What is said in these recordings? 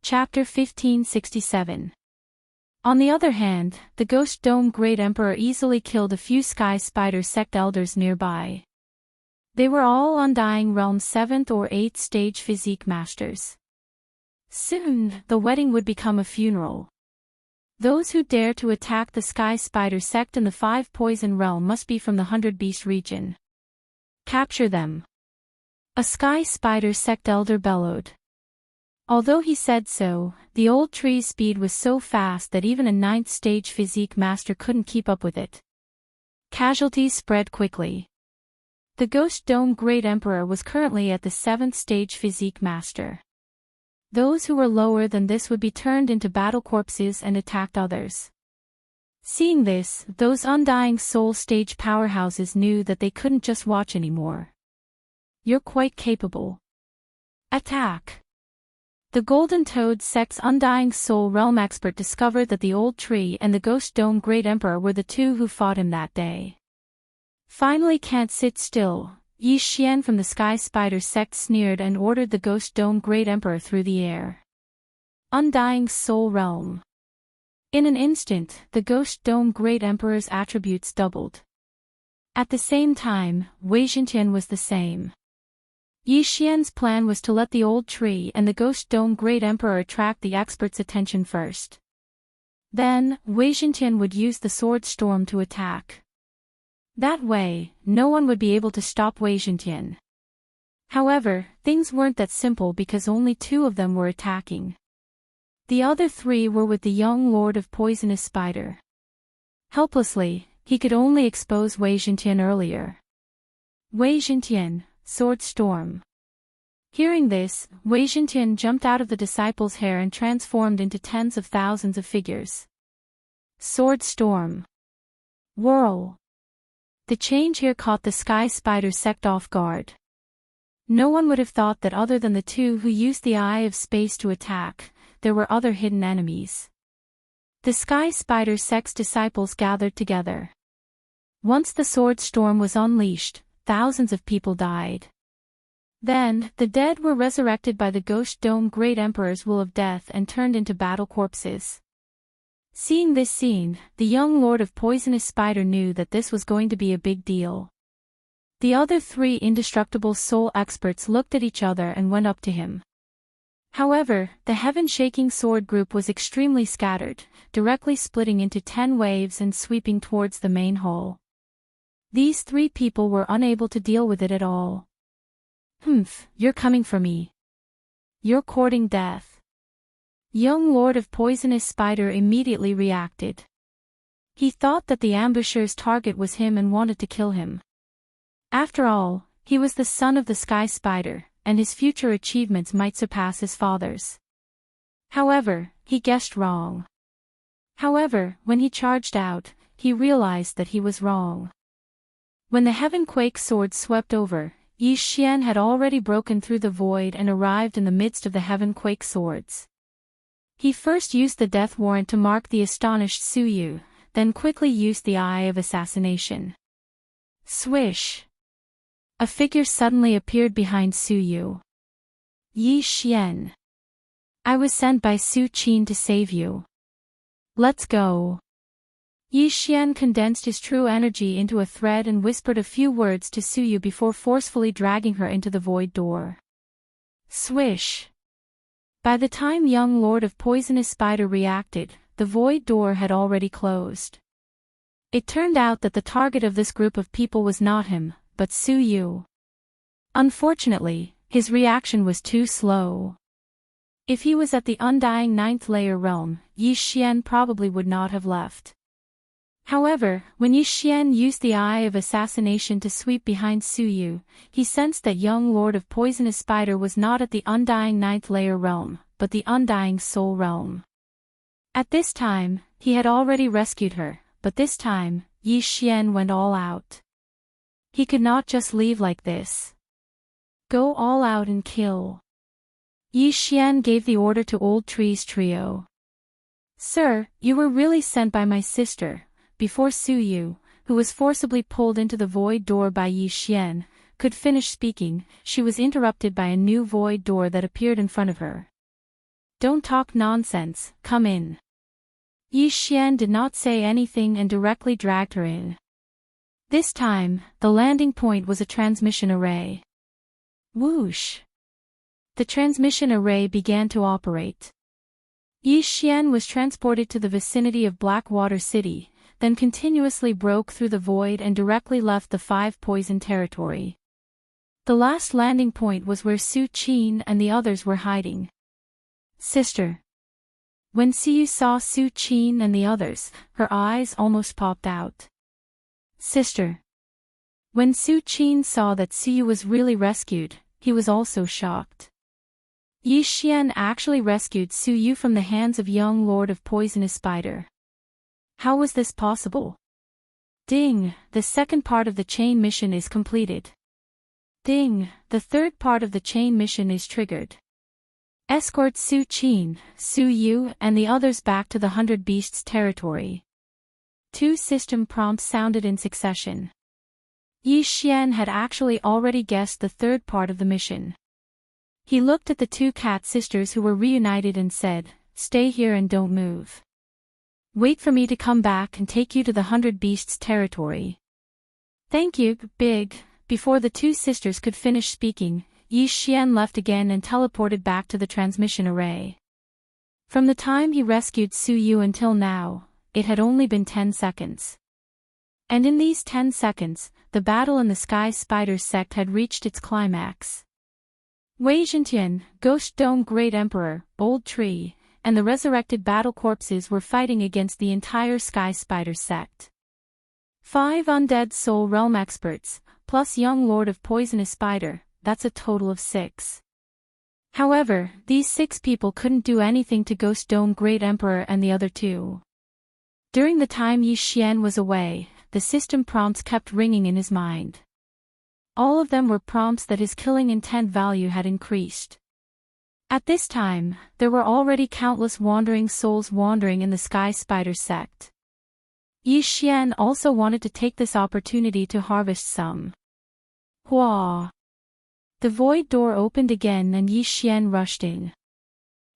Chapter 1567. On the other hand, the Ghost Dome Great Emperor easily killed a few Sky Spider sect elders nearby. They were all Undying Realm 7th or 8th stage physique masters. Soon, the wedding would become a funeral. Those who dare to attack the Sky Spider sect in the 5 Poison Realm must be from the 100 Beast region. Capture them. A Sky Spider sect elder bellowed. Although he said so, the old tree's speed was so fast that even a 9th stage physique master couldn't keep up with it. Casualties spread quickly. The Ghost Dome Great Emperor was currently at the 7th stage physique master. Those who were lower than this would be turned into battle corpses and attacked others. Seeing this, those Undying Soul stage powerhouses knew that they couldn't just watch anymore. You're quite capable. Attack! The Golden Toad sect's Undying Soul Realm expert discovered that the old tree and the Ghost Dome Great Emperor were the two who fought him that day. Finally can't sit still, Yi Xian from the Sky Spider sect sneered and ordered the Ghost Dome Great Emperor through the air. Undying Soul Realm. In an instant, the Ghost Dome Great Emperor's attributes doubled. At the same time, Wei Xintian was the same. Yi Xian's plan was to let the old tree and the Ghost Dome Great Emperor attract the expert's attention first. Then, Wei Xintian would use the Sword Storm to attack. That way, no one would be able to stop Wei Xintian. However, things weren't that simple because only 2 of them were attacking. The other 3 were with the young Lord of Poisonous Spider. Helplessly, he could only expose Wei Xintian earlier. Wei Xintian, Sword Storm. Hearing this, Wei Xintian jumped out of the disciple's hair and transformed into tens of thousands of figures. Sword Storm. Whirl. The change here caught the Sky Spider sect off guard. No one would have thought that other than the 2 who used the Eye of Space to attack, there were other hidden enemies. The Sky Spider sect's disciples gathered together. Once the Sword Storm was unleashed, thousands of people died. Then, the dead were resurrected by the Ghost Dome Great Emperor's will of death and turned into battle corpses. Seeing this scene, the young Lord of Poisonous Spider knew that this was going to be a big deal. The other 3 indestructible soul experts looked at each other and went up to him. However, the heaven-shaking sword group was extremely scattered, directly splitting into 10 waves and sweeping towards the main hall. These 3 people were unable to deal with it at all. You're coming for me. You're courting death. Young Lord of Poisonous Spider immediately reacted. He thought that the ambusher's target was him and wanted to kill him. After all, he was the son of the Sky Spider, and his future achievements might surpass his father's. However, he guessed wrong. However, when he charged out, he realized that he was wrong. When the Heavenquake sword swept over, Yi Xian had already broken through the void and arrived in the midst of the Heavenquake swords. He first used the death warrant to mark the astonished Su Yu, then quickly used the Eye of Assassination. Swish! A figure suddenly appeared behind Su Yu. Yi Xian. I was sent by Su Qin to save you. Let's go. Yi Xian condensed his true energy into a thread and whispered a few words to Su Yu before forcefully dragging her into the void door. Swish! By the time young Lord of Poisonous Spider reacted, the void door had already closed. It turned out that the target of this group of people was not him, but Su Yu. Unfortunately, his reaction was too slow. If he was at the Undying 9th layer realm, Yi Xian probably would not have left. However, when Yi Xian used the Eye of Assassination to sweep behind Su Yu, he sensed that young Lord of Poisonous Spider was not at the Undying 9th layer realm, but the Undying Soul realm. At this time, he had already rescued her, but this time, Yi Xian went all out. He could not just leave like this. Go all out and kill. Yi Xian gave the order to Old Tree's trio. Sir, you were really sent by my sister. Before Su Yu, who was forcibly pulled into the void door by Yi Xian, could finish speaking, she was interrupted by a new void door that appeared in front of her. Don't talk nonsense, come in. Yi Xian did not say anything and directly dragged her in. This time, the landing point was a transmission array. Whoosh! The transmission array began to operate. Yi Xian was transported to the vicinity of Blackwater City, then continuously broke through the void and directly left the 5 poison territory. The last landing point was where Su Qin and the others were hiding. Sister. When Siyu saw Su Qin and the others, her eyes almost popped out. Sister. When Su Qin saw that Siyu was really rescued, he was also shocked. Yi Xian actually rescued Siyu from the hands of young Lord of Poisonous Spider. How was this possible? Ding, the second part of the chain mission is completed. Ding, the third part of the chain mission is triggered. Escort Su Qin, Su Yu and the others back to the 100 Beasts territory. 2 system prompts sounded in succession. Yi Xian had actually already guessed the third part of the mission. He looked at the 2 cat sisters who were reunited and said, "Stay here and don't move. Wait for me to come back and take you to the 100 Beasts territory." "Thank you, Big." Before the 2 sisters could finish speaking, Yi Xian left again and teleported back to the transmission array. From the time he rescued Su Yu until now, it had only been 10 seconds. And in these 10 seconds, the battle in the Sky Spider sect had reached its climax. Wei Zhentian, Ghost Dome Great Emperor, Old Tree, and the resurrected battle corpses were fighting against the entire Sky Spider sect. 5 undead soul realm experts, plus young Lord of Poisonous Spider, that's a total of 6. However, these 6 people couldn't do anything to Ghost Dome Great Emperor and the other 2. During the time Yi Xian was away, the system prompts kept ringing in his mind. All of them were prompts that his killing intent value had increased. At this time, there were already countless wandering souls wandering in the Sky Spider sect. Yi Xian also wanted to take this opportunity to harvest some. Hua! The void door opened again and Yi Xian rushed in.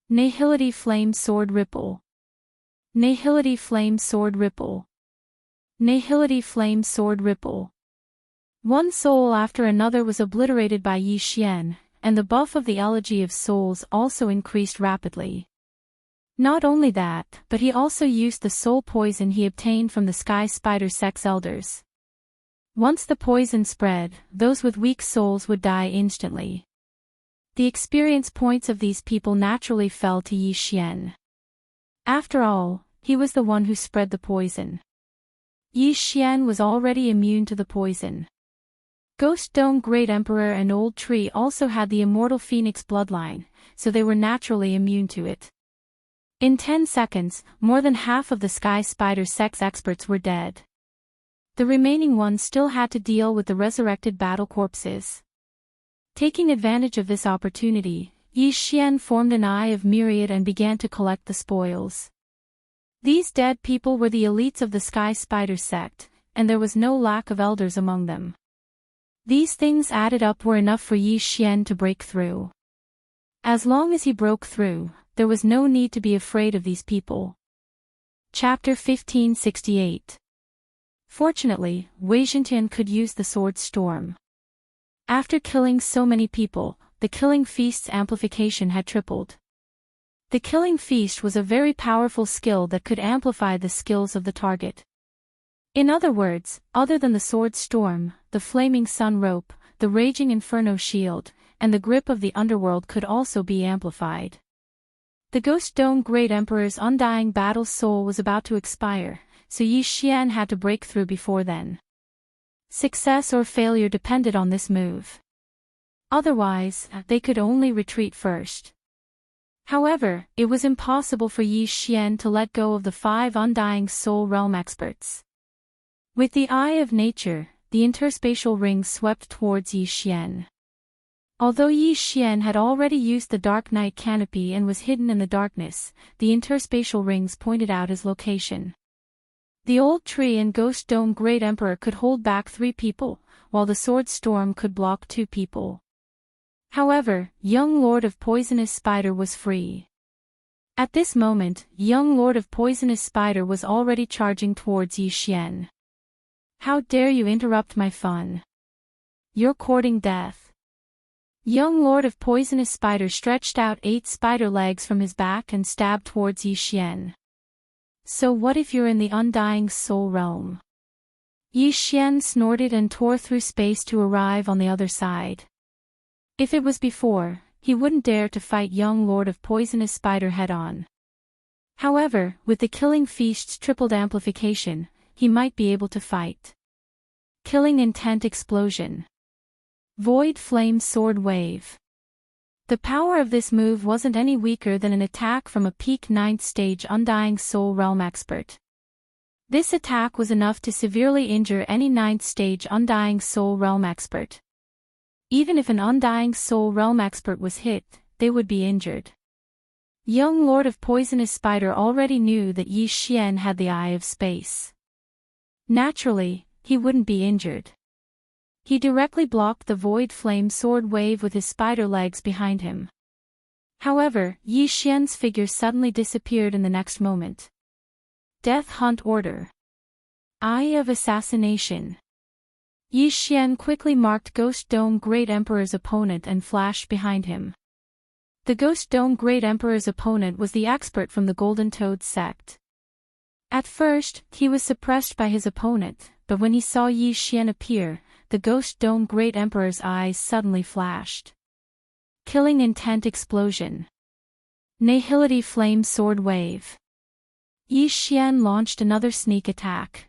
Nihility Flame Sword Ripple. Nihility Flame Sword Ripple. Nihility Flame Sword Ripple. One soul after another was obliterated by Yi Xian, and the buff of the Elegy of Souls also increased rapidly. Not only that, but he also used the soul poison he obtained from the Sky Spider Sect's elders. Once the poison spread, those with weak souls would die instantly. The experience points of these people naturally fell to Yi Xian. After all, he was the one who spread the poison. Yi Xian was already immune to the poison. Ghost Dome Great Emperor and Old Tree also had the immortal Phoenix bloodline, so they were naturally immune to it. In 10 seconds, more than half of the Sky Spider Sect's experts were dead. The remaining ones still had to deal with the resurrected battle corpses. Taking advantage of this opportunity, Yi Xian formed an Eye of Myriad and began to collect the spoils. These dead people were the elites of the Sky Spider sect, and there was no lack of elders among them. These things added up were enough for Yi Xian to break through. As long as he broke through, there was no need to be afraid of these people. Chapter 1568. Fortunately, Wei Zhentian could use the sword storm. After killing so many people, the killing feast's amplification had tripled. The killing feast was a very powerful skill that could amplify the skills of the target. In other words, other than the sword storm, the flaming sun rope, the raging inferno shield, and the grip of the underworld could also be amplified. The Ghost Dome Great Emperor's undying battle soul was about to expire, so Yi Xian had to break through before then. Success or failure depended on this move. Otherwise, they could only retreat first. However, it was impossible for Yi Xian to let go of the 5 undying soul realm experts. With the eye of nature, the interspatial ring swept towards Yi Xian. Although Yi Xian had already used the Dark Night canopy and was hidden in the darkness, the interspatial rings pointed out his location. The Old Tree and Ghost Dome Great Emperor could hold back 3 people, while the Sword Storm could block 2 people. However, young Lord of Poisonous Spider was free. At this moment, young Lord of Poisonous Spider was already charging towards Yi Xian. How dare you interrupt my fun? You're courting death. Young Lord of Poisonous Spider stretched out 8 spider legs from his back and stabbed towards Yi Xian. So what if you're in the undying soul realm? Yi Xian snorted and tore through space to arrive on the other side. If it was before, he wouldn't dare to fight young Lord of Poisonous Spider head-on. However, with the Killing Feast's tripled amplification, he might be able to fight. Killing Intent Explosion. Void Flame Sword Wave. The power of this move wasn't any weaker than an attack from a peak 9th stage Undying Soul Realm expert. This attack was enough to severely injure any 9th stage Undying Soul Realm expert. Even if an Undying Soul Realm expert was hit, they would be injured. Young Lord of Poisonous Spider already knew that Yi Xian had the Eye of Space. Naturally, he wouldn't be injured. He directly blocked the Void Flame Sword Wave with his spider legs behind him. However, Yi Xian's figure suddenly disappeared in the next moment. Death Hunt Order. Eye of Assassination. Yi Xian quickly marked Ghost Dome Great Emperor's opponent and flashed behind him. The Ghost Dome Great Emperor's opponent was the expert from the Golden Toad sect. At first, he was suppressed by his opponent, but when he saw Yi Xian appear, the Ghost Dome Great Emperor's eyes suddenly flashed. Killing Intent Explosion. Nihility Flame Sword Wave. Yi Xian launched another sneak attack.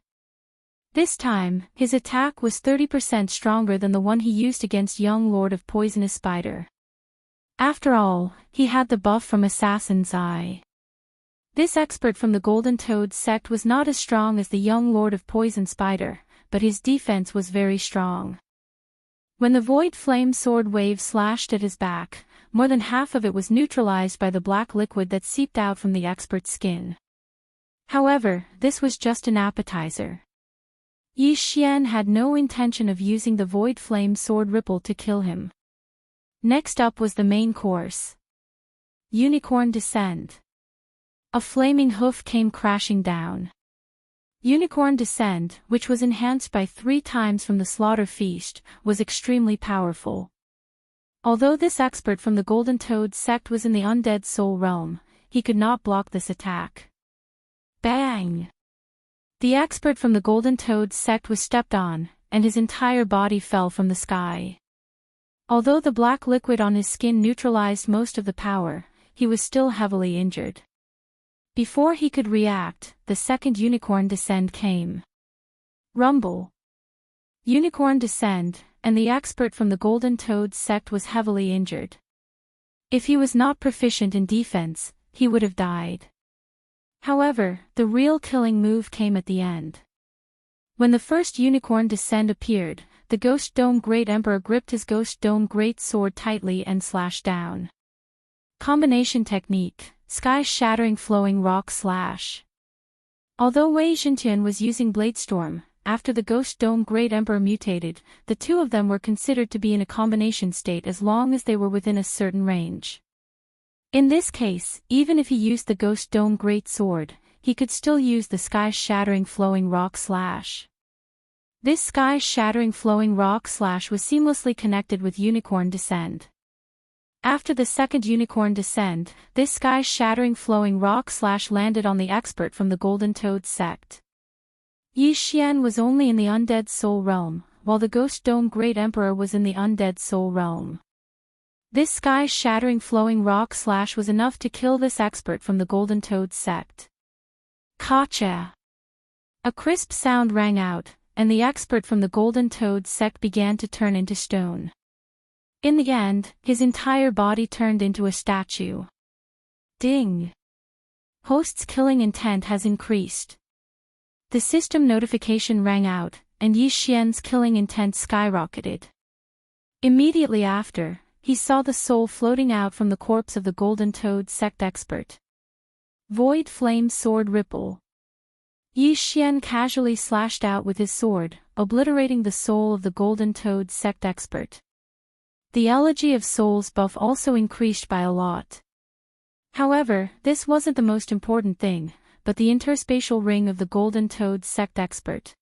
This time, his attack was 30% stronger than the one he used against young Lord of Poisonous Spider. After all, he had the buff from Assassin's Eye. This expert from the Golden Toad sect was not as strong as the young Lord of Poison Spider, but his defense was very strong. When the Void Flame Sword Wave slashed at his back, more than half of it was neutralized by the black liquid that seeped out from the expert's skin. However, this was just an appetizer. Yi Xian had no intention of using the Void Flame Sword Ripple to kill him. Next up was the main course. Unicorn Descent. A flaming hoof came crashing down. Unicorn Descent, which was enhanced by 3 times from the Slaughter Feast, was extremely powerful. Although this expert from the Golden Toad sect was in the Undead Soul Realm, he could not block this attack. Bang! The expert from the Golden Toad sect was stepped on, and his entire body fell from the sky. Although the black liquid on his skin neutralized most of the power, he was still heavily injured. Before he could react, the second Unicorn Descent came. Rumble. Unicorn Descent, and the expert from the Golden Toad sect was heavily injured. If he was not proficient in defense, he would have died. However, the real killing move came at the end. When the first Unicorn Descent appeared, the Ghost Dome Great Emperor gripped his Ghost Dome Great Sword tightly and slashed down. Combination Technique, Sky-Shattering Flowing Rock Slash. Although Wei Xintian was using Bladestorm, after the Ghost Dome Great Emperor mutated, the two of them were considered to be in a combination state as long as they were within a certain range. In this case, even if he used the Ghost Dome Great Sword, he could still use the Sky-Shattering Flowing Rock Slash. This Sky-Shattering Flowing Rock Slash was seamlessly connected with Unicorn Descent. After the second Unicorn Descent, this Sky-Shattering Flowing Rock Slash landed on the expert from the Golden Toad sect. Yi Xian was only in the Undead Soul Realm, while the Ghost Dome Great Emperor was in the Undead Soul Realm. This Sky-Shattering Flowing Rock Slash was enough to kill this expert from the Golden Toad sect. Gotcha! A crisp sound rang out, and the expert from the Golden Toad sect began to turn into stone. In the end, his entire body turned into a statue. Ding! Host's killing intent has increased. The system notification rang out, and Yi Xian's killing intent skyrocketed. Immediately after, he saw the soul floating out from the corpse of the Golden Toad sect expert. Void Flame Sword Ripple. Yi Xian casually slashed out with his sword, obliterating the soul of the Golden Toad sect expert. The Elegy of Souls buff also increased by a lot. However, this wasn't the most important thing, but the interspatial ring of the Golden Toad sect expert.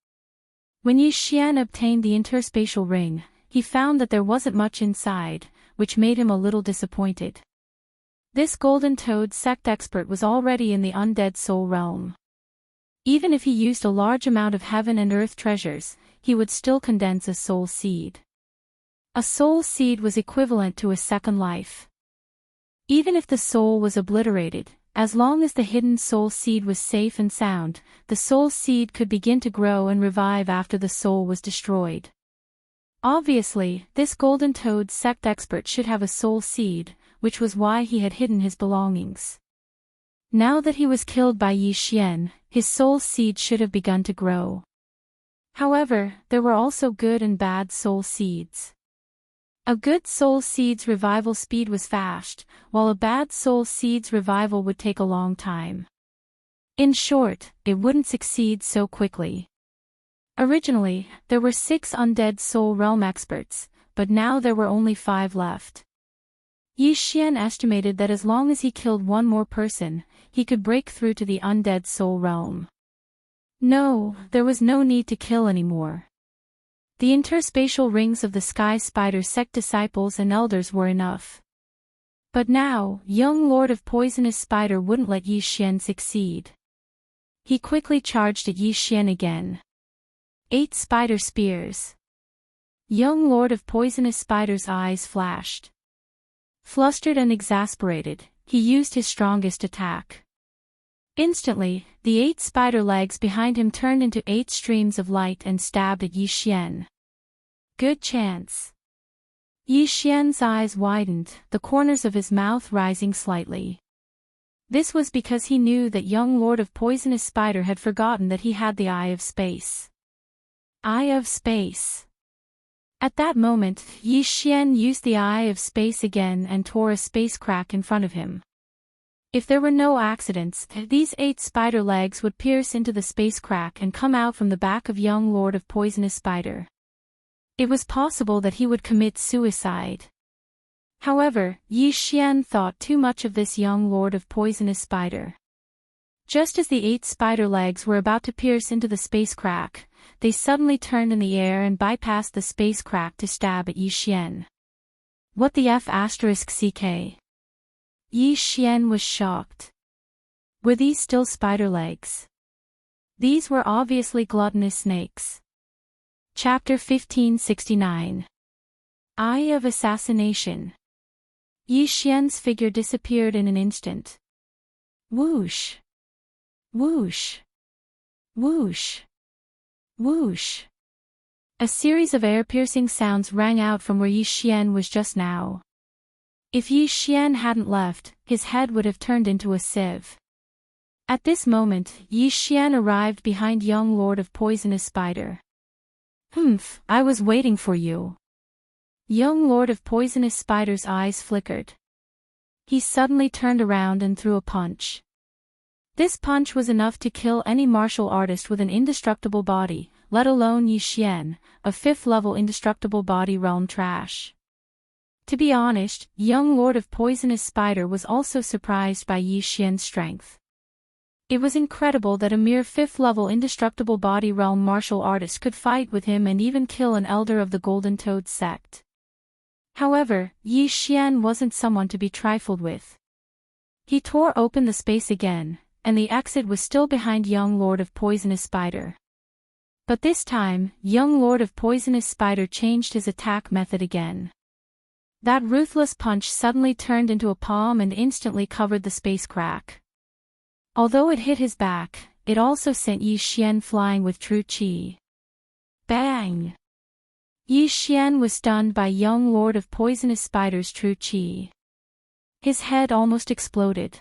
When Yi Xian obtained the interspatial ring, he found that there wasn't much inside, which made him a little disappointed. This Golden Toad sect expert was already in the undead soul realm. Even if he used a large amount of heaven and earth treasures, he would still condense a soul seed. A soul seed was equivalent to a second life. Even if the soul was obliterated, as long as the hidden soul seed was safe and sound, the soul seed could begin to grow and revive after the soul was destroyed. Obviously, this Golden Toad sect expert should have a soul seed, which was why he had hidden his belongings. Now that he was killed by Yi Xian, his soul seed should have begun to grow. However, there were also good and bad soul seeds. A good soul seed's revival speed was fast, while a bad soul seed's revival would take a long time. In short, it wouldn't succeed so quickly. Originally, there were 6 undead soul realm experts, but now there were only 5 left. Yi Xian estimated that as long as he killed one more person, he could break through to the undead soul realm. No, there was no need to kill anymore. The interspatial rings of the Sky Spider sect disciples and elders were enough. But now, young Lord of Poisonous Spider wouldn't let Yi Xian succeed. He quickly charged at Yi Xian again. 8 spider spears. Young Lord of Poisonous Spider's eyes flashed. Flustered and exasperated, he used his strongest attack. Instantly, the 8 spider legs behind him turned into 8 streams of light and stabbed at Yi Xian. Good chance. Yi Xian's eyes widened, the corners of his mouth rising slightly. This was because he knew that young Lord of Poisonous Spider had forgotten that he had the Eye of Space. Eye of Space. At that moment, Yi Xian used the Eye of Space again and tore a space crack in front of him. If there were no accidents, these 8 spider legs would pierce into the space crack and come out from the back of young Lord of Poisonous Spider. It was possible that he would commit suicide. However, Yi Xian thought too much of this young Lord of Poisonous Spider. Just as the 8 spider legs were about to pierce into the space crack, they suddenly turned in the air and bypassed the space crack to stab at Yi Xian. What the F***ck? Yi Xian was shocked. Were these still spider legs? These were obviously gluttonous snakes. Chapter 1569. Eye of Assassination. Yi Xian's figure disappeared in an instant. Whoosh! Whoosh! Whoosh! Whoosh! A series of air-piercing sounds rang out from where Yi Xian was just now. If Yi Xian hadn't left, his head would have turned into a sieve. At this moment, Yi Xian arrived behind young Lord of Poisonous Spider. Humph, I was waiting for you. Young Lord of Poisonous Spider's eyes flickered. He suddenly turned around and threw a punch. This punch was enough to kill any martial artist with an indestructible body, let alone Yi Xian, a 5th-level indestructible body realm trash. To be honest, young Lord of Poisonous Spider was also surprised by Yi Xian's strength. It was incredible that a mere 5th-level indestructible body realm martial artist could fight with him and even kill an elder of the Golden Toad sect. However, Yi Xian wasn't someone to be trifled with. He tore open the space again, and the exit was still behind young Lord of Poisonous Spider. But this time, young Lord of Poisonous Spider changed his attack method again. That ruthless punch suddenly turned into a palm and instantly covered the space crack. Although it hit his back, it also sent Yi Xian flying with true chi. Bang! Yi Xian was stunned by young Lord of Poisonous Spider's true chi. His head almost exploded.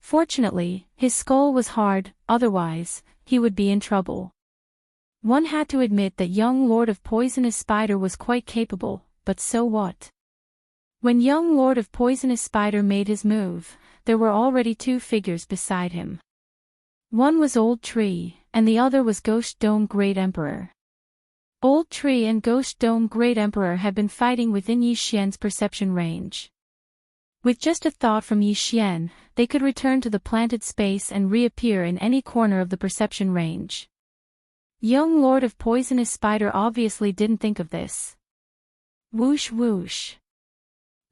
Fortunately, his skull was hard, otherwise, he would be in trouble. One had to admit that young Lord of Poisonous Spider was quite capable, but so what? When young Lord of Poisonous Spider made his move, there were already 2 figures beside him. One was Old Tree, and the other was Ghost Dome Great Emperor. Old Tree and Ghost Dome Great Emperor had been fighting within Yi Xian's perception range. With just a thought from Yi Xian, they could return to the planted space and reappear in any corner of the perception range. Young Lord of Poisonous Spider obviously didn't think of this. Whoosh whoosh.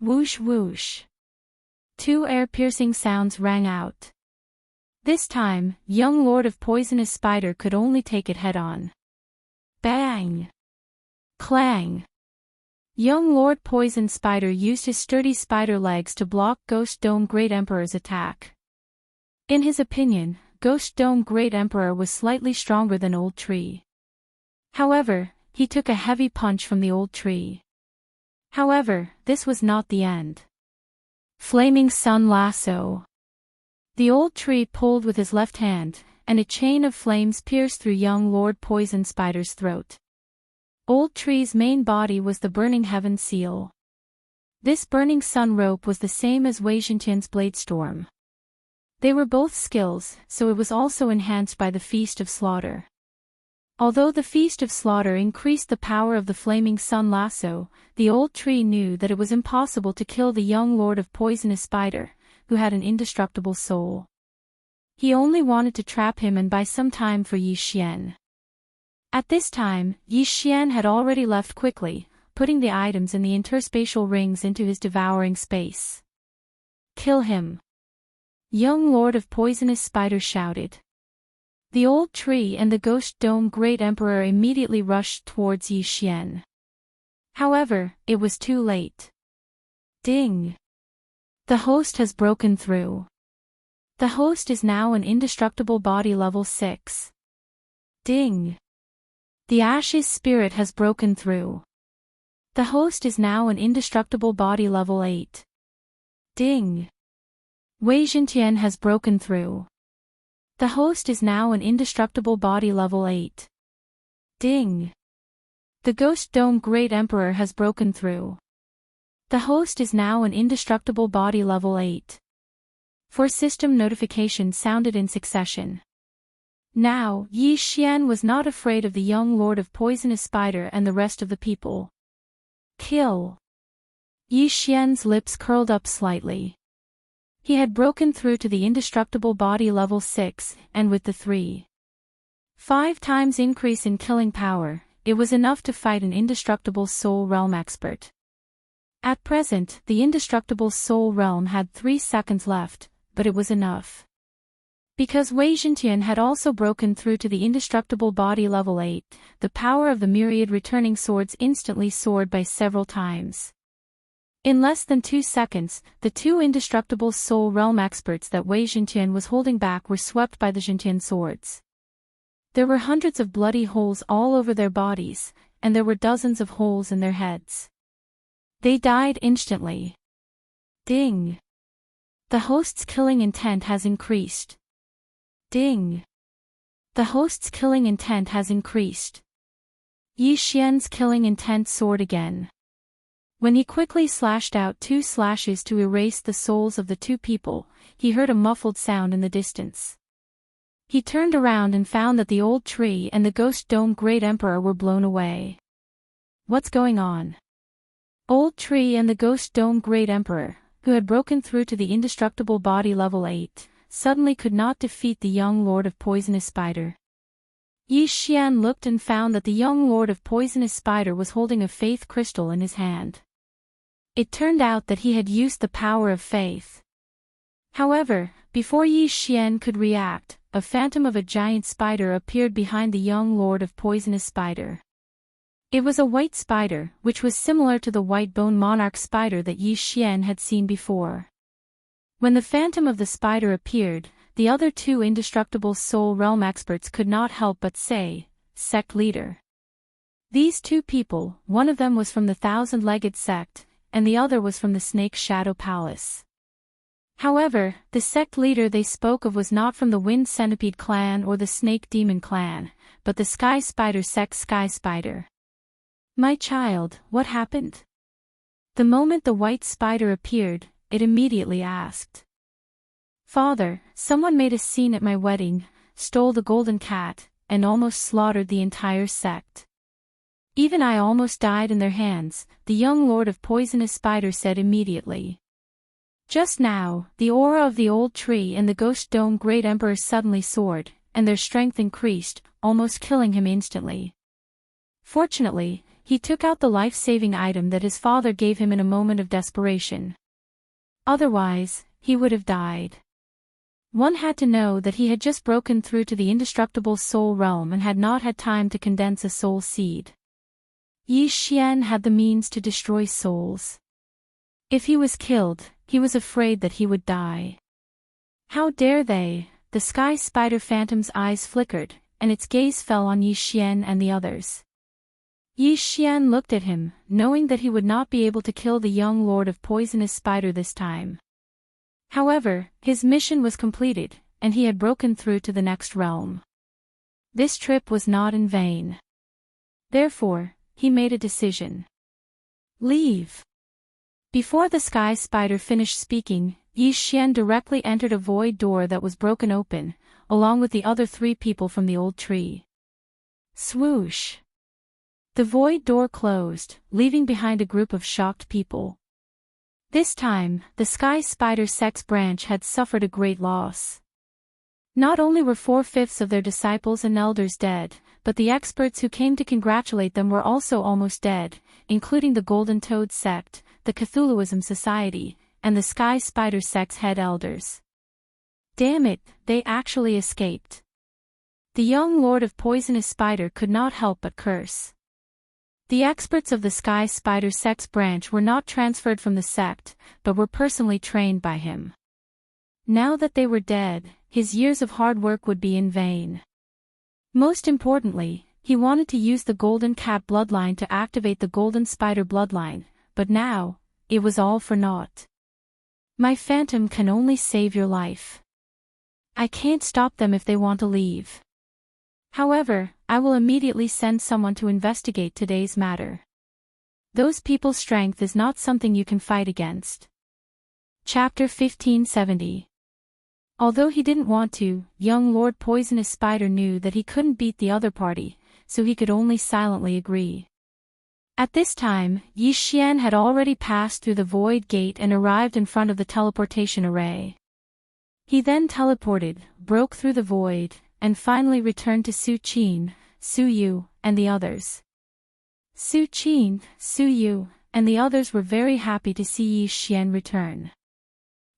Whoosh whoosh. Two air-piercing sounds rang out. This time, young Lord of Poisonous Spider could only take it head-on. Bang! Clang! Young Lord Poison Spider used his sturdy spider legs to block Ghost Dome Great Emperor's attack. In his opinion, Ghost Dome Great Emperor was slightly stronger than Old Tree. However, he took a heavy punch from the Old Tree. However, this was not the end. Flaming Sun Lasso. The Old Tree pulled with his left hand, and a chain of flames pierced through young Lord Poison Spider's throat. Old Tree's main body was the Burning Heaven Seal. This Burning Sun rope was the same as Wei Xintian's Blade Storm. They were both skills, so it was also enhanced by the Feast of Slaughter. Although the Feast of Slaughter increased the power of the Flaming Sun Lasso, the Old Tree knew that it was impossible to kill the young Lord of Poisonous Spider, who had an indestructible soul. He only wanted to trap him and buy some time for Yi Xian. At this time, Yi Xian had already left quickly, putting the items in the interspatial rings into his devouring space. Kill him! Young Lord of Poisonous Spider shouted. The Old Tree and the Ghost Dome Great Emperor immediately rushed towards Yi Xian. However, it was too late. Ding! The host has broken through. The host is now an indestructible body level 6. Ding! The Ash's spirit has broken through. The host is now an indestructible body level 8. Ding! Wei Xintian has broken through. The host is now an indestructible body level 8. Ding! The Ghost Dome Great Emperor has broken through. The host is now an indestructible body level 8. 4 system notifications sounded in succession. Now, Yi Xian was not afraid of the young Lord of Poisonous Spider and the rest of the people. Kill! Yi Xian's lips curled up slightly. He had broken through to the indestructible body level 6, and with the 3.5 times increase in killing power, it was enough to fight an indestructible soul realm expert. At present, the indestructible soul realm had 3 seconds left, but it was enough. Because Wei Xintian had also broken through to the indestructible body level 8, the power of the myriad returning swords instantly soared by several times. In less than 2 seconds, the 2 indestructible soul realm experts that Wei Xintian was holding back were swept by the Xintian swords. There were hundreds of bloody holes all over their bodies, and there were dozens of holes in their heads. They died instantly. Ding! The host's killing intent has increased. Ding! The host's killing intent has increased. Yi Xian's killing intent soared again. When he quickly slashed out 2 slashes to erase the souls of the 2 people, he heard a muffled sound in the distance. He turned around and found that the Old Tree and the Ghost Dome Great Emperor were blown away. What's going on? Old Tree and the Ghost Dome Great Emperor, who had broken through to the indestructible body level 8, suddenly could not defeat the young Lord of Poisonous Spider. Yi Xian looked and found that the young Lord of Poisonous Spider was holding a faith crystal in his hand. It turned out that he had used the power of faith. However, before Yi Xian could react, a phantom of a giant spider appeared behind the young Lord of Poisonous Spider. It was a white spider, which was similar to the white bone monarch spider that Yi Xian had seen before. When the phantom of the spider appeared, the other 2 indestructible soul realm experts could not help but say, "Sect leader." These 2 people, one of them was from the 1,000-legged sect, and the other was from the Snake Shadow Palace. However, the sect leader they spoke of was not from the Wind Centipede clan or the Snake Demon clan, but the Sky Spider sect Sky Spider. "My child, what happened?" The moment the white spider appeared, it immediately asked. "Father, someone made a scene at my wedding, stole the golden cat, and almost slaughtered the entire sect. Even I almost died in their hands," the young Lord of Poisonous Spider said immediately. Just now, the aura of the old tree and the ghost dome great emperor suddenly soared, and their strength increased, almost killing him instantly. Fortunately, he took out the life-saving item that his father gave him in a moment of desperation. Otherwise, he would have died. One had to know that he had just broken through to the indestructible soul realm and had not had time to condense a soul seed. Yi Xian had the means to destroy souls. If he was killed, he was afraid that he would die. How dare they? The sky spider phantom's eyes flickered, and its gaze fell on Yi Xian and the others. Yi Xian looked at him, knowing that he would not be able to kill the young lord of poisonous spider this time. However, his mission was completed, and he had broken through to the next realm. This trip was not in vain. Therefore, he made a decision. Leave. Before the sky spider finished speaking, Yi Xian directly entered a void door that was broken open, along with the other 3 people from the old tree. Swoosh. The void door closed, leaving behind a group of shocked people. This time, the sky spider sex branch had suffered a great loss. Not only were 4/5 of their disciples and elders dead, but the experts who came to congratulate them were also almost dead, including the Golden Toad sect, the Cthulhuism Society, and the Sky Spider sect's head elders. Damn it, they actually escaped. The young lord of poisonous spider could not help but curse. The experts of the Sky Spider sect's branch were not transferred from the sect, but were personally trained by him. Now that they were dead, his years of hard work would be in vain. Most importantly, he wanted to use the Golden Cat bloodline to activate the Golden Spider bloodline, but now, it was all for naught. My phantom can only save your life. I can't stop them if they want to leave. However, I will immediately send someone to investigate today's matter. Those people's strength is not something you can fight against. Chapter 1570. Although he didn't want to, young Lord Poisonous Spider knew that he couldn't beat the other party, so he could only silently agree. At this time, Yi Xian had already passed through the void gate and arrived in front of the teleportation array. He then teleported, broke through the void, and finally returned to Su Qin, Su Yu, and the others. Su Qin, Su Yu, and the others were very happy to see Yi Xian return.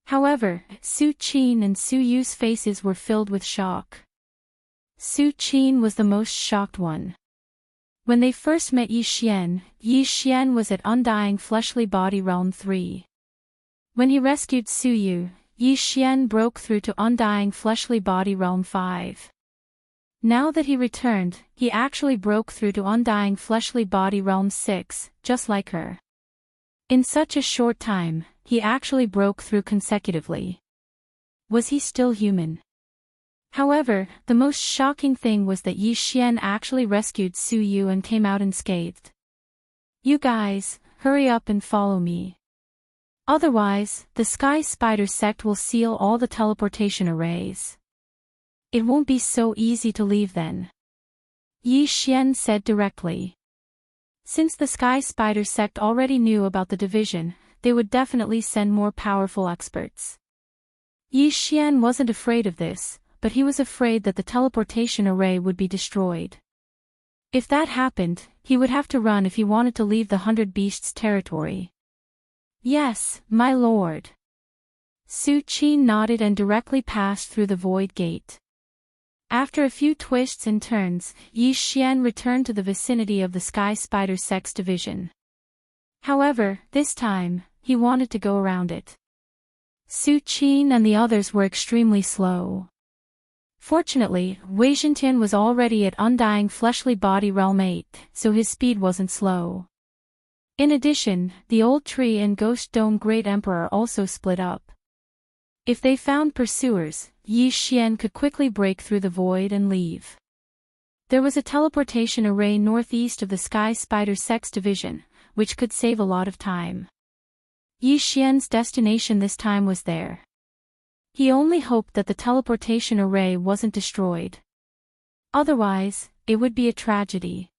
However, Su Qin and Su Yu's faces were filled with shock. Su Qin was the most shocked one. When they first met Yi Xian was at Undying Fleshly Body Realm 3. When he rescued Su Yu, Yi Xian broke through to Undying Fleshly Body Realm 5. Now that he returned, he actually broke through to Undying Fleshly Body Realm 6, just like her. In such a short time, he actually broke through consecutively. Was he still human? However, the most shocking thing was that Yi Xian actually rescued Su Yu and came out unscathed. You guys, hurry up and follow me. Otherwise, the Sky Spider sect will seal all the teleportation arrays. It won't be so easy to leave then. Yi Xian said directly. Since the Sky Spider sect already knew about the division, they would definitely send more powerful experts. Yi Xian wasn't afraid of this, but he was afraid that the teleportation array would be destroyed. If that happened, he would have to run if he wanted to leave the 100 Beasts territory. Yes, my lord. Su Qin nodded and directly passed through the void gate. After a few twists and turns, Yi Xian returned to the vicinity of the Sky Spider sect's division. However, this time, he wanted to go around it. Su Qin and the others were extremely slow. Fortunately, Wei Zhentian was already at Undying Fleshly Body Realm 8, so his speed wasn't slow. In addition, the old tree and Ghost Dome Great Emperor also split up. If they found pursuers, Yi Xian could quickly break through the void and leave. There was a teleportation array northeast of the Sky Spider sect's division, which could save a lot of time. Yi Xian's destination this time was there. He only hoped that the teleportation array wasn't destroyed. Otherwise, it would be a tragedy.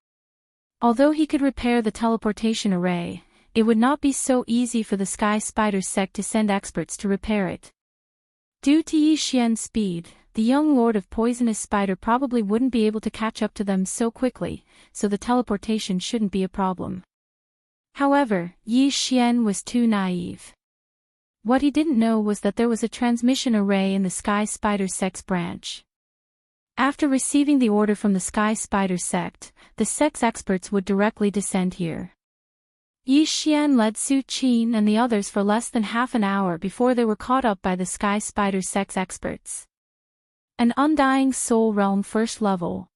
Although he could repair the teleportation array, it would not be so easy for the Sky Spider sect to send experts to repair it. Due to Yi Xian's speed, the young lord of poisonous spider probably wouldn't be able to catch up to them so quickly, so the teleportation shouldn't be a problem. However, Yi Xian was too naive. What he didn't know was that there was a transmission array in the Sky Spider sect's branch. After receiving the order from the Sky Spider sect, the sect's experts would directly descend here. Yi Xian led Su Qin and the others for less than half an hour before they were caught up by the Sky Spider sect's experts. An undying soul realm first level.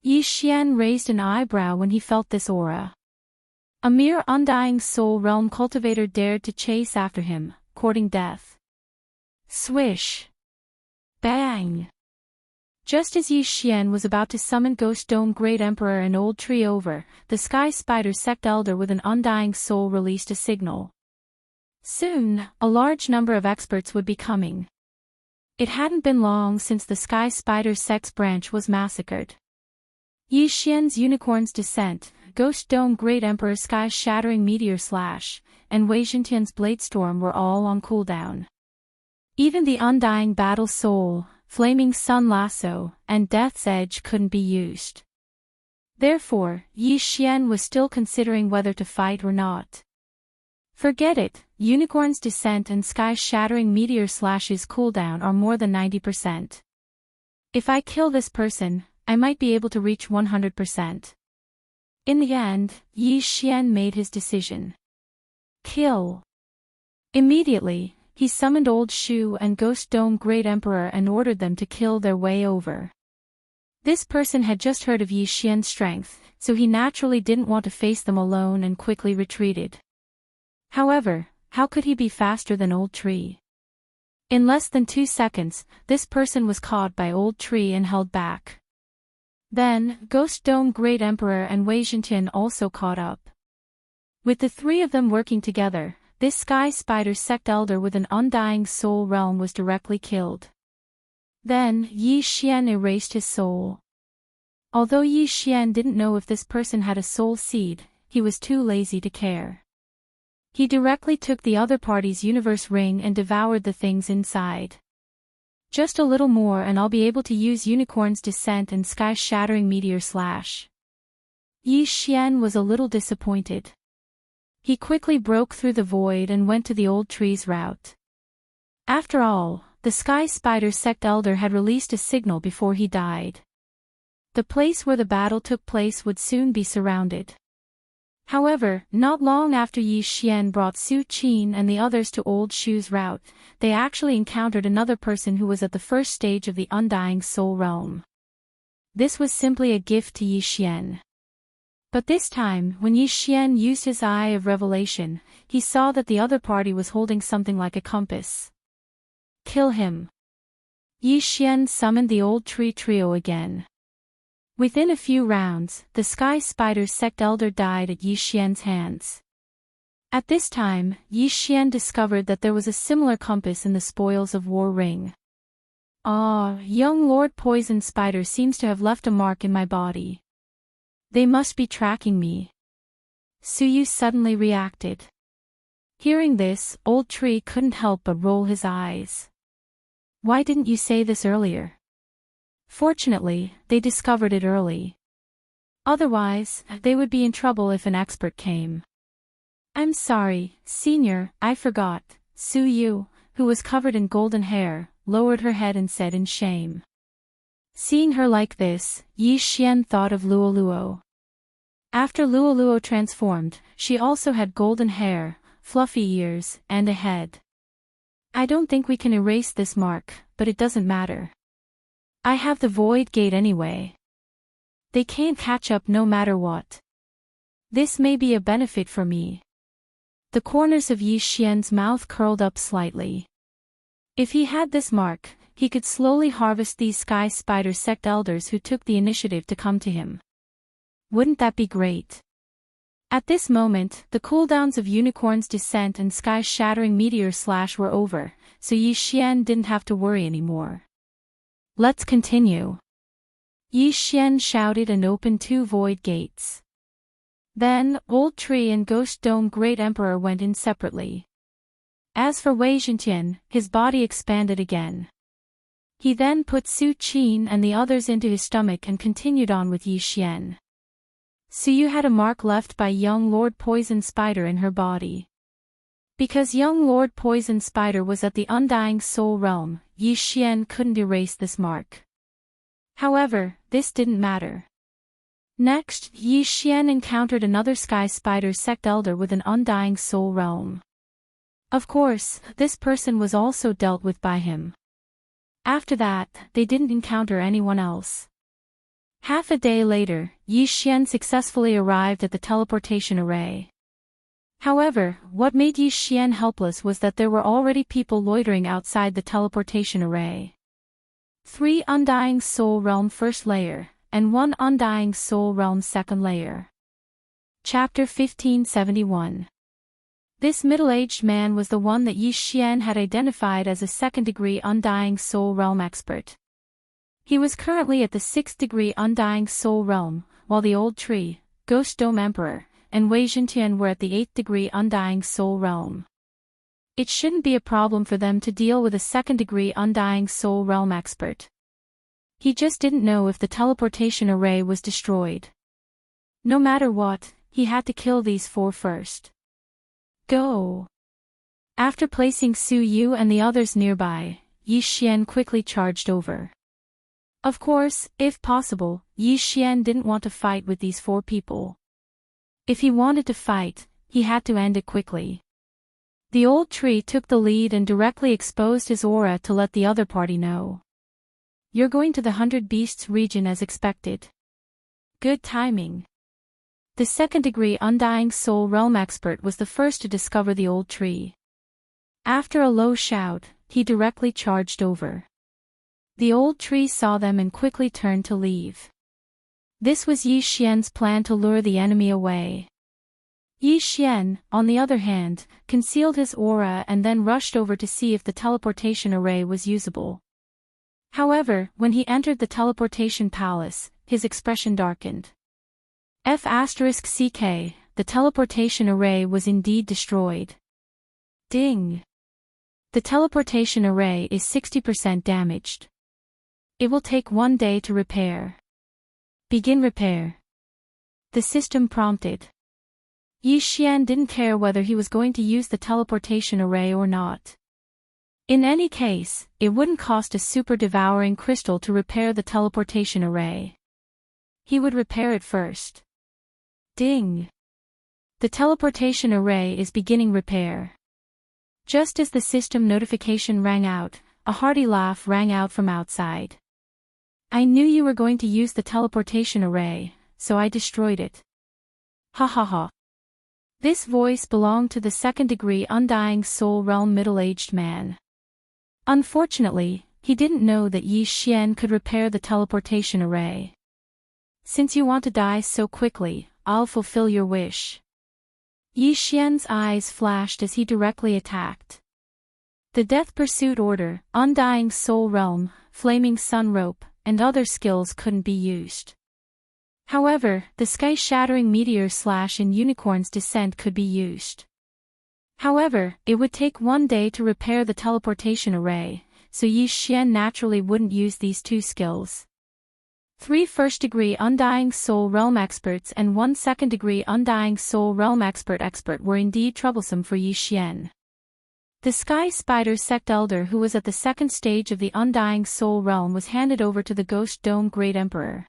Yi Xian raised an eyebrow when he felt this aura. A mere undying soul realm cultivator dared to chase after him, courting death. Swish! Bang! Just as Yi Xian was about to summon Ghost Dome Great Emperor and Old Tree over, the Sky Spider sect elder with an undying soul released a signal. Soon, a large number of experts would be coming. It hadn't been long since the Sky Spider sect's branch was massacred. Yi Xian's Unicorn's Descent, Ghost Dome Great Emperor Sky Shattering Meteor Slash, and Wei Zhentian's Blade Storm were all on cooldown. Even the Undying Battle Soul, Flaming Sun Lasso, and Death's Edge couldn't be used. Therefore, Yi Xian was still considering whether to fight or not. Forget it, Unicorn's Descent and Sky Shattering Meteor Slash's cooldown are more than 90%. If I kill this person, I might be able to reach 100%. In the end, Yi Xian made his decision. Kill. Immediately, he summoned Old Shu and Ghost Dome Great Emperor and ordered them to kill their way over. This person had just heard of Yi Xian's strength, so he naturally didn't want to face them alone and quickly retreated. However, how could he be faster than Old Tree? In less than 2 seconds, this person was caught by Old Tree and held back. Then, Ghost Dome Great Emperor and Wei Zhentian also caught up. With the three of them working together, this Sky Spider sect elder with an undying soul realm was directly killed. Then, Yi Xian erased his soul. Although Yi Xian didn't know if this person had a soul seed, he was too lazy to care. He directly took the other party's universe ring and devoured the things inside. Just a little more and I'll be able to use Unicorn's Descent and Sky Shattering Meteor Slash. Yi Xian was a little disappointed. He quickly broke through the void and went to the Old Tree's route. After all, the Sky Spider sect elder had released a signal before he died. The place where the battle took place would soon be surrounded. However, not long after Yi Xian brought Su Qin and the others to Old Shu's route, they actually encountered another person who was at the first stage of the Undying Soul Realm. This was simply a gift to Yi Xian. But this time, when Yi Xian used his Eye of Revelation, he saw that the other party was holding something like a compass. Kill him. Yi Xian summoned the Old Tree trio again. Within a few rounds, the Sky Spider sect elder died at Yi Xian's hands. At this time, Yi Xian discovered that there was a similar compass in the spoils of war ring. Ah, young Lord Poison Spider seems to have left a mark in my body. They must be tracking me. Suyu suddenly reacted. Hearing this, Old Tree couldn't help but roll his eyes. Why didn't you say this earlier? Fortunately, they discovered it early. Otherwise, they would be in trouble if an expert came. I'm sorry, Senior, I forgot. Su Yu, who was covered in golden hair, lowered her head and said in shame. Seeing her like this, Yi Xian thought of Luoluo. After Luoluo transformed, she also had golden hair, fluffy ears, and a head. I don't think we can erase this mark, but it doesn't matter. I have the Void Gate anyway. They can't catch up no matter what. This may be a benefit for me. The corners of Yi Xian's mouth curled up slightly. If he had this mark, he could slowly harvest these Sky Spider sect elders who took the initiative to come to him. Wouldn't that be great? At this moment, the cooldowns of Unicorn's Descent and Sky Shattering Meteor Slash were over, so Yi Xian didn't have to worry anymore. Let's continue. Yi Xian shouted and opened 2 void gates. Then, Old Tree and Ghost Dome Great Emperor went in separately. As for Wei Zhentian, his body expanded again. He then put Su Qin and the others into his stomach and continued on with Yi Xian. Su Yu had a mark left by young Lord Poison Spider in her body. Because young Lord Poison Spider was at the Undying Soul Realm, Yi Xian couldn't erase this mark. However, this didn't matter. Next, Yi Xian encountered another Sky Spider sect elder with an Undying Soul Realm. Of course, this person was also dealt with by him. After that, they didn't encounter anyone else. Half a day later, Yi Xian successfully arrived at the teleportation array. However, what made Yi Xian helpless was that there were already people loitering outside the teleportation array. 3 Undying Soul Realm First Layer, and 1 Undying Soul Realm Second Layer. Chapter 1571. This middle-aged man was the one that Yi Xian had identified as a second-degree Undying Soul Realm expert. He was currently at the 6th-degree Undying Soul Realm, while the Old Tree, Ghost Dome Emperor, and Wei Zhentian were at the 8th-degree Undying Soul Realm. It shouldn't be a problem for them to deal with a second-degree Undying Soul Realm expert. He just didn't know if the teleportation array was destroyed. No matter what, he had to kill these 4 first. Go! After placing Su Yu and the others nearby, Yi Xian quickly charged over. Of course, if possible, Yi Xian didn't want to fight with these 4 people. If he wanted to fight, he had to end it quickly. The Old Tree took the lead and directly exposed his aura to let the other party know. You're going to the 100 Beasts region as expected. Good timing. The second-degree Undying Soul Realm expert was the first to discover the Old Tree. After a low shout, he directly charged over. The Old Tree saw them and quickly turned to leave. This was Yi Xian's plan to lure the enemy away. Yi Xian, on the other hand, concealed his aura and then rushed over to see if the teleportation array was usable. However, when he entered the teleportation palace, his expression darkened. F***CK, the teleportation array was indeed destroyed. Ding! The teleportation array is 60% damaged. It will take 1 day to repair. Begin repair. The system prompted. Yi Xian didn't care whether he was going to use the teleportation array or not. In any case, it wouldn't cost a super-devouring crystal to repair the teleportation array. He would repair it first. Ding! The teleportation array is beginning repair. Just as the system notification rang out, a hearty laugh rang out from outside. I knew you were going to use the teleportation array, so I destroyed it. Ha ha ha. This voice belonged to the second-degree Undying Soul Realm middle-aged man. Unfortunately, he didn't know that Yi Xian could repair the teleportation array. Since you want to die so quickly, I'll fulfill your wish. Yi Xian's eyes flashed as he directly attacked. The Death Pursuit Order, Undying Soul Realm, Flaming Sun Rope, and other skills couldn't be used. However, the Sky-Shattering Meteor Slash and Unicorn's Descent could be used. However, it would take 1 day to repair the teleportation array, so Yi Xian naturally wouldn't use these 2 skills. 3 first-degree Undying Soul Realm experts and 1 second-degree Undying Soul Realm expert were indeed troublesome for Yi Xian. The Sky Spider Sect Elder who was at the 2nd stage of the Undying Soul Realm was handed over to the Ghost Dome Great Emperor.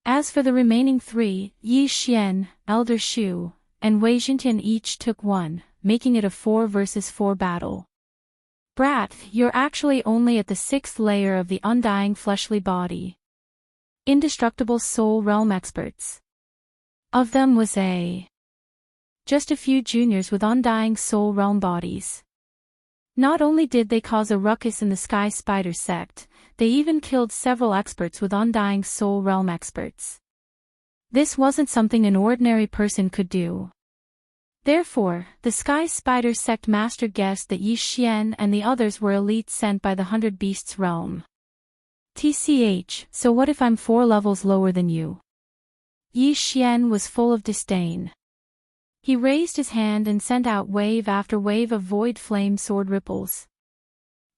As for the remaining 3, Yi Xian, Elder Shu, and Wei Zhentian each took 1, making it a 4 versus 4 battle. Brat, you're actually only at the 6th layer of the Undying Fleshly Body. Indestructible Soul Realm experts. Of them was just a few juniors with Undying Soul Realm bodies. Not only did they cause a ruckus in the Sky Spider sect, they even killed several experts with Undying Soul Realm experts. This wasn't something an ordinary person could do. Therefore, the Sky Spider sect master guessed that Yi Xian and the others were elites sent by the 100 Beasts realm. TCH, so what if I'm 4 levels lower than you? Yi Xian was full of disdain. He raised his hand and sent out wave after wave of void flame sword ripples.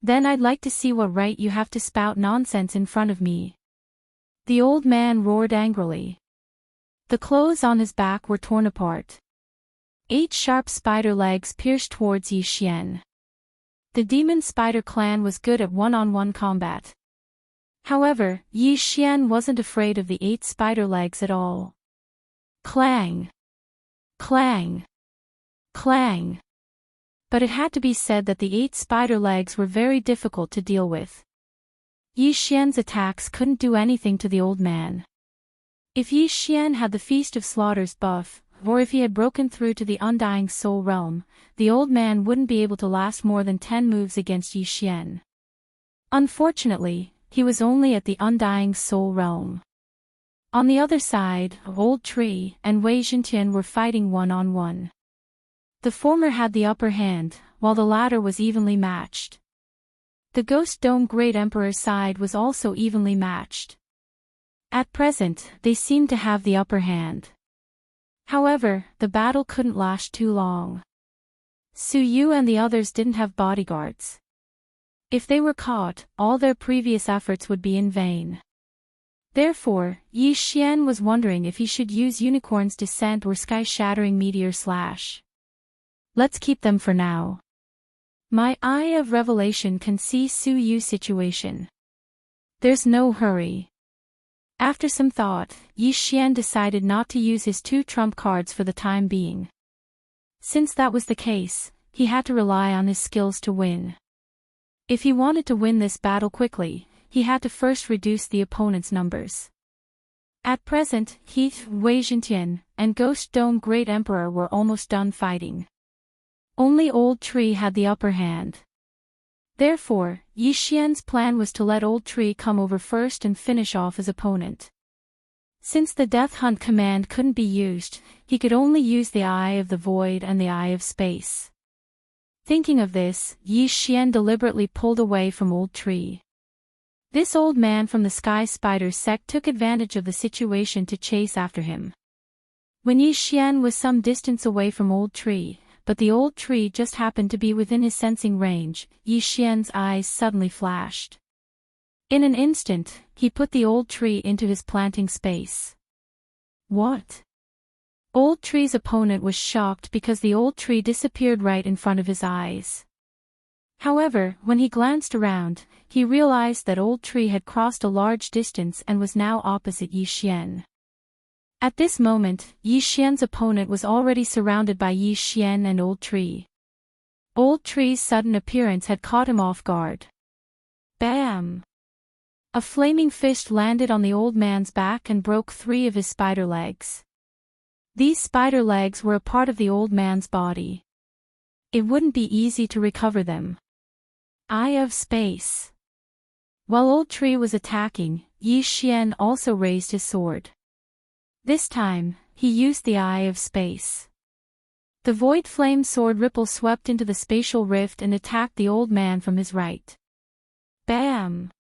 Then I'd like to see what right you have to spout nonsense in front of me. The old man roared angrily. The clothes on his back were torn apart. 8 sharp spider legs pierced towards Yi Xian. The demon spider clan was good at one-on-one combat. However, Yi Xian wasn't afraid of the 8 spider legs at all. Clang! Clang! Clang! But it had to be said that the 8 spider legs were very difficult to deal with. Yi Xian's attacks couldn't do anything to the old man. If Yi Xian had the Feast of Slaughters buff, or if he had broken through to the Undying Soul realm, the old man wouldn't be able to last more than 10 moves against Yi Xian. Unfortunately, he was only at the Undying Soul realm. On the other side, Old Tree and Wei Zhentian were fighting one-on-one. The former had the upper hand, while the latter was evenly matched. The Ghost Dome Great Emperor's side was also evenly matched. At present, they seemed to have the upper hand. However, the battle couldn't last too long. Su Yu and the others didn't have bodyguards. If they were caught, all their previous efforts would be in vain. Therefore, Yi Xian was wondering if he should use Unicorn's Descent or Sky-Shattering Meteor Slash. Let's keep them for now. My Eye of Revelation can see Su Yu's situation. There's no hurry. After some thought, Yi Xian decided not to use his 2 trump cards for the time being. Since that was the case, he had to rely on his skills to win. If he wanted to win this battle quickly, he had to first reduce the opponent's numbers. At present, Heath, Wei Zhentian, and Ghost Dome Great Emperor were almost done fighting. Only Old Tree had the upper hand. Therefore, Yi Xian's plan was to let Old Tree come over first and finish off his opponent. Since the Death Hunt command couldn't be used, he could only use the Eye of the Void and the Eye of Space. Thinking of this, Yi Xian deliberately pulled away from Old Tree. This old man from the Sky Spider sect took advantage of the situation to chase after him. When Yi Xian was some distance away from Old Tree, but the Old Tree just happened to be within his sensing range, Yi Xian's eyes suddenly flashed. In an instant, he put the Old Tree into his planting space. What? Old Tree's opponent was shocked because the Old Tree disappeared right in front of his eyes. However, when he glanced around, he realized that Old Tree had crossed a large distance and was now opposite Yi Xian. At this moment, Yi Xian's opponent was already surrounded by Yi Xian and Old Tree. Old Tree's sudden appearance had caught him off guard. Bam! A flaming fist landed on the old man's back and broke 3 of his spider legs. These spider legs were a part of the old man's body. It wouldn't be easy to recover them. Eye of Space. While Old Tree was attacking, Yi Xian also raised his sword. This time, he used the Eye of Space. The Void Flame Sword ripple swept into the spatial rift and attacked the old man from his right. Bam!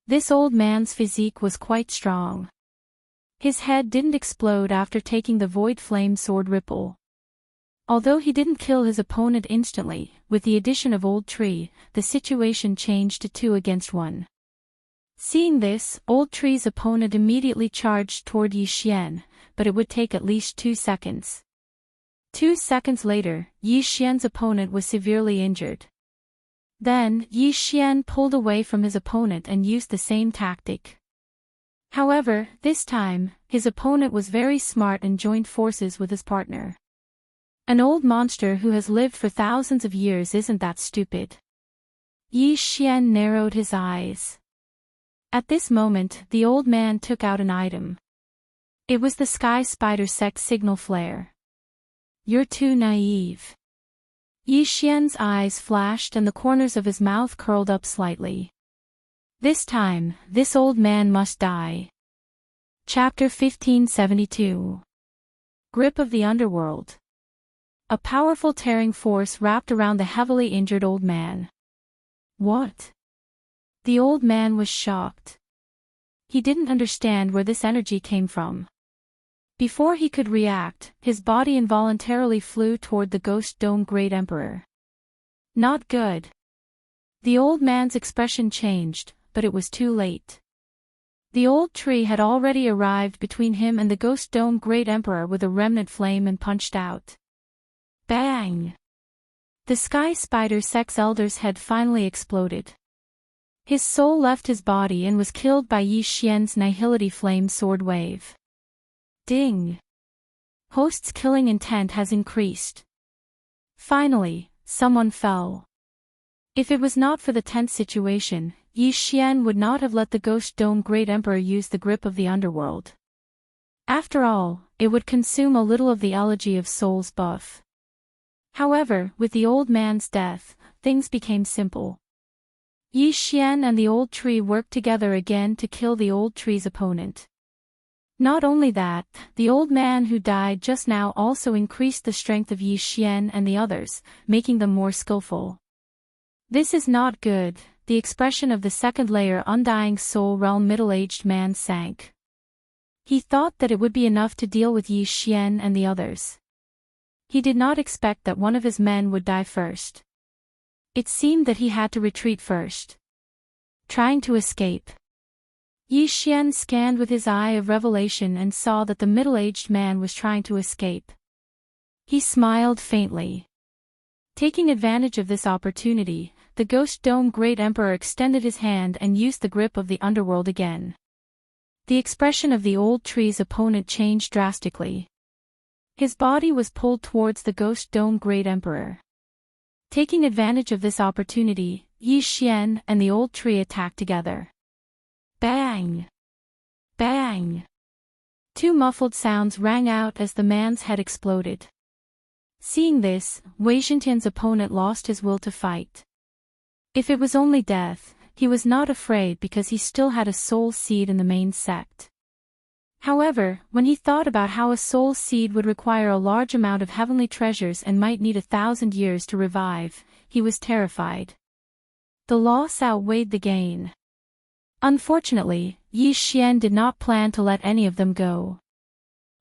This old man's physique was quite strong. His head didn't explode after taking the Void Flame Sword ripple. Although he didn't kill his opponent instantly, with the addition of Old Tree, the situation changed to 2 against 1. Seeing this, Old Tree's opponent immediately charged toward Yi Xian, but it would take at least 2 seconds. 2 seconds later, Yi Xian's opponent was severely injured. Then, Yi Xian pulled away from his opponent and used the same tactic. However, this time, his opponent was very smart and joined forces with his partner. An old monster who has lived for thousands of years isn't that stupid. Yi Xian narrowed his eyes. At this moment, the old man took out an item. It was the Sky Spider Sect signal flare. You're too naive. Yi Xian's eyes flashed and the corners of his mouth curled up slightly. This time, this old man must die. Chapter 1572. Grip of the Underworld. A powerful tearing force wrapped around the heavily injured old man. What? The old man was shocked. He didn't understand where this energy came from. Before he could react, his body involuntarily flew toward the ghost dome Great Emperor. Not good. The old man's expression changed, but it was too late. The old tree had already arrived between him and the ghost dome Great Emperor with a remnant flame and punched out. Bang! The sky spider sex elder's head finally exploded. His soul left his body and was killed by Yi Xian's nihility flame sword wave. Ding! Host's killing intent has increased. Finally, someone fell. If it was not for the tense situation, Yi Xian would not have let the ghost dome Great Emperor use the grip of the underworld. After all, it would consume a little of the elegy of soul's buff. However, with the old man's death, things became simple. Yi Xian and the old tree worked together again to kill the old tree's opponent. Not only that, the old man who died just now also increased the strength of Yi Xian and the others, making them more skillful. This is not good. The expression of the second layer Undying Soul Realm middle-aged man sank. He thought that it would be enough to deal with Yi Xian and the others. He did not expect that one of his men would die first. It seemed that he had to retreat first. Trying to escape. Yi Xian scanned with his eye of revelation and saw that the middle-aged man was trying to escape. He smiled faintly. Taking advantage of this opportunity, the ghost dome Great Emperor extended his hand and used the grip of the underworld again. The expression of the old tree's opponent changed drastically. His body was pulled towards the ghost dome Great Emperor. Taking advantage of this opportunity, Yi Xian and the old tree attacked together. Bang! Bang! Two muffled sounds rang out as the man's head exploded. Seeing this, Wei Zhentian's opponent lost his will to fight. If it was only death, he was not afraid because he still had a soul seed in the main sect. However, when he thought about how a soul seed would require a large amount of heavenly treasures and might need 1,000 years to revive, he was terrified. The loss outweighed the gain. Unfortunately, Yi Xian did not plan to let any of them go.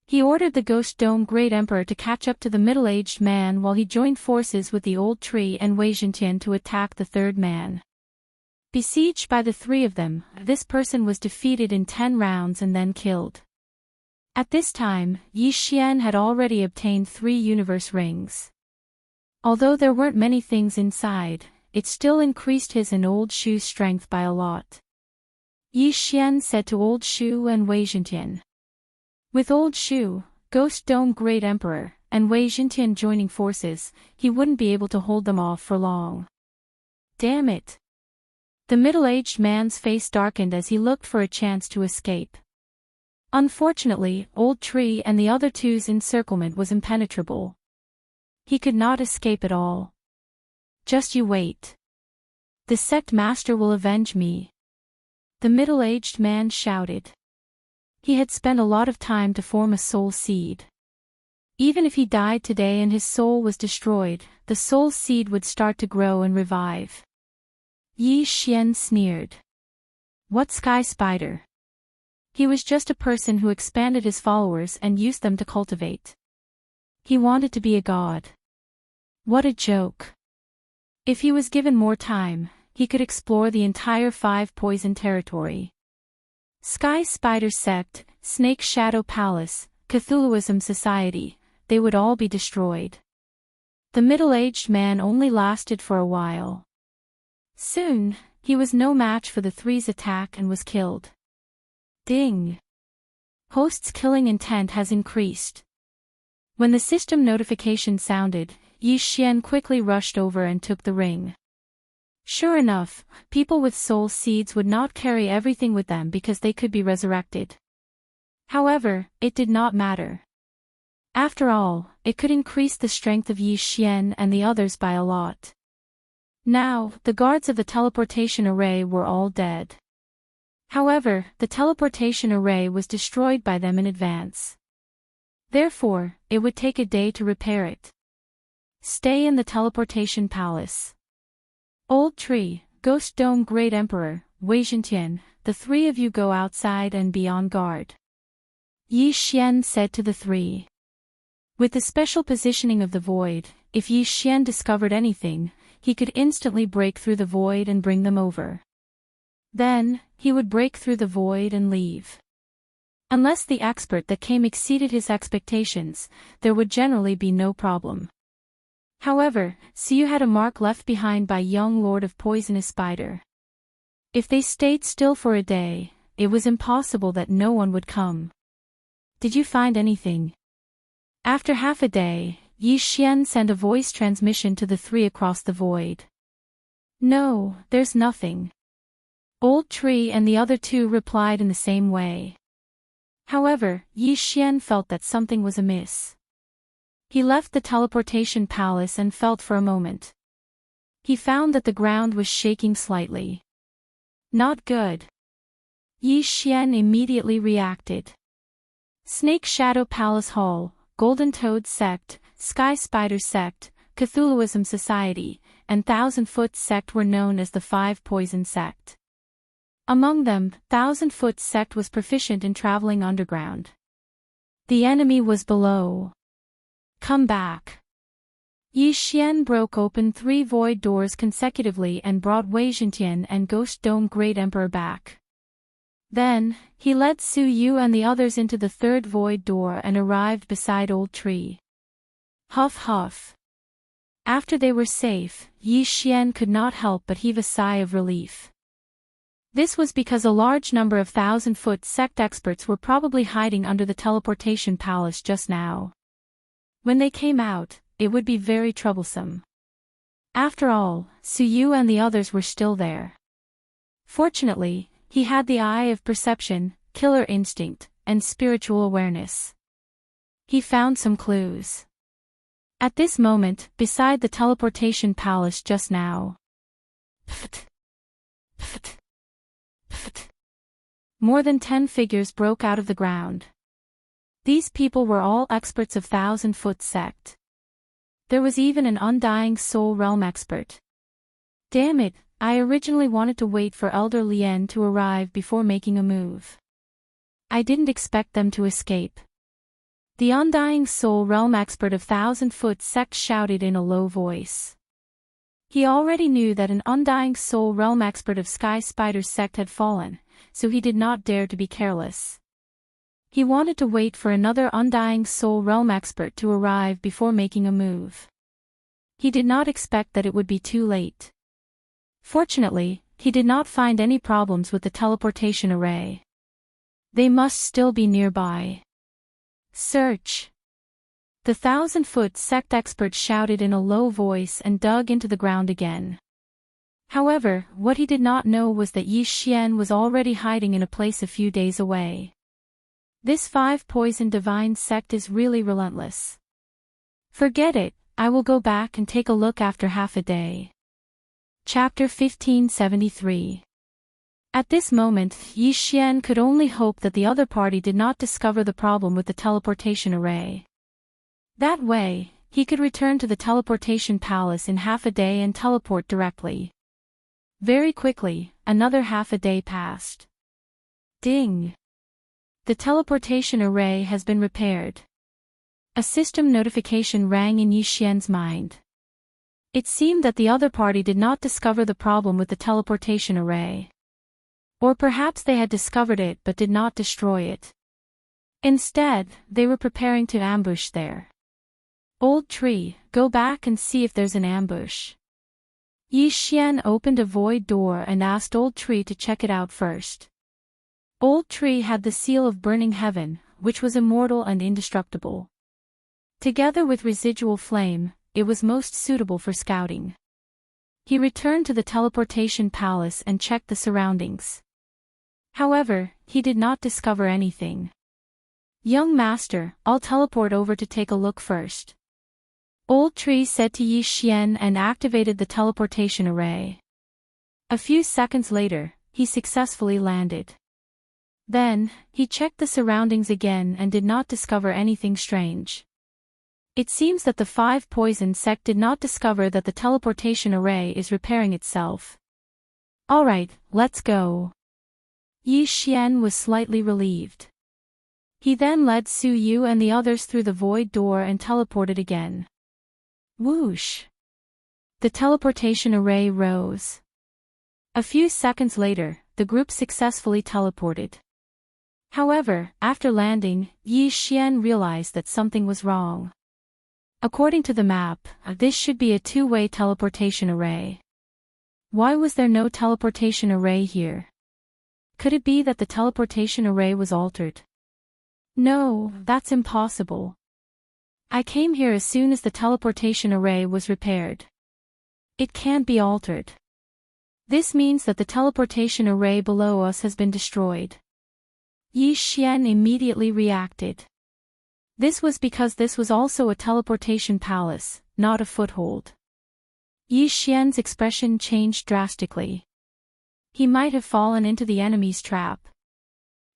He ordered the ghost dome Great Emperor to catch up to the middle-aged man while he joined forces with the old tree and Wei Zhentian to attack the third man. Besieged by the three of them, this person was defeated in 10 rounds and then killed. At this time, Yi Xian had already obtained 3 universe rings. Although there weren't many things inside, it still increased his and Old Shu's strength by a lot. Yi Xian said to Old Shu and Wei Zhentian. With Old Shu, Ghost Dome Great Emperor, and Wei Zhentian joining forces, he wouldn't be able to hold them off for long. Damn it! The middle-aged man's face darkened as he looked for a chance to escape. Unfortunately, Old Tree and the other two's encirclement was impenetrable. He could not escape at all. Just you wait. The sect master will avenge me. The middle-aged man shouted. He had spent a lot of time to form a soul seed. Even if he died today and his soul was destroyed, the soul seed would start to grow and revive. Yi Xian sneered. What sky spider? He was just a person who expanded his followers and used them to cultivate. He wanted to be a god. What a joke. If he was given more time, he could explore the entire 5 poison territory. Sky Spider Sect, Snake Shadow Palace, Cthulhuism Society, they would all be destroyed. The middle-aged man only lasted for a while. Soon, he was no match for the three's attack and was killed. Ding! Host's killing intent has increased. When the system notification sounded, Yi Xian quickly rushed over and took the ring. Sure enough, people with soul seeds would not carry everything with them because they could be resurrected. However, it did not matter. After all, it could increase the strength of Yi Xian and the others by a lot. Now, the guards of the teleportation array were all dead. However, the teleportation array was destroyed by them in advance. Therefore, it would take a day to repair it. Stay in the teleportation palace. Old Tree, Ghost Dome Great Emperor, Wei Zhentian, the 3 of you go outside and be on guard. Yi Xian said to the three. With the special positioning of the void, if Yi Xian discovered anything, he could instantly break through the void and bring them over. Then, he would break through the void and leave. Unless the expert that came exceeded his expectations, there would generally be no problem. However, Siyu had a mark left behind by young Lord of Poisonous Spider. If they stayed still for a day, it was impossible that no one would come. Did you find anything? After half a day, Yi Xian sent a voice transmission to the three across the void. No, there's nothing. Old Tree and the other two replied in the same way. However, Yi Xian felt that something was amiss. He left the teleportation palace and felt for a moment. He found that the ground was shaking slightly. Not good. Yi Xian immediately reacted. Snake Shadow Palace Hall, Golden Toad Sect, Sky Spider Sect, Cthulhuism Society, and Thousand-Foot Sect were known as the Five Poison Sect. Among them, Thousand-Foot Sect was proficient in traveling underground. The enemy was below. Come back. Yi Xian broke open 3 void doors consecutively and brought Wei Zhentian and Ghost Dome Great Emperor back. Then, he led Su Yu and the others into the 3rd void door and arrived beside Old Tree. Huff huff. After they were safe, Yi Xian could not help but heave a sigh of relief. This was because a large number of Thousand-Foot Sect experts were probably hiding under the teleportation palace just now. When they came out, it would be very troublesome. After all, Su Yu and the others were still there. Fortunately, he had the eye of perception, killer instinct, and spiritual awareness. He found some clues. At this moment, beside the teleportation palace just now. Pft. Pft. Pft. More than 10 figures broke out of the ground. These people were all experts of Thousand-Foot Sect. There was even an Undying Soul Realm expert. Damn it, I originally wanted to wait for Elder Lien to arrive before making a move. I didn't expect them to escape. The Undying Soul Realm expert of Thousand-Foot Sect shouted in a low voice. He already knew that an Undying Soul Realm expert of Sky Spider Sect had fallen, so he did not dare to be careless. He wanted to wait for another Undying Soul Realm expert to arrive before making a move. He did not expect that it would be too late. Fortunately, he did not find any problems with the teleportation array. They must still be nearby. Search. The Thousand-Foot Sect expert shouted in a low voice and dug into the ground again. However, what he did not know was that Yi Xian was already hiding in a place a few days away. This 5 Poison Divine Sect is really relentless. Forget it, I will go back and take a look after half a day. Chapter 1573. At this moment, Yi Xian could only hope that the other party did not discover the problem with the teleportation array. That way, he could return to the teleportation palace in half a day and teleport directly. Very quickly, another half a day passed. Ding! The teleportation array has been repaired. A system notification rang in Yi Xian's mind. It seemed that the other party did not discover the problem with the teleportation array. Or perhaps they had discovered it but did not destroy it. Instead, they were preparing to ambush there. Old Tree, go back and see if there's an ambush. Yi Xian opened a void door and asked Old Tree to check it out first. Old Tree had the seal of Burning Heaven, which was immortal and indestructible. Together with Residual Flame, it was most suitable for scouting. He returned to the teleportation palace and checked the surroundings. However, he did not discover anything. Young Master, I'll teleport over to take a look first. Old Tree said to Yi Xian and activated the teleportation array. A few seconds later, he successfully landed. Then, he checked the surroundings again and did not discover anything strange. It seems that the 5 Poison Sect did not discover that the teleportation array is repairing itself. Alright, let's go. Yi Xian was slightly relieved. He then led Su Yu and the others through the void door and teleported again. Whoosh! The teleportation array rose. A few seconds later, the group successfully teleported. However, after landing, Yi Xian realized that something was wrong. According to the map, this should be a two-way teleportation array. Why was there no teleportation array here? Could it be that the teleportation array was altered? No, that's impossible. I came here as soon as the teleportation array was repaired. It can't be altered. This means that the teleportation array below us has been destroyed. Yi Xian immediately reacted. This was because this was also a teleportation palace, not a foothold. Yi Xian's expression changed drastically. He might have fallen into the enemy's trap.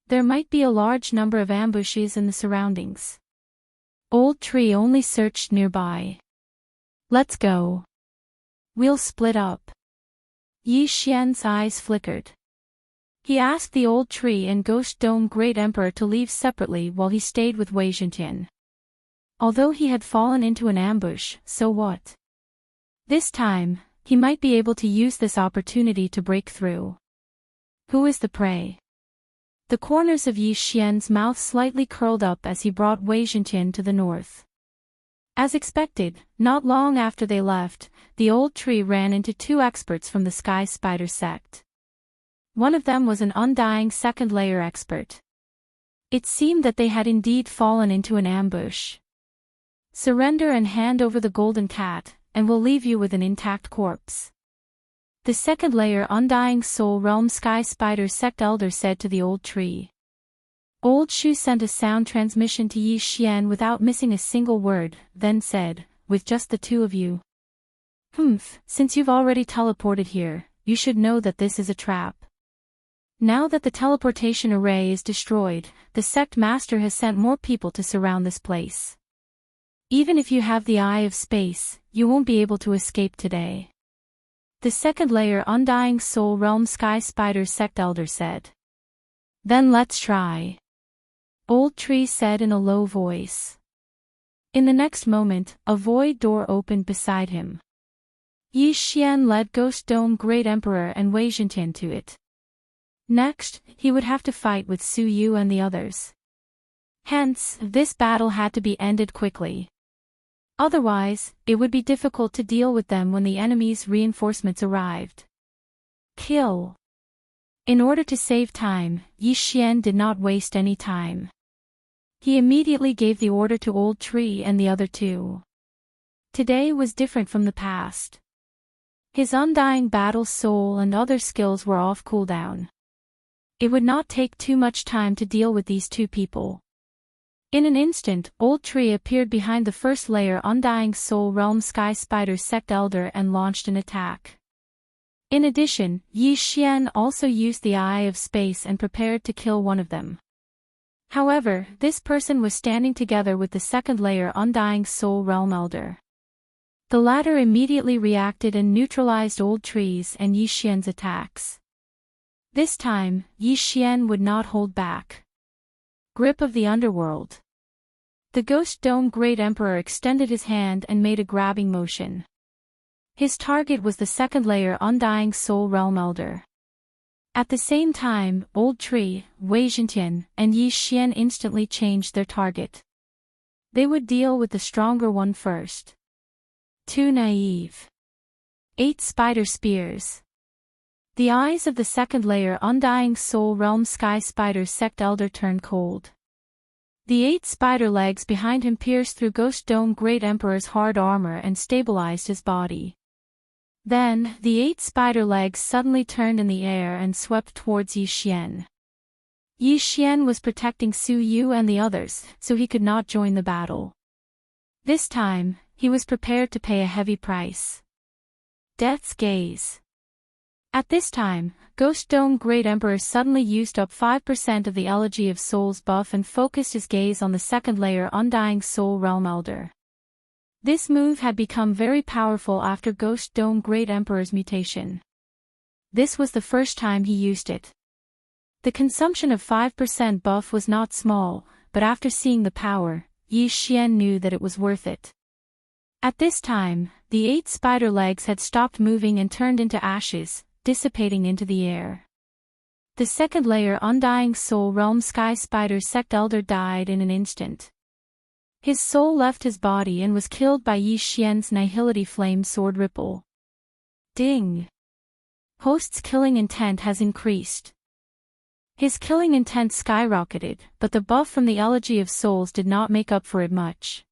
There might be a large number of ambushes in the surroundings. Old Tree only searched nearby. Let's go. We'll split up. Yi Xian's eyes flickered. He asked the Old Tree and Ghost Dome Great Emperor to leave separately while he stayed with Wei Zhentian. Although he had fallen into an ambush, so what? This time, he might be able to use this opportunity to break through. Who is the prey? The corners of Yi Xian's mouth slightly curled up as he brought Wei Zhentian to the north. As expected, not long after they left, the Old Tree ran into two experts from the Sky Spider sect. One of them was an undying second-layer expert. It seemed that they had indeed fallen into an ambush. Surrender and hand over the golden cat, and we'll leave you with an intact corpse. The second-layer Undying Soul Realm Sky Spider sect elder said to the Old Tree. Old Shu sent a sound transmission to Yi Xian without missing a single word, then said, with just the two of you. Since you've already teleported here, you should know that this is a trap. Now that the teleportation array is destroyed, the sect master has sent more people to surround this place. Even if you have the Eye of Space, you won't be able to escape today. The second-layer Undying Soul Realm Sky Spider sect elder said. Then let's try. Old Tree said in a low voice. In the next moment, a void door opened beside him. Yi Xian led Ghost Dome Great Emperor and Wei Zhentian to it. Next, he would have to fight with Su Yu and the others. Hence, this battle had to be ended quickly. Otherwise, it would be difficult to deal with them when the enemy's reinforcements arrived. Kill. In order to save time, Yi Xian did not waste any time. He immediately gave the order to Old Tree and the other two. Today was different from the past. His undying battle soul and other skills were off cooldown. It would not take too much time to deal with these two people. In an instant, Old Tree appeared behind the first-layer Undying Soul Realm Sky Spider sect elder and launched an attack. In addition, Yi Xian also used the Eye of Space and prepared to kill one of them. However, this person was standing together with the second-layer Undying Soul Realm elder. The latter immediately reacted and neutralized Old Tree's and Yi Xian's attacks. This time, Yi Xian would not hold back. Grip of the Underworld. The Ghost Dome Great Emperor extended his hand and made a grabbing motion. His target was the second-layer Undying Soul Realm elder. At the same time, Old Tree, Wei Zhentian, and Yi Xian instantly changed their target. They would deal with the stronger one first. Too naive. 8 Spider Spears. The eyes of the second-layer Undying Soul Realm Sky Spider sect elder turned cold. The 8 spider legs behind him pierced through Ghost Dome Great Emperor's hard armor and stabilized his body. Then, the 8 spider legs suddenly turned in the air and swept towards Yi Xian. Yi Xian was protecting Su Yu and the others, so he could not join the battle. This time, he was prepared to pay a heavy price. Death's Gaze. At this time, Ghost Dome Great Emperor suddenly used up 5% of the Elegy of Souls buff and focused his gaze on the second-layer Undying Soul Realm elder. This move had become very powerful after Ghost Dome Great Emperor's mutation. This was the first time he used it. The consumption of 5% buff was not small, but after seeing the power, Yi Xian knew that it was worth it. At this time, the 8 spider legs had stopped moving and turned into ashes, dissipating into the air. The second layer Undying Soul Realm Sky Spider Sect Elder died in an instant. His soul left his body and was killed by Yi Xian's Nihility Flame Sword Ripple. Ding! Host's killing intent has increased. His killing intent skyrocketed, but the buff from the Elegy of Souls did not make up for it much.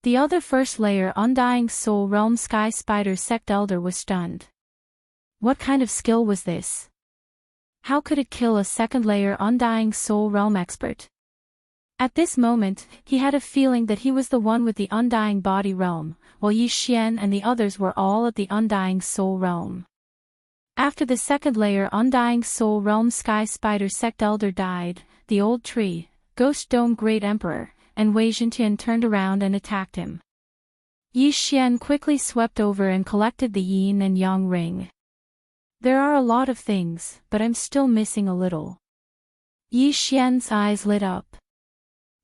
The other first layer Undying Soul Realm Sky Spider Sect Elder was stunned. What kind of skill was this? How could it kill a second layer Undying Soul Realm expert? At this moment, he had a feeling that he was the one with the Undying Body Realm, while Yi Xian and the others were all at the Undying Soul Realm. After the second layer Undying Soul Realm Sky Spider Sect Elder died, the Old Tree, Ghost Dome Great Emperor, and Wei Zhentian turned around and attacked him. Yi Xian quickly swept over and collected the yin and yang ring. There are a lot of things, but I'm still missing a little. Yi Xian's eyes lit up.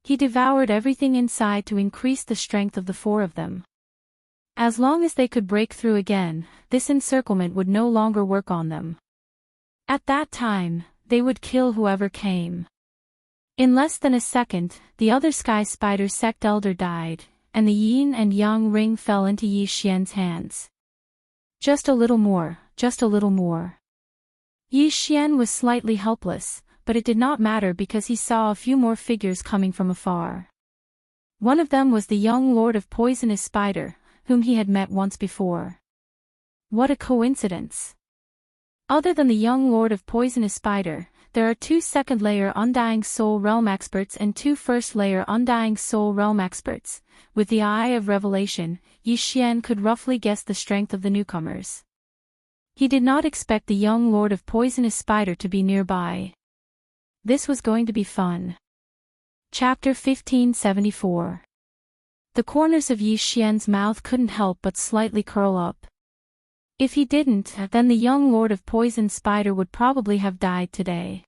He devoured everything inside to increase the strength of the 4 of them. As long as they could break through again, this encirclement would no longer work on them. At that time, they would kill whoever came. In less than a second, the other Sky Spider Sect Elder died, and the yin and yang ring fell into Yi Xian's hands. Just a little more, just a little more. Yi Xian was slightly helpless, but it did not matter because he saw a few more figures coming from afar. One of them was the young Lord of Poisonous Spider, whom he had met once before. What a coincidence! Other than the young Lord of Poisonous Spider, there are 2 second-layer Undying Soul Realm experts and 2 first-layer Undying Soul Realm experts. With the Eye of Revelation, Yi Xian could roughly guess the strength of the newcomers. He did not expect the young Lord of Poisonous Spider to be nearby. This was going to be fun. Chapter 1574. The corners of Yi Xian's mouth couldn't help but slightly curl up. If he didn't, then the young Lord of Poison Spider would probably have died today.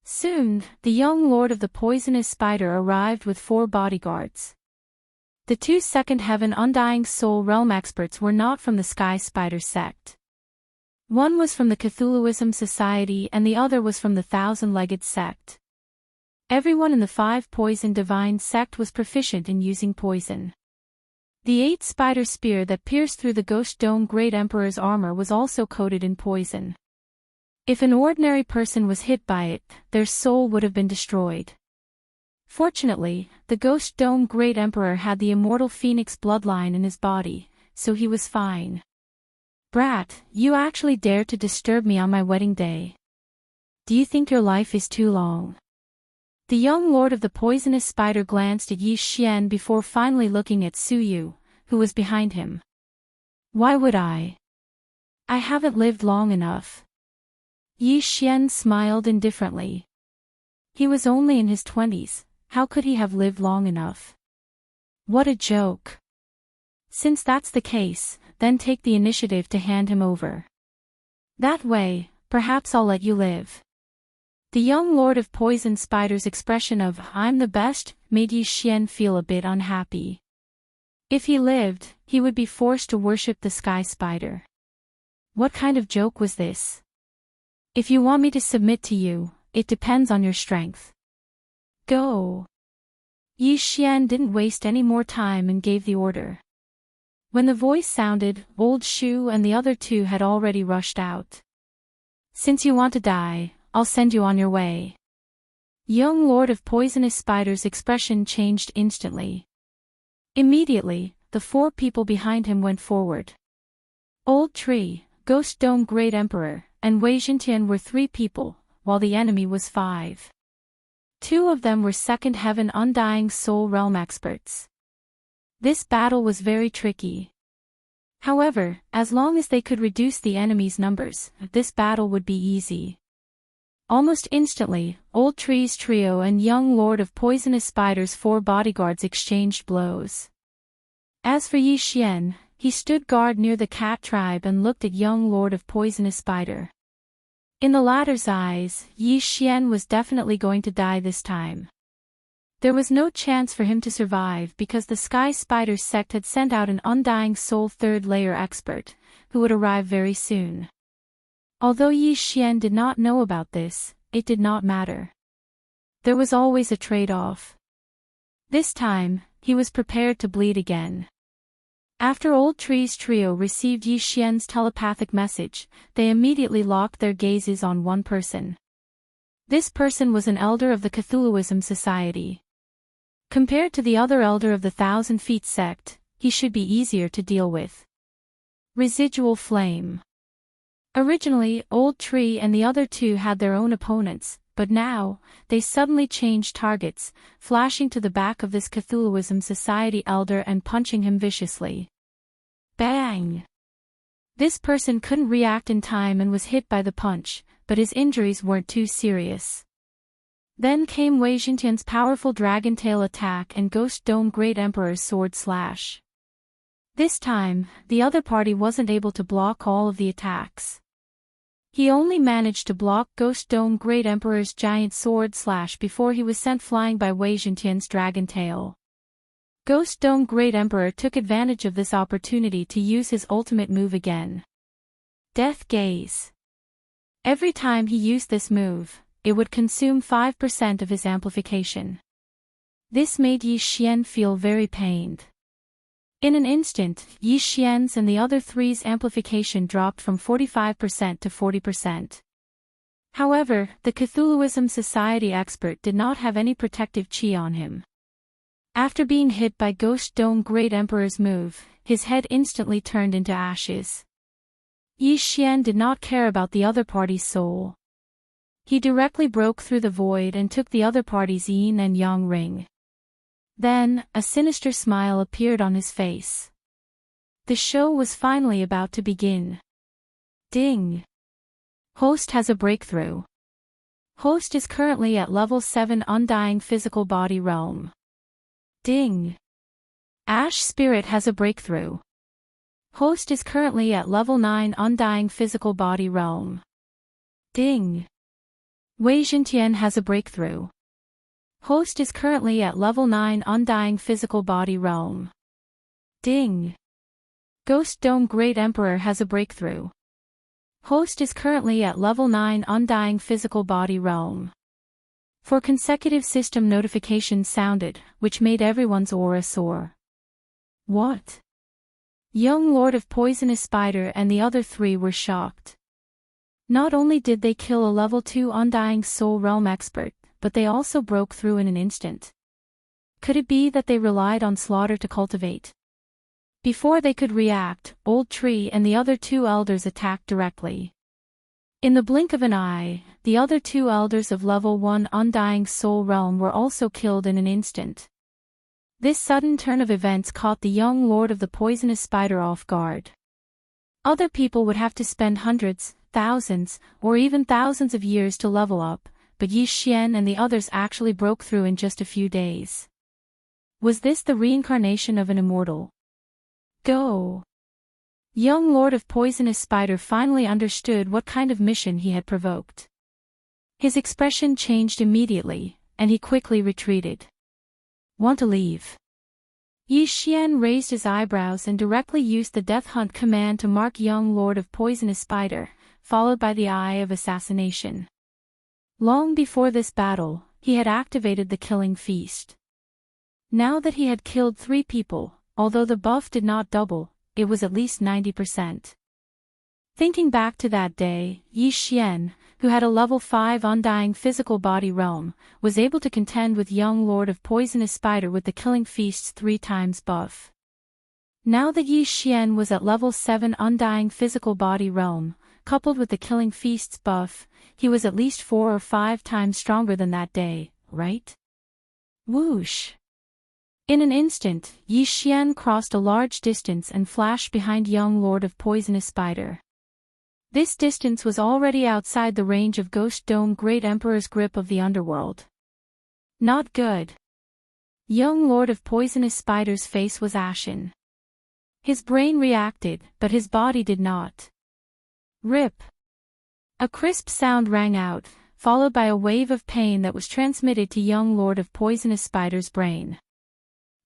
Soon, the young Lord of the Poisonous Spider arrived with 4 bodyguards. The 2 Second Heaven Undying Soul Realm experts were not from the Sky Spider sect. One was from the Cthulhuism Society and the other was from the Thousand-Legged sect. Everyone in the 5 Poison Divine sect was proficient in using poison. The 8 spider spear that pierced through the Ghost Dome Great Emperor's armor was also coated in poison. If an ordinary person was hit by it, their soul would have been destroyed. Fortunately, the Ghost Dome Great Emperor had the immortal Phoenix bloodline in his body, so he was fine. Brat, you actually dared to disturb me on my wedding day. Do you think your life is too long? The young Lord of the Poisonous Spider glanced at Yi Xian before finally looking at Su Yu, who was behind him. Why would I? I haven't lived long enough. Yi Xian smiled indifferently. He was only in his 20s, how could he have lived long enough? What a joke. Since that's the case, then take the initiative to hand him over. That way, perhaps I'll let you live. The young Lord of Poison Spider's expression of "I'm the best" made Yi Xian feel a bit unhappy. If he lived, he would be forced to worship the Sky Spider. What kind of joke was this? If you want me to submit to you, it depends on your strength. Go. Yi Xian didn't waste any more time and gave the order. When the voice sounded, Old Shu and the other 2 had already rushed out. Since you want to die, I'll send you on your way. Young Lord of Poisonous Spider's expression changed instantly. Immediately, the 4 people behind him went forward. Old Tree, Ghost Dome Great Emperor, and Wei Zhentian were 3 people, while the enemy was 5. 2 of them were Second Heaven Undying Soul Realm experts. This battle was very tricky. However, as long as they could reduce the enemy's numbers, this battle would be easy. Almost instantly, Old Tree's trio and young Lord of Poisonous Spider's 4 bodyguards exchanged blows. As for Yi Xian, he stood guard near the cat tribe and looked at young Lord of Poisonous Spider. In the latter's eyes, Yi Xian was definitely going to die this time. There was no chance for him to survive because the Sky Spider sect had sent out an Undying Soul third-layer expert, who would arrive very soon. Although Yi Xian did not know about this, it did not matter. There was always a trade-off. This time, he was prepared to bleed again. After Old Tree's trio received Yi Xian's telepathic message, they immediately locked their gazes on one person. This person was an elder of the Cthulhuism Society. Compared to the other elder of the Thousand Feet sect, he should be easier to deal with. Residual Flame. Originally, Old Tree and the other two had their own opponents, but now, they suddenly changed targets, flashing to the back of this Cthulhuism Society elder and punching him viciously. Bang! This person couldn't react in time and was hit by the punch, but his injuries weren't too serious. Then came Wei Xintian's powerful Dragon Tail attack and Ghost Dome Great Emperor's Sword Slash. This time, the other party wasn't able to block all of the attacks. He only managed to block Ghost Dome Great Emperor's giant sword slash before he was sent flying by Wei Xintian's Dragon Tail. Ghost Dome Great Emperor took advantage of this opportunity to use his ultimate move again. Death Gaze. Every time he used this move, it would consume 5% of his amplification. This made Yi Xian feel very pained. In an instant, Yi Xian's and the other three's amplification dropped from 45% to 40%. However, the Cthulhuism Society expert did not have any protective chi on him. After being hit by Ghost Dome Great Emperor's move, his head instantly turned into ashes. Yi Xian did not care about the other party's soul. He directly broke through the void and took the other party's yin and yang ring. Then, a sinister smile appeared on his face. The show was finally about to begin. Ding! Host has a breakthrough. Host is currently at level 7 Undying Physical Body Realm. Ding! Ash Spirit has a breakthrough. Host is currently at level 9 Undying Physical Body Realm. Ding! Wei Xintian has a breakthrough. Host is currently at level 9 Undying Physical Body Realm. Ding! Ghost Dome Great Emperor has a breakthrough. Host is currently at level 9 Undying Physical Body Realm. 4 consecutive system notifications sounded, which made everyone's aura soar. What? Young Lord of Poisonous Spider and the other three were shocked. Not only did they kill a level 2 Undying Soul Realm expert, but they also broke through in an instant. Could it be that they relied on slaughter to cultivate? Before they could react, Old Tree and the other two elders attacked directly. In the blink of an eye, the other two elders of level 1 Undying Soul Realm were also killed in an instant. This sudden turn of events caught the young Lord of the Poisonous Spider off guard. Other people would have to spend hundreds, thousands, or even thousands of years to level up, but Yi Xian and the others actually broke through in just a few days. Was this the reincarnation of an immortal? Go! Young Lord of Poisonous Spider finally understood what kind of mission he had provoked. His expression changed immediately, and he quickly retreated. Want to leave? Yi Xian raised his eyebrows and directly used the Death Hunt command to mark young Lord of Poisonous Spider, followed by the Eye of Assassination. Long before this battle, he had activated the Killing Feast. Now that he had killed 3 people, although the buff did not double, it was at least 90%. Thinking back to that day, Yi Xian, who had a level 5 Undying Physical Body Realm, was able to contend with young Lord of Poisonous Spider with the Killing Feast's 3 times buff. Now that Yi Xian was at level 7 Undying Physical Body Realm, coupled with the Killing Feast's buff, he was at least 4 or 5 times stronger than that day, right? Whoosh! In an instant, Yi Xian crossed a large distance and flashed behind young Lord of Poisonous Spider. This distance was already outside the range of Ghost Dome Great Emperor's grip of the underworld. Not good. Young Lord of Poisonous Spider's face was ashen. His brain reacted, but his body did not. Rip! A crisp sound rang out, followed by a wave of pain that was transmitted to young Lord of Poisonous Spider's brain.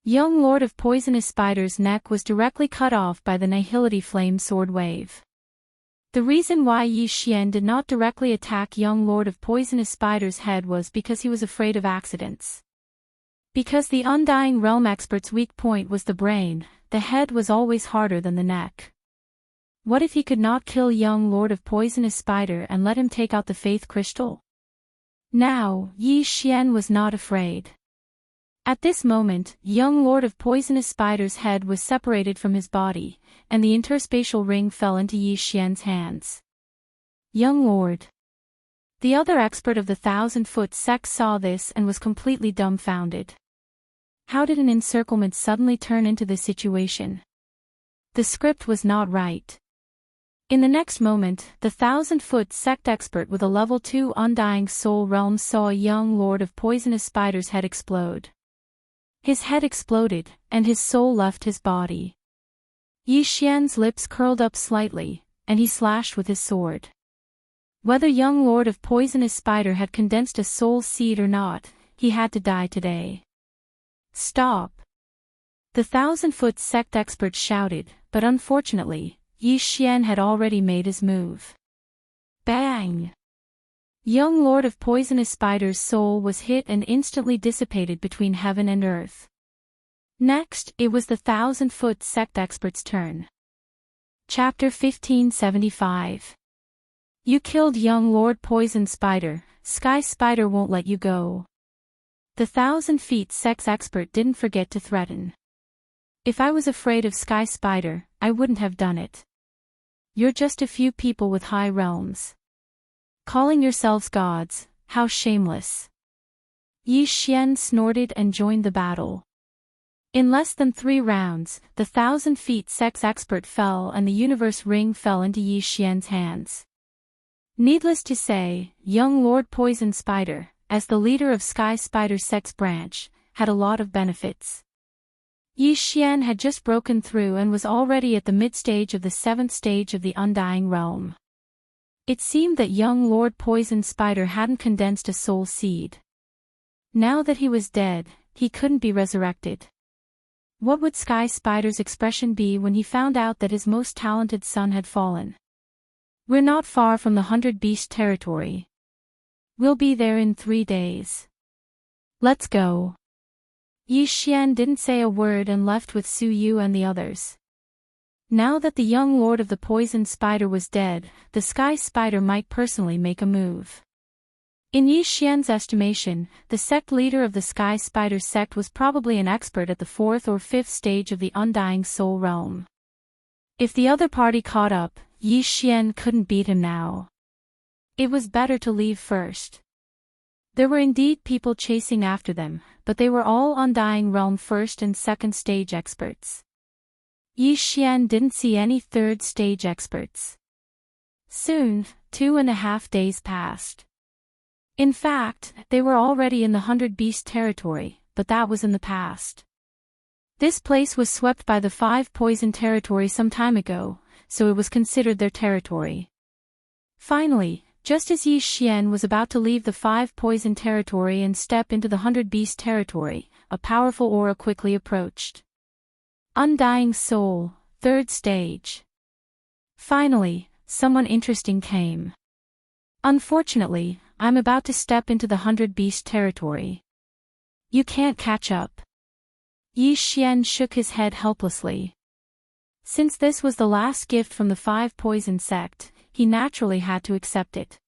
Young Lord of Poisonous Spider's neck was directly cut off by the Nihility Flame Sword Wave. The reason why Yi Xian did not directly attack young Lord of Poisonous Spider's head was because he was afraid of accidents. Because the Undying Realm expert's weak point was the brain, the head was always harder than the neck. What if he could not kill young Lord of Poisonous Spider and let him take out the Faith Crystal? Now, Yi Xian was not afraid. At this moment, young Lord of Poisonous Spider's head was separated from his body, and the interspatial ring fell into Yi Xian's hands. Young Lord. The other expert of the 1,000-foot sect saw this and was completely dumbfounded. How did an encirclement suddenly turn into this situation? The script was not right. In the next moment, the 1,000-foot sect expert with a level 2 Undying Soul Realm saw a young Lord of Poisonous Spider's head explode. His head exploded, and his soul left his body. Yi Xian's lips curled up slightly, and he slashed with his sword. Whether young Lord of Poisonous Spider had condensed a soul seed or not, he had to die today. Stop! The 1,000-foot sect expert shouted, but unfortunately, Yi Xian had already made his move. Bang! Young Lord of Poisonous Spider's soul was hit and instantly dissipated between heaven and earth. Next, it was the 1,000-foot sect expert's turn. Chapter 1575. You killed young Lord Poison Spider, Sky Spider won't let you go. The 1,000-feet sect expert didn't forget to threaten. If I was afraid of Sky Spider, I wouldn't have done it. You're just a few people with high realms. Calling yourselves gods, how shameless. Yi Xian snorted and joined the battle. In less than 3 rounds, the 1,000-feet sect expert fell and the universe ring fell into Yi Xian's hands. Needless to say, young Lord Poison Spider, as the leader of Sky Spider's sect branch, had a lot of benefits. Yi Xian had just broken through and was already at the mid-stage of the 7th stage of the Undying Realm. It seemed that young Lord Poison Spider hadn't condensed a soul seed. Now that he was dead, he couldn't be resurrected. What would Sky Spider's expression be when he found out that his most talented son had fallen? We're not far from the 100 Beast territory. We'll be there in 3 days. Let's go. Yi Xian didn't say a word and left with Su Yu and the others. Now that the young Lord of the Poison Spider was dead, the Sky Spider might personally make a move. In Yi Xian's estimation, the sect leader of the Sky Spider sect was probably an expert at the 4th or 5th stage of the Undying Soul Realm. If the other party caught up, Yi Xian couldn't beat him now. It was better to leave first. There were indeed people chasing after them, but they were all Undying Realm 1st and 2nd stage experts. Yi Xian didn't see any 3rd stage experts. Soon, 2.5 days passed. In fact, they were already in the 100 Beast territory, but that was in the past. This place was swept by the 5 Poison territory some time ago, so it was considered their territory. Finally, just as Yi Xian was about to leave the 5 Poison territory and step into the 100 Beast territory, a powerful aura quickly approached. Undying Soul, 3rd stage. Finally, someone interesting came. Unfortunately, I'm about to step into the 100 Beast territory. You can't catch up. Yi Xian shook his head helplessly. Since this was the last gift from the 5 Poison sect, he naturally had to accept it.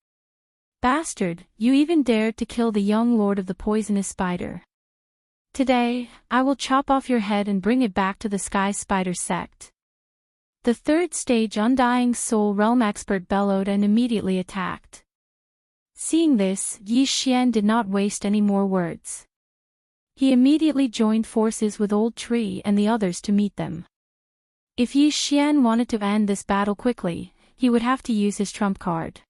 Bastard, you even dared to kill the young Lord of the Poisonous Spider. Today, I will chop off your head and bring it back to the Sky Spider sect. The 3rd stage Undying Soul Realm expert bellowed and immediately attacked. Seeing this, Yi Xian did not waste any more words. He immediately joined forces with Old Tree and the others to meet them. If Yi Xian wanted to end this battle quickly, he would have to use his trump card.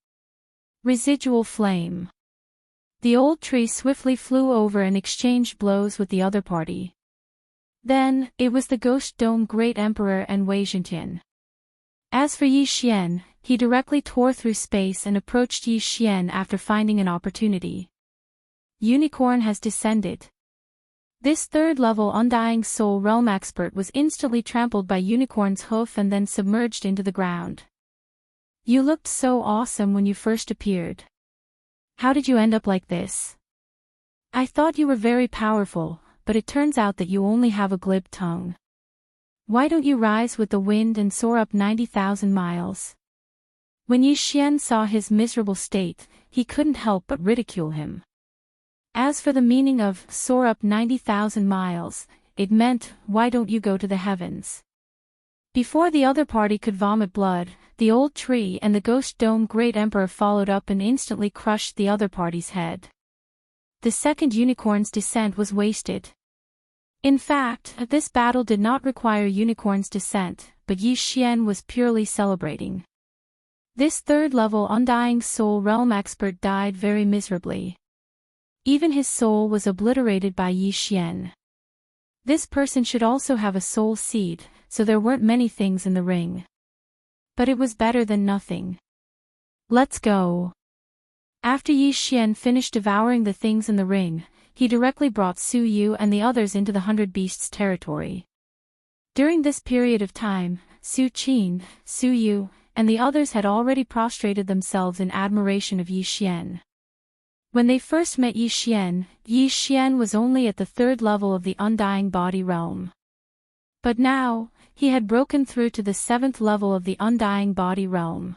Residual Flame. The Old Tree swiftly flew over and exchanged blows with the other party. Then, it was the Ghost Dome Great Emperor and Wei Zhentian. As for Yi Xian, he directly tore through space and approached Yi Xian after finding an opportunity. Unicorn has descended. This third-level Undying Soul Realm expert was instantly trampled by Unicorn's hoof and then submerged into the ground. You looked so awesome when you first appeared. How did you end up like this? I thought you were very powerful, but it turns out that you only have a glib tongue. Why don't you rise with the wind and soar up 90,000 miles? When Yi Xian saw his miserable state, he couldn't help but ridicule him. As for the meaning of soar up 90,000 miles, it meant, why don't you go to the heavens? Before the other party could vomit blood, the old tree and the ghost dome great emperor followed up and instantly crushed the other party's head. The second unicorn's descent was wasted. In fact, this battle did not require Unicorn's descent, but Yi Xian was purely celebrating. This third-level Undying Soul Realm expert died very miserably. Even his soul was obliterated by Yi Xian. This person should also have a soul seed, so there weren't many things in the ring. But it was better than nothing. Let's go. After Yi Xian finished devouring the things in the ring, he directly brought Su Yu and the others into the 100 Beasts territory. During this period of time, Su Qin, Su Yu, and the others had already prostrated themselves in admiration of Yi Xian. When they first met Yi Xian was only at the third level of the Undying Body realm. But now, he had broken through to the 7th level of the Undying Body realm.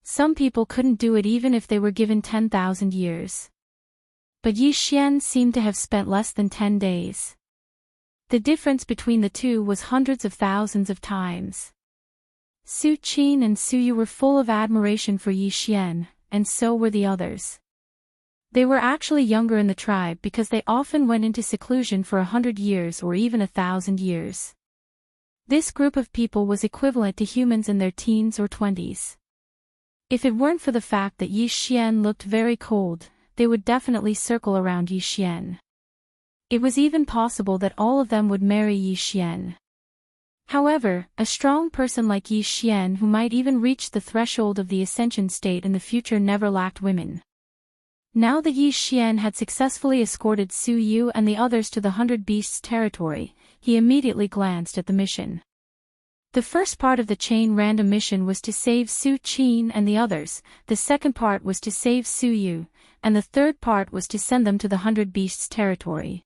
Some people couldn't do it even if they were given 10,000 years. But Yi Xian seemed to have spent less than 10 days. The difference between the two was hundreds of thousands of times. Su Qin and Su Yu were full of admiration for Yi Xian, and so were the others. They were actually younger in the tribe because they often went into seclusion for 100 years or even 1,000 years. This group of people was equivalent to humans in their teens or 20s. If it weren't for the fact that Yi Xian looked very cold, they would definitely circle around Yi Xian. It was even possible that all of them would marry Yi Xian. However, a strong person like Yi Xian who might even reach the threshold of the ascension state in the future never lacked women. Now that Yi Xian had successfully escorted Su Yu and the others to the 100 Beasts territory, he immediately glanced at the mission. The first part of the chain random mission was to save Su Qin and the others, the second part was to save Su Yu, and the third part was to send them to the 100 Beasts territory.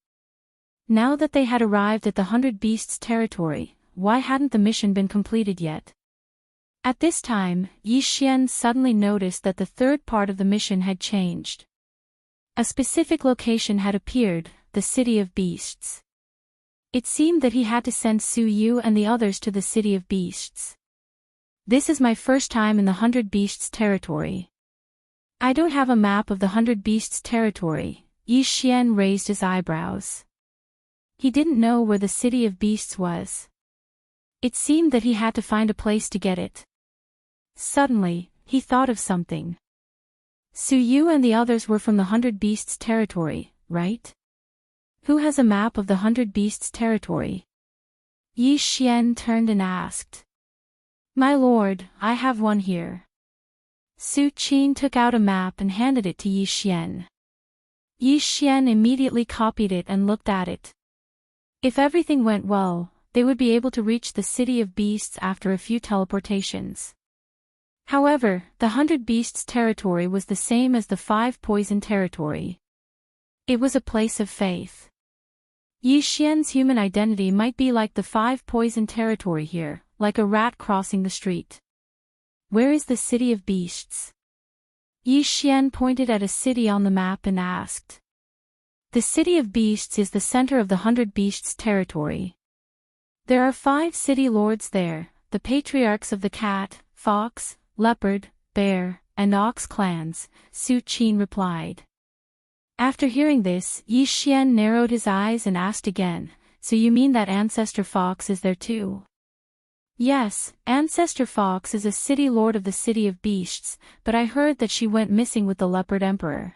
Now that they had arrived at the 100 Beasts territory, why hadn't the mission been completed yet? At this time, Yi Xian suddenly noticed that the third part of the mission had changed. A specific location had appeared, the City of Beasts. It seemed that he had to send Su Yu and the others to the City of Beasts. This is my first time in the 100 Beasts territory. I don't have a map of the 100 Beasts territory. Yi Xian raised his eyebrows. He didn't know where the City of Beasts was. It seemed that he had to find a place to get it. Suddenly, he thought of something. Su Yu and the others were from the 100 Beasts territory, right? Who has a map of the 100 Beasts territory? Yi Xian turned and asked. My lord, I have one here. Su Qin took out a map and handed it to Yi Xian. Yi Xian immediately copied it and looked at it. If everything went well, they would be able to reach the City of Beasts after a few teleportations. However, the 100 Beasts territory was the same as the 5 Poison territory. It was a place of faith. Yi Xian's human identity might be like the 5 Poison territory here, like a rat crossing the street. Where is the City of Beasts? Yi Xian pointed at a city on the map and asked. The City of Beasts is the center of the 100 Beasts territory. There are 5 city lords there, the patriarchs of the cat, fox, leopard, bear, and ox clans, Su Qin replied. After hearing this, Yi Xian narrowed his eyes and asked again, so you mean that Ancestor Fox is there too? Yes, Ancestor Fox is a city lord of the City of Beasts, but I heard that she went missing with the Leopard Emperor.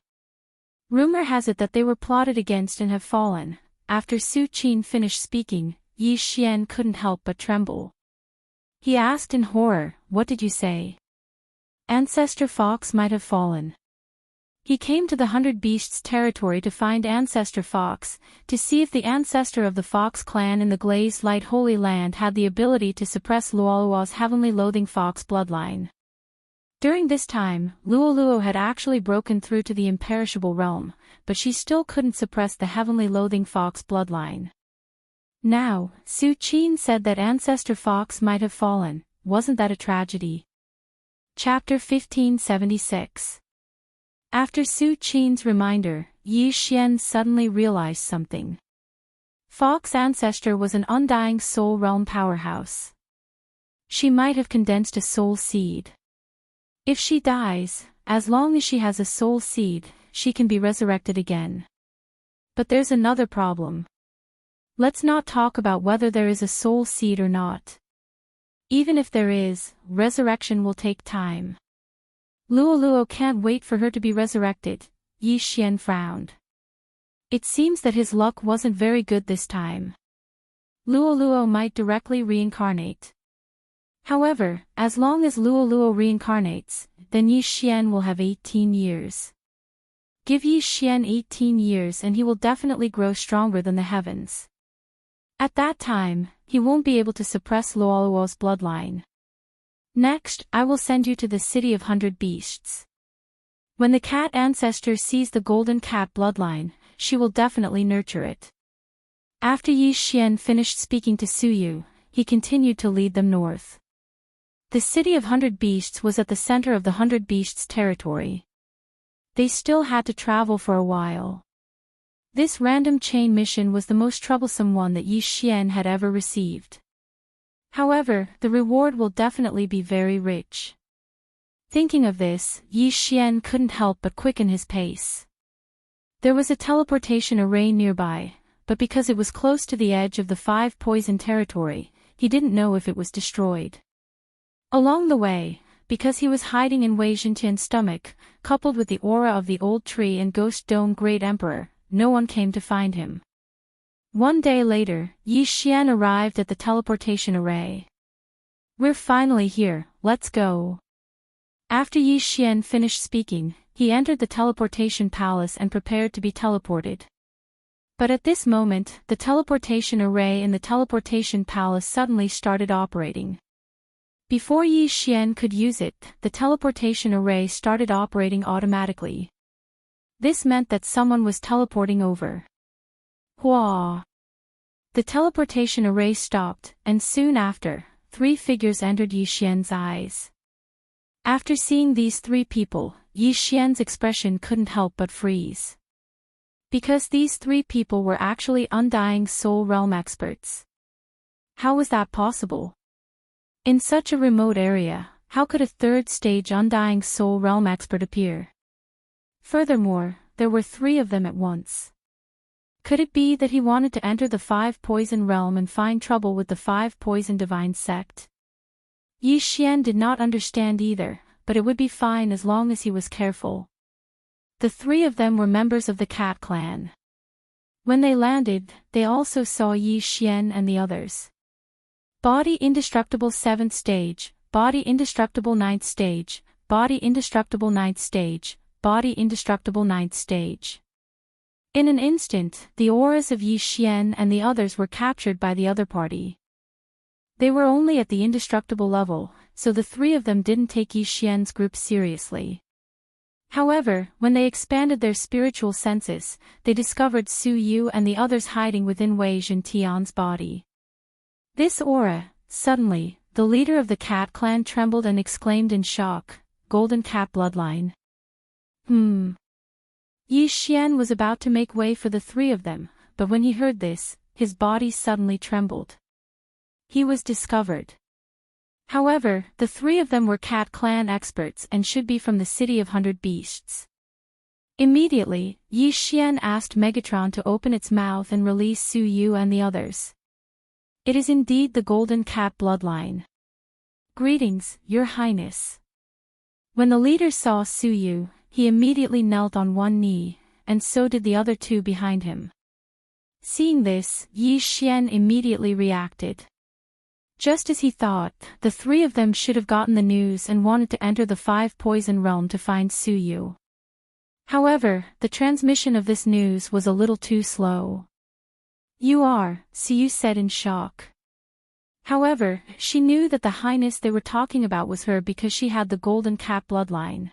Rumor has it that they were plotted against and have fallen. After Su Qin finished speaking, Yi Xian couldn't help but tremble. He asked in horror, what did you say? Ancestor Fox might have fallen. He came to the 100 Beasts territory to find Ancestor Fox, to see if the ancestor of the Fox clan in the Glazed Light Holy Land had the ability to suppress Luoluo's heavenly loathing fox bloodline. During this time, Luoluo had actually broken through to the imperishable realm, but she still couldn't suppress the heavenly loathing fox bloodline. Now, Su Qin said that Ancestor Fox might have fallen. Wasn't that a tragedy? Chapter 1576. After Su Qin's reminder, Yi Xian suddenly realized something. Fox ancestor was an undying soul realm powerhouse. She might have condensed a soul seed. If she dies, as long as she has a soul seed, she can be resurrected again. But there's another problem. Let's not talk about whether there is a soul seed or not. Even if there is, resurrection will take time. Luoluo can't wait for her to be resurrected. Yi Xian frowned. It seems that his luck wasn't very good this time. Luoluo might directly reincarnate. However, as long as Luoluo reincarnates, then Yi Xian will have 18 years. Give Yi Xian 18 years and he will definitely grow stronger than the heavens. At that time, he won't be able to suppress Luoluo's bloodline. Next, I will send you to the city of 100 Beasts. When the cat ancestor sees the golden cat bloodline, she will definitely nurture it. After Yi Xian finished speaking to Su Yu, he continued to lead them north. The city of 100 Beasts was at the center of the 100 Beasts territory. They still had to travel for a while. This random chain mission was the most troublesome one that Yi Xian had ever received. However, the reward will definitely be very rich. Thinking of this, Yi Xian couldn't help but quicken his pace. There was a teleportation array nearby, but because it was close to the edge of the 5 poison territory, he didn't know if it was destroyed. Along the way, because he was hiding in Wei Zhentian's stomach, coupled with the aura of the old tree and Ghost Dome Great Emperor, no one came to find him. One day later, Yi Xian arrived at the teleportation array. We're finally here, let's go. After Yi Xian finished speaking, he entered the teleportation palace and prepared to be teleported. But at this moment, the teleportation array in the teleportation palace suddenly started operating. Before Yi Xian could use it, the teleportation array started operating automatically. This meant that someone was teleporting over. Hua! The teleportation array stopped, and soon after, 3 figures entered Yi Xian's eyes. After seeing these 3 people, Yi Xian's expression couldn't help but freeze. Because these 3 people were actually undying soul realm experts. How was that possible? In such a remote area, how could a 3rd stage undying soul realm expert appear? Furthermore, there were 3 of them at once. Could it be that he wanted to enter the 5 poison realm and find trouble with the 5 poison divine sect? Yi Xian did not understand either, but it would be fine as long as he was careful. The 3 of them were members of the cat clan. When they landed, they also saw Yi Xian and the others. Body indestructible 7th stage, body indestructible 9th stage, body indestructible 9th stage, body indestructible 9th stage. In an instant, the auras of Yi Xian and the others were captured by the other party. They were only at the indestructible level, so the 3 of them didn't take Yi Xian's group seriously. However, when they expanded their spiritual senses, they discovered Su Yu and the others hiding within Wei Zhentian's body. This aura, suddenly, the leader of the cat clan trembled and exclaimed in shock, "Golden cat bloodline." Yi Xian was about to make way for the 3 of them, but when he heard this, his body suddenly trembled. He was discovered. However, the 3 of them were cat clan experts and should be from the city of 100 Beasts. Immediately, Yi Xian asked Megatron to open its mouth and release Su Yu and the others. It is indeed the Golden Cat bloodline. Greetings, Your Highness. When the leader saw Su Yu, he immediately knelt on one knee, and so did the other 2 behind him. Seeing this, Yi Xian immediately reacted. Just as he thought, the three of them should have gotten the news and wanted to enter the 5-poison realm to find Suyu. However, the transmission of this news was a little too slow. "You are," Suyu said in shock. However, she knew that the highness they were talking about was her because she had the golden cat bloodline.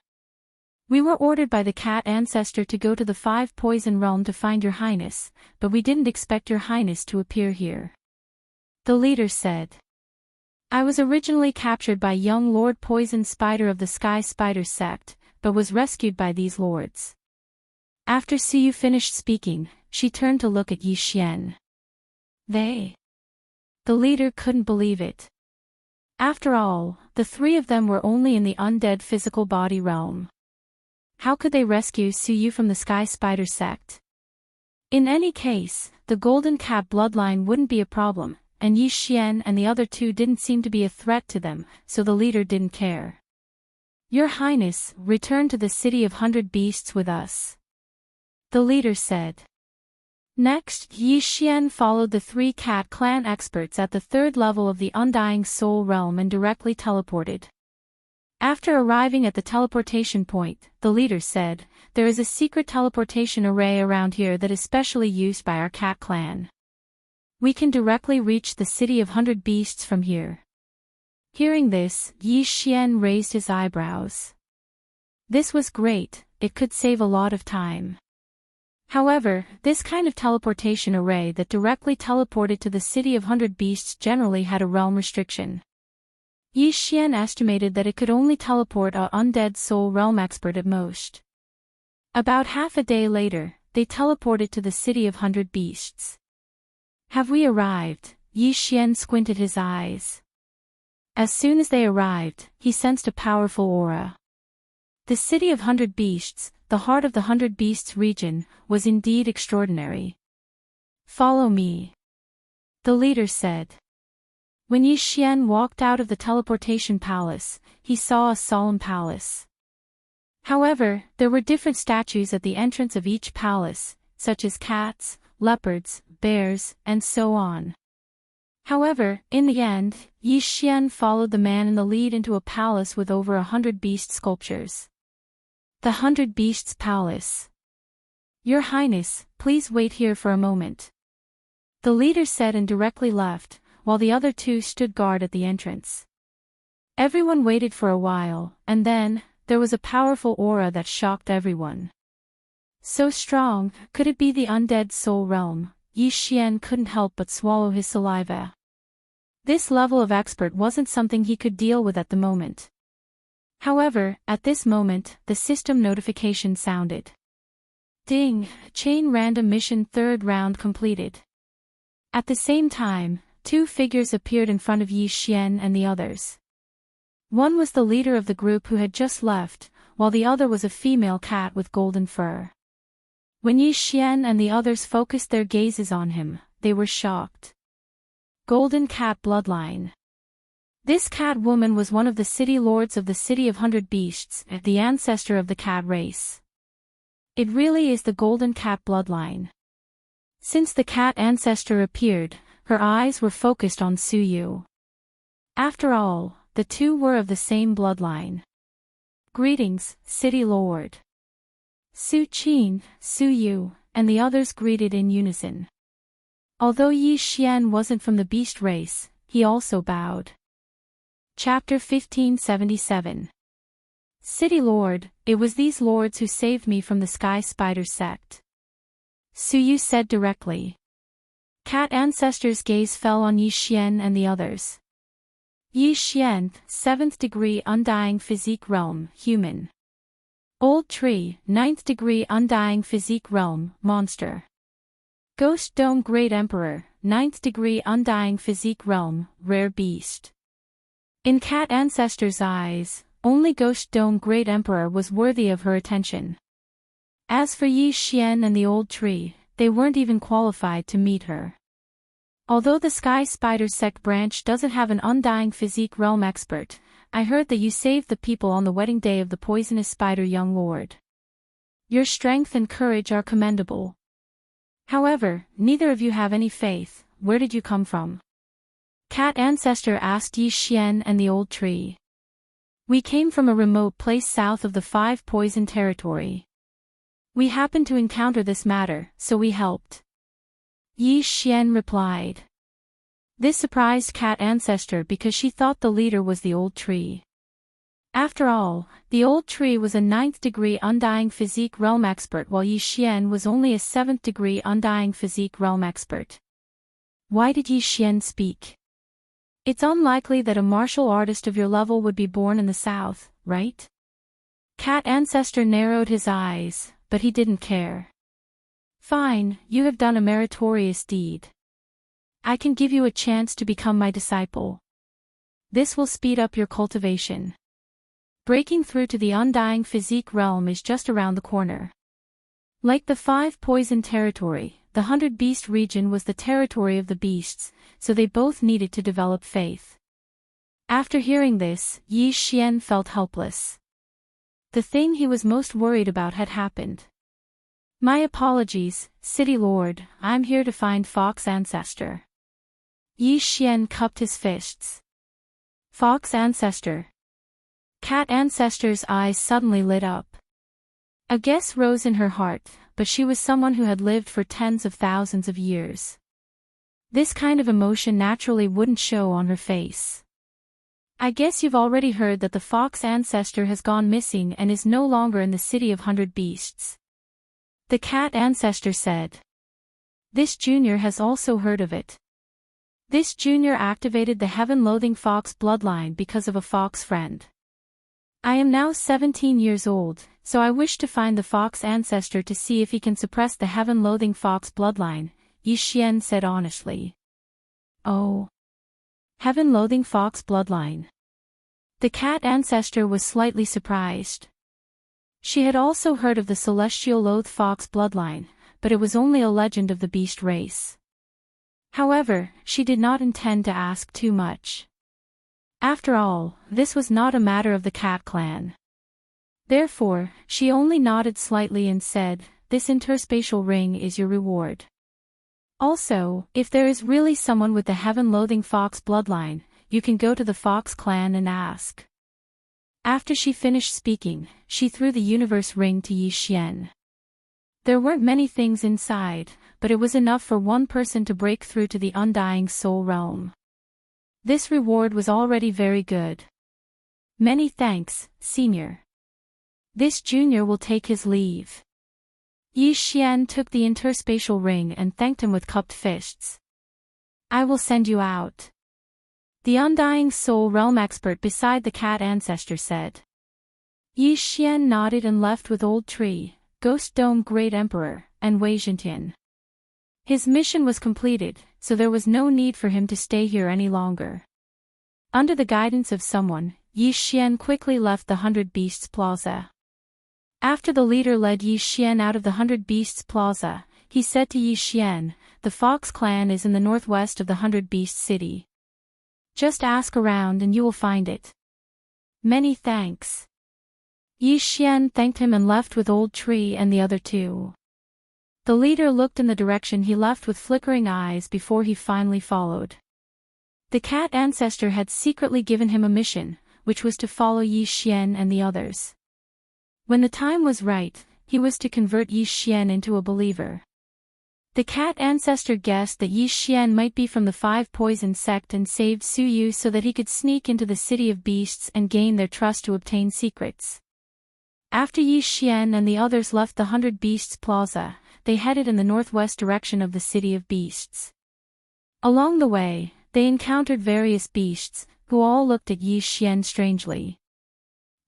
"We were ordered by the cat ancestor to go to the 5-poison realm to find your highness, but we didn't expect your highness to appear here," the leader said. "I was originally captured by young Lord Poison Spider of the Sky Spider sect, but was rescued by these lords." After Suyu finished speaking, she turned to look at Yi Xian. "They?" The leader couldn't believe it. After all, the three of them were only in the undead physical body realm. How could they rescue Suyu from the Sky Spider sect? In any case, the Golden Cat bloodline wouldn't be a problem, and Yi Xian and the other two didn't seem to be a threat to them, so the leader didn't care. "Your Highness, return to the City of 100 Beasts with us," the leader said. Next, Yi Xian followed the 3 cat clan experts at the 3rd level of the Undying Soul realm and directly teleported. After arriving at the teleportation point, the leader said, "There is a secret teleportation array around here that is specially used by our cat clan. We can directly reach the City of 100 Beasts from here." Hearing this, Yi Xian raised his eyebrows. This was great, it could save a lot of time. However, this kind of teleportation array that directly teleported to the City of 100 Beasts generally had a realm restriction. Yi Xian estimated that it could only teleport a undead soul realm expert at most. About half a day later, they teleported to the City of 100 Beasts. "Have we arrived?" Yi Xian squinted his eyes. As soon as they arrived, he sensed a powerful aura. The City of 100 Beasts, the heart of the 100 Beasts region, was indeed extraordinary. "Follow me," the leader said. When Yi Xian walked out of the teleportation palace, he saw a solemn palace. However, there were different statues at the entrance of each palace, such as cats, leopards, bears, and so on. However, in the end, Yi Xian followed the man in the lead into a palace with over 100 beast sculptures. The 100 Beasts Palace. "Your Highness, please wait here for a moment," the leader said and directly left, while the other two stood guard at the entrance. Everyone waited for a while, and then, there was a powerful aura that shocked everyone. So strong, could it be the undead soul realm? Yi Xian couldn't help but swallow his saliva. This level of expert wasn't something he could deal with at the moment. However, at this moment, the system notification sounded. Ding, chain random mission 3rd round completed. At the same time, 2 figures appeared in front of Yi Xian and the others. One was the leader of the group who had just left, while the other was a female cat with golden fur. When Yi Xian and the others focused their gazes on him, they were shocked. Golden Cat Bloodline. This cat woman was one of the city lords of the City of 100 Beasts, the ancestor of the cat race. It really is the Golden Cat Bloodline. Since the cat ancestor appeared, her eyes were focused on Suyu. After all, the two were of the same bloodline. "Greetings, City Lord." Su Qin, Suyu, and the others greeted in unison. Although Yi Xian wasn't from the beast race, he also bowed. Chapter 1577. City Lord, it was these lords who saved me from the Sky Spider sect, Suyu said directly. Cat ancestor's gaze fell on Yi Xian and the others. Yi Xian, 7th degree Undying Physique Realm, Human. Old Tree, 9th degree Undying Physique Realm, Monster. Ghost Dome Great Emperor, 9th degree Undying Physique Realm, Rare Beast. In Cat Ancestor's eyes, only Ghost Dome Great Emperor was worthy of her attention. As for Yi Xian and the Old Tree, they weren't even qualified to meet her. Although the Sky Spider sect branch doesn't have an Undying Physique Realm expert, I heard that you saved the people on the wedding day of the poisonous spider young lord. Your strength and courage are commendable. However, neither of you have any faith. Where did you come from? Cat ancestor asked Yi Xian and the old tree. We came from a remote place south of the Five Poison territory. We happened to encounter this matter, so we helped. Yi Xian replied. This surprised Cat ancestor because she thought the leader was the old tree. After all, the old tree was a 9th-degree undying physique realm expert while Yi Xian was only a 7th-degree undying physique realm expert. Why did Yi Xian speak? It's unlikely that a martial artist of your level would be born in the south, right? Cat ancestor narrowed his eyes, but he didn't care. Fine, you have done a meritorious deed. I can give you a chance to become my disciple. This will speed up your cultivation. Breaking through to the undying physique realm is just around the corner. Like the Five Poison territory, the 100 Beast region was the territory of the beasts, so they both needed to develop faith. After hearing this, Yi Xian felt helpless. The thing he was most worried about had happened. My apologies, City Lord, I'm here to find Fox Ancestor. Yi Xian cupped his fists. Fox Ancestor. Cat Ancestor's eyes suddenly lit up. A guess rose in her heart, but she was someone who had lived for tens of thousands of years. This kind of emotion naturally wouldn't show on her face. I guess you've already heard that the Fox Ancestor has gone missing and is no longer in the City of 100 Beasts. The Cat Ancestor said. This junior has also heard of it. This junior activated the heaven-loathing fox bloodline because of a fox friend. I am now 17 years old, so I wish to find the Fox Ancestor to see if he can suppress the heaven-loathing fox bloodline, Yi Xian said honestly. Oh. Heaven-loathing fox bloodline. The Cat Ancestor was slightly surprised. She had also heard of the celestial loathe fox bloodline, but it was only a legend of the beast race. However, she did not intend to ask too much. After all, this was not a matter of the cat clan. Therefore, she only nodded slightly and said, this interspatial ring is your reward. Also, if there is really someone with the heaven-loathing fox bloodline, you can go to the Fox clan and ask. After she finished speaking, she threw the universe ring to Yi Xian. There weren't many things inside, but it was enough for one person to break through to the undying soul realm. This reward was already very good. Many thanks, Senior. This junior will take his leave. Yi Xian took the interspatial ring and thanked him with cupped fists. I will send you out. The undying soul realm expert beside the Cat Ancestor said. Yi Xian nodded and left with Old Tree, Ghost Dome Great Emperor, and Wei Zhentian. His mission was completed, so there was no need for him to stay here any longer. Under the guidance of someone, Yi Xian quickly left the 100 Beasts Plaza. After the leader led Yi Xian out of the 100 Beasts Plaza, he said to Yi Xian, the Fox clan is in the northwest of the 100 Beasts city. Just ask around and you will find it. Many thanks. Yi Xian thanked him and left with Old Tree and the other two. The leader looked in the direction he left with flickering eyes before he finally followed. The Cat Ancestor had secretly given him a mission, which was to follow Yi Xian and the others. When the time was right, he was to convert Yi Xian into a believer. The Cat Ancestor guessed that Yi Xian might be from the Five Poison sect and saved Su Yu so that he could sneak into the City of Beasts and gain their trust to obtain secrets. After Yi Xian and the others left the 100 Beasts Plaza, they headed in the northwest direction of the City of Beasts. Along the way, they encountered various beasts, who all looked at Yi Xian strangely.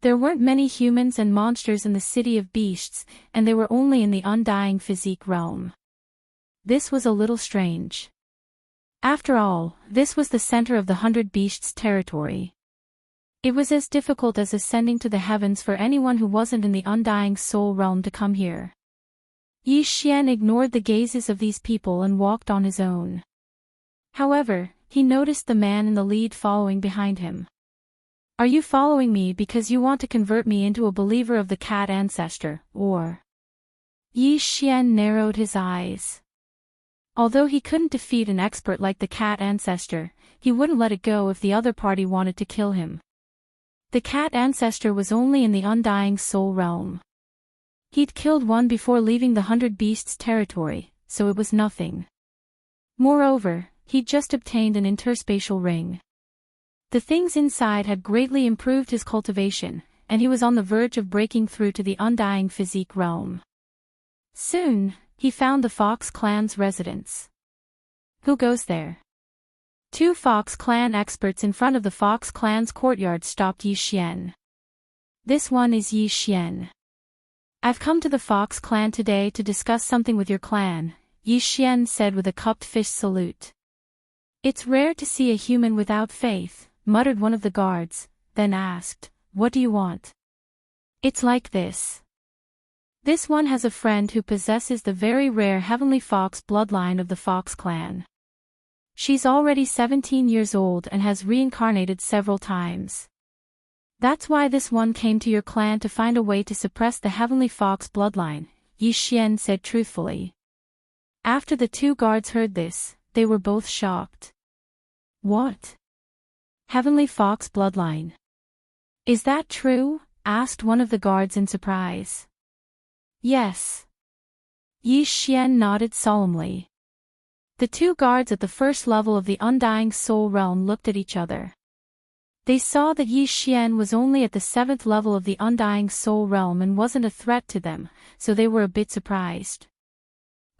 There weren't many humans and monsters in the City of Beasts, and they were only in the undying physique realm. This was a little strange. After all, this was the center of the 100 Beasts territory. It was as difficult as ascending to the heavens for anyone who wasn't in the undying soul realm to come here. Yi Xian ignored the gazes of these people and walked on his own. However, he noticed the man in the lead following behind him. Are you following me because you want to convert me into a believer of the Cat Ancestor, or? Yi Xian narrowed his eyes. Although he couldn't defeat an expert like the cat ancestor, he wouldn't let it go if the other party wanted to kill him. The cat ancestor was only in the undying soul realm. He'd killed one before leaving the 100 Beasts territory, so it was nothing. Moreover, he'd just obtained an interspatial ring. The things inside had greatly improved his cultivation, and he was on the verge of breaking through to the undying physique realm. Soon, he found the Fox clan's residence. Who goes there? 2 Fox clan experts in front of the Fox clan's courtyard stopped Yi Xian. This one is Yi Xian. I've come to the Fox clan today to discuss something with your clan, Yi Xian said with a cupped fist salute. It's rare to see a human without faith, muttered one of the guards, then asked, what do you want? It's like this. This one has a friend who possesses the very rare Heavenly Fox bloodline of the Fox clan. She's already 17 years old and has reincarnated several times. That's why this one came to your clan to find a way to suppress the Heavenly Fox bloodline, Yi Xian said truthfully. After the 2 guards heard this, they were both shocked. What? Heavenly Fox bloodline? Is that true? Asked one of the guards in surprise. Yes. Yi Xian nodded solemnly. The 2 guards at the first level of the undying soul realm looked at each other. They saw that Yi Xian was only at the 7th level of the undying soul realm and wasn't a threat to them, so they were a bit surprised.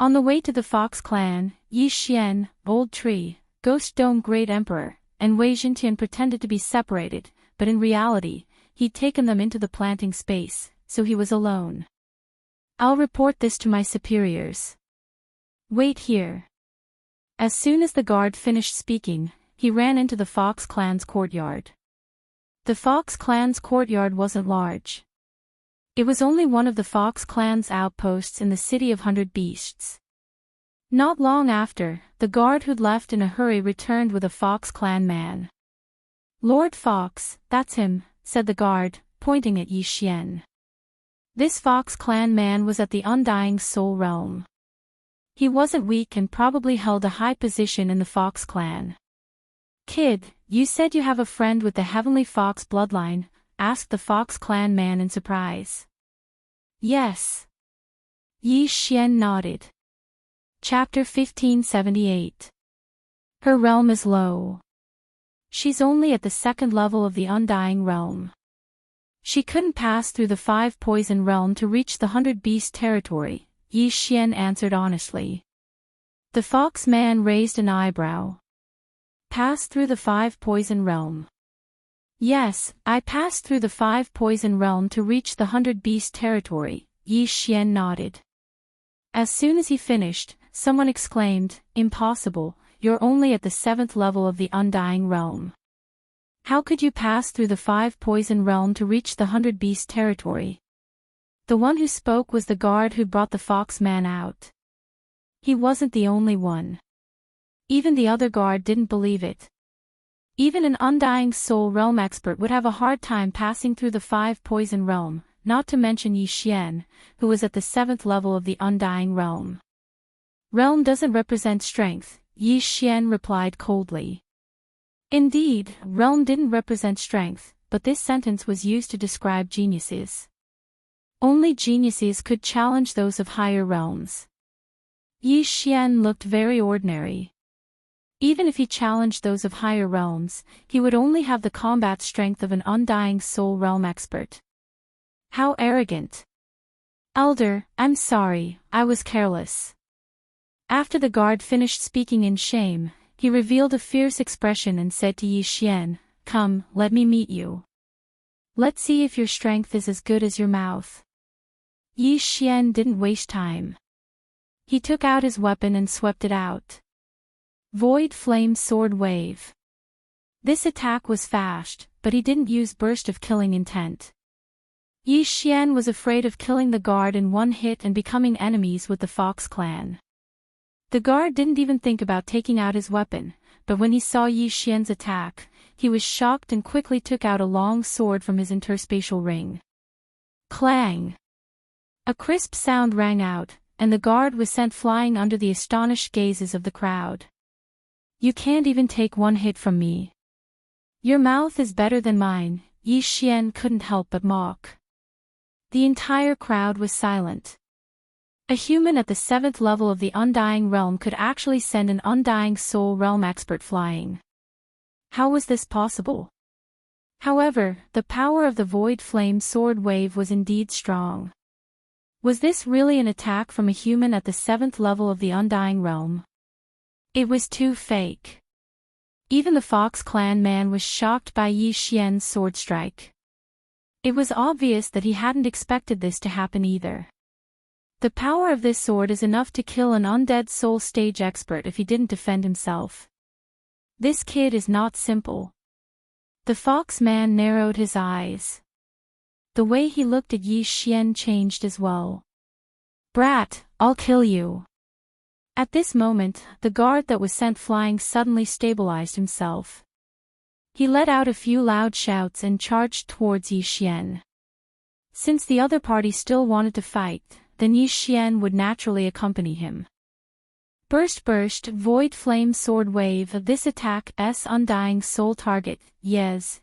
On the way to the Fox clan, Yi Xian, Old Tree, Ghost Dome Great Emperor, and Wei Jintian pretended to be separated, but in reality, he'd taken them into the planting space, so he was alone. I'll report this to my superiors. Wait here. As soon as the guard finished speaking, he ran into the Fox clan's courtyard. The Fox clan's courtyard wasn't large. It was only one of the Fox clan's outposts in the city of 100 Beasts. Not long after, the guard who'd left in a hurry returned with a Fox clan man. Lord Fox, that's him, said the guard, pointing at Yi Xian. This Fox clan man was at the undying soul realm. He wasn't weak and probably held a high position in the Fox clan. Kid, you said you have a friend with the Heavenly Fox bloodline, asked the Fox clan man in surprise. Yes. Yi Xian nodded. Chapter 1578. Her realm is low. She's only at the 2nd level of the undying realm. She couldn't pass through the 5 poison realm to reach the 100 Beast territory, Yi Xian answered honestly. The Fox man raised an eyebrow. Pass through the 5 poison realm. Yes, I passed through the 5 poison realm to reach the 100 Beast territory, Yi Xian nodded. As soon as he finished, someone exclaimed, impossible, you're only at the 7th level of the undying realm. How could you pass through the 5 poison realm to reach the 100 Beast territory? The one who spoke was the guard who brought the Fox man out. He wasn't the only one. Even the other guard didn't believe it. Even an undying soul realm expert would have a hard time passing through the 5 poison realm, not to mention Yi Xian, who was at the 7th level of the undying realm. Realm doesn't represent strength, Yi Xian replied coldly. Indeed, realm didn't represent strength, but this sentence was used to describe geniuses. Only geniuses could challenge those of higher realms. Yi Xian looked very ordinary. Even if he challenged those of higher realms, he would only have the combat strength of an undying soul realm expert. How arrogant. Elder, I'm sorry, I was careless. After the guard finished speaking in shame, he revealed a fierce expression and said to Yi Xian, come, let me meet you. Let's see if your strength is as good as your mouth. Yi Xian didn't waste time. He took out his weapon and swept it out. Void Flame Sword Wave. This attack was fast, but he didn't use burst of killing intent. Yi Xian was afraid of killing the guard in one hit and becoming enemies with the Fox clan. The guard didn't even think about taking out his weapon, but when he saw Yi Xian's attack, he was shocked and quickly took out a long sword from his interspatial ring. Clang! A crisp sound rang out, and the guard was sent flying under the astonished gazes of the crowd. You can't even take one hit from me. Your mouth is better than mine, Yi Xian couldn't help but mock. The entire crowd was silent. A human at the 7th level of the Undying Realm could actually send an Undying Soul Realm expert flying. How was this possible? However, the power of the Void Flame Sword Wave was indeed strong. Was this really an attack from a human at the 7th level of the Undying Realm? It was too fake. Even the Fox Clan man was shocked by Yi Xian's sword strike. It was obvious that he hadn't expected this to happen either. The power of this sword is enough to kill an undead soul stage expert if he didn't defend himself. This kid is not simple. The fox man narrowed his eyes. The way he looked at Yi Xian changed as well. Brat, I'll kill you. At this moment, the guard that was sent flying suddenly stabilized himself. He let out a few loud shouts and charged towards Yi Xian. Since the other party still wanted to fight, then Yi Xian would naturally accompany him. Burst, Void Flame Sword Wave. This attack S Undying Soul target, yes.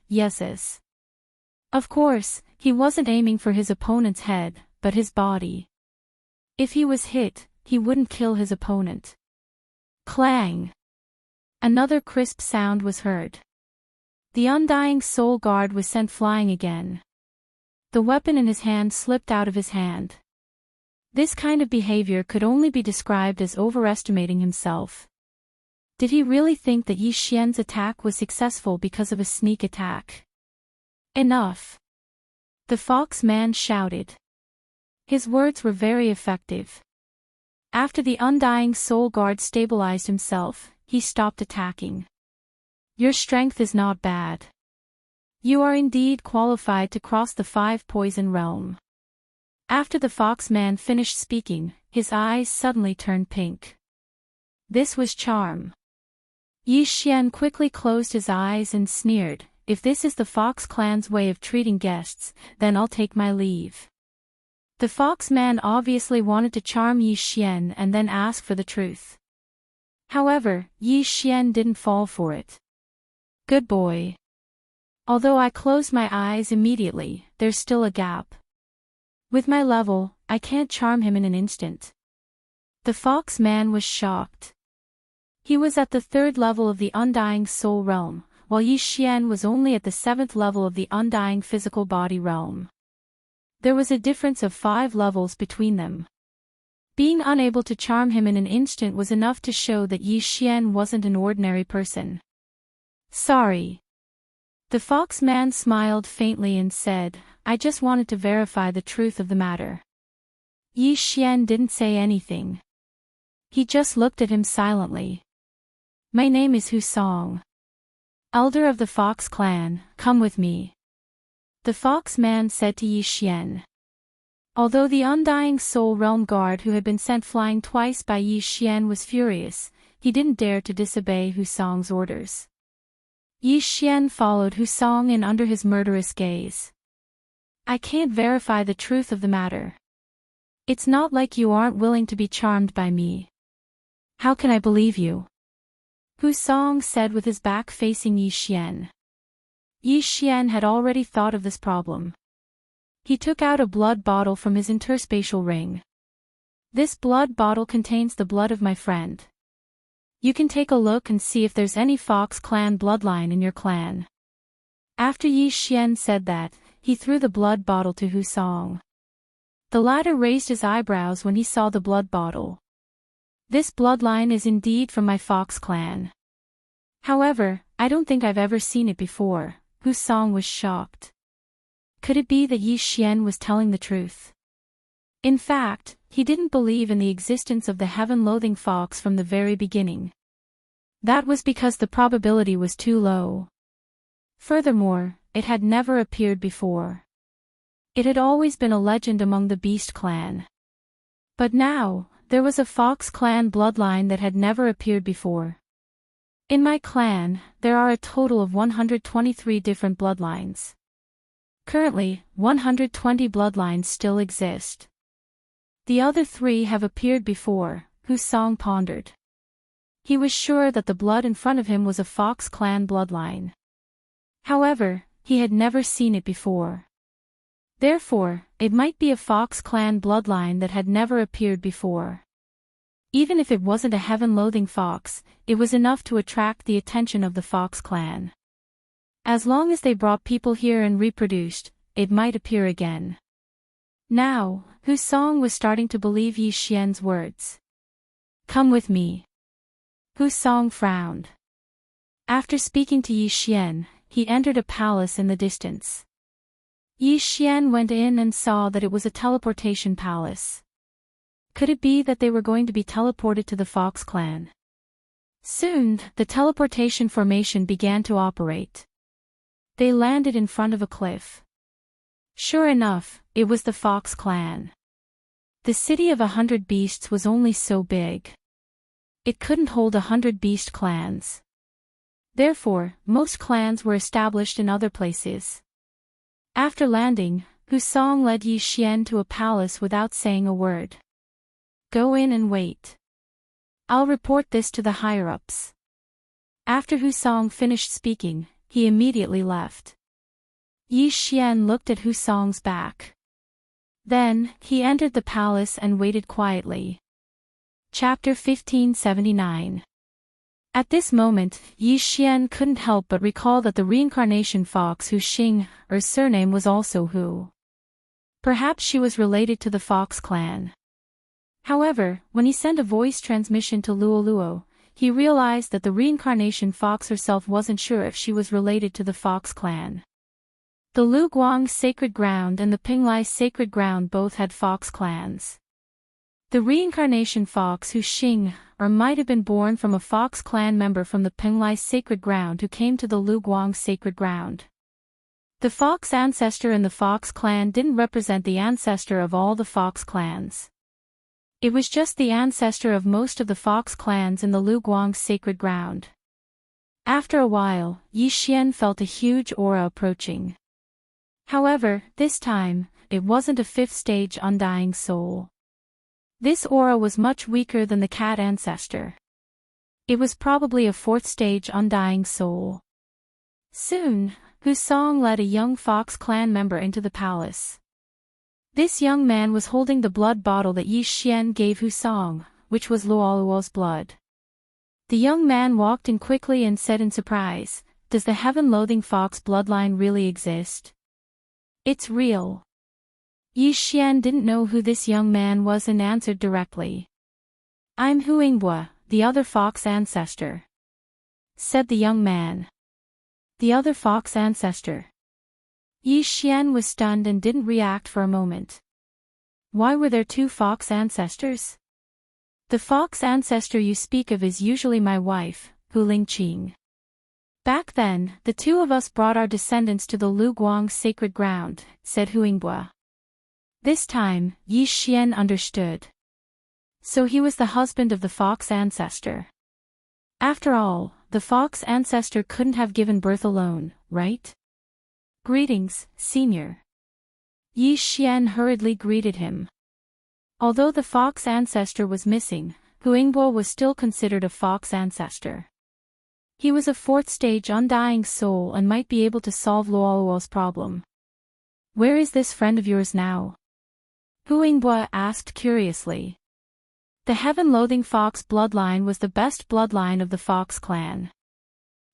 Of course, he wasn't aiming for his opponent's head, but his body. If he was hit, he wouldn't kill his opponent. Clang! Another crisp sound was heard. The Undying Soul Guard was sent flying again. The weapon in his hand slipped out of his hand. This kind of behavior could only be described as overestimating himself. Did he really think that Yi Xian's attack was successful because of a sneak attack? Enough! The fox man shouted. His words were very effective. After the Undying Soul Guard stabilized himself, he stopped attacking. Your strength is not bad. You are indeed qualified to cross the 5 poison realm. After the fox man finished speaking, his eyes suddenly turned pink. This was charm. Yi Xian quickly closed his eyes and sneered, if this is the Fox clan's way of treating guests, then I'll take my leave. The fox man obviously wanted to charm Yi Xian and then ask for the truth. However, Yi Xian didn't fall for it. Good boy. Although I closed my eyes immediately, there's still a gap. With my level, I can't charm him in an instant. The fox man was shocked. He was at the 3rd level of the Undying Soul Realm, while Yi Xian was only at the 7th level of the Undying Physical Body Realm. There was a difference of 5 levels between them. Being unable to charm him in an instant was enough to show that Yi Xian wasn't an ordinary person. Sorry. The fox man smiled faintly and said, I just wanted to verify the truth of the matter. Yi Xian didn't say anything. He just looked at him silently. My name is Hu Song. Elder of the Fox clan, come with me. The fox man said to Yi Xian. Although the Undying Soul Realm Guard who had been sent flying twice by Yi Xian was furious, he didn't dare to disobey Hu Song's orders. Yi Xian followed Hu Song in under his murderous gaze. I can't verify the truth of the matter. It's not like you aren't willing to be charmed by me. How can I believe you? Hu Song said with his back facing Yi Xian. Yi Xian had already thought of this problem. He took out a blood bottle from his interspatial ring. This blood bottle contains the blood of my friend. You can take a look and see if there's any Fox clan bloodline in your clan. After Yi Xian said that, he threw the blood bottle to Hu Song. The latter raised his eyebrows when he saw the blood bottle. This bloodline is indeed from my Fox clan. However, I don't think I've ever seen it before. Hu Song was shocked. Could it be that Yi Xian was telling the truth? In fact, he didn't believe in the existence of the heaven-loathing fox from the very beginning. That was because the probability was too low. Furthermore, it had never appeared before. It had always been a legend among the Beast clan. But now, there was a Fox clan bloodline that had never appeared before. In my clan, there are a total of 123 different bloodlines. Currently, 120 bloodlines still exist. The other three have appeared before, Hu Song pondered. He was sure that the blood in front of him was a Fox clan bloodline. However, he had never seen it before. Therefore, it might be a Fox clan bloodline that had never appeared before. Even if it wasn't a heaven-loathing fox, it was enough to attract the attention of the Fox clan. As long as they brought people here and reproduced, it might appear again. Now, Hu Song was starting to believe Yi Xian's words. Come with me. Hu Song frowned. After speaking to Yi Xian, he entered a palace in the distance. Yi Xian went in and saw that it was a teleportation palace. Could it be that they were going to be teleported to the Fox clan? Soon, the teleportation formation began to operate. They landed in front of a cliff. Sure enough, it was the Fox clan. The city of 100 beasts was only so big. It couldn't hold 100 beast clans. Therefore, most clans were established in other places. After landing, Hu Song led Yi Xian to a palace without saying a word. Go in and wait. I'll report this to the higher-ups. After Hu Song finished speaking, he immediately left. Yi Xian looked at Hu Song's back. Then, he entered the palace and waited quietly. Chapter 1579. At this moment, Yi Xian couldn't help but recall that the reincarnation fox Hu Xing, her surname was also Hu. Perhaps she was related to the Fox clan. However, when he sent a voice transmission to Luo Luo, he realized that the reincarnation fox herself wasn't sure if she was related to the Fox clan. The Lu Guang Sacred Ground and the Pinglai Sacred Ground both had fox clans. The reincarnation fox Hu Xing, or might have been born from a Fox clan member from the Pinglai Sacred Ground who came to the Lu Guang Sacred Ground. The fox ancestor in the Fox clan didn't represent the ancestor of all the Fox clans. It was just the ancestor of most of the Fox clans in the Lu Guang Sacred Ground. After a while, Yi Xian felt a huge aura approaching. However, this time, it wasn't a fifth-stage undying soul. This aura was much weaker than the cat ancestor. It was probably a fourth-stage undying soul. Soon, Hu Song led a young Fox clan member into the palace. This young man was holding the blood bottle that Yi Xian gave Hu Song, which was Luoluo's blood. The young man walked in quickly and said in surprise, "Does the heaven-loathing fox bloodline really exist?" "It's real." Yi Xian didn't know who this young man was and answered directly. "I'm Hu Yingbua, the other fox ancestor," said the young man. The other fox ancestor. Yi Xian was stunned and didn't react for a moment. Why were there two fox ancestors? The fox ancestor you speak of is usually my wife, Hu Lingqing. Back then, the two of us brought our descendants to the Lu Guang Sacred Ground, said Hu Yingbua. This time, Yi Xian understood. So he was the husband of the fox ancestor. After all, the fox ancestor couldn't have given birth alone, right? Greetings, senior. Yi Xian hurriedly greeted him. Although the fox ancestor was missing, Hu Yingbua was still considered a fox ancestor. He was a fourth-stage undying soul and might be able to solve Luoluo's problem. Where is this friend of yours now? Hu Yingbua asked curiously. The heaven-loathing fox bloodline was the best bloodline of the Fox clan.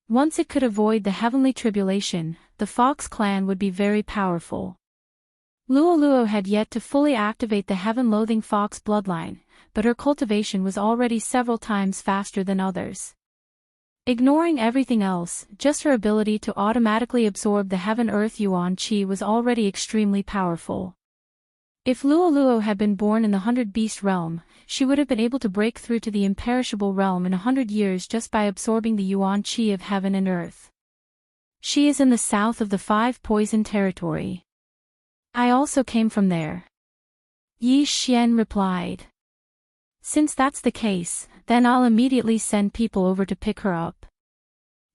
Once it could avoid the heavenly tribulation, the Fox clan would be very powerful. Luoluo had yet to fully activate the heaven-loathing fox bloodline, but her cultivation was already several times faster than others. Ignoring everything else, just her ability to automatically absorb the heaven-earth yuan qi was already extremely powerful. If Luoluo had been born in the 100-beast realm, she would have been able to break through to the imperishable realm in 100 years just by absorbing the yuan qi of heaven and earth. She is in the south of the 5 poison territory. I also came from there. Yi Xian replied. Since that's the case, then I'll immediately send people over to pick her up.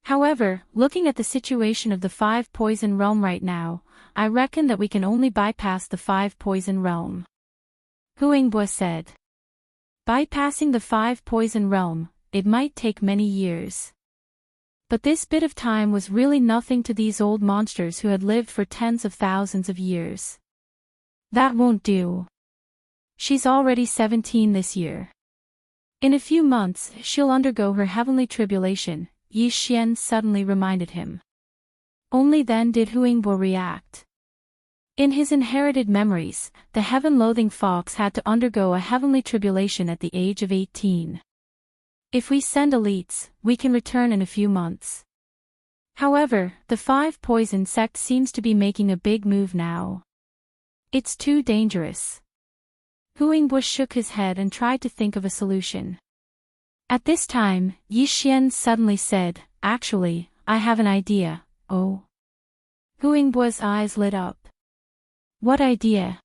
However, looking at the situation of the 5 poison realm right now, I reckon that we can only bypass the 5 poison realm. Huangbo said. Bypassing the 5 poison realm, it might take many years. But this bit of time was really nothing to these old monsters who had lived for tens of thousands of years. That won't do. She's already 17 this year. In a few months, she'll undergo her heavenly tribulation, Yi Xian suddenly reminded him. Only then did Huangbo react. In his inherited memories, the heaven-loathing fox had to undergo a heavenly tribulation at the age of 18. If we send elites, we can return in a few months. However, the 5 poison sect seems to be making a big move now. It's too dangerous. Huangbo shook his head and tried to think of a solution. At this time, Yi Xian suddenly said, "Actually, I have an idea." Oh. Huangbo's eyes lit up. What idea?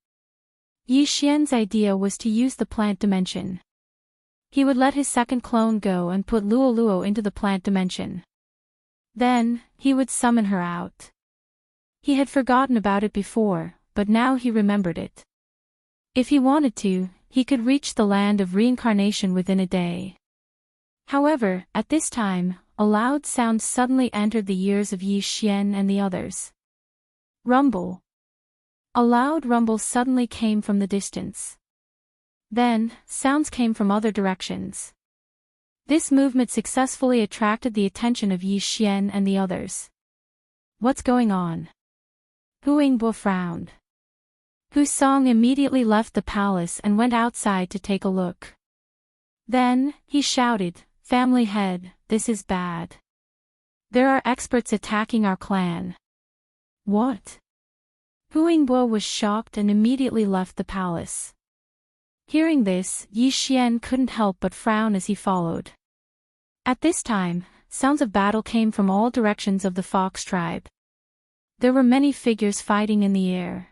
Yi Xian's idea was to use the plant dimension. He would let his second clone go and put Luo Luo into the plant dimension. Then, he would summon her out. He had forgotten about it before, but now he remembered it. If he wanted to, he could reach the land of reincarnation within a day. However, at this time, a loud sound suddenly entered the ears of Yi Xian and the others. Rumble. A loud rumble suddenly came from the distance. Then, sounds came from other directions. This movement successfully attracted the attention of Yi Xian and the others. What's going on? Huangbo frowned. Hu Song immediately left the palace and went outside to take a look. Then, he shouted, "Family head, this is bad. There are experts attacking our clan." What? Huangbo was shocked and immediately left the palace. Hearing this, Yi Xian couldn't help but frown as he followed. At this time, sounds of battle came from all directions of the fox tribe. There were many figures fighting in the air.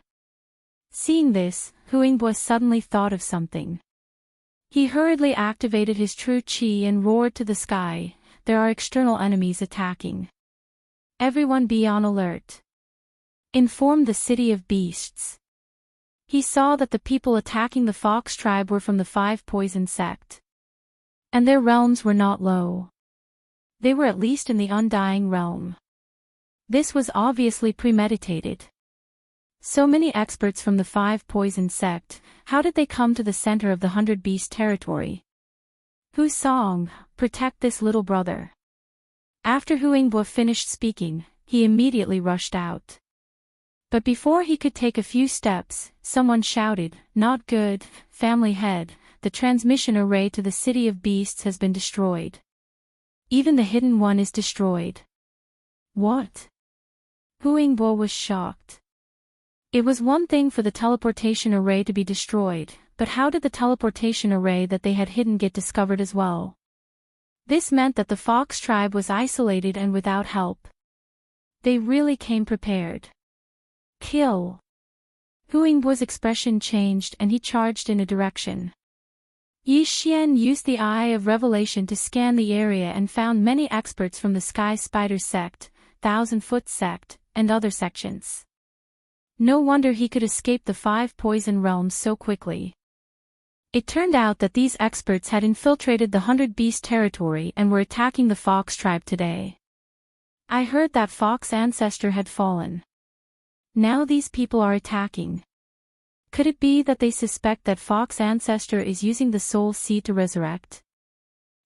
Seeing this, Huangbo suddenly thought of something. He hurriedly activated his true qi and roared to the sky, "There are external enemies attacking. Everyone be on alert. Inform the city of beasts." He saw that the people attacking the fox tribe were from the 5 poison sect. And their realms were not low. They were at least in the undying realm. This was obviously premeditated. So many experts from the 5 poison sect, how did they come to the center of the 100 Beast territory? Hu Song, protect this little brother. After Huangbo finished speaking, he immediately rushed out. But before he could take a few steps, someone shouted, "Not good, family head, the transmission array to the city of beasts has been destroyed. Even the hidden one is destroyed." What? Huangbo was shocked. It was one thing for the teleportation array to be destroyed, but how did the teleportation array that they had hidden get discovered as well? This meant that the fox tribe was isolated and without help. They really came prepared. Kill. Huangbo's expression changed and he charged in a direction. Yi Xian used the Eye of Revelation to scan the area and found many experts from the Sky Spider sect, 1000-foot sect, and other sections. No wonder he could escape the 5 poison realms so quickly. It turned out that these experts had infiltrated the 100 Beast territory and were attacking the fox tribe today. I heard that fox ancestor had fallen. Now these people are attacking. Could it be that they suspect that fox ancestor is using the soul seed to resurrect?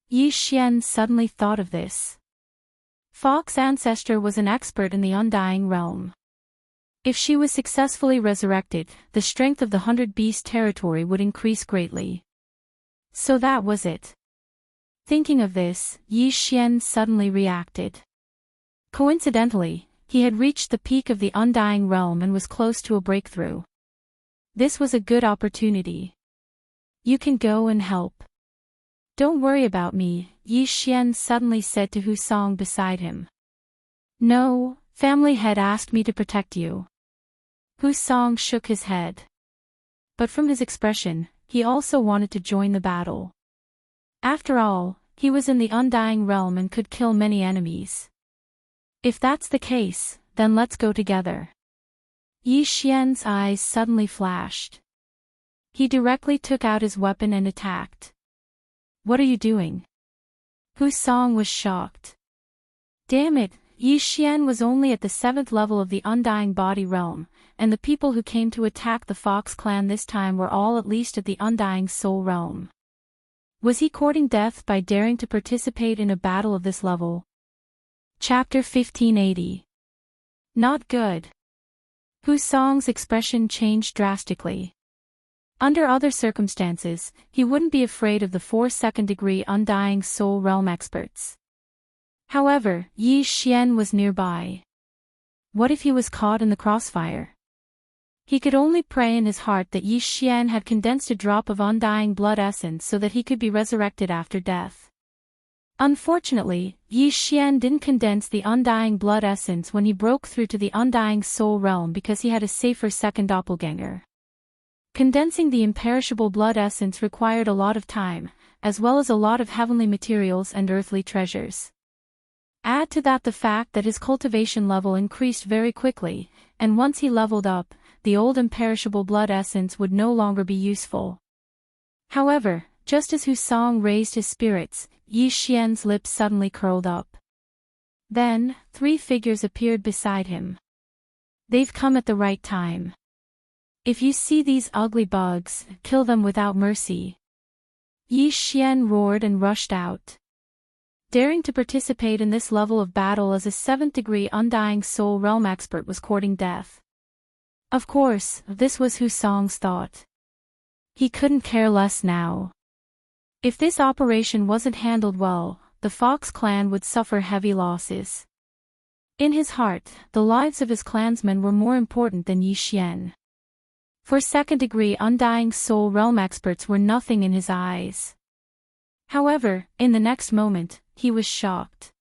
Yi Xian suddenly thought of this. Fox ancestor was an expert in the undying realm. If she was successfully resurrected, the strength of the 100 Beast territory would increase greatly. So that was it. Thinking of this, Yi Xian suddenly reacted. Coincidentally, he had reached the peak of the undying realm and was close to a breakthrough. This was a good opportunity. You can go and help. Don't worry about me, Yi Xian suddenly said to Hu Song beside him. No, family head asked me to protect you. Hu Song shook his head. But from his expression, he also wanted to join the battle. After all, he was in the undying realm and could kill many enemies. If that's the case, then let's go together. Yi Xian's eyes suddenly flashed. He directly took out his weapon and attacked. "What are you doing?" Hu Song was shocked. Damn it, Yi Xian was only at the 7th level of the Undying Body realm, and the people who came to attack the Fox clan this time were all at least at the Undying Soul realm. Was he courting death by daring to participate in a battle of this level? Chapter 1580. Not good. Hu Song's expression changed drastically. Under other circumstances, he wouldn't be afraid of the 4 second-degree Undying Soul realm experts. However, Yi Xian was nearby. What if he was caught in the crossfire? He could only pray in his heart that Yi Xian had condensed a drop of undying blood essence so that he could be resurrected after death. Unfortunately, Yi Xian didn't condense the undying blood essence when he broke through to the Undying Soul realm because he had a safer second doppelganger. Condensing the imperishable blood essence required a lot of time, as well as a lot of heavenly materials and earthly treasures. Add to that the fact that his cultivation level increased very quickly, and once he leveled up, the old imperishable blood essence would no longer be useful. However, just as Hu Song raised his spirits, Yi Xian's lips suddenly curled up. Then, 3 figures appeared beside him. They've come at the right time. If you see these ugly bugs, kill them without mercy. Yi Xian roared and rushed out. Daring to participate in this level of battle as a 7th-degree Undying Soul realm expert was courting death. Of course, this was Hu Song's thought. He couldn't care less now. If this operation wasn't handled well, the Fox clan would suffer heavy losses. In his heart, the lives of his clansmen were more important than Yi Xian. For 2nd-degree Undying Soul realm experts were nothing in his eyes. However, in the next moment, he was shocked.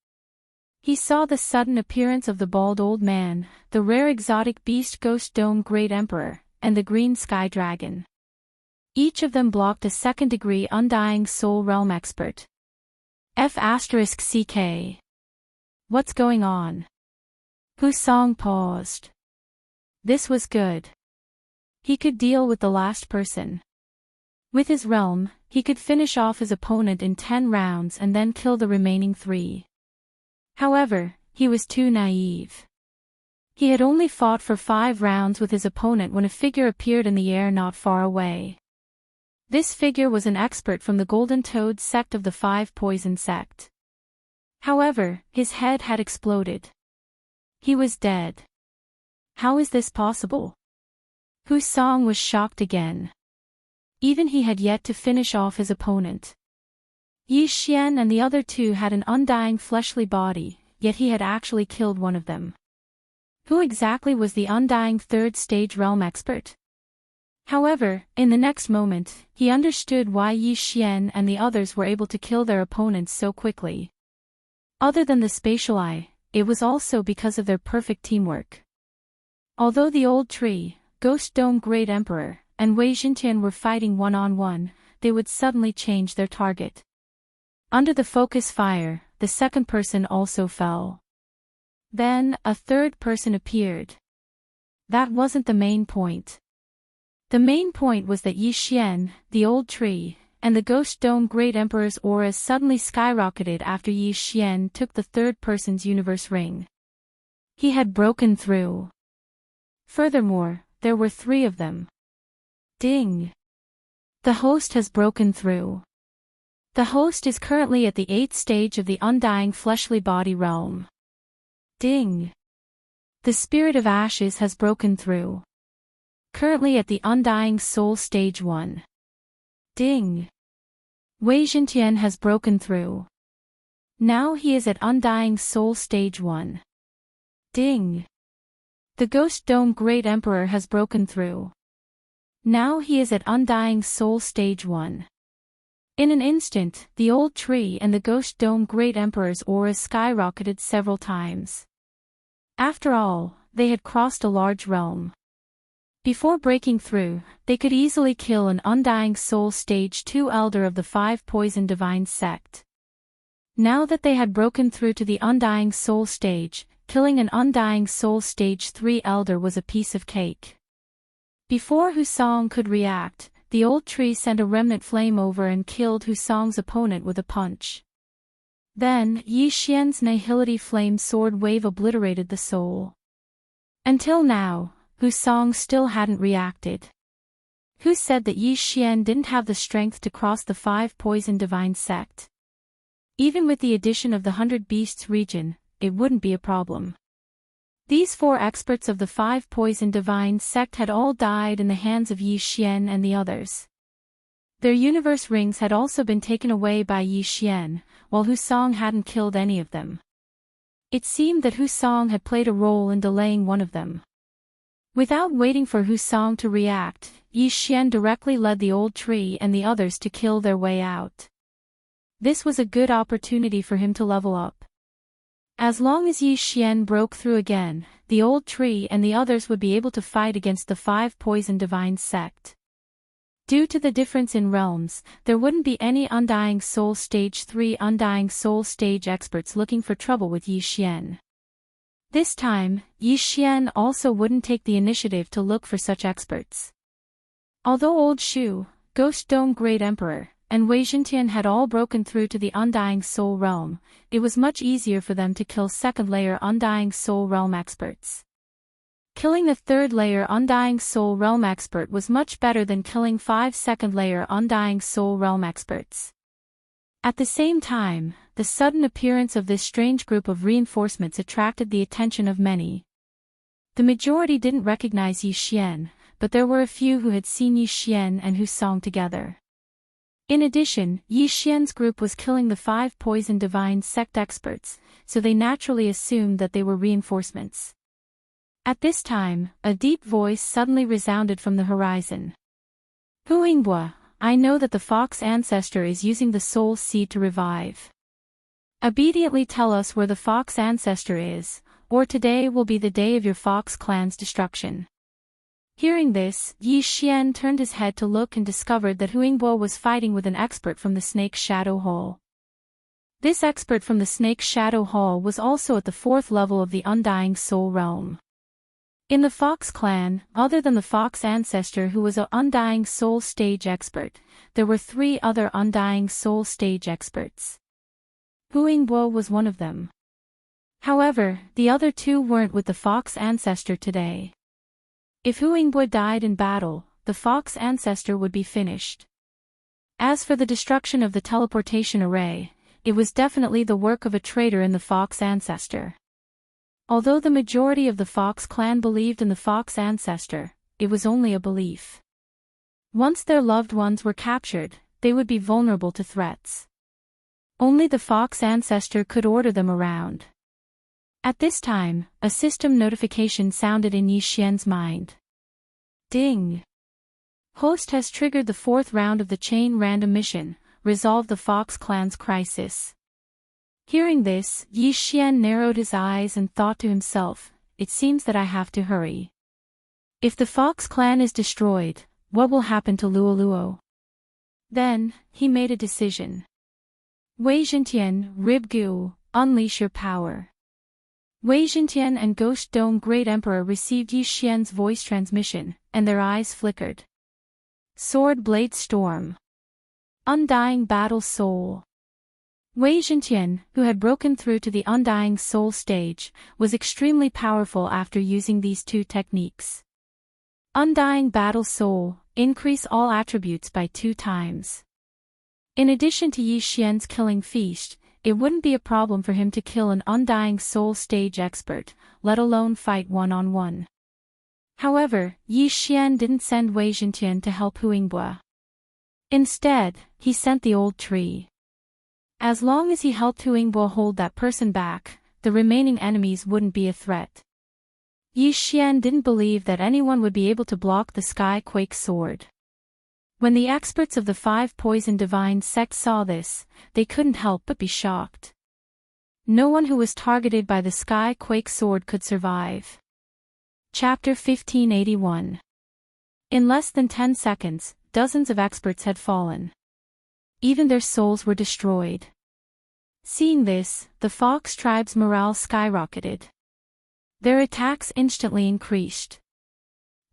He saw the sudden appearance of the bald old man, the rare exotic beast Ghost Dome Great Emperor, and the green sky dragon. Each of them blocked a 2nd-degree Undying Soul realm expert. F***CK. What's going on? Hu Song paused. This was good. He could deal with the last person. With his realm, he could finish off his opponent in 10 rounds and then kill the remaining 3. However, he was too naive. He had only fought for 5 rounds with his opponent when a figure appeared in the air not far away. This figure was an expert from the Golden Toad sect of the 5 Poison sect. However, his head had exploded. He was dead. How is this possible? Hu Song was shocked again. Even he had yet to finish off his opponent. Yi Xian and the other 2 had an undying fleshly body, yet he had actually killed one of them. Who exactly was the undying 3rd-stage realm expert? However, in the next moment, he understood why Yi Xian and the others were able to kill their opponents so quickly. Other than the spatial eye, it was also because of their perfect teamwork. Although the old tree, Ghost Dome Great Emperor, and Wei Xintian were fighting one-on-one, they would suddenly change their target. Under the focus fire, the 2nd person also fell. Then, a 3rd person appeared. That wasn't the main point. The main point was that Yi Xian, the old tree, and the Ghost Dome Great Emperor's auras suddenly skyrocketed after Yi Xian took the 3rd person's universe ring. He had broken through. Furthermore, there were 3 of them. Ding! The host has broken through. The host is currently at the 8th stage of the Undying Fleshly Body realm. Ding! The Spirit of Ashes has broken through. Currently at the Undying Soul Stage 1. Ding! Wei Xintian has broken through. Now he is at Undying Soul Stage 1. Ding! The Ghost Dome Great Emperor has broken through. Now he is at Undying Soul Stage 1. In an instant, the old tree and the Ghost Dome Great Emperor's auras skyrocketed several times. After all, they had crossed a large realm. Before breaking through, they could easily kill an Undying Soul Stage 2 Elder of the 5 Poison Divine sect. Now that they had broken through to the Undying Soul Stage, killing an Undying Soul Stage 3 Elder was a piece of cake. Before Hu Song could react, the old tree sent a remnant flame over and killed Husong's opponent with a punch. Then, Yi Xian's nihility flame sword wave obliterated the soul. Until now, Husong still hadn't reacted. Who said that Yi Xian didn't have the strength to cross the 5 poison divine sect? Even with the addition of the 100 Beasts region, it wouldn't be a problem. These 4 experts of the 5 poison divine sect had all died in the hands of Yi Xian and the others. Their universe rings had also been taken away by Yi Xian, while Husong hadn't killed any of them. It seemed that Husong had played a role in delaying one of them. Without waiting for Husong to react, Yi Xian directly led the old tree and the others to kill their way out. This was a good opportunity for him to level up. As long as Yi Xian broke through again, the old tree and the others would be able to fight against the 5 poison divine sect. Due to the difference in realms, there wouldn't be any Undying Soul Stage 3 Undying Soul Stage experts looking for trouble with Yi Xian. This time, Yi Xian also wouldn't take the initiative to look for such experts. Although Old Shu, Ghost Dome Great Emperor, and Wei Xintian had all broken through to the Undying Soul Realm, it was much easier for them to kill second-layer Undying Soul Realm experts. Killing a third-layer Undying Soul Realm expert was much better than killing 5 second-layer Undying Soul Realm experts. At the same time, the sudden appearance of this strange group of reinforcements attracted the attention of many. The majority didn't recognize Yi Xian, but there were a few who had seen Yi Xian and Husong together. In addition, Yi Xian's group was killing the 5 poison divine sect experts, so they naturally assumed that they were reinforcements. At this time, a deep voice suddenly resounded from the horizon. Hu Yingbua, I know that the fox ancestor is using the soul seed to revive. Obediently tell us where the fox ancestor is, or today will be the day of your fox clan's destruction. Hearing this, Yi Xian turned his head to look and discovered that Hu Yingbua was fighting with an expert from the Snake Shadow Hall. This expert from the Snake Shadow Hall was also at the 4th level of the Undying Soul Realm. In the Fox clan, other than the Fox ancestor who was an Undying Soul Stage expert, there were 3 other Undying Soul Stage experts. Hu Yingbua was one of them. However, the other 2 weren't with the Fox ancestor today. If Hu Yingbua died in battle, the Fox ancestor would be finished. As for the destruction of the teleportation array, it was definitely the work of a traitor in the Fox ancestor. Although the majority of the Fox clan believed in the Fox ancestor, it was only a belief. Once their loved ones were captured, they would be vulnerable to threats. Only the Fox ancestor could order them around. At this time, a system notification sounded in Yi Xian's mind. Ding! Host has triggered the 4th round of the chain random mission, resolve the Fox clan's crisis. Hearing this, Yi Xian narrowed his eyes and thought to himself, it seems that I have to hurry. If the Fox clan is destroyed, what will happen to Luoluo? Then, he made a decision. Wei Xintian, Ribgu, unleash your power. Wei Xintian and Ghost Dome Great Emperor received Yi Xian's voice transmission, and their eyes flickered. Sword Blade Storm. Undying Battle Soul. Wei Xintian, who had broken through to the Undying Soul stage, was extremely powerful after using these 2 techniques. Undying Battle Soul, increase all attributes by 2 times. In addition to Yi Xian's killing feast, it wouldn't be a problem for him to kill an Undying Soul stage expert, let alone fight one-on-one. However, Yi Xian didn't send Wei Xintian to help Hu Yingbua. Instead, he sent the old tree. As long as he helped Hu Yingbua hold that person back, the remaining enemies wouldn't be a threat. Yi Xian didn't believe that anyone would be able to block the Sky Quake sword. When the experts of the 5 poison divine sect saw this, they couldn't help but be shocked. No one who was targeted by the Sky Quake sword could survive. Chapter 1581. In less than 10 seconds, dozens of experts had fallen. Even their souls were destroyed. Seeing this, the Fox tribe's morale skyrocketed. Their attacks instantly increased.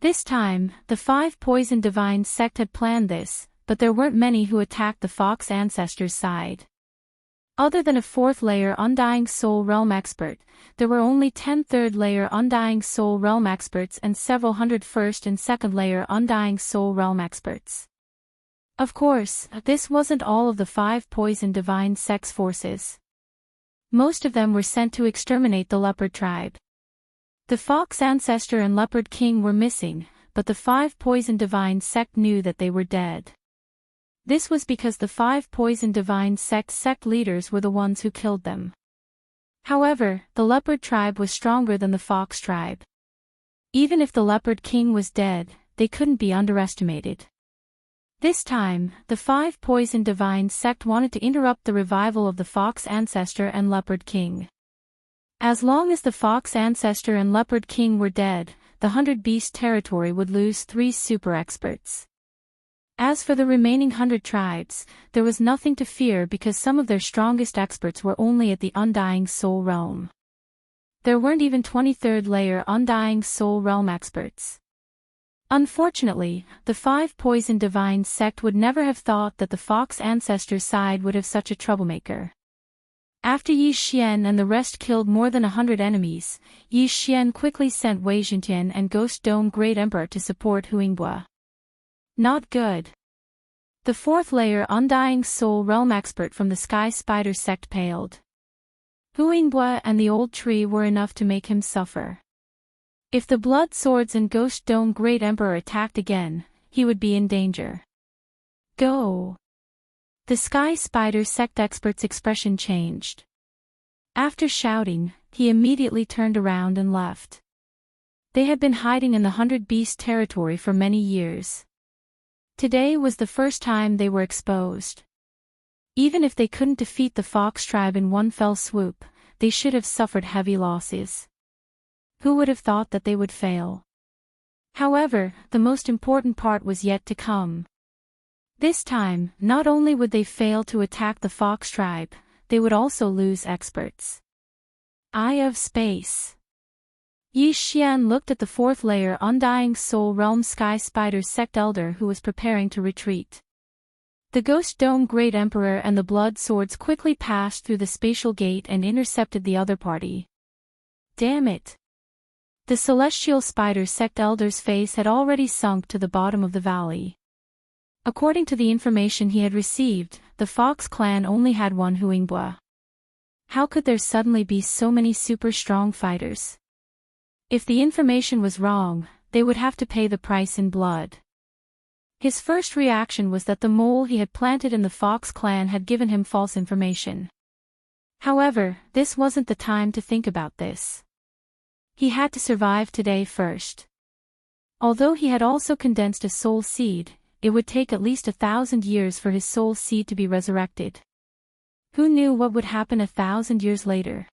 This time, the 5 Poison Divine sect had planned this, but there weren't many who attacked the Fox Ancestors' side. Other than a 4th layer Undying Soul Realm expert, there were only 10 3rd layer Undying Soul Realm experts and several hundred 1st and 2nd layer Undying Soul Realm experts. Of course, this wasn't all of the 5 Poison Divine sect's forces. Most of them were sent to exterminate the Leopard tribe. The Fox Ancestor and Leopard King were missing, but the 5 Poison Divine sect knew that they were dead. This was because the 5 Poison Divine sect leaders were the ones who killed them. However, the Leopard tribe was stronger than the Fox tribe. Even if the Leopard King was dead, they couldn't be underestimated. This time, the 5 Poison Divine sect wanted to interrupt the revival of the Fox Ancestor and Leopard King. As long as the Fox Ancestor and Leopard King were dead, the 100 Beast territory would lose 3 super experts. As for the remaining 100 tribes, there was nothing to fear because some of their strongest experts were only at the Undying Soul Realm. There weren't even 23rd layer Undying Soul Realm experts. Unfortunately, the 5 Poison Divine sect would never have thought that the Fox Ancestor side would have such a troublemaker. After Yi Xian and the rest killed more than 100 enemies, Yi Xian quickly sent Wei Zhentian and Ghost Dome Great Emperor to support Huingbua. Not good. The 4th layer Undying Soul Realm expert from the Sky Spider sect paled. Huingbua and the old tree were enough to make him suffer. If the Blood Swords and Ghost Dome Great Emperor attacked again, he would be in danger. Go! The Sky Spider sect expert's expression changed. After shouting, he immediately turned around and left. They had been hiding in the 100 Beast territory for many years. Today was the first time they were exposed. Even if they couldn't defeat the Fox tribe in one fell swoop, they should have suffered heavy losses. Who would have thought that they would fail? However, the most important part was yet to come. This time, not only would they fail to attack the Fox tribe, they would also lose experts. Eye of Space. Yi Xian looked at the 4th layer Undying Soul Realm Sky Spider sect elder who was preparing to retreat. The Ghost Dome Great Emperor and the Blood Swords quickly passed through the spatial gate and intercepted the other party. Damn it! The Celestial Spider sect elder's face had already sunk to the bottom of the valley. According to the information he had received, the Fox clan only had one Huingbua. How could there suddenly be so many super strong fighters? If the information was wrong, they would have to pay the price in blood. His first reaction was that the mole he had planted in the Fox clan had given him false information. However, this wasn't the time to think about this. He had to survive today first. Although he had also condensed a soul seed, it would take at least 1,000 years for his soul seed to be resurrected. Who knew what would happen 1,000 years later?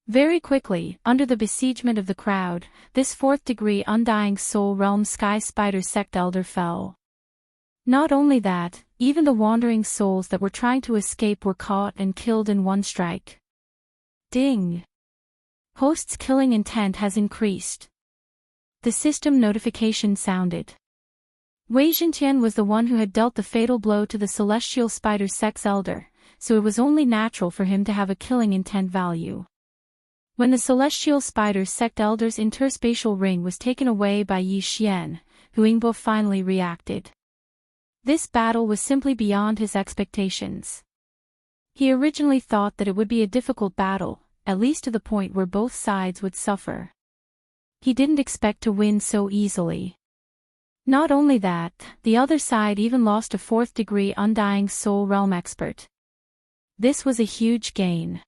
Very quickly, under the besiegement of the crowd, this 4th degree Undying Soul Realm Sky Spider sect elder fell. Not only that, even the wandering souls that were trying to escape were caught and killed in one strike. Ding! Host's killing intent has increased. The system notification sounded. Wei Zhentian was the one who had dealt the fatal blow to the Celestial Spider sect's elder, so it was only natural for him to have a killing intent value. When the Celestial Spider sect elder's interspatial ring was taken away by Yi Xian, Huingbua finally reacted. This battle was simply beyond his expectations. He originally thought that it would be a difficult battle, at least to the point where both sides would suffer. He didn't expect to win so easily. Not only that, the other side even lost a 4th degree Undying Soul Realm expert. This was a huge gain.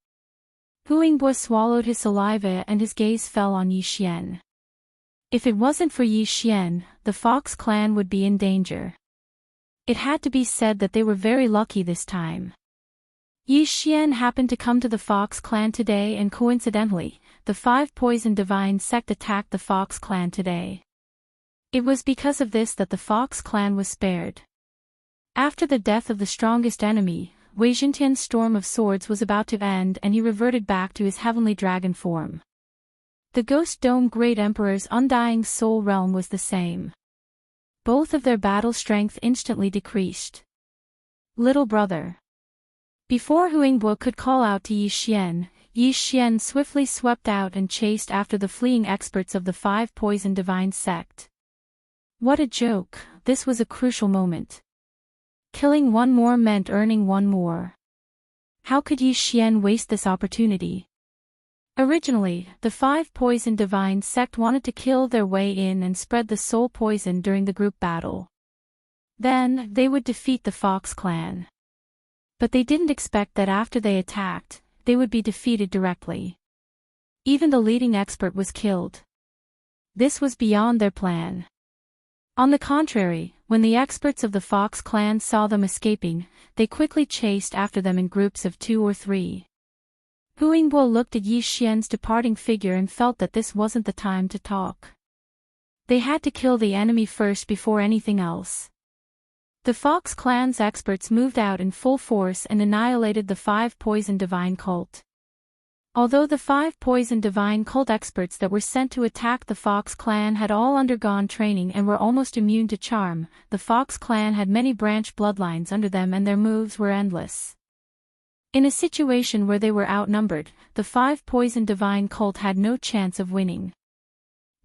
Huingbua swallowed his saliva and his gaze fell on Yi Xian. If it wasn't for Yi Xian, the Fox clan would be in danger. It had to be said that they were very lucky this time. Yi Xian happened to come to the Fox clan today and coincidentally, the 5 Poison Divine sect attacked the Fox clan today. It was because of this that the Fox clan was spared. After the death of the strongest enemy, Wei Zhentian's storm of swords was about to end and he reverted back to his heavenly dragon form. The Ghost Dome Great Emperor's undying soul realm was the same. Both of their battle strength instantly decreased. Little brother. Before Huangbo could call out to Yi Xian swiftly swept out and chased after the fleeing experts of the Five Poison Divine Sect. What a joke, this was a crucial moment. Killing one more meant earning one more. How could Yi Xian waste this opportunity? Originally, the Five Poison Divine Sect wanted to kill their way in and spread the soul poison during the group battle. Then, they would defeat the Fox clan. But they didn't expect that after they attacked, they would be defeated directly. Even the leading expert was killed. This was beyond their plan. On the contrary, when the experts of the Fox clan saw them escaping, they quickly chased after them in groups of 2 or 3. Huangbo looked at Yi Xian's departing figure and felt that this wasn't the time to talk. They had to kill the enemy first before anything else. The Fox clan's experts moved out in full force and annihilated the Five Poison Divine Cult. Although the Five Poison Divine Cult experts that were sent to attack the Fox clan had all undergone training and were almost immune to charm, the Fox clan had many branch bloodlines under them and their moves were endless. In a situation where they were outnumbered, the Five Poison Divine Cult had no chance of winning.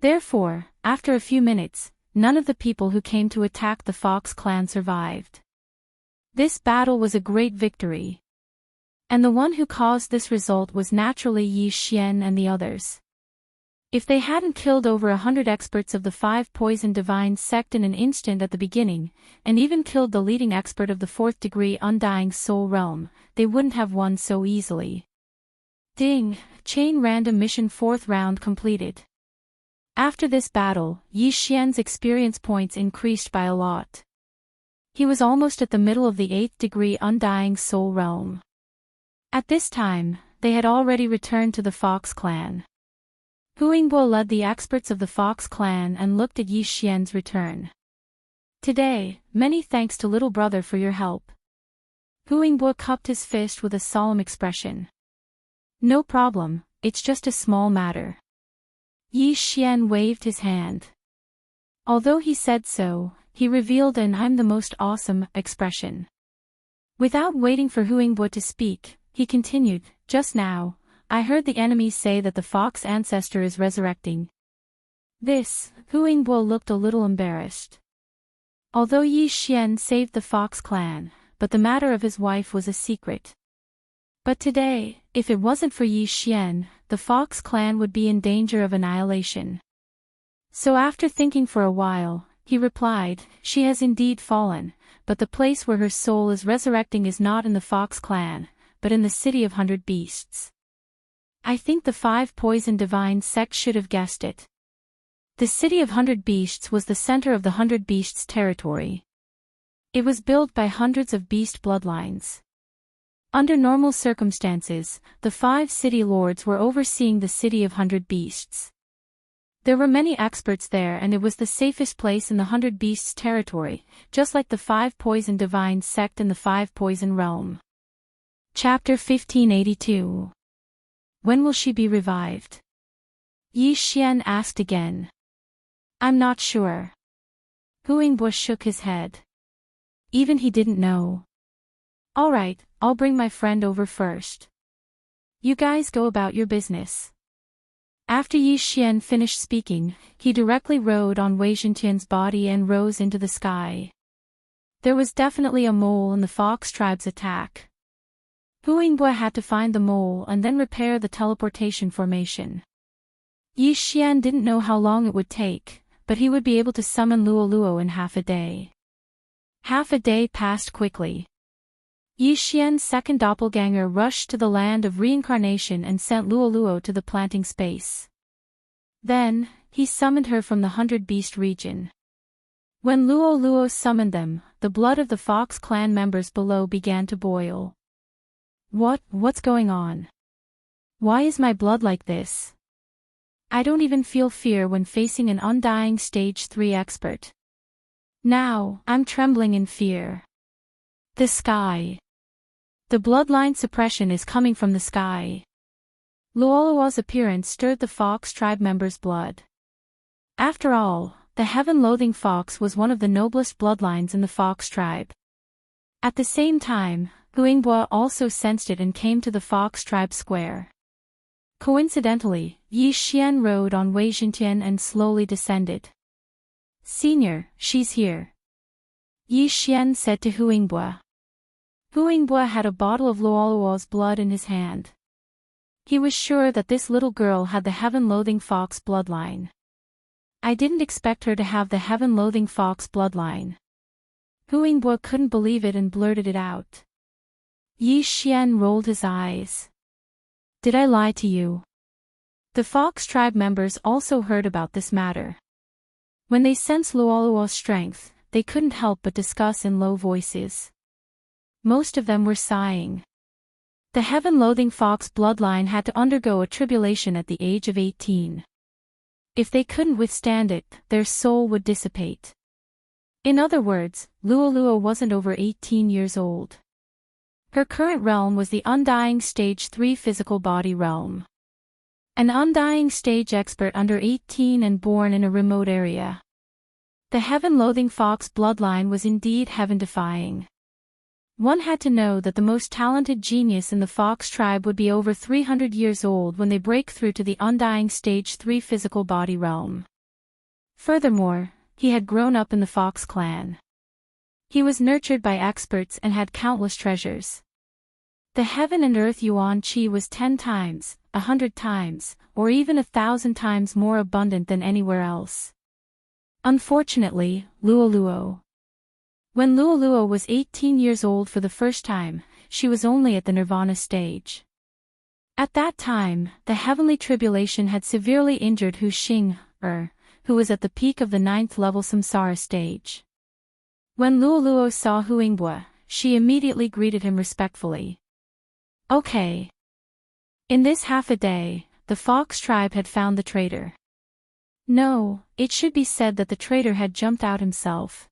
Therefore, after a few minutes, none of the people who came to attack the Fox clan survived. This battle was a great victory. And the one who caused this result was naturally Yi Xian and the others. If they hadn't killed over 100 experts of the Five Poison Divine Sect in an instant at the beginning, and even killed the leading expert of the 4th degree Undying Soul Realm, they wouldn't have won so easily. Ding! Chain Random Mission 4th round completed. After this battle, Yi Xian's experience points increased by a lot. He was almost at the middle of the 8th degree Undying Soul Realm. At this time, they had already returned to the Fox clan. Huangbo led the experts of the Fox clan and looked at Yi Xian's return. Today, many thanks to little brother for your help. Huangbo cupped his fist with a solemn expression. No problem, it's just a small matter. Yi Xian waved his hand. Although he said so, he revealed an "I'm the most awesome" expression. Without waiting for Huangbo to speak, he continued, just now, I heard the enemies say that the Fox ancestor is resurrecting. Huangbo looked a little embarrassed. Although Yi Xian saved the Fox clan, but the matter of his wife was a secret. But today, if it wasn't for Yi Xian, the Fox clan would be in danger of annihilation. So after thinking for a while, he replied, she has indeed fallen, but the place where her soul is resurrecting is not in the Fox clan, but in the City of 100 Beasts. I think the Five Poison Divine Sect should have guessed it. The City of 100 Beasts was the center of the 100 Beasts territory. It was built by hundreds of beast bloodlines. Under normal circumstances, the 5 city lords were overseeing the City of 100 Beasts. There were many experts there and it was the safest place in the 100 Beasts territory, just like the Five Poison Divine Sect in the Five Poison Realm. Chapter 1582. When will she be revived? Yi Xian asked again. I'm not sure. Huangbo shook his head. Even he didn't know. All right, I'll bring my friend over first. You guys go about your business. After Yi Xian finished speaking, he directly rode on Wei Zhentian's body and rose into the sky. There was definitely a mole in the Fox tribe's attack. Huangbo had to find the mole and then repair the teleportation formation. Yi Xian didn't know how long it would take, but he would be able to summon Luo in half a day. Half a day passed quickly. Yi Xian's second doppelganger rushed to the land of reincarnation and sent Luo to the planting space. Then, he summoned her from the 100 Beast region. When Luo summoned them, the blood of the Fox clan members below began to boil. What's going on? Why is my blood like this? I don't even feel fear when facing an undying stage 3 expert. Now, I'm trembling in fear. The sky. The bloodline suppression is coming from the sky. Luoluo's appearance stirred the Fox tribe members' blood. After all, the heaven-loathing fox was one of the noblest bloodlines in the Fox tribe. At the same time, Huingbua also sensed it and came to the Fox tribe square. Coincidentally, Yi Xian rode on Wei Xintian and slowly descended. "Senior, she's here," Yi Xian said to Huingbua. Huingbua had a bottle of Luoluo's blood in his hand. He was sure that this little girl had the heaven-loathing fox bloodline. "I didn't expect her to have the heaven-loathing fox bloodline." Huingbua couldn't believe it and blurted it out. Yi Xian rolled his eyes. "Did I lie to you?" The Fox tribe members also heard about this matter. When they sensed Luoluo's strength, they couldn't help but discuss in low voices. Most of them were sighing. The heaven-loathing fox bloodline had to undergo a tribulation at the age of 18. If they couldn't withstand it, their soul would dissipate. In other words, Luoluo wasn't over 18 years old. Her current realm was the Undying Stage 3 physical body realm. An Undying Stage expert under 18 and born in a remote area. The heaven-loathing fox bloodline was indeed heaven-defying. One had to know that the most talented genius in the Fox tribe would be over 300 years old when they break through to the Undying Stage 3 physical body realm. Furthermore, he had grown up in the Fox clan. He was nurtured by experts and had countless treasures. The heaven and earth yuan qi was 10 times, 100 times, or even 1,000 times more abundant than anywhere else. Unfortunately, when Luoluo was 18 years old for the first time, she was only at the nirvana stage. At that time, the heavenly tribulation had severely injured Hu Xing, who was at the peak of the 9th level samsara stage. When Luoluo saw Huingbua, she immediately greeted him respectfully. "Okay." In this half a day, the Fox tribe had found the traitor. No, it should be said that the traitor had jumped out himself.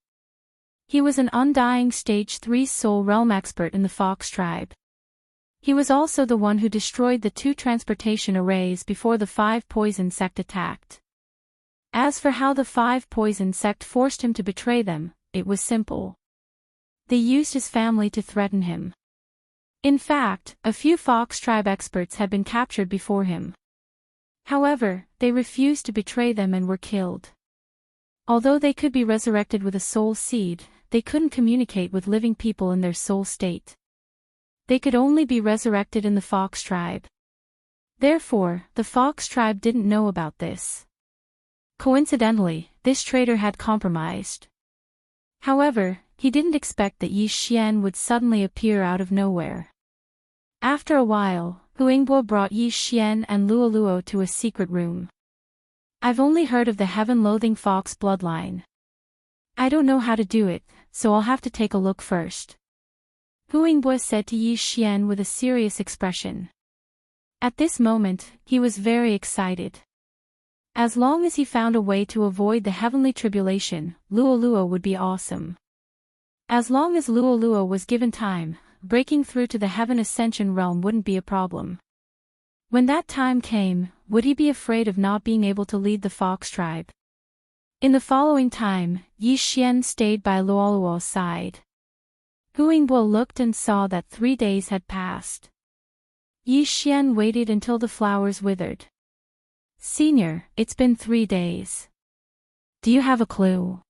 He was an Undying Stage 3 soul realm expert in the Fox tribe. He was also the one who destroyed the 2 transportation arrays before the 5 poison sect attacked. As for how the 5 poison sect forced him to betray them, it was simple. They used his family to threaten him. In fact, a few Fox tribe experts had been captured before him. However, they refused to betray them and were killed. Although they could be resurrected with a soul seed, they couldn't communicate with living people in their soul state. They could only be resurrected in the Fox tribe. Therefore, the Fox tribe didn't know about this. Coincidentally, this traitor had compromised. However, he didn't expect that Yi Xian would suddenly appear out of nowhere. After a while, Huingbua brought Yi Xian and Luoluo to a secret room. "I've only heard of the heaven-loathing fox bloodline. I don't know how to do it, so I'll have to take a look first," Huingbua said to Yi Xian with a serious expression. At this moment, he was very excited. As long as he found a way to avoid the heavenly tribulation, Luoluo would be awesome. As long as Luoluo was given time, breaking through to the heaven ascension realm wouldn't be a problem. When that time came, would he be afraid of not being able to lead the Fox tribe? In the following time, Yi Xian stayed by Luoluo's side. Huingbua looked and saw that 3 days had passed. Yi Xian waited until the flowers withered. "Senior, it's been 3 days. Do you have a clue?"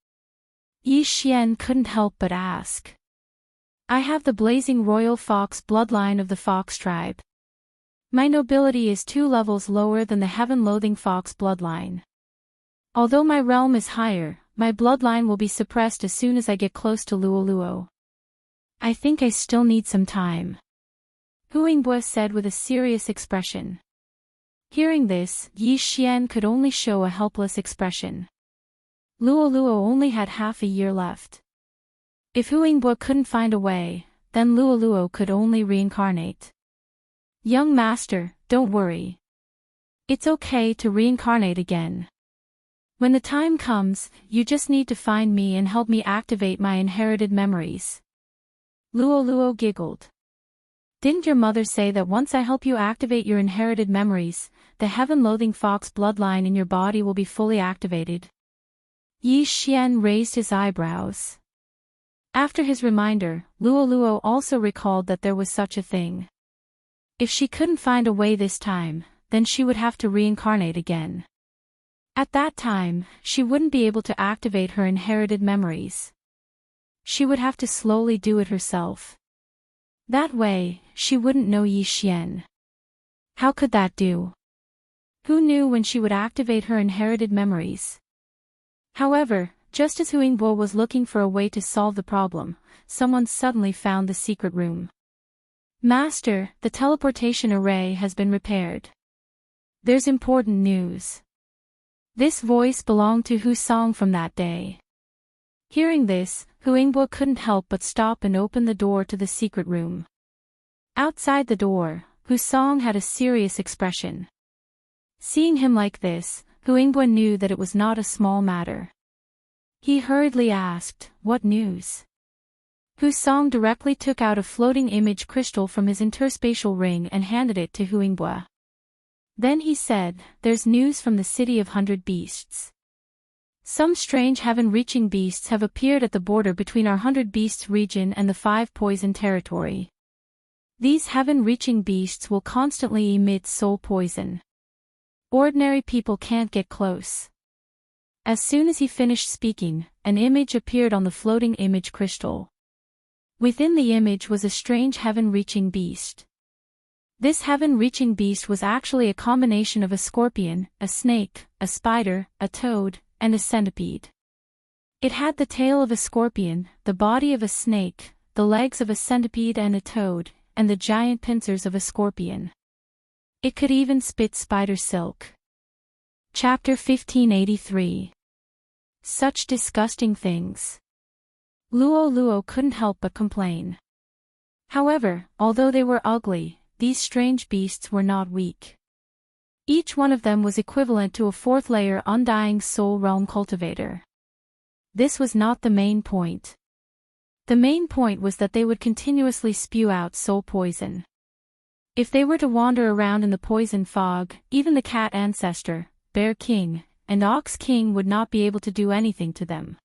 Yi Xian couldn't help but ask. "I have the blazing royal fox bloodline of the Fox tribe. My nobility is 2 levels lower than the heaven-loathing fox bloodline. Although my realm is higher, my bloodline will be suppressed as soon as I get close to Luoluo. I think I still need some time," Huingbua said with a serious expression. Hearing this, Yi Xian could only show a helpless expression. Luoluo only had half a year left. If Huingbua couldn't find a way, then Luoluo could only reincarnate. "Young master, don't worry. It's okay to reincarnate again. When the time comes, you just need to find me and help me activate my inherited memories." Luoluo giggled. Didn't your mother say that once I help you activate your inherited memories, the heaven-loathing fox bloodline in your body will be fully activated? Yi Xian raised his eyebrows. After his reminder, Luo Luo also recalled that there was such a thing. If she couldn't find a way this time, then she would have to reincarnate again. At that time, she wouldn't be able to activate her inherited memories. She would have to slowly do it herself. That way, she wouldn't know Yi Xian. How could that do? Who knew when she would activate her inherited memories? However, just as Huingbo was looking for a way to solve the problem, someone suddenly found the secret room. Master, the teleportation array has been repaired. There's important news. This voice belonged to Hu Song from that day. Hearing this, Huingbo couldn't help but stop and open the door to the secret room. Outside the door, Hu Song had a serious expression. Seeing him like this, Huingbo knew that it was not a small matter. He hurriedly asked, "What news?" Hu Song directly took out a floating image crystal from his interspatial ring and handed it to Huingbo. Then he said, "There's news from the City of 100 Beasts. Some strange heaven-reaching beasts have appeared at the border between our 100 Beasts region and the 5 Poison territory. These heaven-reaching beasts will constantly emit soul poison. Ordinary people can't get close." As soon as he finished speaking, an image appeared on the floating image crystal. Within the image was a strange heaven-reaching beast. This heaven-reaching beast was actually a combination of a scorpion, a snake, a spider, a toad, and a centipede. It had the tail of a scorpion, the body of a snake, the legs of a centipede and a toad, and the giant pincers of a scorpion. It could even spit spider silk. Chapter 1583. Such disgusting things. Luo Luo couldn't help but complain. However, although they were ugly, these strange beasts were not weak. Each one of them was equivalent to a 4th-layer undying soul realm cultivator. This was not the main point. The main point was that they would continuously spew out soul poison. If they were to wander around in the poison fog, even the cat ancestor, Bear King, and Ox King would not be able to do anything to them.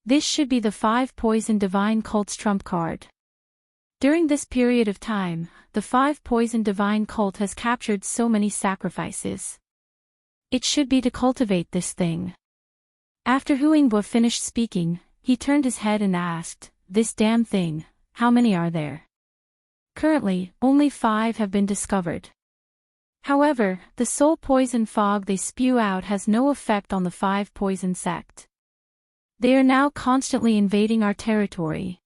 This should be the 5 Poison Divine Cult's trump card. During this period of time, the 5 Poison Divine Cult has captured so many sacrifices. It should be to cultivate this thing. After Huingbo finished speaking, he turned his head and asked, "This damn thing, how many are there?" Currently, only 5 have been discovered. However, the soul poison fog they spew out has no effect on the 5 Poison sect. They are now constantly invading our territory.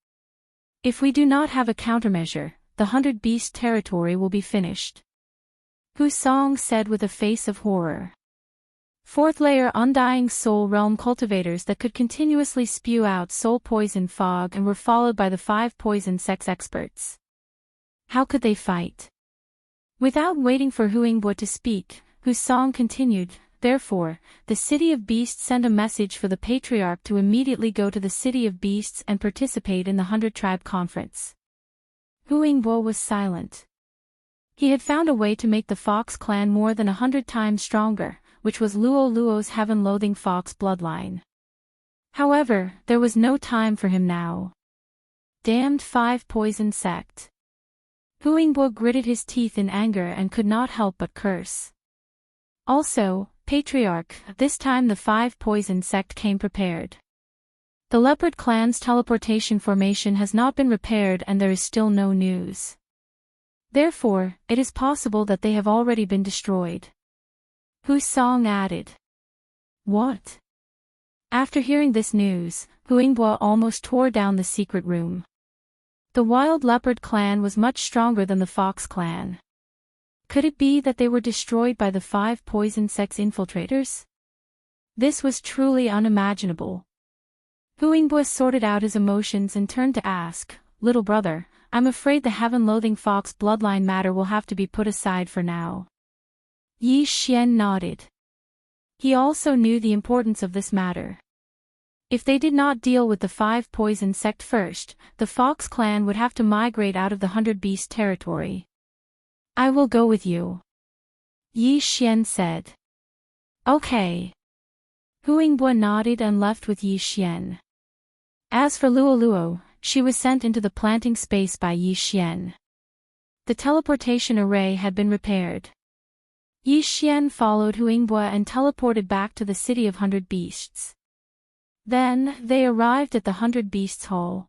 If we do not have a countermeasure, the 100 Beast territory will be finished. Hu Song said with a face of horror. 4th-layer undying soul realm cultivators that could continuously spew out soul poison fog and were followed by the 5 Poison sect's experts. How could they fight? Without waiting for Huingbo to speak, Hu Song continued, "Therefore, the City of Beasts sent a message for the Patriarch to immediately go to the City of Beasts and participate in the 100-tribe conference." Huingbo was silent. He had found a way to make the Fox clan more than 100 times stronger, which was Luo Luo's heaven-loathing fox bloodline. However, there was no time for him now. Damned 5 Poison sect. Huingbo gritted his teeth in anger and could not help but curse. Also, Patriarch, this time the 5 Poison sect came prepared. The Leopard clan's teleportation formation has not been repaired and there is still no news. Therefore, it is possible that they have already been destroyed. Hu Song added. What? After hearing this news, Huingbo almost tore down the secret room. The Wild Leopard clan was much stronger than the Fox clan. Could it be that they were destroyed by the 5 Poison sect's infiltrators? This was truly unimaginable. Huingbo sorted out his emotions and turned to ask, "Little brother, I'm afraid the heaven-loathing fox bloodline matter will have to be put aside for now." Yi Xian nodded. He also knew the importance of this matter. If they did not deal with the 5 poison sect first, the Fox clan would have to migrate out of the 100 Beast territory. I will go with you, Yi Xian said. Okay. Hu Yingbua nodded and left with Yi Xian. As for Luoluo, she was sent into the planting space by Yi Xian. The teleportation array had been repaired. Yi Xian followed Hu Yingbua and teleported back to the city of 100 Beasts. Then, they arrived at the 100 Beasts Hall.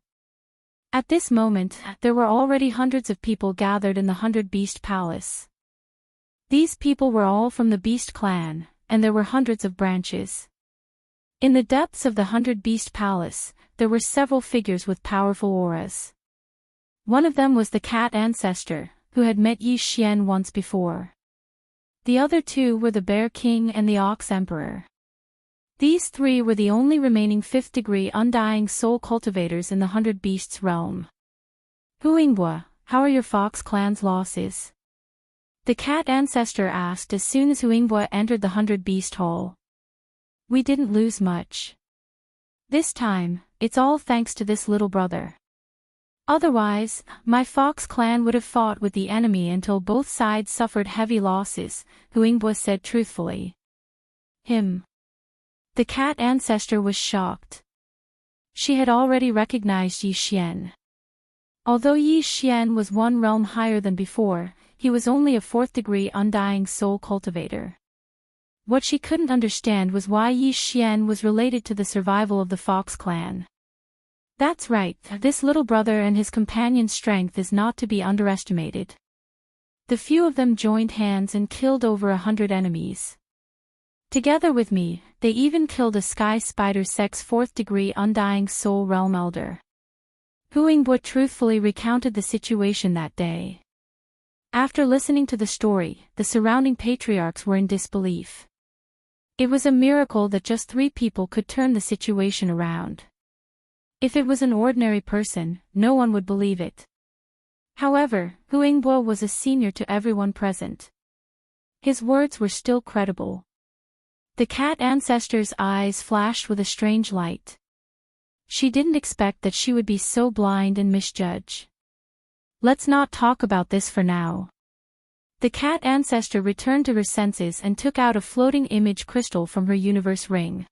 At this moment, there were already hundreds of people gathered in the 100 Beast Palace. These people were all from the Beast clan, and there were hundreds of branches. In the depths of the 100 Beast Palace, there were several figures with powerful auras. One of them was the cat ancestor, who had met Yi Xian once before. The other two were the Bear King and the Ox Emperor. These three were the only remaining 5th-degree undying soul cultivators in the 100 Beasts realm. Hu Yingbua, how are your Fox clan's losses? The cat ancestor asked as soon as Hu Yingbua entered the 100 Beast Hall. We didn't lose much. This time, it's all thanks to this little brother. Otherwise, my Fox clan would have fought with the enemy until both sides suffered heavy losses, Hu Yingbua said truthfully. Him. The cat ancestor was shocked. She had already recognized Yi Xian. Although Yi Xian was one realm higher than before, he was only a 4th-degree undying soul cultivator. What she couldn't understand was why Yi Xian was related to the survival of the Fox clan. That's right, this little brother and his companion's strength is not to be underestimated. The few of them joined hands and killed over 100 enemies. Together with me, they even killed a sky spider sect's 4th-degree undying soul realm elder. Hu Yingbua truthfully recounted the situation that day. After listening to the story, the surrounding patriarchs were in disbelief. It was a miracle that just 3 people could turn the situation around. If it was an ordinary person, no one would believe it. However, Hu Yingbua was a senior to everyone present. His words were still credible. The cat ancestor's eyes flashed with a strange light. She didn't expect that she would be so blind and misjudge. Let's not talk about this for now. The cat ancestor returned to her senses and took out a floating image crystal from her universe ring.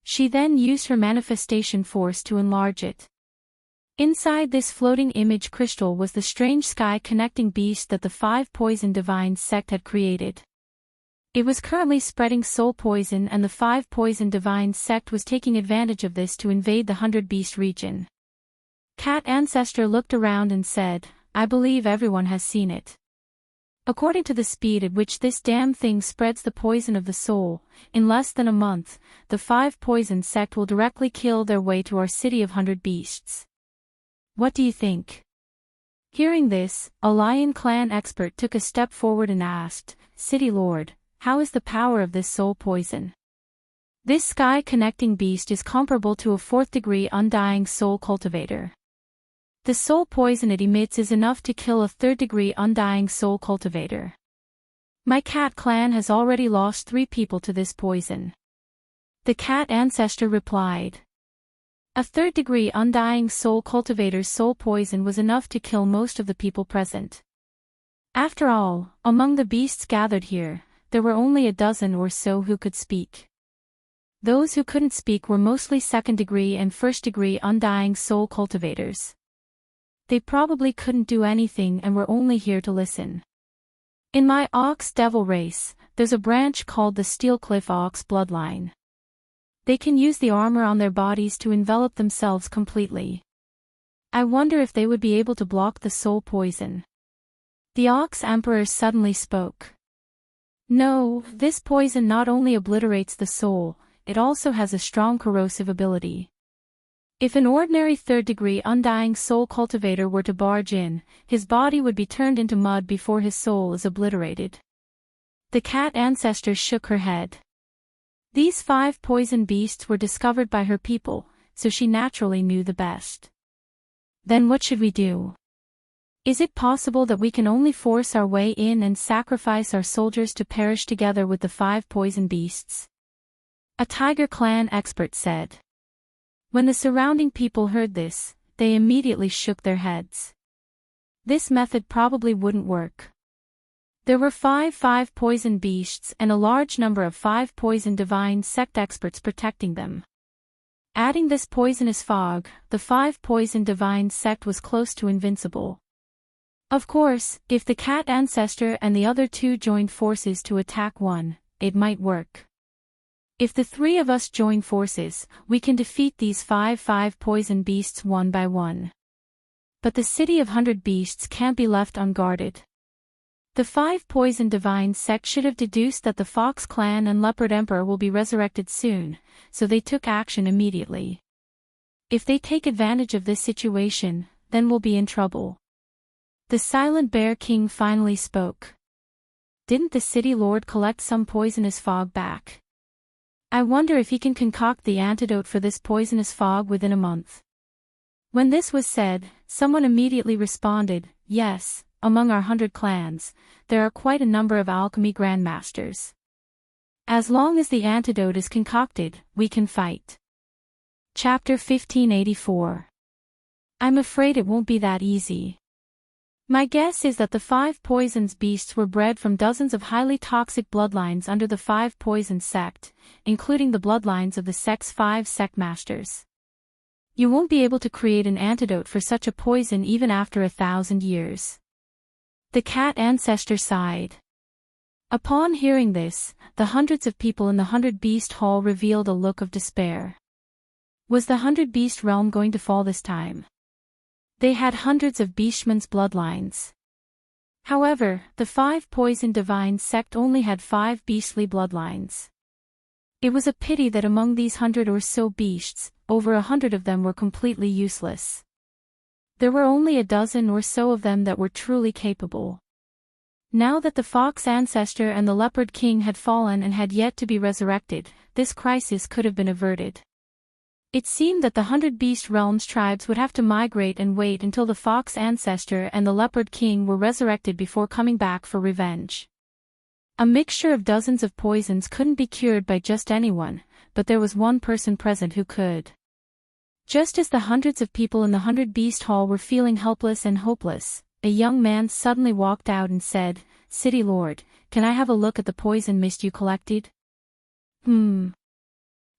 She then used her manifestation force to enlarge it. Inside this floating image crystal was the strange sky-connecting beast that the 5 poison divine sect had created. It was currently spreading soul poison, and the 5 poison divine sect was taking advantage of this to invade the 100 Beast region. Cat ancestor looked around and said, I believe everyone has seen it. According to the speed at which this damn thing spreads the poison of the soul, in less than a month, the 5 poison sect will directly kill their way to our city of 100 Beasts. What do you think? Hearing this, a Lion Clan expert took a step forward and asked, City Lord, how is the power of this soul poison? This sky-connecting beast is comparable to a 4th-degree undying soul cultivator. The soul poison it emits is enough to kill a 3rd-degree undying soul cultivator. My cat clan has already lost 3 people to this poison. The cat ancestor replied. A 3rd-degree undying soul cultivator's soul poison was enough to kill most of the people present. After all, among the beasts gathered here, there were only a dozen or so who could speak. Those who couldn't speak were mostly 2nd-degree and 1st-degree undying soul cultivators. They probably couldn't do anything and were only here to listen. In my Ox Devil race, there's a branch called the Steelcliff Ox bloodline. They can use the armor on their bodies to envelop themselves completely. I wonder if they would be able to block the soul poison. The Ox Emperor suddenly spoke. No, this poison not only obliterates the soul, it also has a strong corrosive ability. If an ordinary 3rd-degree undying soul cultivator were to barge in, his body would be turned into mud before his soul is obliterated. The cat ancestor shook her head. These 5 poison beasts were discovered by her people, so she naturally knew the best. Then what should we do? Is it possible that we can only force our way in and sacrifice our soldiers to perish together with the 5 poison beasts? A Tiger Clan expert said. When the surrounding people heard this, they immediately shook their heads. This method probably wouldn't work. There were five poison beasts and a large number of 5 poison divine sect experts protecting them. Adding this poisonous fog, the 5 poison divine sect was close to invincible. Of course, if the cat ancestor and the other 2 joined forces to attack one, it might work. If the 3 of us join forces, we can defeat these 5 poison beasts one by one. But the city of 100 beasts can't be left unguarded. The 5 poison divine sect should have deduced that the Fox clan and Leopard Emperor will be resurrected soon, so they took action immediately. If they take advantage of this situation, then we'll be in trouble. The Silent Bear King finally spoke. Didn't the city lord collect some poisonous fog back? I wonder if he can concoct the antidote for this poisonous fog within a month. When this was said, someone immediately responded, yes, among our 100 clans, there are quite a number of alchemy grandmasters. As long as the antidote is concocted, we can fight. Chapter 1584. I'm afraid it won't be that easy. My guess is that the 5 poisons beasts were bred from dozens of highly toxic bloodlines under the 5 poison sect, including the bloodlines of the sect's 5 sect masters. You won't be able to create an antidote for such a poison even after 1,000 years. The cat ancestor sighed. Upon hearing this, the hundreds of people in the 100 Beast Hall revealed a look of despair. Was the 100 Beast realm going to fall this time? They had hundreds of Beastmen's bloodlines. However, the 5 poison divine sect only had 5 beastly bloodlines. It was a pity that among these 100 or so beasts, over 100 of them were completely useless. There were only a dozen or so of them that were truly capable. Now that the Fox ancestor and the Leopard King had fallen and had yet to be resurrected, this crisis could have been averted. It seemed that the 100 Beast Realms tribes would have to migrate and wait until the Fox ancestor and the Leopard King were resurrected before coming back for revenge. A mixture of dozens of poisons couldn't be cured by just anyone, but there was one person present who could. Just as the hundreds of people in the 100 Beast Hall were feeling helpless and hopeless, a young man suddenly walked out and said, "City Lord, can I have a look at the poison mist you collected?"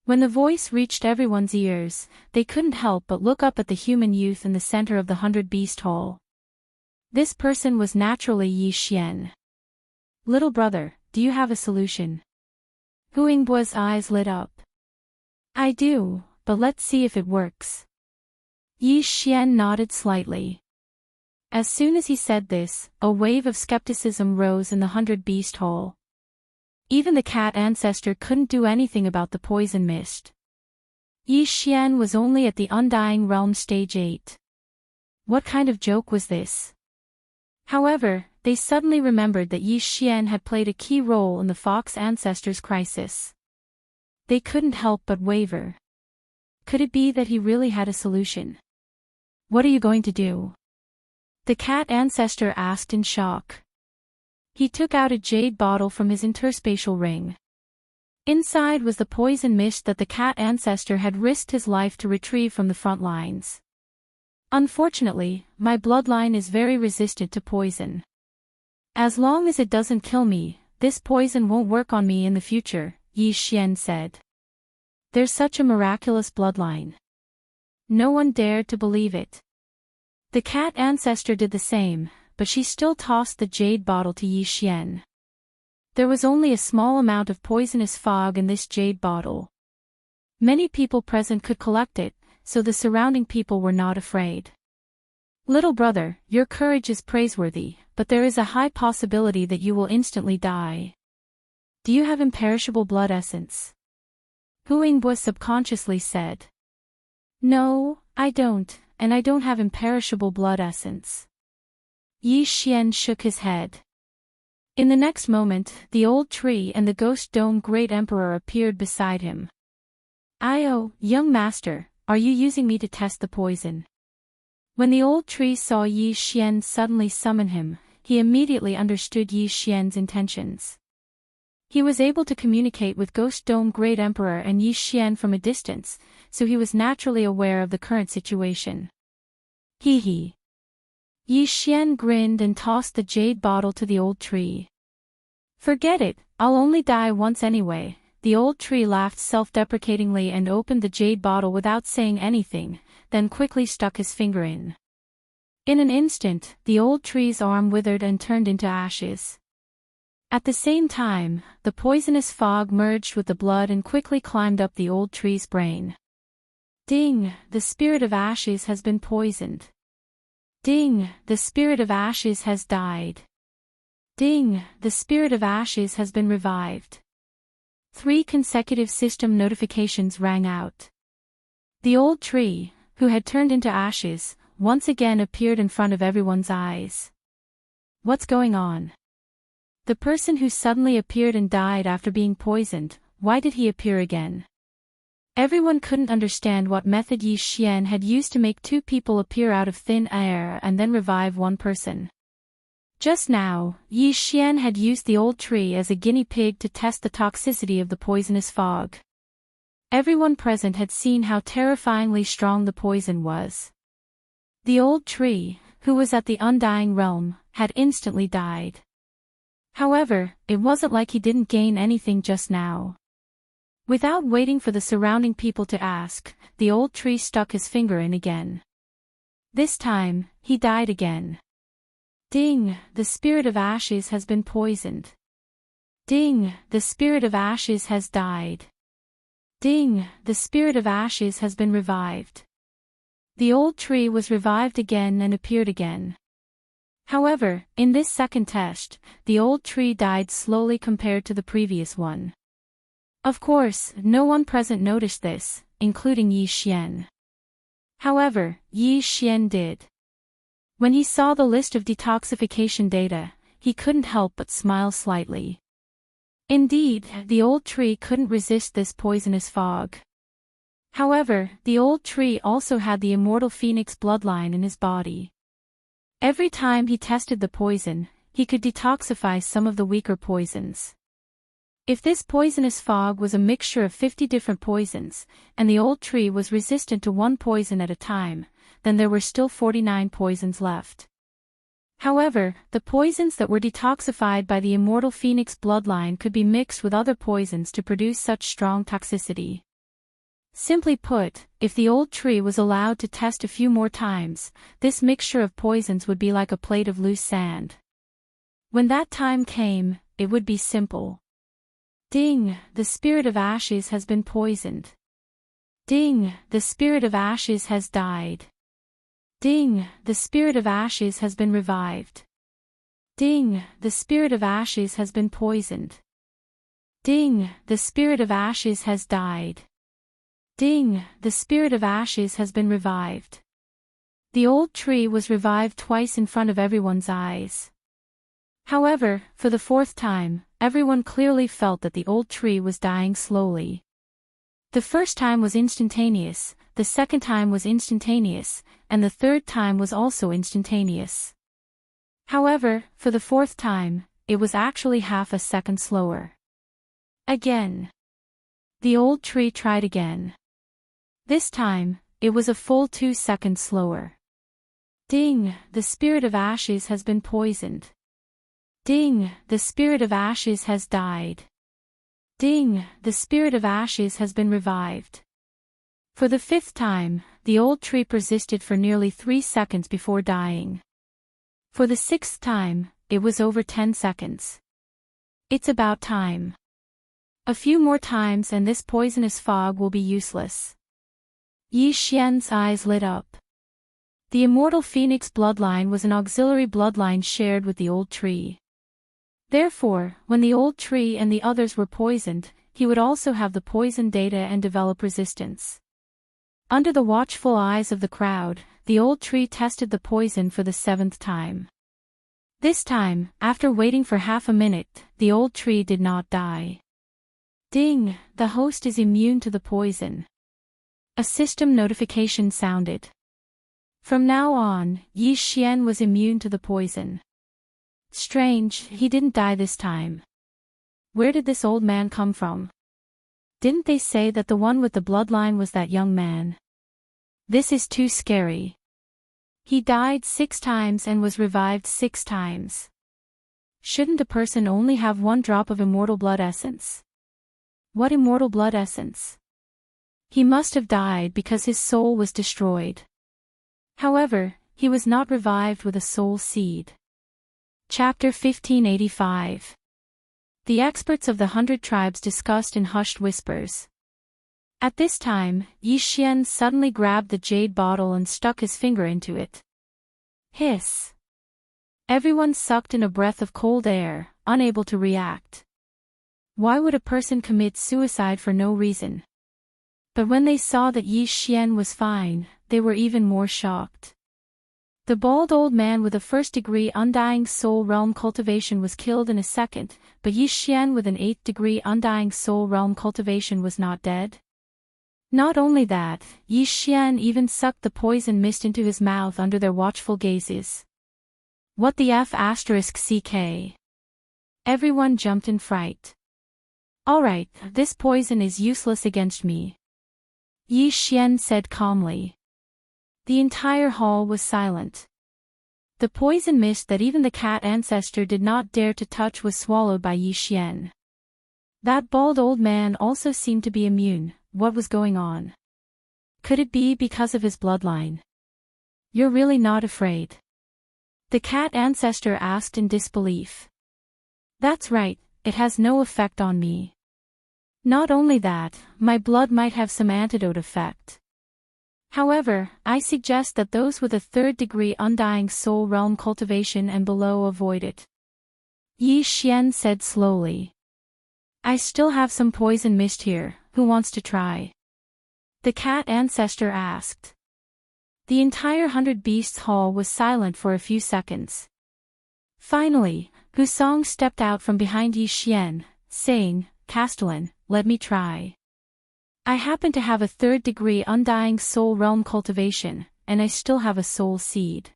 When the voice reached everyone's ears, they couldn't help but look up at the human youth in the center of the 100 Beast Hall. This person was naturally Yi Xian. "Little brother, do you have a solution?" Hu Yingbuo's eyes lit up. "I do. But let's see if it works." Yi Xian nodded slightly. As soon as he said this, a wave of skepticism rose in the 100 Beast Hall. Even the cat ancestor couldn't do anything about the poison mist. Yi Xian was only at the Undying Realm Stage 8. What kind of joke was this? However, they suddenly remembered that Yi Xian had played a key role in the Fox ancestor's crisis. They couldn't help but waver. Could it be that he really had a solution? "What are you going to do?" the cat ancestor asked in shock. He took out a jade bottle from his interspatial ring. Inside was the poison mist that the cat ancestor had risked his life to retrieve from the front lines. "Unfortunately, my bloodline is very resistant to poison. As long as it doesn't kill me, this poison won't work on me in the future," Yi Xian said. "There's such a miraculous bloodline." No one dared to believe it. The cat ancestor did the same, but she still tossed the jade bottle to Yi Xian. There was only a small amount of poisonous fog in this jade bottle. Many people present could collect it, so the surrounding people were not afraid. "Little brother, your courage is praiseworthy, but there is a high possibility that you will instantly die. Do you have imperishable blood essence?" Hu Yingbuo subconsciously said. "No, I don't, and I don't have imperishable blood essence." Yi Xian shook his head. In the next moment, the old tree and the ghost dome great emperor appeared beside him. "Oh, young master, are you using me to test the poison?" When the old tree saw Yi Xian suddenly summon him, he immediately understood Yi Xian's intentions. He was able to communicate with Ghost Dome Great Emperor and Yi Xian from a distance, so he was naturally aware of the current situation. Hee hee. Yi Xian grinned and tossed the jade bottle to the old tree. Forget it, I'll only die once anyway. The old tree laughed self-deprecatingly and opened the jade bottle without saying anything, then quickly stuck his finger in. In an instant, the old tree's arm withered and turned into ashes. At the same time, the poisonous fog merged with the blood and quickly climbed up the old tree's brain. Ding, the spirit of ashes has been poisoned. Ding, the spirit of ashes has died. Ding, the spirit of ashes has been revived. 3 consecutive system notifications rang out. The old tree, who had turned into ashes, once again appeared in front of everyone's eyes. What's going on? The person who suddenly appeared and died after being poisoned, why did he appear again? Everyone couldn't understand what method Yi Xian had used to make 2 people appear out of thin air and then revive one person. Just now, Yi Xian had used the old tree as a guinea pig to test the toxicity of the poisonous fog. Everyone present had seen how terrifyingly strong the poison was. The old tree, who was at the Undying Realm, had instantly died. However, it wasn't like he didn't gain anything just now. Without waiting for the surrounding people to ask, the old tree stuck his finger in again. This time, he died again. Ding, the spirit of ashes has been poisoned. Ding, the spirit of ashes has died. Ding, the spirit of ashes has been revived. The old tree was revived again and appeared again. However, in this second test, the old tree died slowly compared to the previous one. Of course, no one present noticed this, including Yi Xian. However, Yi Xian did. When he saw the list of detoxification data, he couldn't help but smile slightly. Indeed, the old tree couldn't resist this poisonous fog. However, the old tree also had the immortal phoenix bloodline in his body. Every time he tested the poison, he could detoxify some of the weaker poisons. If this poisonous fog was a mixture of 50 different poisons, and the old tree was resistant to one poison at a time, then there were still 49 poisons left. However, the poisons that were detoxified by the immortal phoenix bloodline could be mixed with other poisons to produce such strong toxicity. Simply put, if the old tree was allowed to test a few more times, this mixture of poisons would be like a plate of loose sand. When that time came, it would be simple. Ding, the spirit of ashes has been poisoned. Ding, the spirit of ashes has died. Ding, the spirit of ashes has been revived. Ding, the spirit of ashes has been poisoned. Ding, the spirit of ashes has died. Ding, the spirit of ashes has been revived. The old tree was revived twice in front of everyone's eyes. However, for the 4th time, everyone clearly felt that the old tree was dying slowly. The first time was instantaneous, the second time was instantaneous, and the third time was also instantaneous. However, for the 4th time, it was actually half a second slower. Again. The old tree tried again. This time, it was a full 2 seconds slower. Ding, the spirit of ashes has been poisoned. Ding, the spirit of ashes has died. Ding, the spirit of ashes has been revived. For the 5th time, the old tree persisted for nearly 3 seconds before dying. For the 6th time, it was over 10 seconds. It's about time. A few more times and this poisonous fog will be useless. Yi Xian's eyes lit up. The immortal phoenix bloodline was an auxiliary bloodline shared with the old tree. Therefore, when the old tree and the others were poisoned, he would also have the poison data and develop resistance. Under the watchful eyes of the crowd, the old tree tested the poison for the 7th time. This time, after waiting for half a minute, the old tree did not die. Ding, the host is immune to the poison. A system notification sounded. From now on, Yi Xian was immune to the poison. Strange, he didn't die this time. Where did this old man come from? Didn't they say that the one with the bloodline was that young man? This is too scary. He died 6 times and was revived 6 times. Shouldn't a person only have 1 drop of immortal blood essence? What immortal blood essence? He must have died because his soul was destroyed. However, he was not revived with a soul seed. Chapter 1585. The experts of the 100 tribes discussed in hushed whispers. At this time, Yi Xian suddenly grabbed the jade bottle and stuck his finger into it. Hiss! Everyone sucked in a breath of cold air, unable to react. Why would a person commit suicide for no reason? But when they saw that Yi Xian was fine, they were even more shocked. The bald old man with a first-degree undying soul realm cultivation was killed in a second, but Yi Xian with an 8th-degree undying soul realm cultivation was not dead. Not only that, Yi Xian even sucked the poison mist into his mouth under their watchful gazes. What the F***ck? Everyone jumped in fright. Alright, this poison is useless against me, Yi Xian said calmly. The entire hall was silent. The poison mist that even the cat ancestor did not dare to touch was swallowed by Yi Xian. That bald old man also seemed to be immune. What was going on? Could it be because of his bloodline? You're really not afraid? The cat ancestor asked in disbelief. That's right, it has no effect on me. Not only that, my blood might have some antidote effect. However, I suggest that those with a 3rd-degree undying soul realm cultivation and below avoid it, Yi Xian said slowly. I still have some poison mist here, who wants to try? The cat ancestor asked. The entire 100 Beasts hall was silent for a few seconds. Finally, Gusong stepped out from behind Yi Xian, saying, Castellan, let me try. I happen to have a 3rd-degree undying soul realm cultivation, and I still have a soul seed.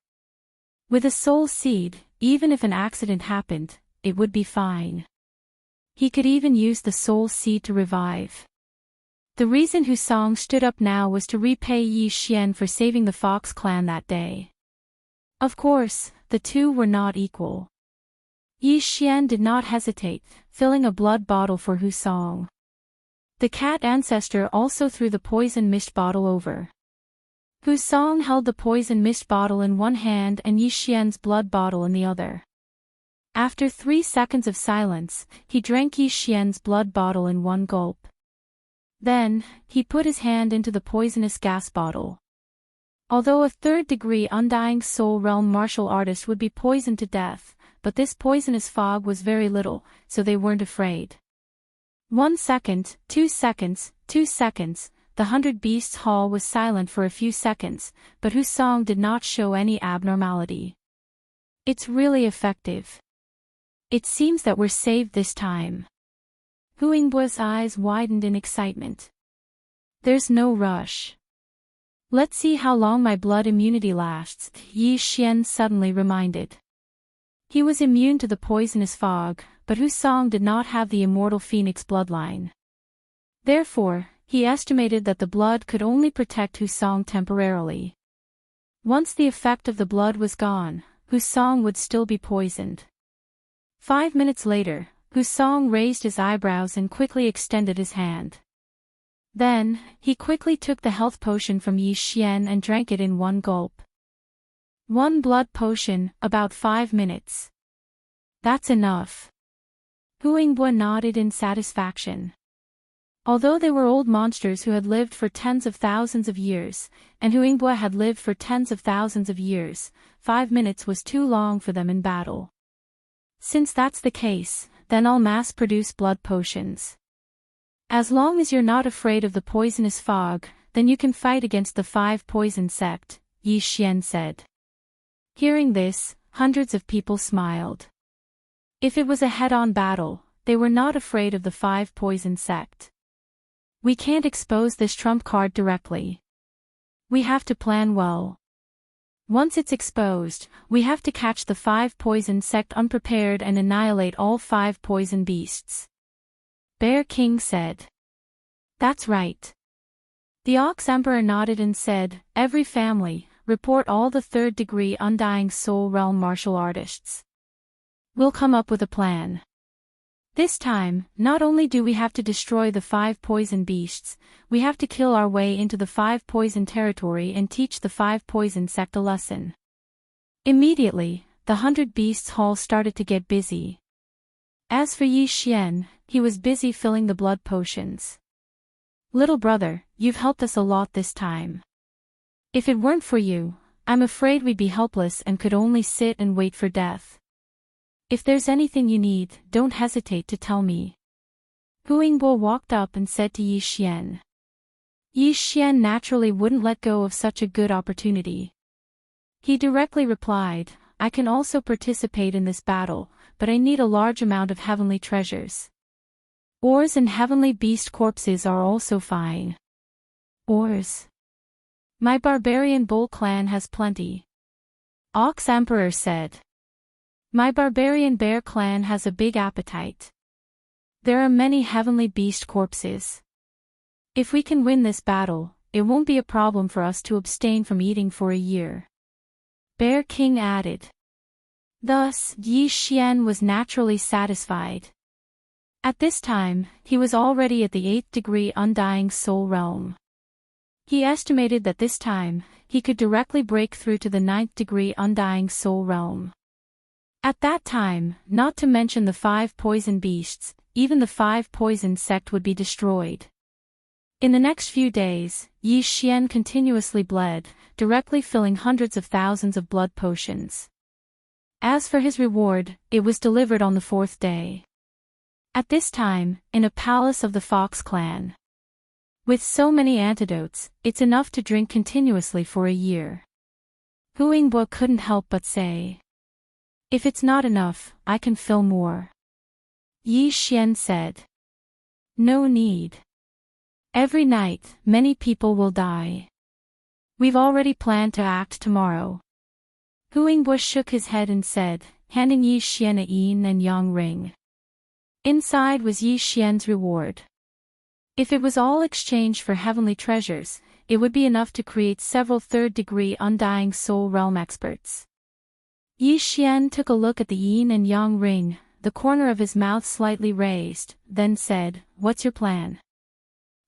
With a soul seed, even if an accident happened, it would be fine. He could even use the soul seed to revive. The reason Husong stood up now was to repay Yi Xian for saving the Fox clan that day. Of course, the two were not equal. Yi Xian did not hesitate, filling a blood bottle for Husong. The cat ancestor also threw the poison mist bottle over. Husong held the poison mist bottle in one hand and Yi Xian's blood bottle in the other. After 3 seconds of silence, he drank Yi Xian's blood bottle in one gulp. Then, he put his hand into the poisonous gas bottle. Although a 3rd-degree undying soul realm martial artist would be poisoned to death, but this poisonous fog was very little, so they weren't afraid. 1 second, 2 seconds, 2 seconds, the 100 Beasts hall was silent for a few seconds, but Husong did not show any abnormality. It's really effective. It seems that we're saved this time. Hu Yingbu's eyes widened in excitement. There's no rush. Let's see how long my blood immunity lasts, Yi Xian suddenly reminded. He was immune to the poisonous fog, but Husong did not have the immortal phoenix bloodline. Therefore, he estimated that the blood could only protect Husong temporarily. Once the effect of the blood was gone, Husong would still be poisoned. 5 minutes later, Husong raised his eyebrows and quickly extended his hand. Then, he quickly took the health potion from Yi Xian and drank it in one gulp. 1 blood potion, about 5 minutes. That's enough. Hu Yingbu nodded in satisfaction. Although they were old monsters who had lived for tens of thousands of years, and Hu Yingbu had lived for tens of thousands of years, 5 minutes was too long for them in battle. Since that's the case, then I'll mass-produce blood potions. As long as you're not afraid of the poisonous fog, then you can fight against the 5 poison sect, Yi Xian said. Hearing this, hundreds of people smiled. If it was a head-on battle, they were not afraid of the 5 poison sect. We can't expose this trump card directly. We have to plan well. Once it's exposed, we have to catch the 5 poison sect unprepared and annihilate all 5 poison beasts. Bear King said. That's right. The Ox Emperor nodded and said, every family, report all the third-degree Undying Soul Realm martial artists. We'll come up with a plan. This time, not only do we have to destroy the 5 poison beasts, we have to kill our way into the 5 poison territory and teach the 5 poison sect a lesson. Immediately, the 100 Beasts Hall started to get busy. As for Yi Xian, he was busy filling the blood potions. Little brother, you've helped us a lot this time. If it weren't for you, I'm afraid we'd be helpless and could only sit and wait for death. If there's anything you need, don't hesitate to tell me. Hu Yingbo walked up and said to Yi Xian. Yi Xian naturally wouldn't let go of such a good opportunity. He directly replied, I can also participate in this battle, but I need a large amount of heavenly treasures. Ores and heavenly beast corpses are also fine. Ores. My barbarian bull clan has plenty. Ox Emperor said. My barbarian bear clan has a big appetite. There are many heavenly beast corpses. If we can win this battle, it won't be a problem for us to abstain from eating for a year. Bear King added. Thus, Yi Xian was naturally satisfied. At this time, he was already at the 8th degree Undying Soul Realm. He estimated that this time, he could directly break through to the 9th degree Undying Soul Realm. At that time, not to mention the 5 poison beasts, even the 5 poison sect would be destroyed. In the next few days, Yi Xian continuously bled, directly filling hundreds of thousands of blood potions. As for his reward, it was delivered on the 4th day. At this time, in a palace of the Fox clan. With so many antidotes, it's enough to drink continuously for a year. Hu Yingbo couldn't help but say. If it's not enough, I can fill more. Yi Xian said. No need. Every night, many people will die. We've already planned to act tomorrow. Hu Yingbo shook his head and said, handing Yi Xian a yin and yang ring. Inside was Yi Xian's reward. If it was all exchanged for heavenly treasures, it would be enough to create several third-degree Undying Soul Realm experts. Yi Xian took a look at the yin and yang ring, the corner of his mouth slightly raised, then said, What's your plan?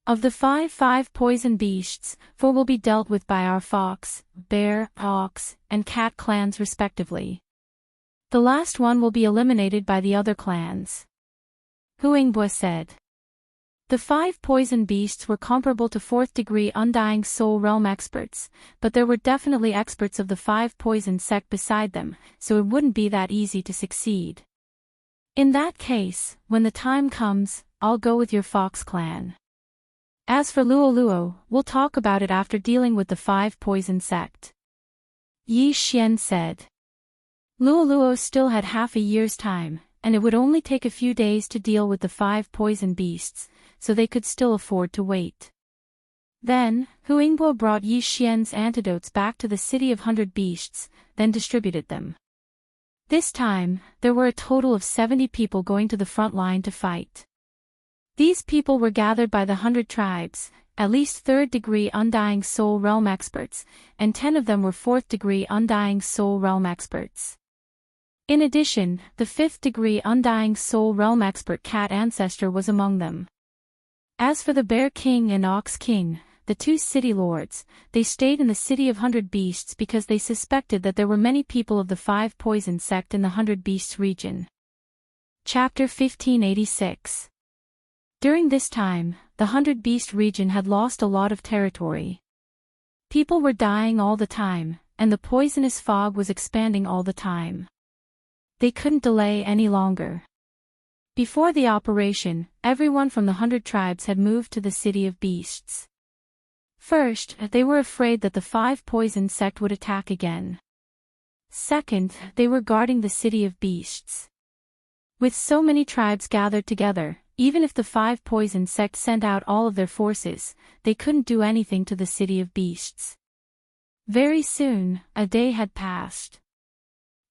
Of the 5 poison beasts, 4 will be dealt with by our fox, bear, ox, and cat clans respectively. The last one will be eliminated by the other clans. Hu Yingbo said. The 5 poison beasts were comparable to 4th degree Undying Soul Realm experts, but there were definitely experts of the 5 poison sect beside them, so it wouldn't be that easy to succeed. In that case, when the time comes, I'll go with your Fox clan. As for Luo, we'll talk about it after dealing with the 5 poison sect. Yi Xian said. Luo still had half a year's time, and it would only take a few days to deal with the 5 poison beasts, so they could still afford to wait. Then, Hu Yingbo brought Yi Xian's antidotes back to the city of 100 beasts, then distributed them. This time, there were a total of 70 people going to the front line to fight. These people were gathered by the 100 tribes, at least 3rd degree Undying Soul Realm experts, and 10 of them were 4th degree Undying Soul Realm experts. In addition, the 5th degree Undying Soul Realm expert Cat Ancestor was among them. As for the Bear King and Ox King, the 2 city lords, they stayed in the city of 100 beasts because they suspected that there were many people of the 5 poison sect in the 100 beasts region. Chapter 1586. During this time, the 100 beast region had lost a lot of territory. People were dying all the time, and the poisonous fog was expanding all the time. They couldn't delay any longer. Before the operation, everyone from the 100 tribes had moved to the city of beasts. First, they were afraid that the 5 poison sect would attack again. Second, they were guarding the city of beasts. With so many tribes gathered together, even if the 5 poison sect sent out all of their forces, they couldn't do anything to the city of beasts. Very soon, a day had passed.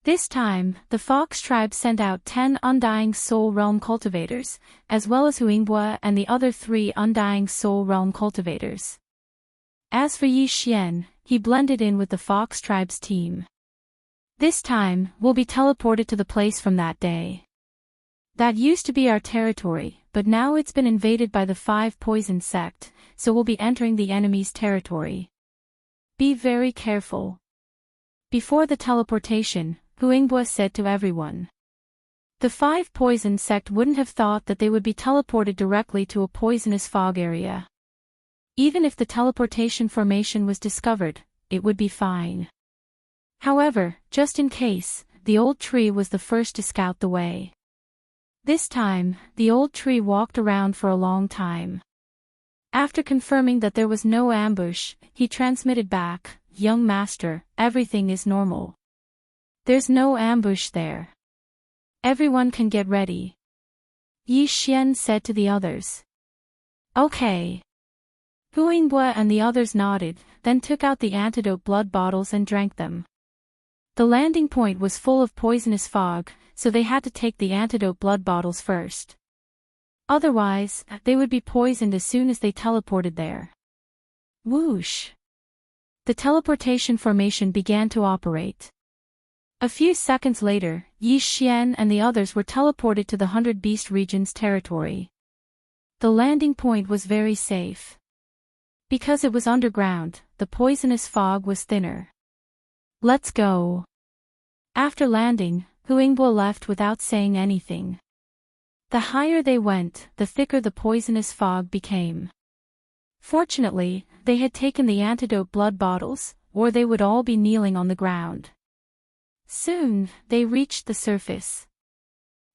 This time, the Fox tribe sent out 10 Undying Soul Realm cultivators, as well as Huingbua and the other 3 Undying Soul Realm cultivators. As for Yi Xian, he blended in with the Fox tribe's team. This time, we'll be teleported to the place from that day. That used to be our territory, but now it's been invaded by the 5 Poison Sect, so we'll be entering the enemy's territory. Be very careful. Before the teleportation, Huingbua said to everyone. The 5 Poison Sect wouldn't have thought that they would be teleported directly to a poisonous fog area. Even if the teleportation formation was discovered, it would be fine. However, just in case, the old tree was the first to scout the way. This time, the old tree walked around for a long time. After confirming that there was no ambush, he transmitted back, "Young master, everything is normal. There's no ambush there. Everyone can get ready." Yi Xian said to the others. Okay. Huingbua and the others nodded, then took out the antidote blood bottles and drank them. The landing point was full of poisonous fog, so they had to take the antidote blood bottles first. Otherwise, they would be poisoned as soon as they teleported there. Whoosh! The teleportation formation began to operate. A few seconds later, Yi Xian and the others were teleported to the 100 Beast Region's territory. The landing point was very safe. Because it was underground, the poisonous fog was thinner. Let's go. After landing, Huingbua left without saying anything. The higher they went, the thicker the poisonous fog became. Fortunately, they had taken the antidote blood bottles, or they would all be kneeling on the ground. Soon, they reached the surface.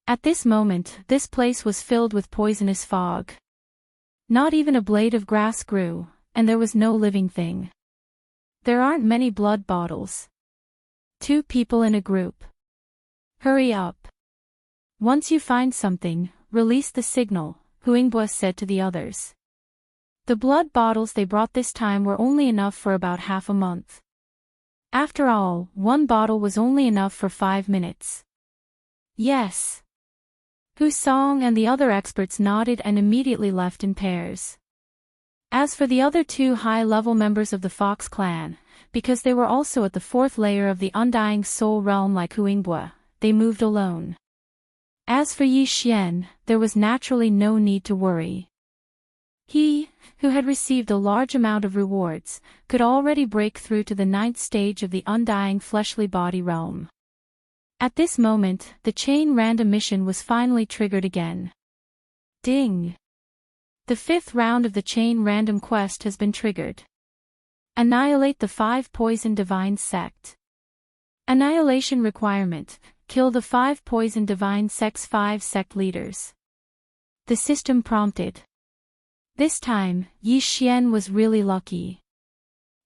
At this moment, this place was filled with poisonous fog. Not even a blade of grass grew, and there was no living thing. There aren't many blood bottles. 2 people in a group. Hurry up. Once you find something, release the signal, Huingbua said to the others. The blood bottles they brought this time were only enough for about half a month. After all, 1 bottle was only enough for 5 minutes. Yes. Hu Song and the other experts nodded and immediately left in pairs. As for the other 2 high-level members of the Fox clan, because they were also at the 4th layer of the Undying Soul Realm like Huingbua, they moved alone. As for Yi Xian, there was naturally no need to worry. He, who had received a large amount of rewards, could already break through to the 9th stage of the Undying Fleshly Body Realm. At this moment, the chain random mission was finally triggered again. Ding! The 5th round of the chain random quest has been triggered. Annihilate the 5 Poison Divine Sect. Annihilation requirement: kill the 5 Poison Divine Sect's 5 sect leaders. The system prompted. This time, Yi Xian was really lucky.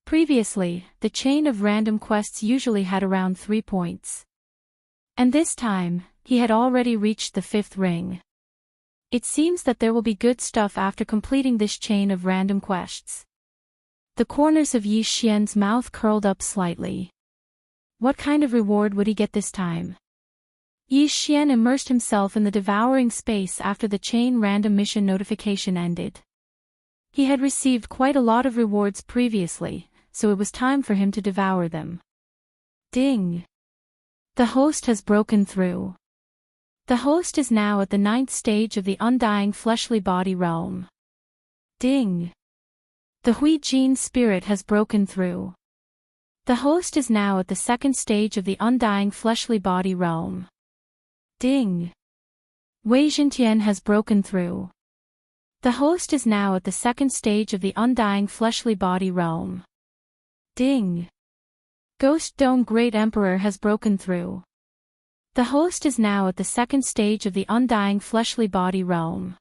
Previously, the chain of random quests usually had around 3 points. And this time, he had already reached the 5th ring. It seems that there will be good stuff after completing this chain of random quests. The corners of Yi Xian's mouth curled up slightly. What kind of reward would he get this time? Yi Xian immersed himself in the devouring space after the chain random mission notification ended. He had received quite a lot of rewards previously, so it was time for him to devour them. Ding! The host has broken through. The host is now at the 9th stage of the Undying Fleshly Body Realm. Ding! The Hui Jin spirit has broken through. The host is now at the 2nd stage of the Undying Fleshly Body Realm. Ding! Wei Jintian has broken through. The host is now at the 2nd stage of the Undying Fleshly Body Realm. Ding! Ghost Dome Great Emperor has broken through. The host is now at the 2nd stage of the Undying Fleshly Body Realm.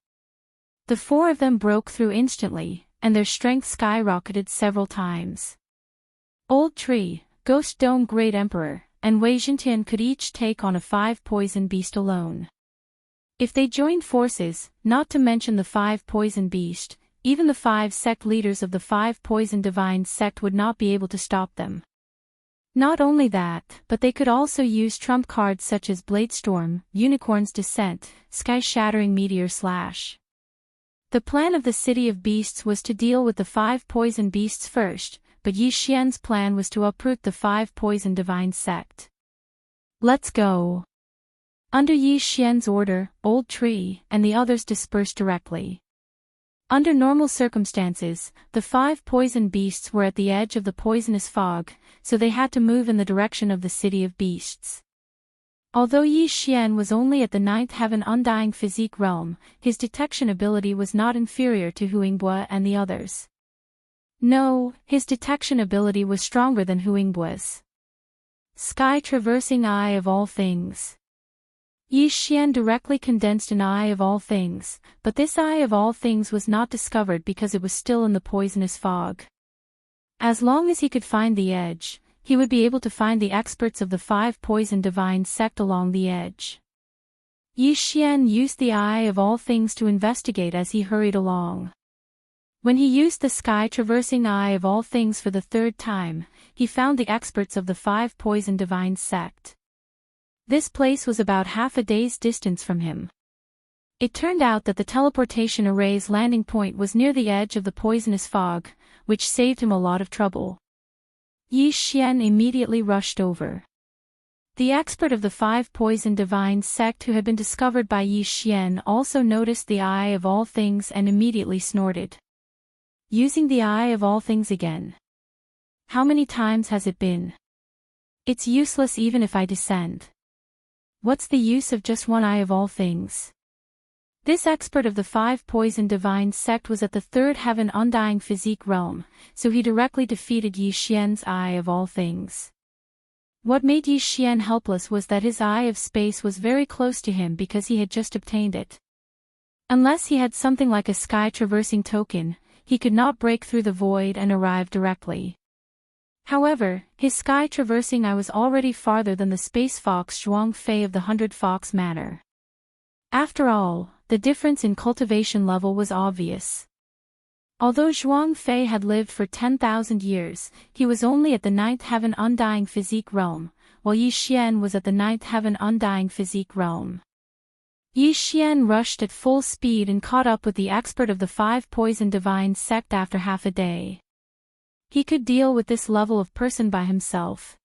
The 4 of them broke through instantly, and their strength skyrocketed several times. Old Tree, Ghost Dome Great Emperor, and Wei Jintian could each take on a 5 Poison Beast alone. If they joined forces, not to mention the 5 Poison Beast, even the 5 sect leaders of the 5 Poison Divine Sect would not be able to stop them. Not only that, but they could also use trump cards such as Bladestorm, Unicorn's Descent, Sky-Shattering Meteor Slash. The plan of the City of Beasts was to deal with the 5 poison beasts first, but Yi Xian's plan was to uproot the 5 poison divine sect. Let's go. Under Yi Xian's order, Old Tree and the others dispersed directly. Under normal circumstances, the 5 poison beasts were at the edge of the poisonous fog, so they had to move in the direction of the City of Beasts. Although Yi Xian was only at the 9th Heaven Undying Physique realm, his detection ability was not inferior to Huingbo and the others. No, his detection ability was stronger than Huingbo's. Sky-traversing Eye of All Things. Yi Xian directly condensed an Eye of All Things, but this Eye of All Things was not discovered because it was still in the poisonous fog. As long as he could find the edge, he would be able to find the experts of the 5 poison divine sect along the edge. Yi Xian used the Eye of All Things to investigate as he hurried along. When he used the sky-traversing Eye of All Things for the 3rd time, he found the experts of the 5 poison divine sect. This place was about half a day's distance from him. It turned out that the teleportation array's landing point was near the edge of the poisonous fog, which saved him a lot of trouble. Yi Xian immediately rushed over. The expert of the 5 poison divine sect who had been discovered by Yi Xian also noticed the Eye of All Things and immediately snorted. Using the Eye of All Things again. How many times has it been? It's useless even if I descend. What's the use of just one Eye of All Things? This expert of the 5 poison divine sect was at the 3rd Heaven Undying Physique realm, so he directly defeated Yi Xian's Eye of All Things. What made Yi Xian helpless was that his Eye of Space was very close to him because he had just obtained it. Unless he had something like a sky-traversing token, he could not break through the void and arrive directly. However, his sky-traversing eye was already farther than the space fox Zhuang Fei of the 100 Fox Manor. After all, the difference in cultivation level was obvious. Although Zhuang Fei had lived for 10,000 years, he was only at the 9th Heaven Undying Physique realm, while Yi Xian was at the 9th Heaven Undying Physique realm. Yi Xian rushed at full speed and caught up with the expert of the 5 poison divine sect after half a day. He could deal with this level of person by himself.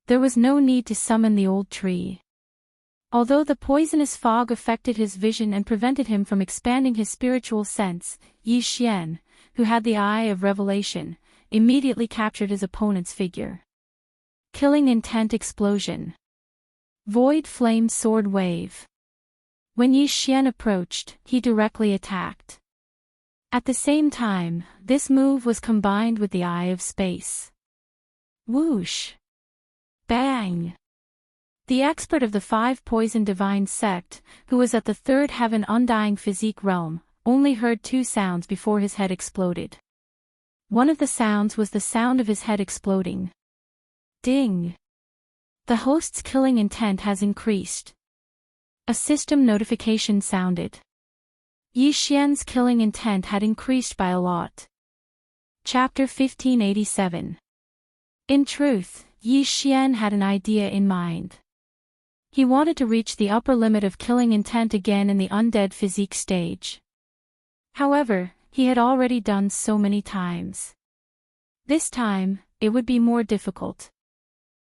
There was no need to summon the old tree. Although the poisonous fog affected his vision and prevented him from expanding his spiritual sense, Yi Xian, who had the Eye of Revelation, immediately captured his opponent's figure. Killing Intent Explosion. Void Flame Sword Wave. When Yi Xian approached, he directly attacked. At the same time, this move was combined with the Eye of Space. Whoosh! Bang! The expert of the 5 poison divine sect, who was at the 3rd Heaven Undying Physique realm, only heard 2 sounds before his head exploded. One of the sounds was the sound of his head exploding. Ding! The host's killing intent has increased. A system notification sounded. Yi Xian's killing intent had increased by a lot. Chapter 1587. In truth, Yi Xian had an idea in mind. He wanted to reach the upper limit of killing intent again in the undead physique stage. However, he had already done so many times. This time, it would be more difficult.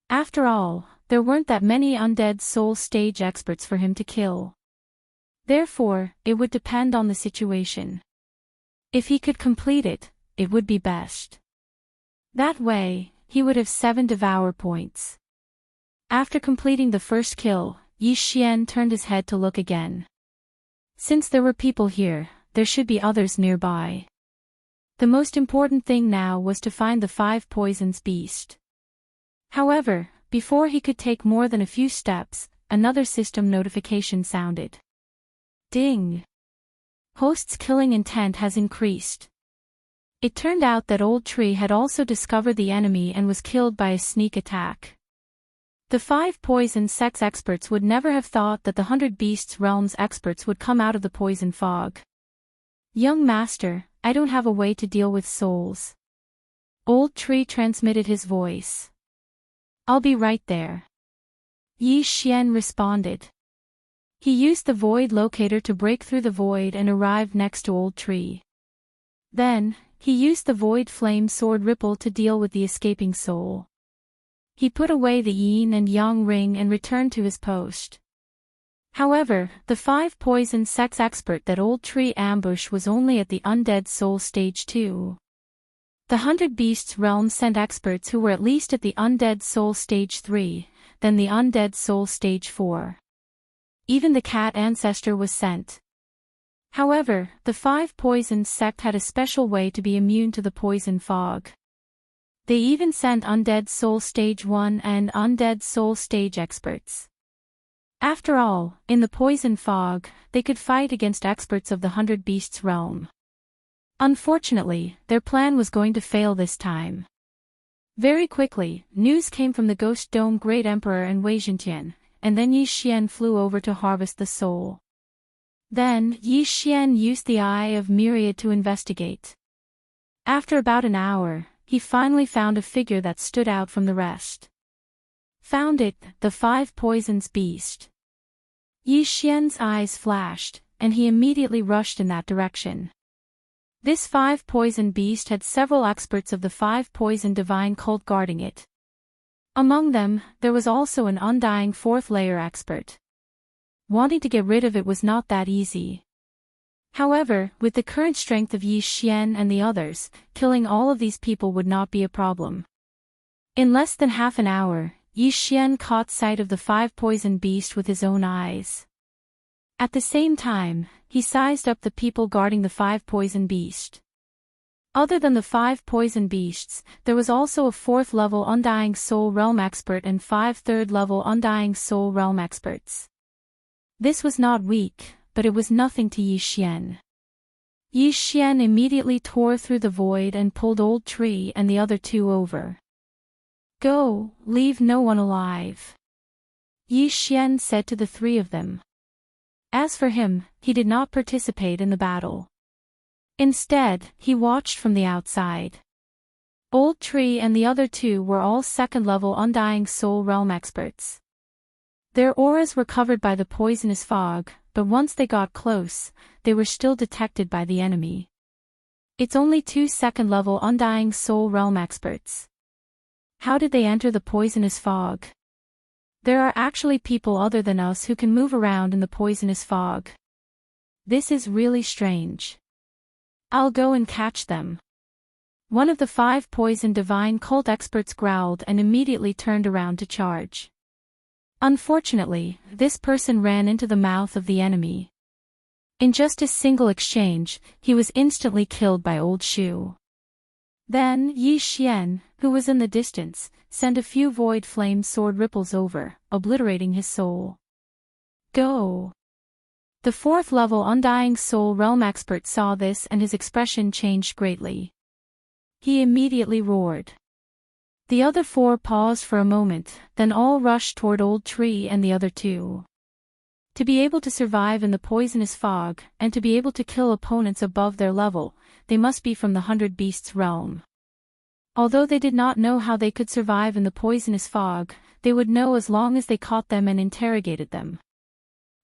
After all, there weren't that many undead soul stage experts for him to kill. Therefore, it would depend on the situation. If he could complete it, it would be best. That way, he would have 7 devour points. After completing the first kill, Yi Xian turned his head to look again. Since there were people here, there should be others nearby. The most important thing now was to find the 5 poisons beast. However, before he could take more than a few steps, another system notification sounded. Ding! Host's killing intent has increased. It turned out that Old Tree had also discovered the enemy and was killed by a sneak attack. The 5 poison sect's experts would never have thought that the 100 Beasts realm's experts would come out of the poison fog. Young master, I don't have a way to deal with souls. Old Tree transmitted his voice. I'll be right there. Yi Xian responded. He used the void locator to break through the void and arrived next to Old Tree. Then, he used the void flame sword ripple to deal with the escaping soul. He put away the yin and yang ring and returned to his post. However, the 5 poison sex expert that Old Tree ambushed was only at the Undead Soul Stage 2. The 100 Beasts realm sent experts who were at least at the Undead Soul Stage 3, then the Undead Soul Stage 4. Even the cat ancestor was sent. However, the 5 poison sect had a special way to be immune to the poison fog. They even sent Undead Soul Stage 1 and Undead Soul Stage experts. After all, in the poison fog, they could fight against experts of the 100 Beasts realm. Unfortunately, their plan was going to fail this time. Very quickly, news came from the Ghost Dome Great Emperor and Wei Zhentian, and then Yi Xian flew over to harvest the soul. Then, Yi Xian used the Eye of Myriad to investigate. After about an hour, he finally found a figure that stood out from the rest. Found it, the 5 poisons beast. Yi Xian's eyes flashed, and he immediately rushed in that direction. This 5 poison beast had several experts of the 5 poison divine cult guarding it. Among them, there was also an undying 4th layer expert. Wanting to get rid of it was not that easy. However, with the current strength of Yi Xian and the others, killing all of these people would not be a problem. In less than half an hour, Yi Xian caught sight of the 5 poison beast with his own eyes. At the same time, he sized up the people guarding the 5 poison beast. Other than the 5 poison beasts, there was also a 4th level Undying Soul Realm expert and 5 3rd level Undying Soul Realm experts. This was not weak, but it was nothing to Yi Xian. Yi Xian immediately tore through the void and pulled Old Tree and the other 2 over. Go, leave no one alive. Yi Xian said to the 3 of them. As for him, he did not participate in the battle. Instead, he watched from the outside. Old Tree and the other 2 were all 2nd level Undying Soul Realm experts. Their auras were covered by the poisonous fog, but once they got close, they were still detected by the enemy. It's only 2 2nd level Undying Soul Realm experts. How did they enter the poisonous fog? There are actually people other than us who can move around in the poisonous fog. This is really strange. I'll go and catch them. One of the 5 poison divine cult experts growled and immediately turned around to charge. Unfortunately, this person ran into the mouth of the enemy. In just a single exchange, he was instantly killed by Old Shu. Then, Yi Xian, who was in the distance, sent a few void flame sword ripples over, obliterating his soul. Go! The 4th level Undying Soul Realm expert saw this and his expression changed greatly. He immediately roared. The other 4 paused for a moment, then all rushed toward Old Tree and the other 2. To be able to survive in the poisonous fog, and to be able to kill opponents above their level, they must be from the 100 Beasts realm. Although they did not know how they could survive in the poisonous fog, they would know as long as they caught them and interrogated them.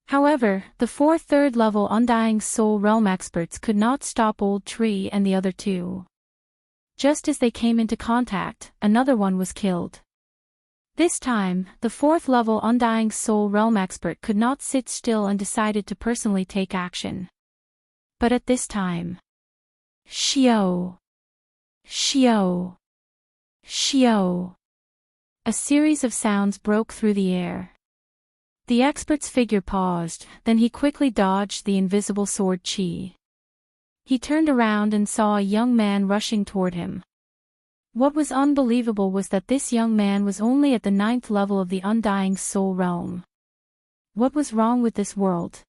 However, the 4th 3rd level Undying Soul Realm experts could not stop Old Tree and the other 2. Just as they came into contact, another one was killed. This time, the 4th level Undying Soul Realm expert could not sit still and decided to personally take action. But at this time, Xiao! Xiao! Xiao! A series of sounds broke through the air. The expert's figure paused, then he quickly dodged the invisible sword Qi. He turned around and saw a young man rushing toward him. What was unbelievable was that this young man was only at the 9th level of the Undying Soul Realm. What was wrong with this world?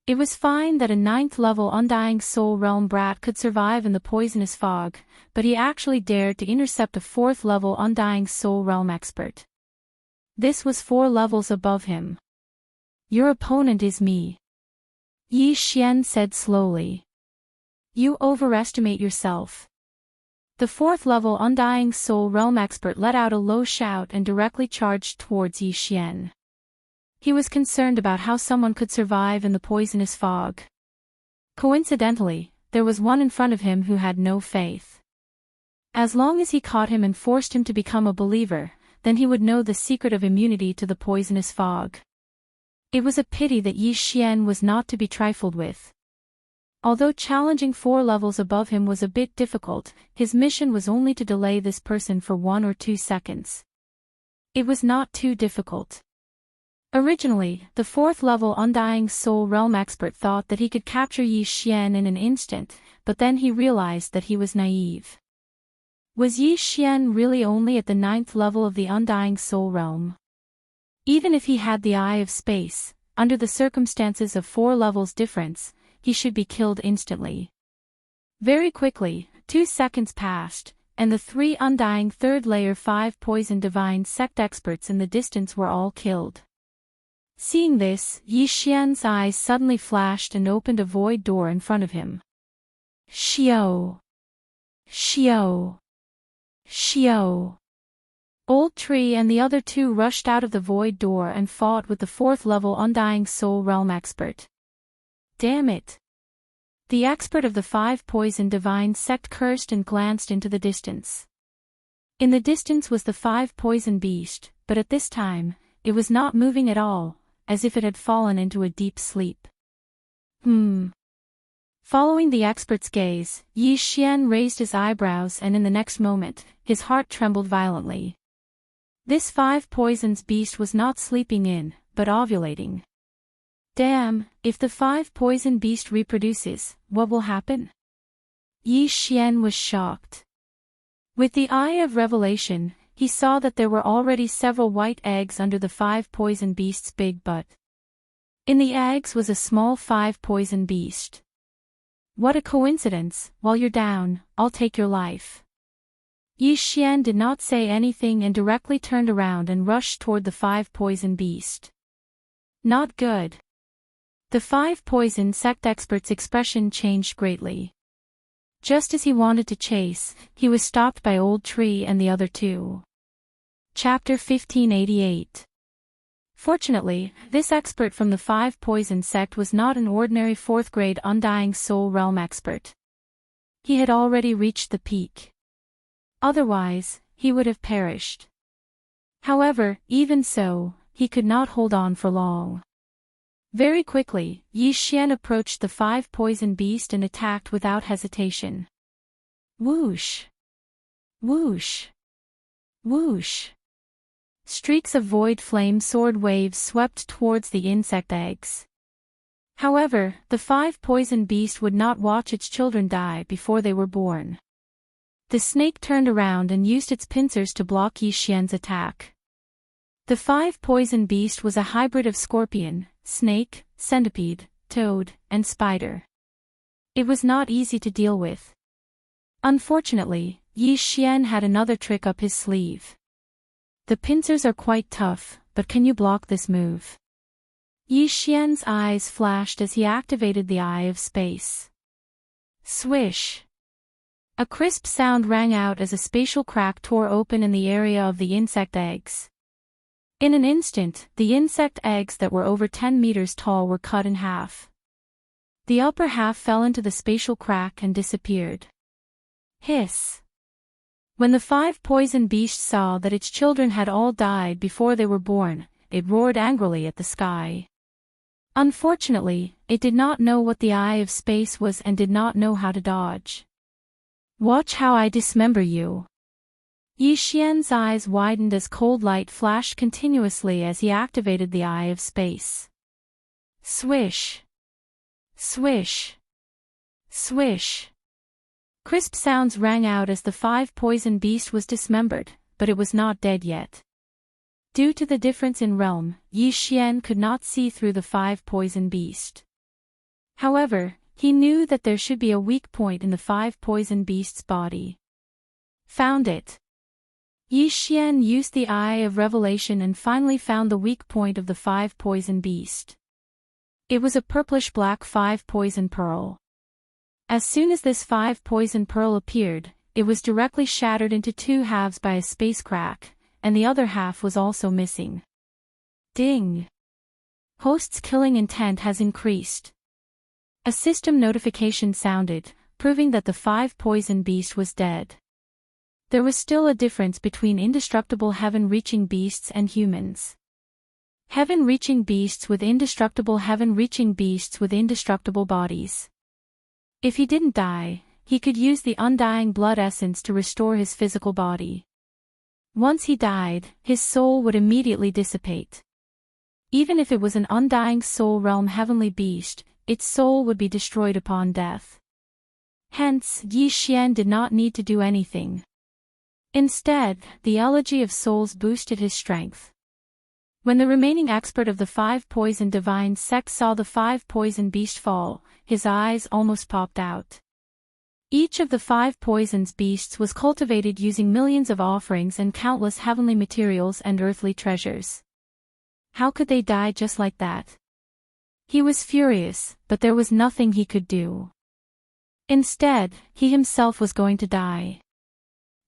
It was fine that a 9th level Undying Soul Realm brat could survive in the poisonous fog, but he actually dared to intercept a 4th level Undying Soul Realm expert. This was 4 levels above him. Your opponent is me. Yi Xian said slowly. You overestimate yourself. The fourth-level Undying Soul Realm expert let out a low shout and directly charged towards Yi Xian. He was concerned about how someone could survive in the poisonous fog. Coincidentally, there was one in front of him who had no faith. As long as he caught him and forced him to become a believer, then he would know the secret of immunity to the poisonous fog. It was a pity that Yi Xian was not to be trifled with. Although challenging 4 levels above him was a bit difficult, his mission was only to delay this person for 1 or 2 seconds. It was not too difficult. Originally, the 4th-level Undying Soul Realm expert thought that he could capture Yi Xian in an instant, but then he realized that he was naive. Was Yi Xian really only at the 9th level of the Undying Soul Realm? Even if he had the Eye of Space, under the circumstances of 4 levels difference, he should be killed instantly. Very quickly, 2 seconds passed, and the 3 Undying 3rd Layer 5 Poison Divine Sect experts in the distance were all killed. Seeing this, Yi Xian's eyes suddenly flashed and opened a void door in front of him. Xiao! Xiao! Xiao! Old Tree and the other 2 rushed out of the void door and fought with the 4th-level Undying Soul Realm expert. Damn it! The expert of the 5 Poison Divine Sect cursed and glanced into the distance. In the distance was the 5 Poison Beast, but at this time, it was not moving at all, as if it had fallen into a deep sleep. Following the expert's gaze, Yi Xian raised his eyebrows and in the next moment, his heart trembled violently. This 5 Poisons Beast was not sleeping in, but ovulating. Damn, if the 5 Poison Beast reproduces, what will happen? Yi Xian was shocked. With the Eye of Revelation, he saw that there were already several white eggs under the 5 Poison Beast's big butt. In the eggs was a small 5 Poison Beast. What a coincidence, while you're down, I'll take your life. Yi Xian did not say anything and directly turned around and rushed toward the 5 Poison Beast. Not good. The 5 Poison Sect expert's expression changed greatly. Just as he wanted to chase, he was stopped by Old Tree and the other 2. Chapter 1588. Fortunately, this expert from the 5 Poison Sect was not an ordinary 4th-grade Undying Soul Realm expert. He had already reached the peak. Otherwise, he would have perished. However, even so, he could not hold on for long. Very quickly, Yi Xian approached the 5 Poison Beast and attacked without hesitation. Whoosh! Whoosh! Whoosh! Streaks of void flame sword waves swept towards the insect eggs. However, the 5 Poison Beast would not watch its children die before they were born. The snake turned around and used its pincers to block Yi Xian's attack. The 5 Poison Beast was a hybrid of scorpion, snake, centipede, toad, and spider. It was not easy to deal with. Unfortunately, Yi Xian had another trick up his sleeve. The pincers are quite tough, but can you block this move? Yi Xian's eyes flashed as he activated the Eye of Space. Swish! A crisp sound rang out as a spatial crack tore open in the area of the insect eggs. In an instant, the insect eggs that were over 10 meters tall were cut in half. The upper half fell into the spatial crack and disappeared. Hiss! When the 5 Poison Beast saw that its children had all died before they were born, it roared angrily at the sky. Unfortunately, it did not know what the Eye of Space was and did not know how to dodge. Watch how I dismember you. Yi Xian's eyes widened as cold light flashed continuously as he activated the Eye of Space. Swish! Swish! Swish! Crisp sounds rang out as the 5 Poison Beast was dismembered, but it was not dead yet. Due to the difference in realm, Yi Xian could not see through the 5 Poison Beast. However, he knew that there should be a weak point in the 5 Poison Beast's body. Found it. Yi Xian used the Eye of Revelation and finally found the weak point of the 5 Poison Beast. It was a purplish-black 5 Poison Pearl. As soon as this 5 Poison Pearl appeared, it was directly shattered into two halves by a space crack, and the other half was also missing. Ding! Host's killing intent has increased. A system notification sounded, proving that the 5-poison beast was dead. There was still a difference between indestructible heaven-reaching beasts and humans. Heaven-reaching beasts with indestructible bodies. If he didn't die, he could use the undying blood essence to restore his physical body. Once he died, his soul would immediately dissipate. Even if it was an undying soul realm heavenly beast, its soul would be destroyed upon death. Hence, Yi Xian did not need to do anything. Instead, the elegy of souls boosted his strength. When the remaining expert of the 5-poison divine sect saw the 5-poison beast fall, his eyes almost popped out. Each of the 5 poisons beasts was cultivated using millions of offerings and countless heavenly materials and earthly treasures. How could they die just like that? He was furious, but there was nothing he could do. Instead, he himself was going to die.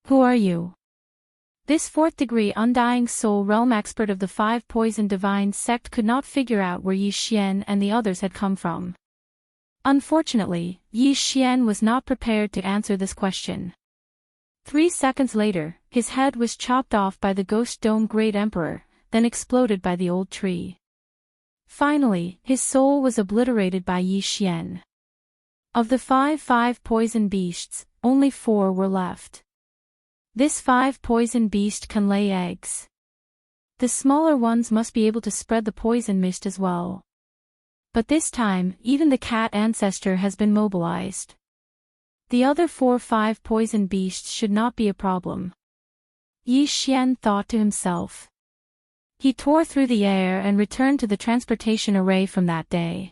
Who are you? This 4th-degree undying soul realm expert of the 5-poison divine sect could not figure out where Yi Xian and the others had come from. Unfortunately, Yi Xian was not prepared to answer this question. 3 seconds later, his head was chopped off by the Ghost Dome Great Emperor, then exploded by the old tree. Finally, his soul was obliterated by Yi Xian. Of the 5 poison beasts, only 4 were left. This 5-poison beast can lay eggs. The smaller ones must be able to spread the poison mist as well. But this time, even the cat ancestor has been mobilized. The other 4 5-poison beasts should not be a problem. Yi Xian thought to himself. He tore through the air and returned to the transportation array from that day.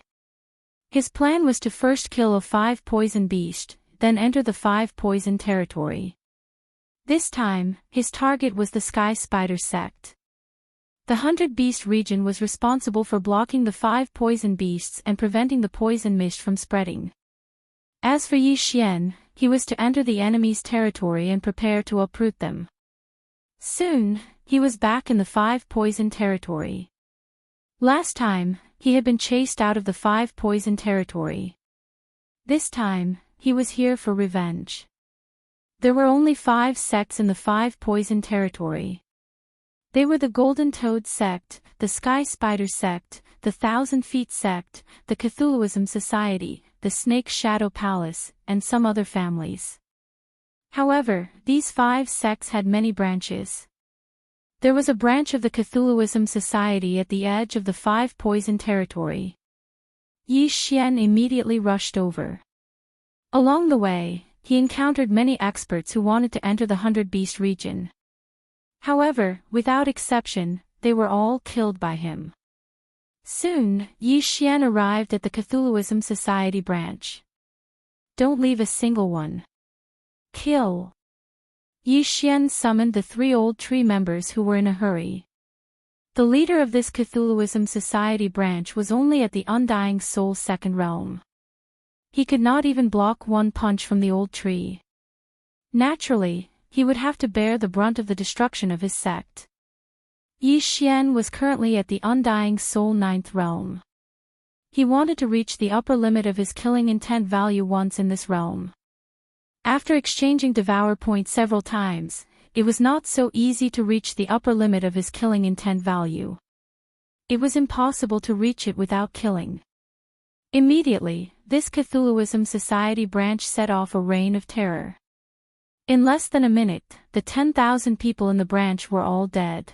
His plan was to first kill a 5-poison beast, then enter the 5-poison territory. This time, his target was the Sky Spider sect. The 100-beast region was responsible for blocking the 5 poison beasts and preventing the poison mist from spreading. As for Yi Xian, he was to enter the enemy's territory and prepare to uproot them. Soon, he was back in the 5 poison territory. Last time, he had been chased out of the 5 poison territory. This time, he was here for revenge. There were only 5 sects in the 5 poison territory. They were the Golden Toad sect, the Sky Spider sect, the 1,000 Feet sect, the Cthulhuism Society, the Snake Shadow Palace, and some other families. However, these 5 sects had many branches. There was a branch of the Cthulhuism Society at the edge of the 5 poison territory. Yi Xian immediately rushed over. Along the way, he encountered many experts who wanted to enter the 100-beast region. However, without exception, they were all killed by him. Soon, Yi Xian arrived at the Cthulhuism Society branch. Don't leave a single one. Kill. Yi Xian summoned the 3 old tree members who were in a hurry. The leader of this Cthulhuism Society branch was only at the Undying Soul second realm. He could not even block one punch from the old tree. Naturally, he would have to bear the brunt of the destruction of his sect. Yi Xian was currently at the Undying Soul 9th realm. He wanted to reach the upper limit of his killing intent value once in this realm. After exchanging devour points several times, it was not so easy to reach the upper limit of his killing intent value. It was impossible to reach it without killing. Immediately, this Cthulhuism Society branch set off a reign of terror. In less than a minute, the 10,000 people in the branch were all dead.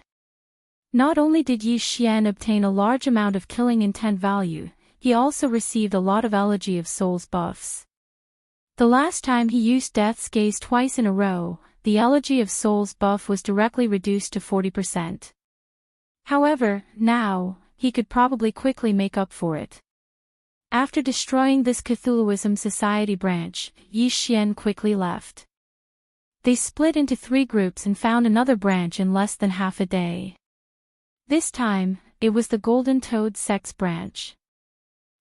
Not only did Yi Xian obtain a large amount of killing intent value, he also received a lot of Elegy of Souls buffs. The last time he used Death's Gaze twice in a row, the Elegy of Souls buff was directly reduced to 40%. However, now, he could probably quickly make up for it. After destroying this Cthulhuism Society branch, Yi Xian quickly left. They split into 3 groups and found another branch in less than half a day. This time, it was the Golden Toad Sect's branch.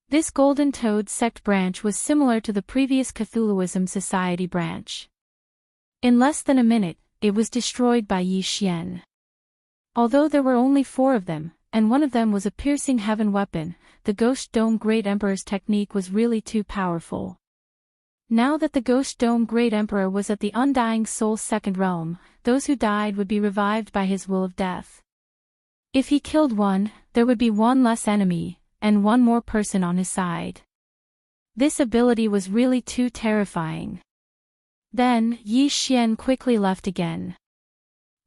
This Golden Toad Sect branch was similar to the previous Cthulhuism Society branch. In less than a minute, it was destroyed by Yi Xian. Although there were only 4 of them, and one of them was a piercing heaven weapon, the Ghost Dome Great Emperor's technique was really too powerful. Now that the Ghost Dome Great Emperor was at the Undying Soul's second realm, those who died would be revived by his will of death. If he killed one, there would be one less enemy, and one more person on his side. This ability was really too terrifying. Then, Yi Xian quickly left again.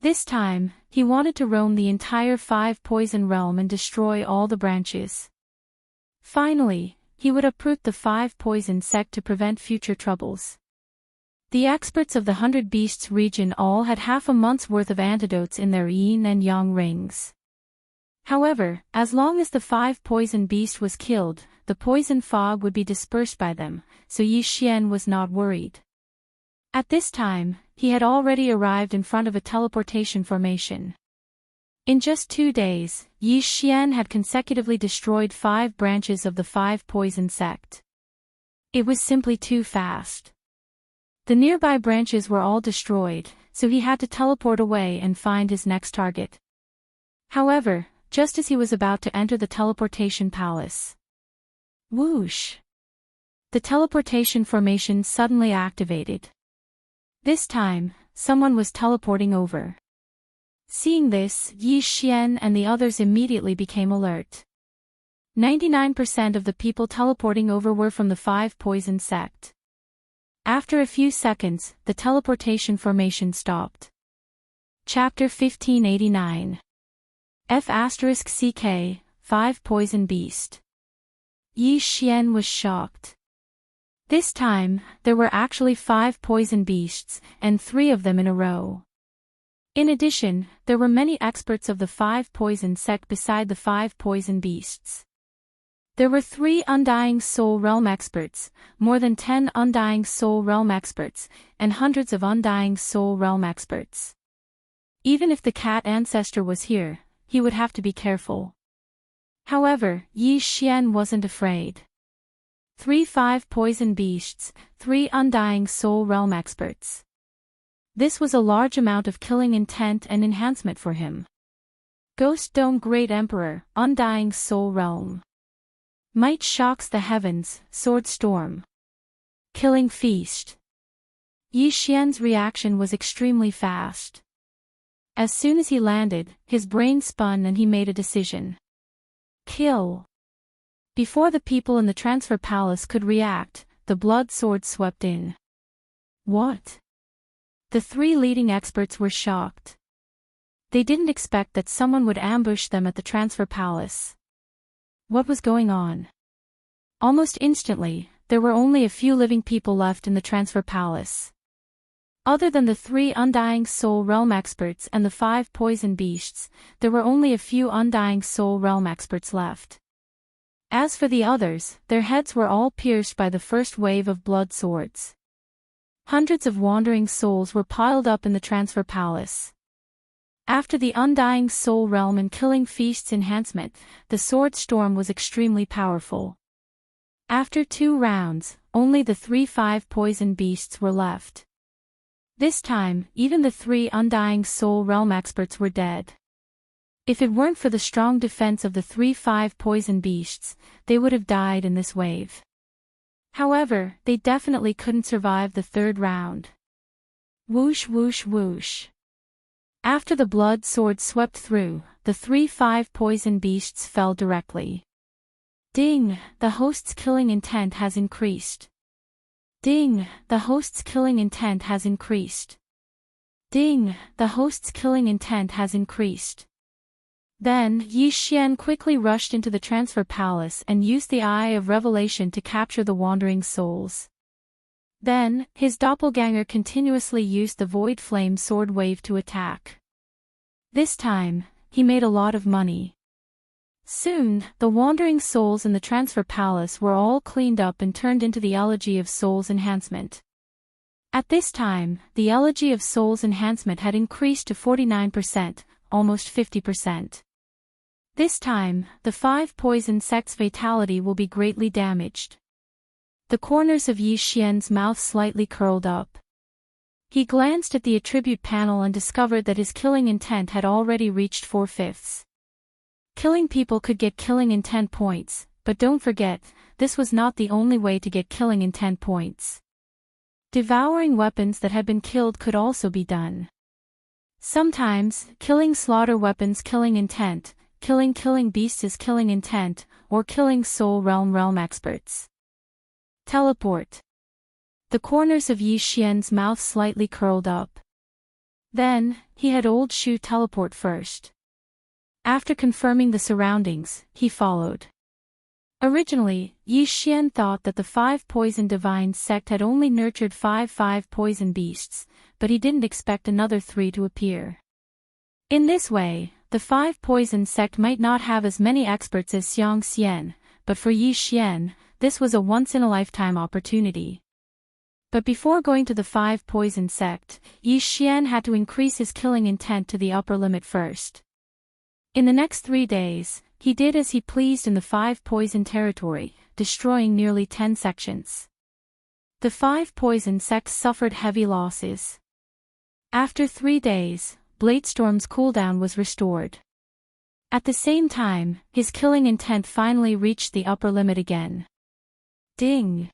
This time, he wanted to roam the entire 5 poison realm and destroy all the branches. Finally, he would uproot the 5 poison sect to prevent future troubles. The experts of the 100 Beasts region all had half a month's worth of antidotes in their yin and yang rings. However, as long as the 5 poison beast was killed, the poison fog would be dispersed by them, so Yi Xian was not worried. At this time, he had already arrived in front of a teleportation formation. In just 2 days, Yi Xian had consecutively destroyed 5 branches of the 5 poison sect. It was simply too fast. The nearby branches were all destroyed, so he had to teleport away and find his next target. However, just as he was about to enter the teleportation palace, whoosh! The teleportation formation suddenly activated. This time, someone was teleporting over. Seeing this, Yi Xian and the others immediately became alert. 99% of the people teleporting over were from the 5 poison sect. After a few seconds, the teleportation formation stopped. Chapter 1589. F***CK, 5 Poison Beast. Yi Xian was shocked. This time, there were actually 5 poison beasts, and 3 of them in a row. In addition, there were many experts of the 5 poison sect beside the 5 poison beasts. There were 3 Undying Soul Realm experts, more than 10 Undying Soul Realm experts, and hundreds of Undying Soul Realm experts. Even if the cat ancestor was here, he would have to be careful. However, Yi Xian wasn't afraid. 3 5 poison beasts, 3 Undying Soul Realm experts. This was a large amount of killing intent and enhancement for him. Ghost Dome Great Emperor, Undying Soul Realm. Might shocks the heavens, Sword Storm. Killing Feast. Yi Xian's reaction was extremely fast. As soon as he landed, his brain spun and he made a decision. Kill. Before the people in the transfer palace could react, the blood sword swept in. What? The 3 leading experts were shocked. They didn't expect that someone would ambush them at the transfer palace. What was going on? Almost instantly, there were only a few living people left in the transfer palace. Other than the 3 Undying Soul Realm experts and the 5 poison beasts, there were only a few Undying Soul Realm experts left. As for the others, their heads were all pierced by the first wave of blood swords. Hundreds of wandering souls were piled up in the transfer palace. After the Undying Soul Realm and Killing Feast's enhancement, the sword storm was extremely powerful. After 2 rounds, only the 3 5 poison beasts were left. This time, even the 3 Undying Soul Realm experts were dead. If it weren't for the strong defense of the 3 5 poison beasts, they would have died in this wave. However, they definitely couldn't survive the 3rd round. Whoosh whoosh whoosh. After the blood sword swept through, the 3 5 poison beasts fell directly. Ding, the host's killing intent has increased. Ding, the host's killing intent has increased. Ding, the host's killing intent has increased. Then, Yi Xian quickly rushed into the transfer palace and used the Eye of Revelation to capture the wandering souls. Then, his doppelganger continuously used the Void Flame Sword Wave to attack. This time, he made a lot of money. Soon, the wandering souls in the transfer palace were all cleaned up and turned into the Elegy of Souls Enhancement. At this time, the Elegy of Souls Enhancement had increased to 49%, almost 50%. This time, the 5 poison sect's vitality will be greatly damaged. The corners of Yi Xian's mouth slightly curled up. He glanced at the attribute panel and discovered that his killing intent had already reached 4/5. Killing people could get killing intent points, but don't forget, this was not the only way to get killing intent points. Devouring weapons that had been killed could also be done. Sometimes, killing slaughter weapons killing intent, killing beasts is killing intent, or killing soul realm experts. Teleport. The corners of Yi Xian's mouth slightly curled up. Then, he had Old Shu teleport first. After confirming the surroundings, he followed. Originally, Yi Xian thought that the 5 Poison Divine sect had only nurtured 5 poison beasts, but he didn't expect another 3 to appear. In this way, the 5 Poison sect might not have as many experts as Xiang Xian, but for Yi Xian, this was a once-in-a-lifetime opportunity. But before going to the 5 Poison sect, Yi Xian had to increase his killing intent to the upper limit first. In the next 3 days, he did as he pleased in the 5 Poison territory, destroying nearly 10 sections. The 5 Poison sects suffered heavy losses. After 3 days, Bladestorm's cooldown was restored. At the same time, his killing intent finally reached the upper limit again. Ding!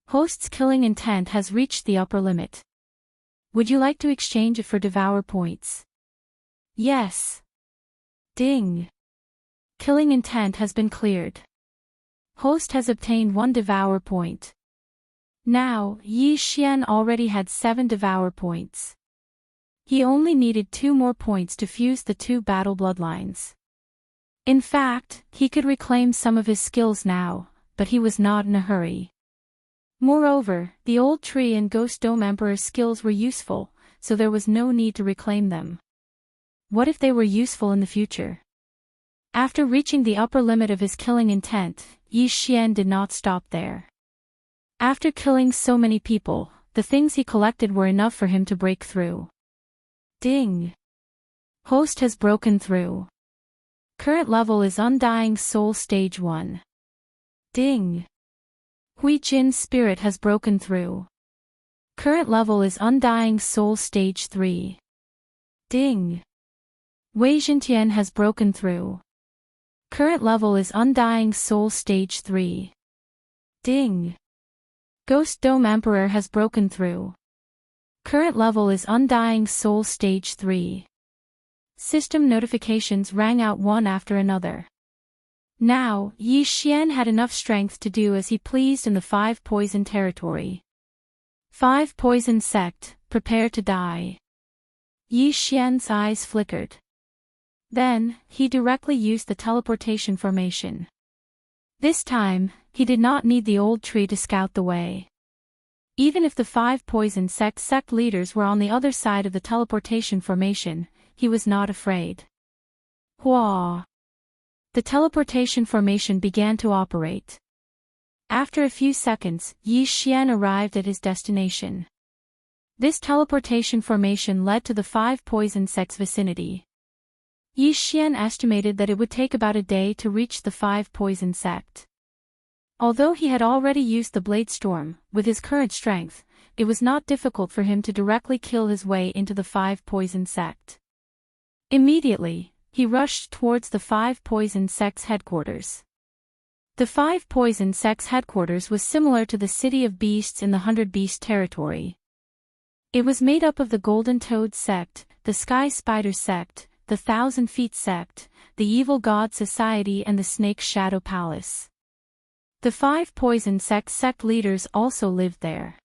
Host's killing intent has reached the upper limit. Would you like to exchange it for Devour points? Yes. Ding! Killing intent has been cleared. Host has obtained 1 Devour point. Now, Yi Xian already had 7 Devour points. He only needed 2 more points to fuse the 2 battle bloodlines. In fact, he could reclaim some of his skills now, but he was not in a hurry. Moreover, the old tree and Ghost Dome Emperor's skills were useful, so there was no need to reclaim them. What if they were useful in the future? After reaching the upper limit of his killing intent, Yi Xian did not stop there. After killing so many people, the things he collected were enough for him to break through. Ding! Host has broken through. Current level is Undying Soul Stage 1. Ding! Hui Jin's spirit has broken through. Current level is Undying Soul Stage 3. Ding! Wei Jintian has broken through. Current level is Undying Soul Stage 3. Ding! Ghost Dome Emperor has broken through. Current level is Undying Soul Stage 3. System notifications rang out one after another. Now, Yi Xian had enough strength to do as he pleased in the 5 Poison territory. 5 Poison sect, prepare to die. Yi Xian's eyes flickered. Then, he directly used the teleportation formation. This time, he did not need the old tree to scout the way. Even if the 5 Poison sect leaders were on the other side of the teleportation formation, he was not afraid. Hua! The teleportation formation began to operate. After a few seconds, Yi Xian arrived at his destination. This teleportation formation led to the 5 Poison sect's vicinity. Yi Xian estimated that it would take about a day to reach the 5 Poison sect. Although he had already used the Blade Storm, with his current strength, it was not difficult for him to directly kill his way into the 5 Poison sect. Immediately, he rushed towards the 5 Poison sect's headquarters. The 5 Poison sect's headquarters was similar to the City of Beasts in the 100 Beast territory. It was made up of the Golden Toad sect, the Sky Spider sect, the 1,000 Feet sect, the Evil God Society and the Snake Shadow Palace. The 5 Poison sect leaders also lived there.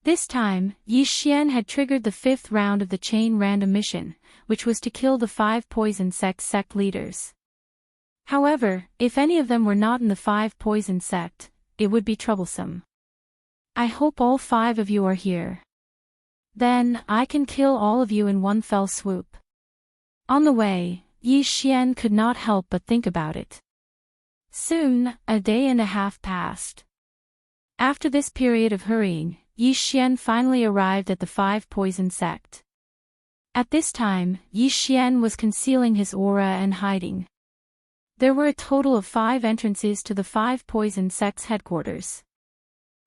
This time, Yi Xian had triggered the 5th round of the chain random mission, which was to kill the 5 Poison sect leaders. However, if any of them were not in the 5 Poison sect, it would be troublesome. I hope all 5 of you are here. Then, I can kill all of you in one fell swoop. On the way, Yi Xian could not help but think about it. Soon, a day and a half passed. After this period of hurrying, Yi Xian finally arrived at the 5 Poison sect. At this time, Yi Xian was concealing his aura and hiding. There were a total of 5 entrances to the 5 Poison sect's headquarters.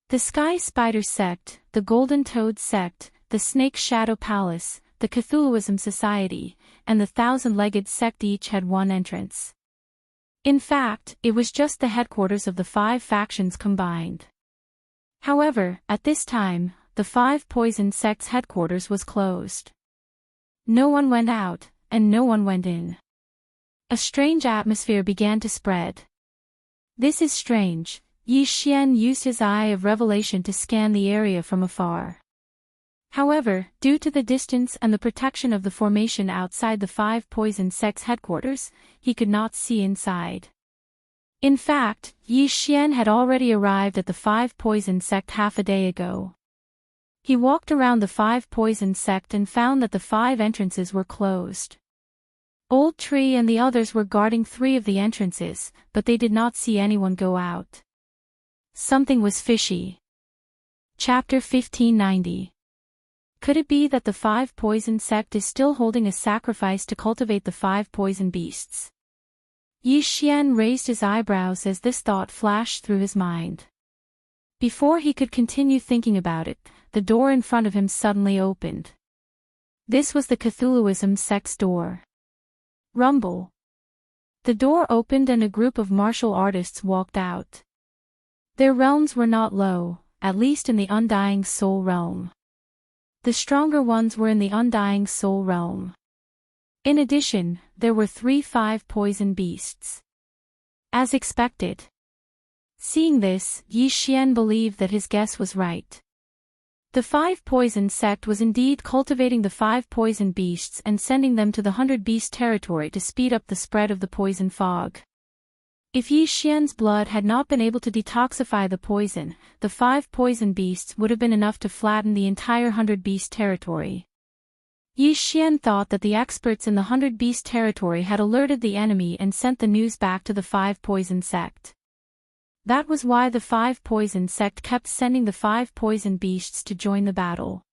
The Sky Spider sect, the Golden Toad sect, the Snake Shadow Palace, the Cthulhuism Society, and the Thousand-Legged Sect each had one entrance. In fact, it was just the headquarters of the 5 factions combined. However, at this time, the 5 poison sects' headquarters was closed. No one went out, and no one went in. A strange atmosphere began to spread. "This is strange." Yi Xian used his eye of revelation to scan the area from afar. However, due to the distance and the protection of the formation outside the 5 poison sects' headquarters, he could not see inside. In fact, Yi Xian had already arrived at the 5 poison sect half a day ago. He walked around the 5 poison sect and found that the 5 entrances were closed. Old Tree and the others were guarding 3 of the entrances, but they did not see anyone go out. Something was fishy. Chapter 1590. Could it be that the 5 poison sect is still holding a sacrifice to cultivate the 5 poison beasts? Yi Xian raised his eyebrows as this thought flashed through his mind. Before he could continue thinking about it, the door in front of him suddenly opened. This was the Cthulhuism sect's door. Rumble. The door opened and a group of martial artists walked out. Their realms were not low, at least in the Undying Soul realm. The stronger ones were in the Undying Soul realm. In addition, there were 3 5 poison beasts. As expected. Seeing this, Yi Xian believed that his guess was right. The 5 poison sect was indeed cultivating the 5 poison beasts and sending them to the 100 beast territory to speed up the spread of the poison fog. If Yi Xian's blood had not been able to detoxify the poison, the 5 poison beasts would have been enough to flatten the entire 100 beast territory. Yi Xian thought that the experts in the 100 beast territory had alerted the enemy and sent the news back to the 5 poison sect. That was why the 5 poison sect kept sending the 5 poison beasts to join the battle.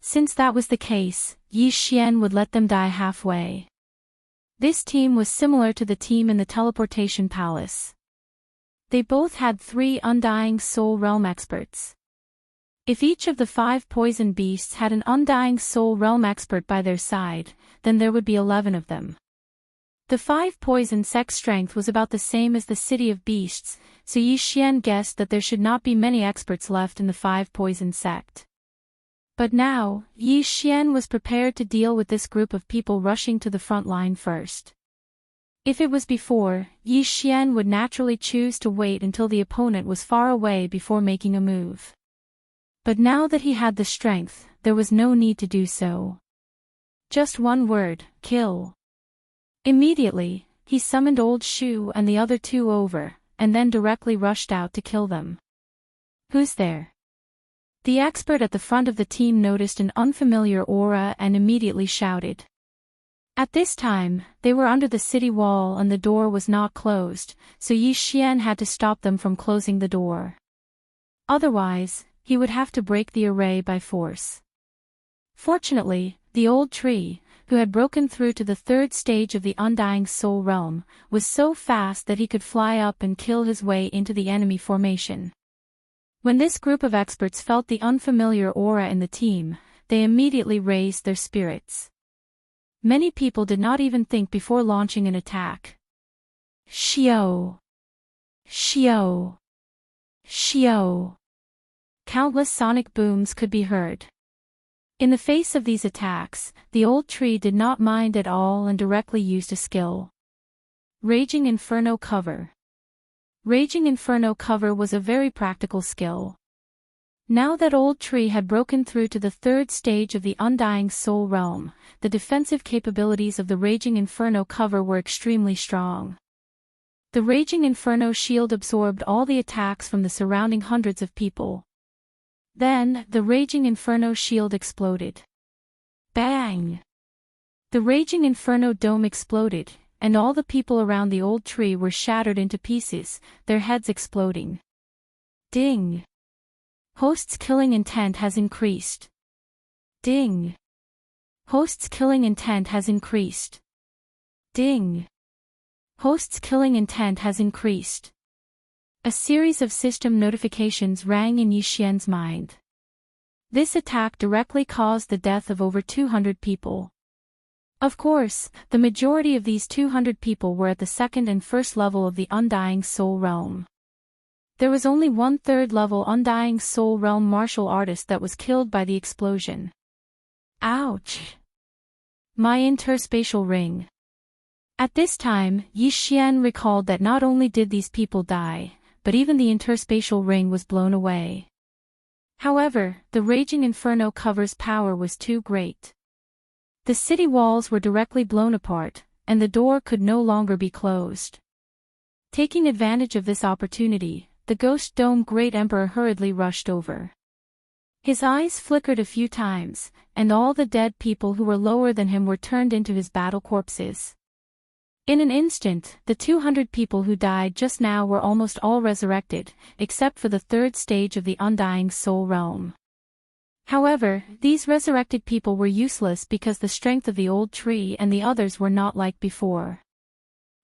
Since that was the case, Yi Xian would let them die halfway. This team was similar to the team in the teleportation palace. They both had 3 Undying Soul Realm experts. If each of the 5 poison beasts had an Undying Soul Realm expert by their side, then there would be 11 of them. The 5 poison sect's strength was about the same as the City of Beasts, so Yi Xian guessed that there should not be many experts left in the 5 poison sect. But now, Yi Xian was prepared to deal with this group of people rushing to the front line first. If it was before, Yi Xian would naturally choose to wait until the opponent was far away before making a move. But now that he had the strength, there was no need to do so. Just one word, kill. Immediately, he summoned Old Shu and the other 2 over, and then directly rushed out to kill them. "Who's there?" The expert at the front of the team noticed an unfamiliar aura and immediately shouted. At this time, they were under the city wall and the door was not closed, so Yi Xian had to stop them from closing the door. Otherwise, he would have to break the array by force. Fortunately, the Old Tree, who had broken through to the 3rd stage of the Undying Soul Realm, was so fast that he could fly up and kill his way into the enemy formation. When this group of experts felt the unfamiliar aura in the team, they immediately raised their spirits. Many people did not even think before launching an attack. Xiao! Xiao! Xiao! Countless sonic booms could be heard. In the face of these attacks, the Old Tree did not mind at all and directly used a skill. Raging Inferno Cover. Raging Inferno Cover was a very practical skill. Now that Old Tree had broken through to the 3rd stage of the Undying Soul Realm, the defensive capabilities of the Raging Inferno Cover were extremely strong. The Raging Inferno Shield absorbed all the attacks from the surrounding hundreds of people. Then, the Raging Inferno Shield exploded. Bang! The Raging Inferno Dome exploded, and all the people around the Old Tree were shattered into pieces, their heads exploding. Ding! Host's killing intent has increased. Ding! Host's killing intent has increased. Ding! Host's killing intent has increased. A series of system notifications rang in Yi Xian's mind. This attack directly caused the death of over 200 people. Of course, the majority of these 200 people were at the second and first level of the Undying Soul Realm. There was only one third level Undying Soul Realm martial artist that was killed by the explosion. Ouch! My interspatial ring. At this time, Yi Xian recalled that not only did these people die, but even the interspatial ring was blown away. However, the raging inferno cover's power was too great. The city walls were directly blown apart, and the door could no longer be closed. Taking advantage of this opportunity, the Ghost Dome Great Emperor hurriedly rushed over. His eyes flickered a few times, and all the dead people who were lower than him were turned into his battle corpses. In an instant, the 200 people who died just now were almost all resurrected, except for the third stage of the Undying Soul Realm. However, these resurrected people were useless because the strength of the old tree and the others were not like before.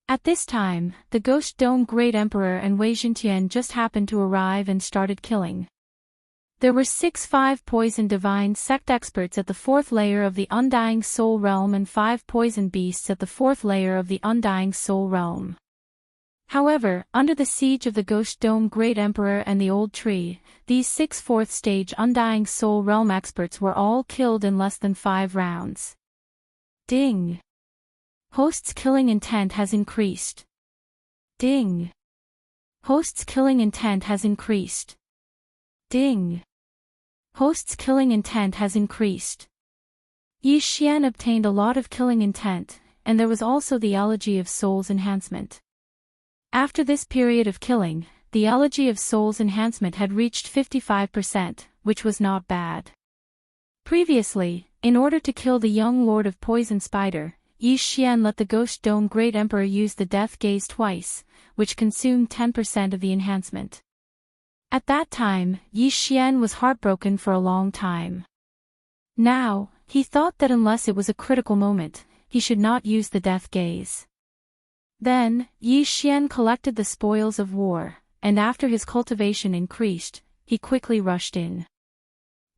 At this time, the Ghost Dome Great Emperor and Wei Xintian just happened to arrive and started killing. There were 5 poison divine sect experts at the 4th layer of the Undying Soul Realm and 5 poison beasts at the 4th layer of the Undying Soul Realm. However, under the siege of the Ghost Dome Great Emperor and the Old Tree, these 6 4th stage Undying Soul Realm experts were all killed in less than 5 rounds. Ding! Host's killing intent has increased. Ding! Host's killing intent has increased. Ding! Host's killing intent has increased. Yi Xian obtained a lot of killing intent, and there was also the Elegy of Soul's enhancement. After this period of killing, the Elegy of Soul's enhancement had reached 55%, which was not bad. Previously, in order to kill the young Lord of Poison Spider, Yi Xian let the Ghost Dome Great Emperor use the Death Gaze twice, which consumed 10% of the enhancement. At that time, Yi Xian was heartbroken for a long time. Now, he thought that unless it was a critical moment, he should not use the Death Gaze. Then, Yi Xian collected the spoils of war, and after his cultivation increased, he quickly rushed in.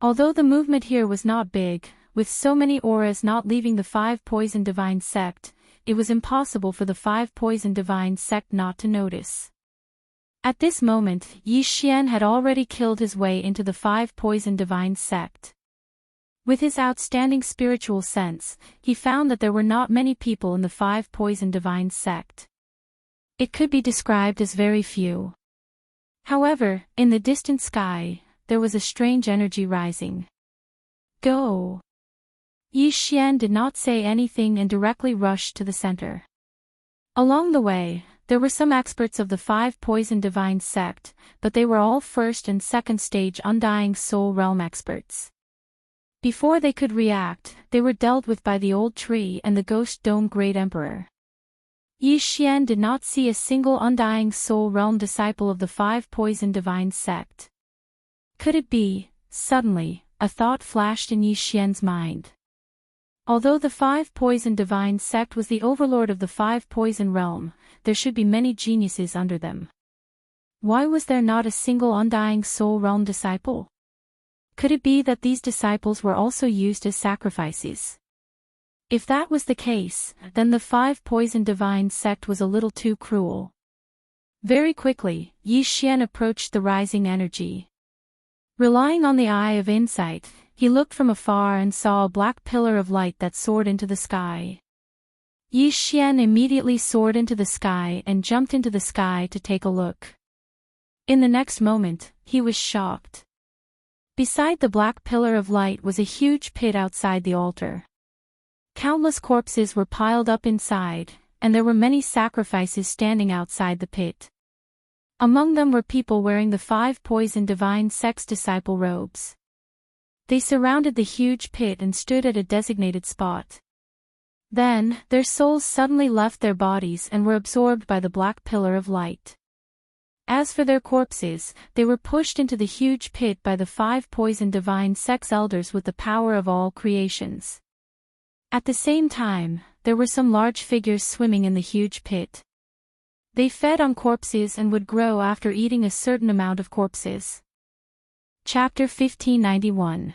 Although the movement here was not big, with so many auras not leaving the 5 poison divine sect, it was impossible for the 5 poison divine sect not to notice. At this moment, Yi Xian had already killed his way into the 5 poison divine sect. With his outstanding spiritual sense, he found that there were not many people in the 5 poison divine sect. It could be described as very few. However, in the distant sky, there was a strange energy rising. Go! Yi Xian did not say anything and directly rushed to the center. Along the way, there were some experts of the 5 poison divine sect, but they were all first and second stage Undying Soul Realm experts. Before they could react, they were dealt with by the Old Tree and the Ghost Dome Great Emperor. Yi Xian did not see a single Undying Soul Realm disciple of the 5 poison divine sect. Could it be? Suddenly, a thought flashed in Yi Xian's mind. Although the 5 poison divine sect was the overlord of the 5 poison realm, there should be many geniuses under them. Why was there not a single Undying Soul Realm disciple? Could it be that these disciples were also used as sacrifices? If that was the case, then the 5 poison divine sect was a little too cruel. Very quickly, Yi Xian approached the rising energy. Relying on the eye of insight, he looked from afar and saw a black pillar of light that soared into the sky. Yi Xian immediately soared into the sky and jumped into the sky to take a look. In the next moment, he was shocked. Beside the black pillar of light was a huge pit outside the altar. Countless corpses were piled up inside, and there were many sacrifices standing outside the pit. Among them were people wearing the 5 poison divine sect's disciple robes. They surrounded the huge pit and stood at a designated spot. Then, their souls suddenly left their bodies and were absorbed by the black pillar of light. As for their corpses, they were pushed into the huge pit by the 5 poison divine sect's elders with the power of all creations. At the same time, there were some large figures swimming in the huge pit. They fed on corpses and would grow after eating a certain amount of corpses. Chapter 1591.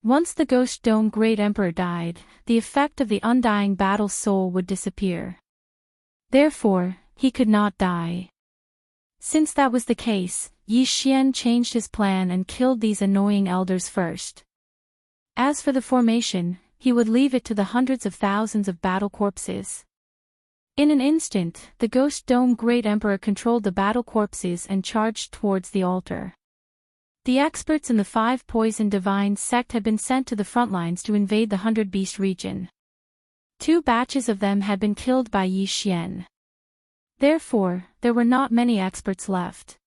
Once the Ghost Dome Great Emperor died, the effect of the undying battle soul would disappear. Therefore, he could not die. Since that was the case, Yi Xian changed his plan and killed these annoying elders first. As for the formation, he would leave it to the hundreds of thousands of battle corpses. In an instant, the Ghost Dome Great Emperor controlled the battle corpses and charged towards the altar. The experts in the 5 Poison Divine sect had been sent to the front lines to invade the 100 Beast region. 2 batches of them had been killed by Yi Xian. Therefore, there were not many experts left.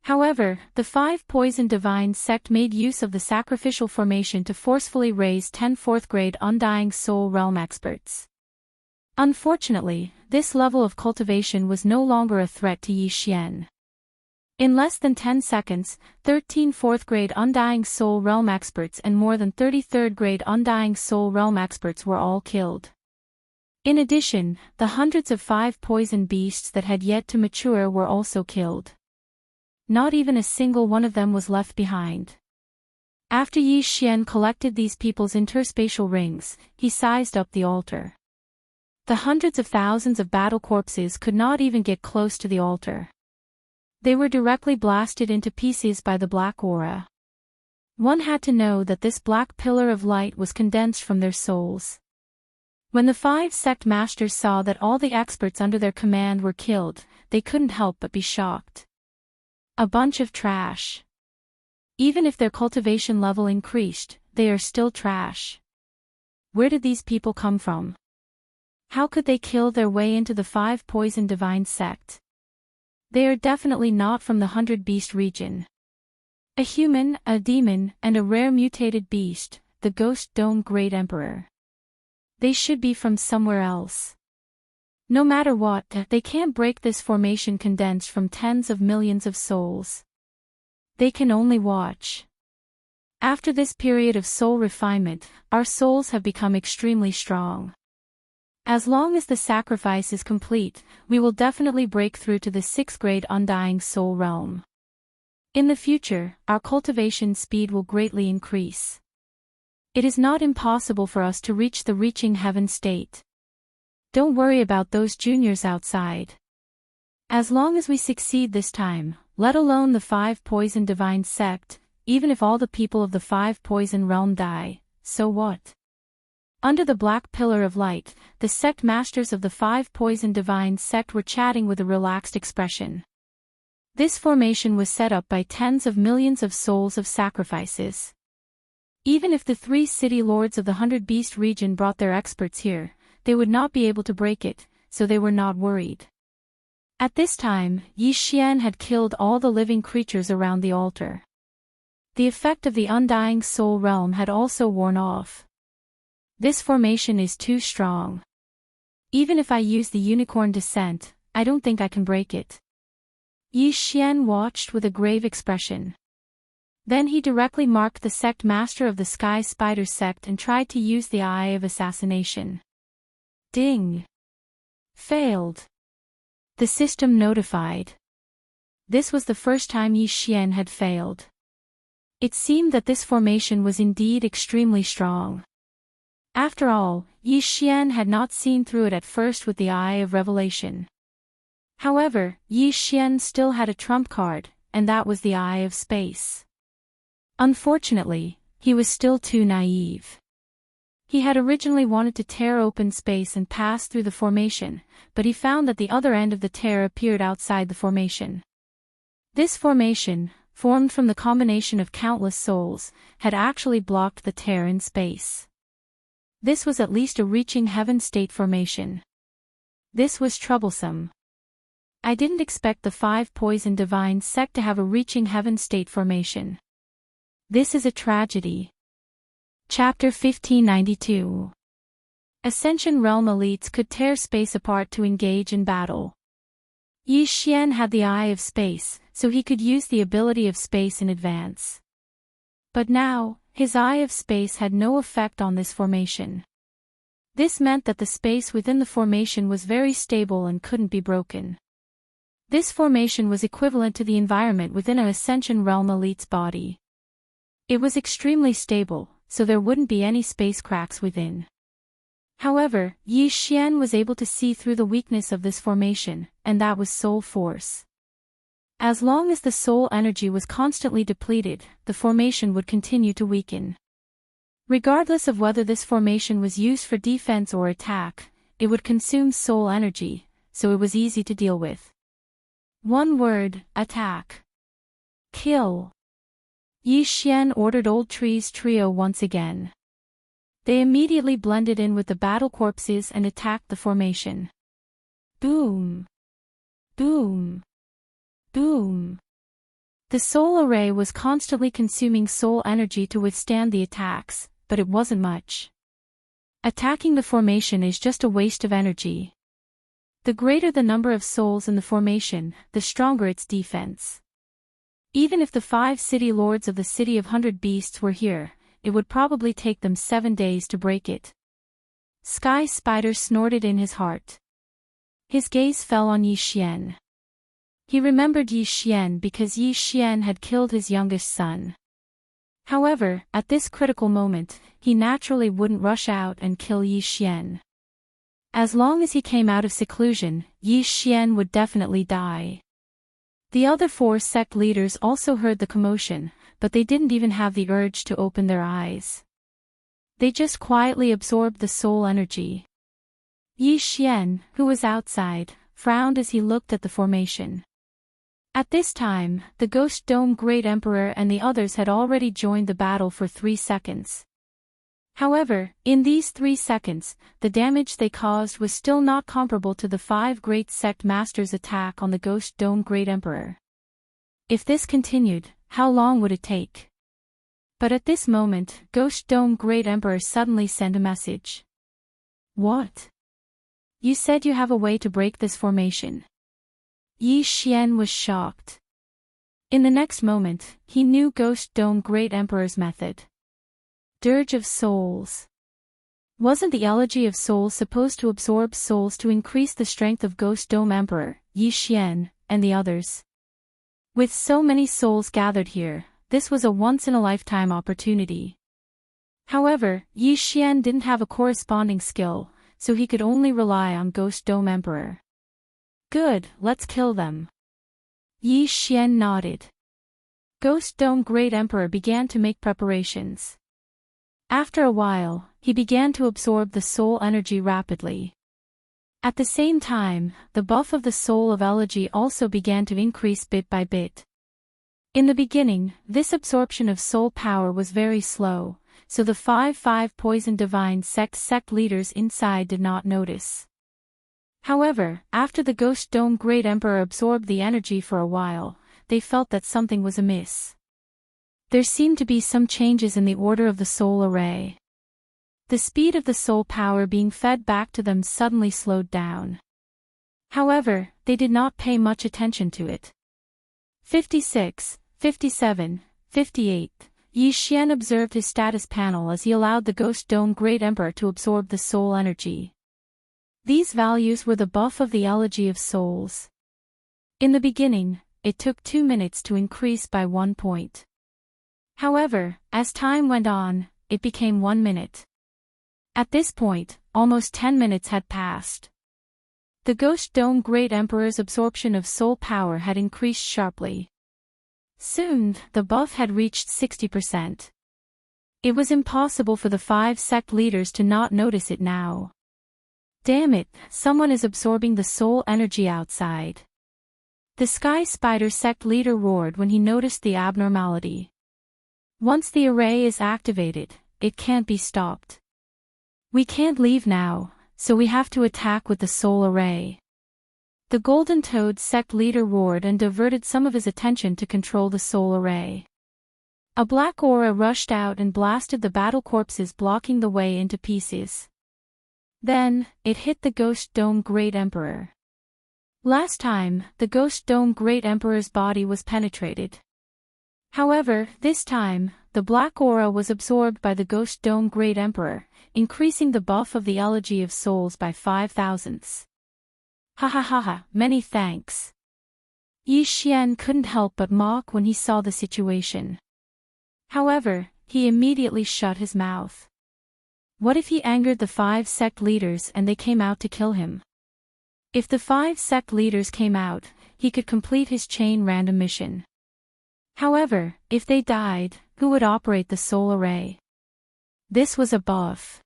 However, the 5 Poison Divine sect made use of the sacrificial formation to forcefully raise 10 4th-grade Undying Soul Realm experts. Unfortunately, this level of cultivation was no longer a threat to Yi Xian. In less than 10 seconds, 13 4th-grade Undying Soul Realm experts and more than 30 3rd-grade Undying Soul Realm experts were all killed. In addition, the hundreds of 5 poison beasts that had yet to mature were also killed. Not even a single one of them was left behind. After Yi Xian collected these people's interspatial rings, he sized up the altar. The hundreds of thousands of battle corpses could not even get close to the altar. They were directly blasted into pieces by the black aura. One had to know that this black pillar of light was condensed from their souls. When the 5 sect masters saw that all the experts under their command were killed, they couldn't help but be shocked. A bunch of trash. Even if their cultivation level increased, they are still trash. Where did these people come from? How could they kill their way into the 5 Poison Divine sect? They are definitely not from the 100 Beast region. A human, a demon, and a rare mutated beast, the Ghost Dome Great Emperor. They should be from somewhere else. No matter what, they can't break this formation condensed from tens of millions of souls. They can only watch. After this period of soul refinement, our souls have become extremely strong. As long as the sacrifice is complete, we will definitely break through to the 6th grade Undying Soul Realm. In the future, our cultivation speed will greatly increase. It is not impossible for us to reach the reaching heaven state. Don't worry about those juniors outside. As long as we succeed this time, let alone the 5 Poison Divine sect, even if all the people of the 5 Poison realm die, so what? Under the black pillar of light, the sect masters of the 5 Poison Divine sect were chatting with a relaxed expression. This formation was set up by tens of millions of souls of sacrifices. Even if the 3 city lords of the 100 Beast region brought their experts here, they would not be able to break it, so they were not worried. At this time, Yi Xian had killed all the living creatures around the altar. The effect of the Undying Soul Realm had also worn off. This formation is too strong. Even if I use the Unicorn Descent, I don't think I can break it. Yi Xian watched with a grave expression. Then he directly marked the sect master of the Sky Spider sect and tried to use the Eye of Assassination. Ding! Failed. The system notified. This was the first time Yi Xian had failed. It seemed that this formation was indeed extremely strong. After all, Yi Xian had not seen through it at first with the Eye of Revelation. However, Yi Xian still had a trump card, and that was the Eye of Space. Unfortunately, he was still too naive. He had originally wanted to tear open space and pass through the formation, but he found that the other end of the tear appeared outside the formation. This formation, formed from the combination of countless souls, had actually blocked the tear in space. This was at least a reaching heaven state formation. This was troublesome. I didn't expect the 5 Poison Divine sect to have a reaching heaven state formation. This is a tragedy. Chapter 1592. Ascension Realm elites could tear space apart to engage in battle. Yi Xian had the Eye of Space, so he could use the ability of space in advance. But now, his Eye of Space had no effect on this formation. This meant that the space within the formation was very stable and couldn't be broken. This formation was equivalent to the environment within an Ascension Realm elite's body. It was extremely stable, so there wouldn't be any space cracks within. However, Yi Xian was able to see through the weakness of this formation, and that was soul force. As long as the soul energy was constantly depleted, the formation would continue to weaken. Regardless of whether this formation was used for defense or attack, it would consume soul energy, so it was easy to deal with. One word: attack. Kill. Yi Xian ordered Old Tree's trio once again. They immediately blended in with the battle corpses and attacked the formation. Boom! Boom! Boom! The soul array was constantly consuming soul energy to withstand the attacks, but it wasn't much. Attacking the formation is just a waste of energy. The greater the number of souls in the formation, the stronger its defense. Even if the 5 city lords of the City of 100 Beasts were here, it would probably take them 7 days to break it. Sky Spider snorted in his heart. His gaze fell on Yi Xian. He remembered Yi Xian because Yi Xian had killed his youngest son. However, at this critical moment, he naturally wouldn't rush out and kill Yi Xian. As long as he came out of seclusion, Yi Xian would definitely die. The other 4 sect leaders also heard the commotion, but they didn't even have the urge to open their eyes. They just quietly absorbed the soul energy. Yi Xian, who was outside, frowned as he looked at the formation. At this time, the Ghost Dome Great Emperor and the others had already joined the battle for 3 seconds. However, in these 3 seconds, the damage they caused was still not comparable to the 5 Great Sect Masters' attack on the Ghost Dome Great Emperor. If this continued, how long would it take? But at this moment, Ghost Dome Great Emperor suddenly sent a message. What? You said you have a way to break this formation. Yi Xian was shocked. In the next moment, he knew Ghost Dome Great Emperor's method. Dirge of Souls. Wasn't the Elegy of Souls supposed to absorb souls to increase the strength of Ghost Dome Emperor, Yi Xian, and the others? With so many souls gathered here, this was a once-in-a-lifetime opportunity. However, Yi Xian didn't have a corresponding skill, so he could only rely on Ghost Dome Emperor. Good, let's kill them. Yi Xian nodded. Ghost Dome Great Emperor began to make preparations. After a while, he began to absorb the soul energy rapidly. At the same time, the buff of the soul of Elegy also began to increase bit by bit. In the beginning, this absorption of soul power was very slow, so the 5 Poison Divine sect leaders inside did not notice. However, after the Ghost Dome Great Emperor absorbed the energy for a while, they felt that something was amiss. There seemed to be some changes in the order of the soul array. The speed of the soul power being fed back to them suddenly slowed down. However, they did not pay much attention to it. 56, 57, 58. Yi Xian observed his status panel as he allowed the Ghost Dome Great Emperor to absorb the soul energy. These values were the buff of the Elegy of Souls. In the beginning, it took 2 minutes to increase by 1 point. However, as time went on, it became 1 minute. At this point, almost 10 minutes had passed. The Ghost Dome Great Emperor's absorption of soul power had increased sharply. Soon, the buff had reached 60%. It was impossible for the 5 sect leaders to not notice it now. Damn it, someone is absorbing the soul energy outside. The Sky Spider sect leader roared when he noticed the abnormality. Once the array is activated, it can't be stopped. We can't leave now, so we have to attack with the soul array. The Golden Toad sect leader roared and diverted some of his attention to control the soul array. A black aura rushed out and blasted the battle corpses, blocking the way into pieces. Then, it hit the Ghost Dome Great Emperor. Last time, the Ghost Dome Great Emperor's body was penetrated. However, this time, the black aura was absorbed by the Ghost Dome Great Emperor, increasing the buff of the Elegy of Souls by 5,000ths. Ha ha ha ha, many thanks. Yi Xian couldn't help but mock when he saw the situation. However, he immediately shut his mouth. What if he angered the 5 sect leaders and they came out to kill him? If the 5 sect leaders came out, he could complete his chain random mission. However, if they died, who would operate the soul array? This was a buff.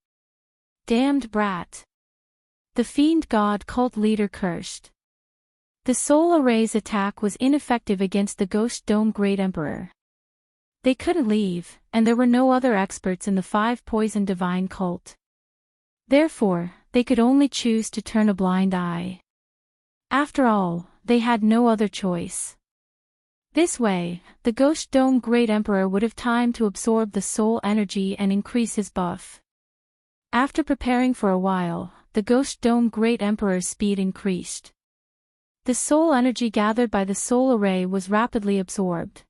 Damned brat. The fiend god cult leader cursed. The soul array's attack was ineffective against the Ghost Dome Great Emperor. They couldn't leave, and there were no other experts in the 5 poison divine cult. Therefore, they could only choose to turn a blind eye. After all, they had no other choice. This way, the Ghost Dome Great Emperor would have time to absorb the soul energy and increase his buff. After preparing for a while, the Ghost Dome Great Emperor's speed increased. The soul energy gathered by the soul array was rapidly absorbed.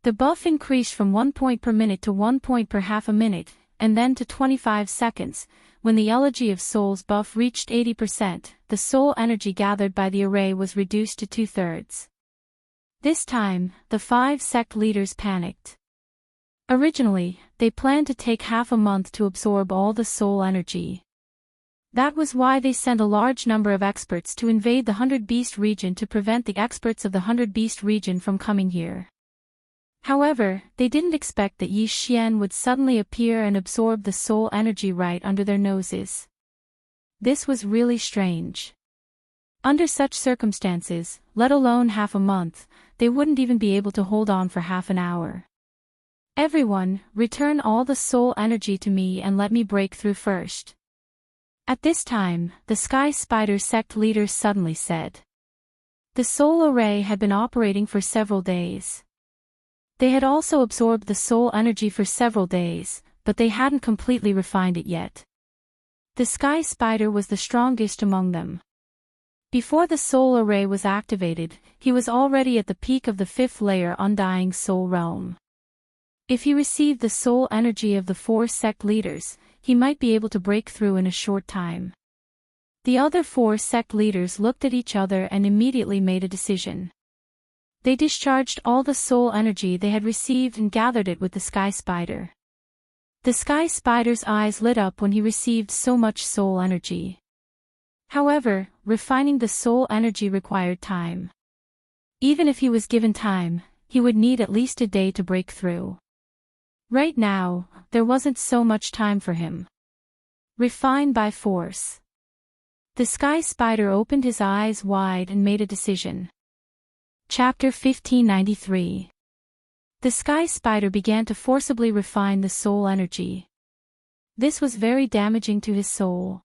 The buff increased from 1 point per minute to 1 point per half a minute, and then to 25 seconds. When the Elegy of Souls buff reached 80%, the soul energy gathered by the array was reduced to 2/3. This time, the 5 sect leaders panicked. Originally, they planned to take half a month to absorb all the soul energy. That was why they sent a large number of experts to invade the 100 Beast region to prevent the experts of the 100 Beast region from coming here. However, they didn't expect that Yi Xian would suddenly appear and absorb the soul energy right under their noses. This was really strange. Under such circumstances, let alone half a month, they wouldn't even be able to hold on for half an hour. Everyone, return all the soul energy to me and let me break through first. At this time, the Sky Spider sect leader suddenly said. The soul array had been operating for several days. They had also absorbed the soul energy for several days, but they hadn't completely refined it yet. The Sky Spider was the strongest among them. Before the soul array was activated, he was already at the peak of the 5th layer Undying Soul Realm. If he received the soul energy of the 4 sect leaders, he might be able to break through in a short time. The other 4 sect leaders looked at each other and immediately made a decision. They discharged all the soul energy they had received and gathered it with the Sky Spider. The Sky Spider's eyes lit up when he received so much soul energy. However, refining the soul energy required time. Even if he was given time, he would need at least a day to break through. Right now, there wasn't so much time for him. Refine by force. The Sky Spider opened his eyes wide and made a decision. Chapter 1593. The Sky Spider began to forcibly refine the soul energy. This was very damaging to his soul.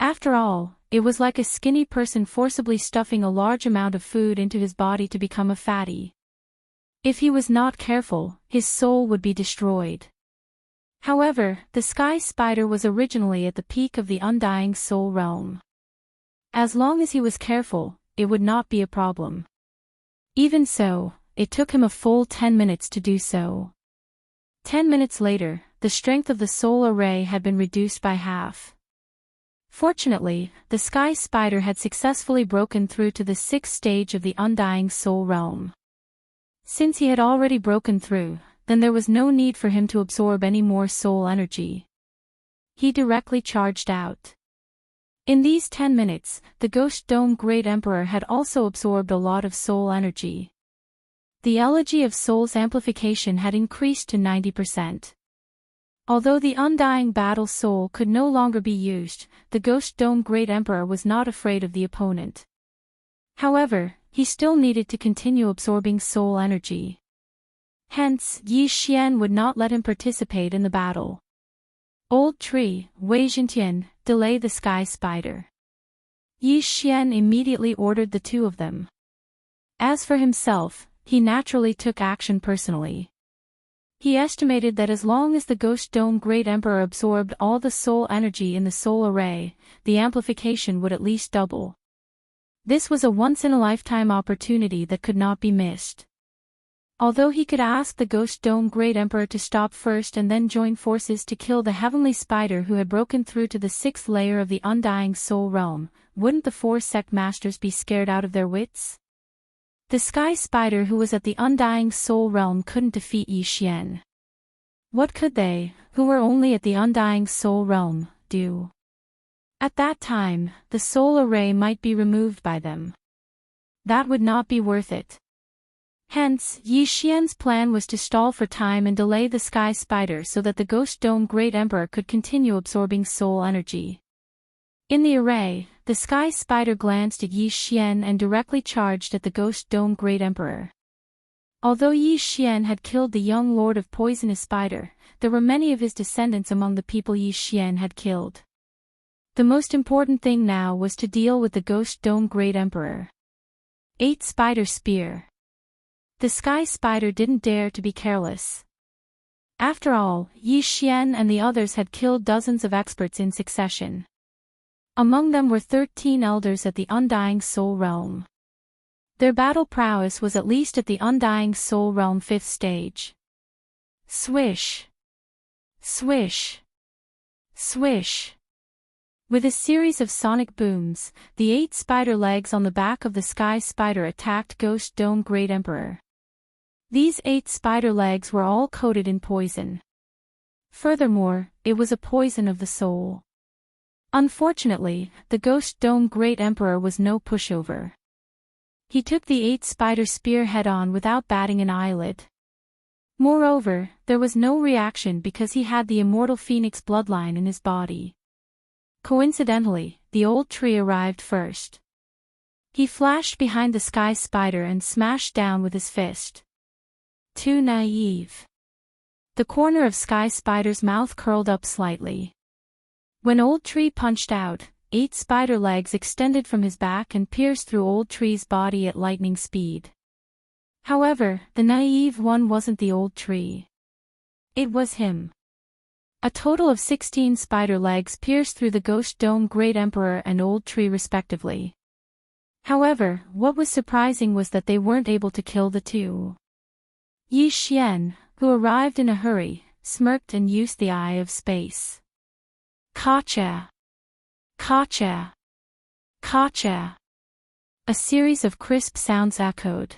After all, it was like a skinny person forcibly stuffing a large amount of food into his body to become a fatty. If he was not careful, his soul would be destroyed. However, the Sky Spider was originally at the peak of the Undying Soul Realm. As long as he was careful, it would not be a problem. Even so, it took him a full 10 minutes to do so. 10 minutes later, the strength of the soul array had been reduced by half. Fortunately, the Sky Spider had successfully broken through to the 6th stage of the Undying Soul Realm. Since he had already broken through, then there was no need for him to absorb any more soul energy. He directly charged out. In these 10 minutes, the Ghost Dome Great Emperor had also absorbed a lot of soul energy. The Elegy of Souls amplification had increased to 90%. Although the Undying Battle Soul could no longer be used, the Ghost Dome Great Emperor was not afraid of the opponent. However, he still needed to continue absorbing soul energy. Hence, Yi Xian would not let him participate in the battle. Old Tree, Wei Jintian, delay the Sky Spider. Yi Xian immediately ordered the 2 of them. As for himself, he naturally took action personally. He estimated that as long as the Ghost Dome Great Emperor absorbed all the soul energy in the soul array, the amplification would at least double. This was a once-in-a-lifetime opportunity that could not be missed. Although he could ask the Ghost Dome Great Emperor to stop first and then join forces to kill the Heavenly Spider who had broken through to the 6th layer of the Undying Soul Realm, wouldn't the 4 sect masters be scared out of their wits? The Sky Spider who was at the Undying Soul Realm couldn't defeat Yi Xian. What could they, who were only at the undying soul realm, do? At that time, the soul array might be removed by them. That would not be worth it. Hence, Yi Xian's plan was to stall for time and delay the Sky Spider so that the Ghost Dome Great Emperor could continue absorbing soul energy. In the array, the Sky Spider glanced at Yi Xian and directly charged at the Ghost Dome Great Emperor. Although Yi Xian had killed the young Lord of Poisonous Spider, there were many of his descendants among the people Yi Xian had killed. The most important thing now was to deal with the Ghost Dome Great Emperor. 8 Spider Spear. The Sky Spider didn't dare to be careless. After all, Yi Xian and the others had killed dozens of experts in succession. Among them were 13 elders at the Undying Soul Realm. Their battle prowess was at least at the Undying Soul Realm 5th stage. Swish! Swish! Swish! With a series of sonic booms, the 8 spider legs on the back of the Sky Spider attacked Ghost Dome Great Emperor. These 8 spider legs were all coated in poison. Furthermore, it was a poison of the soul. Unfortunately, the Ghost Dome Great Emperor was no pushover. He took the 8 spider spear head-on without batting an eyelid. Moreover, there was no reaction because he had the immortal phoenix bloodline in his body. Coincidentally, the old tree arrived first. He flashed behind the Sky Spider and smashed down with his fist. Too naive. The corner of Sky Spider's mouth curled up slightly. When Old Tree punched out, 8 spider legs extended from his back and pierced through Old Tree's body at lightning speed. However, the naive one wasn't the Old Tree. It was him. A total of 16 spider legs pierced through the Ghost Dome Great Emperor and Old Tree respectively. However, what was surprising was that they weren't able to kill the two. Yi Xian, who arrived in a hurry, smirked and used the Eye of Space. Kacha! Kacha! Kacha! A series of crisp sounds echoed.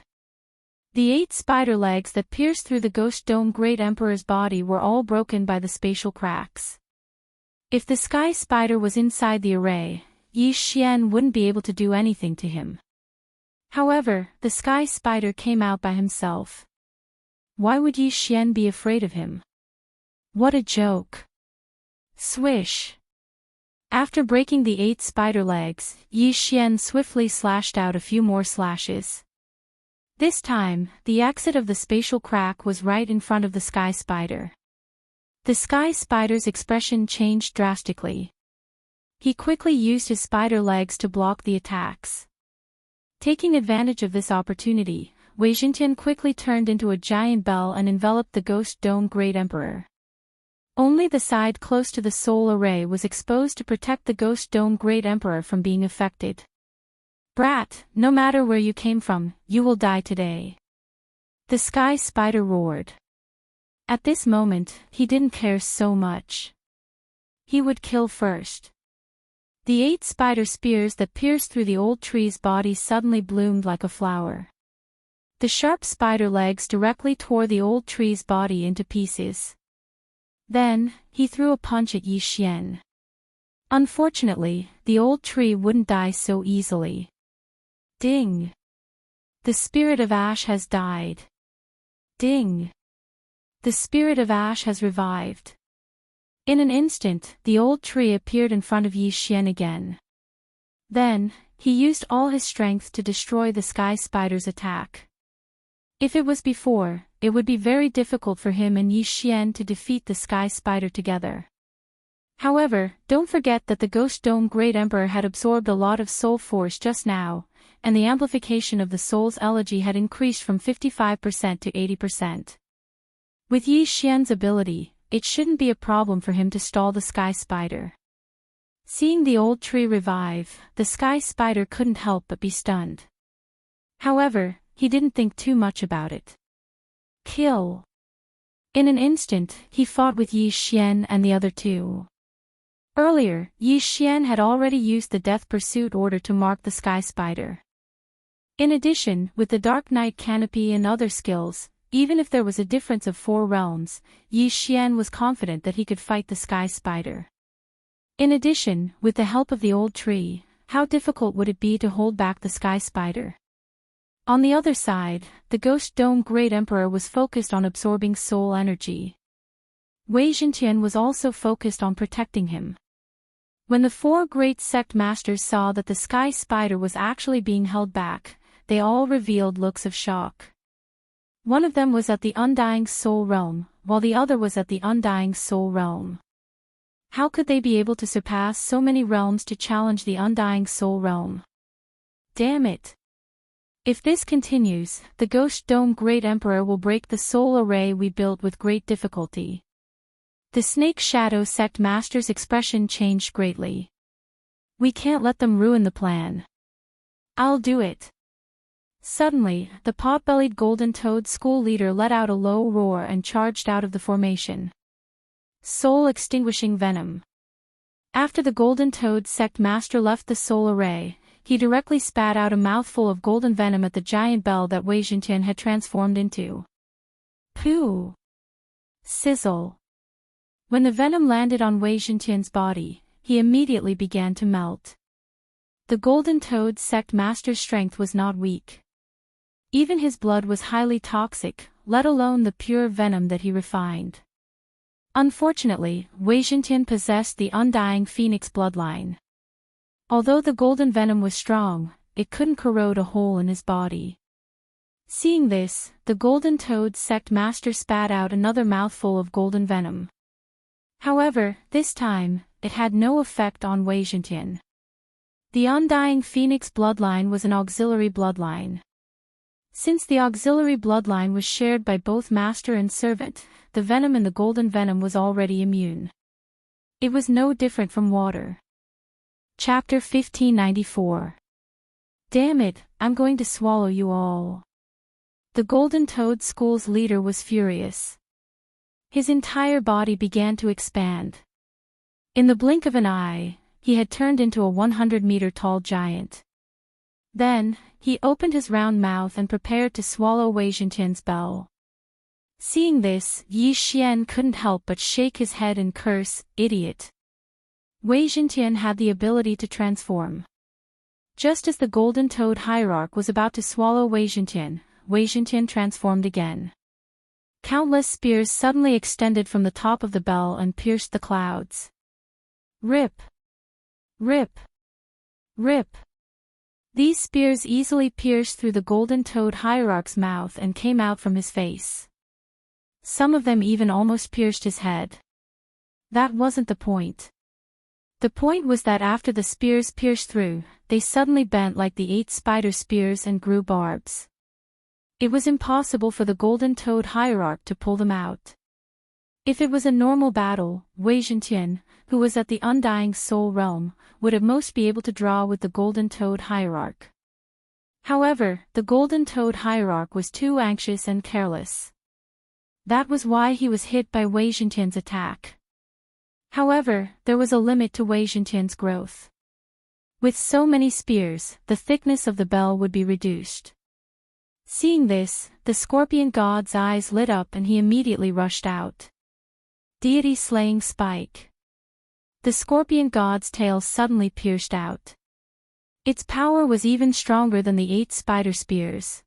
The 8 spider legs that pierced through the Ghost Dome Great Emperor's body were all broken by the spatial cracks. If the Sky Spider was inside the array, Yi Xian wouldn't be able to do anything to him. However, the Sky Spider came out by himself. Why would Yi Xian be afraid of him? What a joke! Swish! After breaking the 8 spider legs, Yi Xian swiftly slashed out a few more slashes. This time, the exit of the spatial crack was right in front of the Sky Spider. The Sky Spider's expression changed drastically. He quickly used his spider legs to block the attacks. Taking advantage of this opportunity, Wei Jintian quickly turned into a giant bell and enveloped the Ghost Dome Great Emperor. Only the side close to the soul array was exposed to protect the Ghost Dome Great Emperor from being affected. Brat, no matter where you came from, you will die today. The Sky Spider roared. At this moment, he didn't care so much. He would kill first. The 8 spider spears that pierced through the Old Tree's body suddenly bloomed like a flower. The sharp spider legs directly tore the Old Tree's body into pieces. Then, he threw a punch at Yi Xian. Unfortunately, the Old Tree wouldn't die so easily. Ding! The Spirit of Ash has died. Ding! The Spirit of Ash has revived. In an instant, the Old Tree appeared in front of Yi Xian again. Then, he used all his strength to destroy the Sky Spider's attack. If it was before, it would be very difficult for him and Yi Xian to defeat the Sky Spider together. However, don't forget that the Ghost Dome Great Emperor had absorbed a lot of soul force just now, and the amplification of the soul's elegy had increased from 55% to 80%. With Yi Xian's ability, it shouldn't be a problem for him to stall the Sky Spider. Seeing the Old Tree revive, the Sky Spider couldn't help but be stunned. However, he didn't think too much about it. Kill! In an instant, he fought with Yi Xian and the other two. Earlier, Yi Xian had already used the Death Pursuit order to mark the Sky Spider. In addition, with the Dark Night Canopy and other skills, Even if there was a difference of 4 realms, Yi Xian was confident that he could fight the sky spider. In addition, with the help of the old tree, how difficult would it be to hold back the sky spider? On the other side, the Ghost Dome Great Emperor was focused on absorbing soul energy. Wei Zhentian was also focused on protecting him. When the 4 great sect masters saw that the sky spider was actually being held back, they all revealed looks of shock. One of them was at the Undying Soul Realm, while the other was at the Undying Soul Realm. How could they be able to surpass so many realms to challenge the Undying Soul Realm? Damn it! If this continues, the Ghost Dome Great Emperor will break the soul array we built with great difficulty. The Snake Shadow Sect Master's expression changed greatly. We can't let them ruin the plan. I'll do it. Suddenly, the pot-bellied Golden Toad school leader let out a low roar and charged out of the formation. Soul-extinguishing venom. After the Golden Toad Sect Master left the soul array, he directly spat out a mouthful of golden venom at the giant bell that Wei Zhentian had transformed into. Pooh! Sizzle! When the venom landed on Wei Zhentian's body, he immediately began to melt. The Golden Toad Sect Master's strength was not weak. Even his blood was highly toxic, let alone the pure venom that he refined. Unfortunately, Wei Zhentian possessed the Undying Phoenix bloodline. Although the golden venom was strong, it couldn't corrode a hole in his body. Seeing this, the Golden Toad Sect Master spat out another mouthful of golden venom. However, this time, it had no effect on Wei Zhentian. The Undying Phoenix bloodline was an auxiliary bloodline. Since the auxiliary bloodline was shared by both master and servant, the venom in the golden venom was already immune. It was no different from water. Chapter 1594. Damn it, I'm going to swallow you all. The Golden Toad School's leader was furious. His entire body began to expand. In the blink of an eye, he had turned into a 100-meter-tall giant. Then, he opened his round mouth and prepared to swallow Wei Zhentian's bell. Seeing this, Yi Xian couldn't help but shake his head and curse, "Idiot." Wei Zhentian had the ability to transform. Just as the Golden Toad Hierarch was about to swallow Wei Zhentian transformed again. Countless spears suddenly extended from the top of the bell and pierced the clouds. Rip! Rip! Rip! These spears easily pierced through the Golden Toad Hierarch's mouth and came out from his face. Some of them even almost pierced his head. That wasn't the point. The point was that after the spears pierced through, they suddenly bent like the 8 spider spears and grew barbs. It was impossible for the Golden Toad Hierarch to pull them out. If it was a normal battle, Wei Zhentian, who was at the Undying Soul Realm, would at most be able to draw with the Golden Toad Hierarch. However, the Golden Toad Hierarch was too anxious and careless. That was why he was hit by Wei Zhentian's attack. However, there was a limit to Wei Zhentian's growth. With so many spears, the thickness of the bell would be reduced. Seeing this, the Scorpion God's eyes lit up and he immediately rushed out. Deity Slaying Spike. The Scorpion God's tail suddenly pierced out. Its power was even stronger than the 8 spider spears.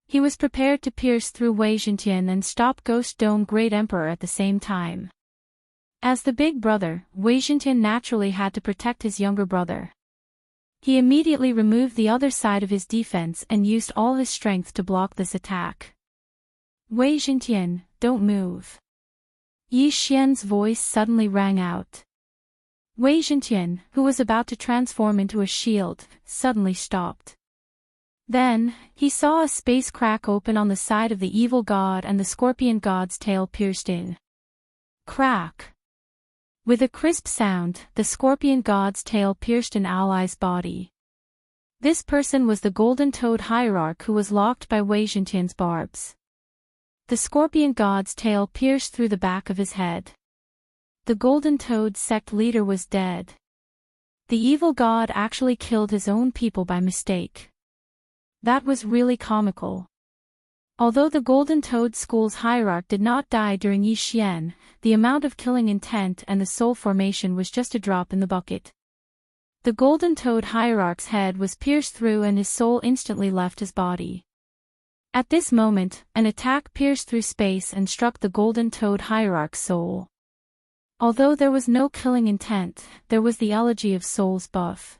He was prepared to pierce through Wei Zhentian and stop Ghost Dome Great Emperor at the same time. As the big brother, Wei Zhentian naturally had to protect his younger brother. He immediately removed the other side of his defense and used all his strength to block this attack. Wei Zhentian, don't move. Yi Xian's voice suddenly rang out. Wei Zhentian, who was about to transform into a shield, suddenly stopped. Then, he saw a space crack open on the side of the evil god and the Scorpion God's tail pierced in. Crack! With a crisp sound, the Scorpion God's tail pierced an ally's body. This person was the Golden Toad Hierarch who was locked by Wei Zhentian's barbs. The Scorpion God's tail pierced through the back of his head. The Golden Toad sect leader was dead. The evil god actually killed his own people by mistake. That was really comical. Although the Golden Toad School's hierarch did not die during Yi Xian, the amount of killing intent and the soul formation was just a drop in the bucket. The Golden Toad hierarch's head was pierced through and his soul instantly left his body. At this moment, an attack pierced through space and struck the Golden Toad hierarch's soul. Although there was no killing intent, there was the elegy of souls buff.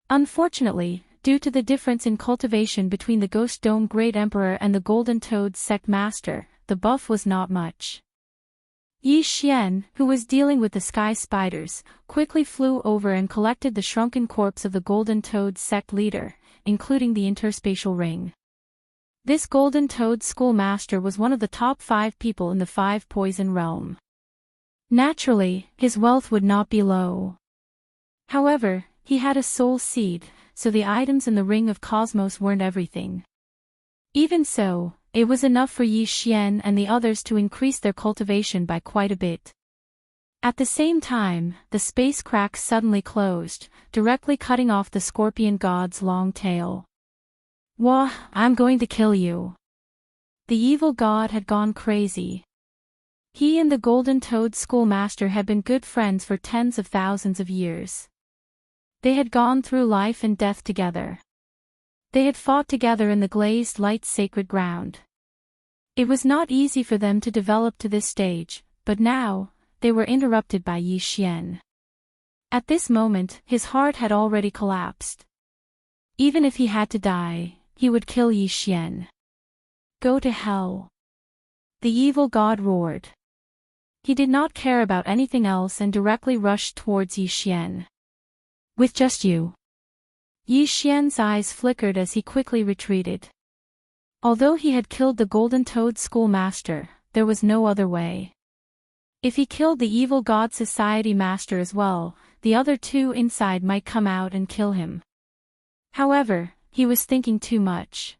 Unfortunately, due to the difference in cultivation between the Ghost Dome Great Emperor and the Golden Toad Sect Master, the buff was not much. Yi Xian, who was dealing with the sky spiders, quickly flew over and collected the shrunken corpse of the Golden Toad Sect leader, including the interspatial ring. This Golden Toad Schoolmaster was one of the top 5 people in the 5 Poison Realm. Naturally, his wealth would not be low. However, he had a soul seed, so the items in the Ring of Cosmos weren't everything. Even so, it was enough for Yi Xian and the others to increase their cultivation by quite a bit. At the same time, the space crack suddenly closed, directly cutting off the Scorpion God's long tail. Wah, I'm going to kill you. The evil god had gone crazy. He and the Golden Toad Schoolmaster had been good friends for tens of thousands of years. They had gone through life and death together. They had fought together in the glazed light sacred ground. It was not easy for them to develop to this stage, but now, they were interrupted by Yi Xian. At this moment, his heart had already collapsed. Even if he had to die, he would kill Yi Xian. Go to hell. The evil god roared. He did not care about anything else and directly rushed towards Yi Xian. With just you. Yi Xian's eyes flickered as he quickly retreated. Although he had killed the Golden Toad Schoolmaster, there was no other way. If he killed the evil god society master as well, the other 2 inside might come out and kill him. However, he was thinking too much.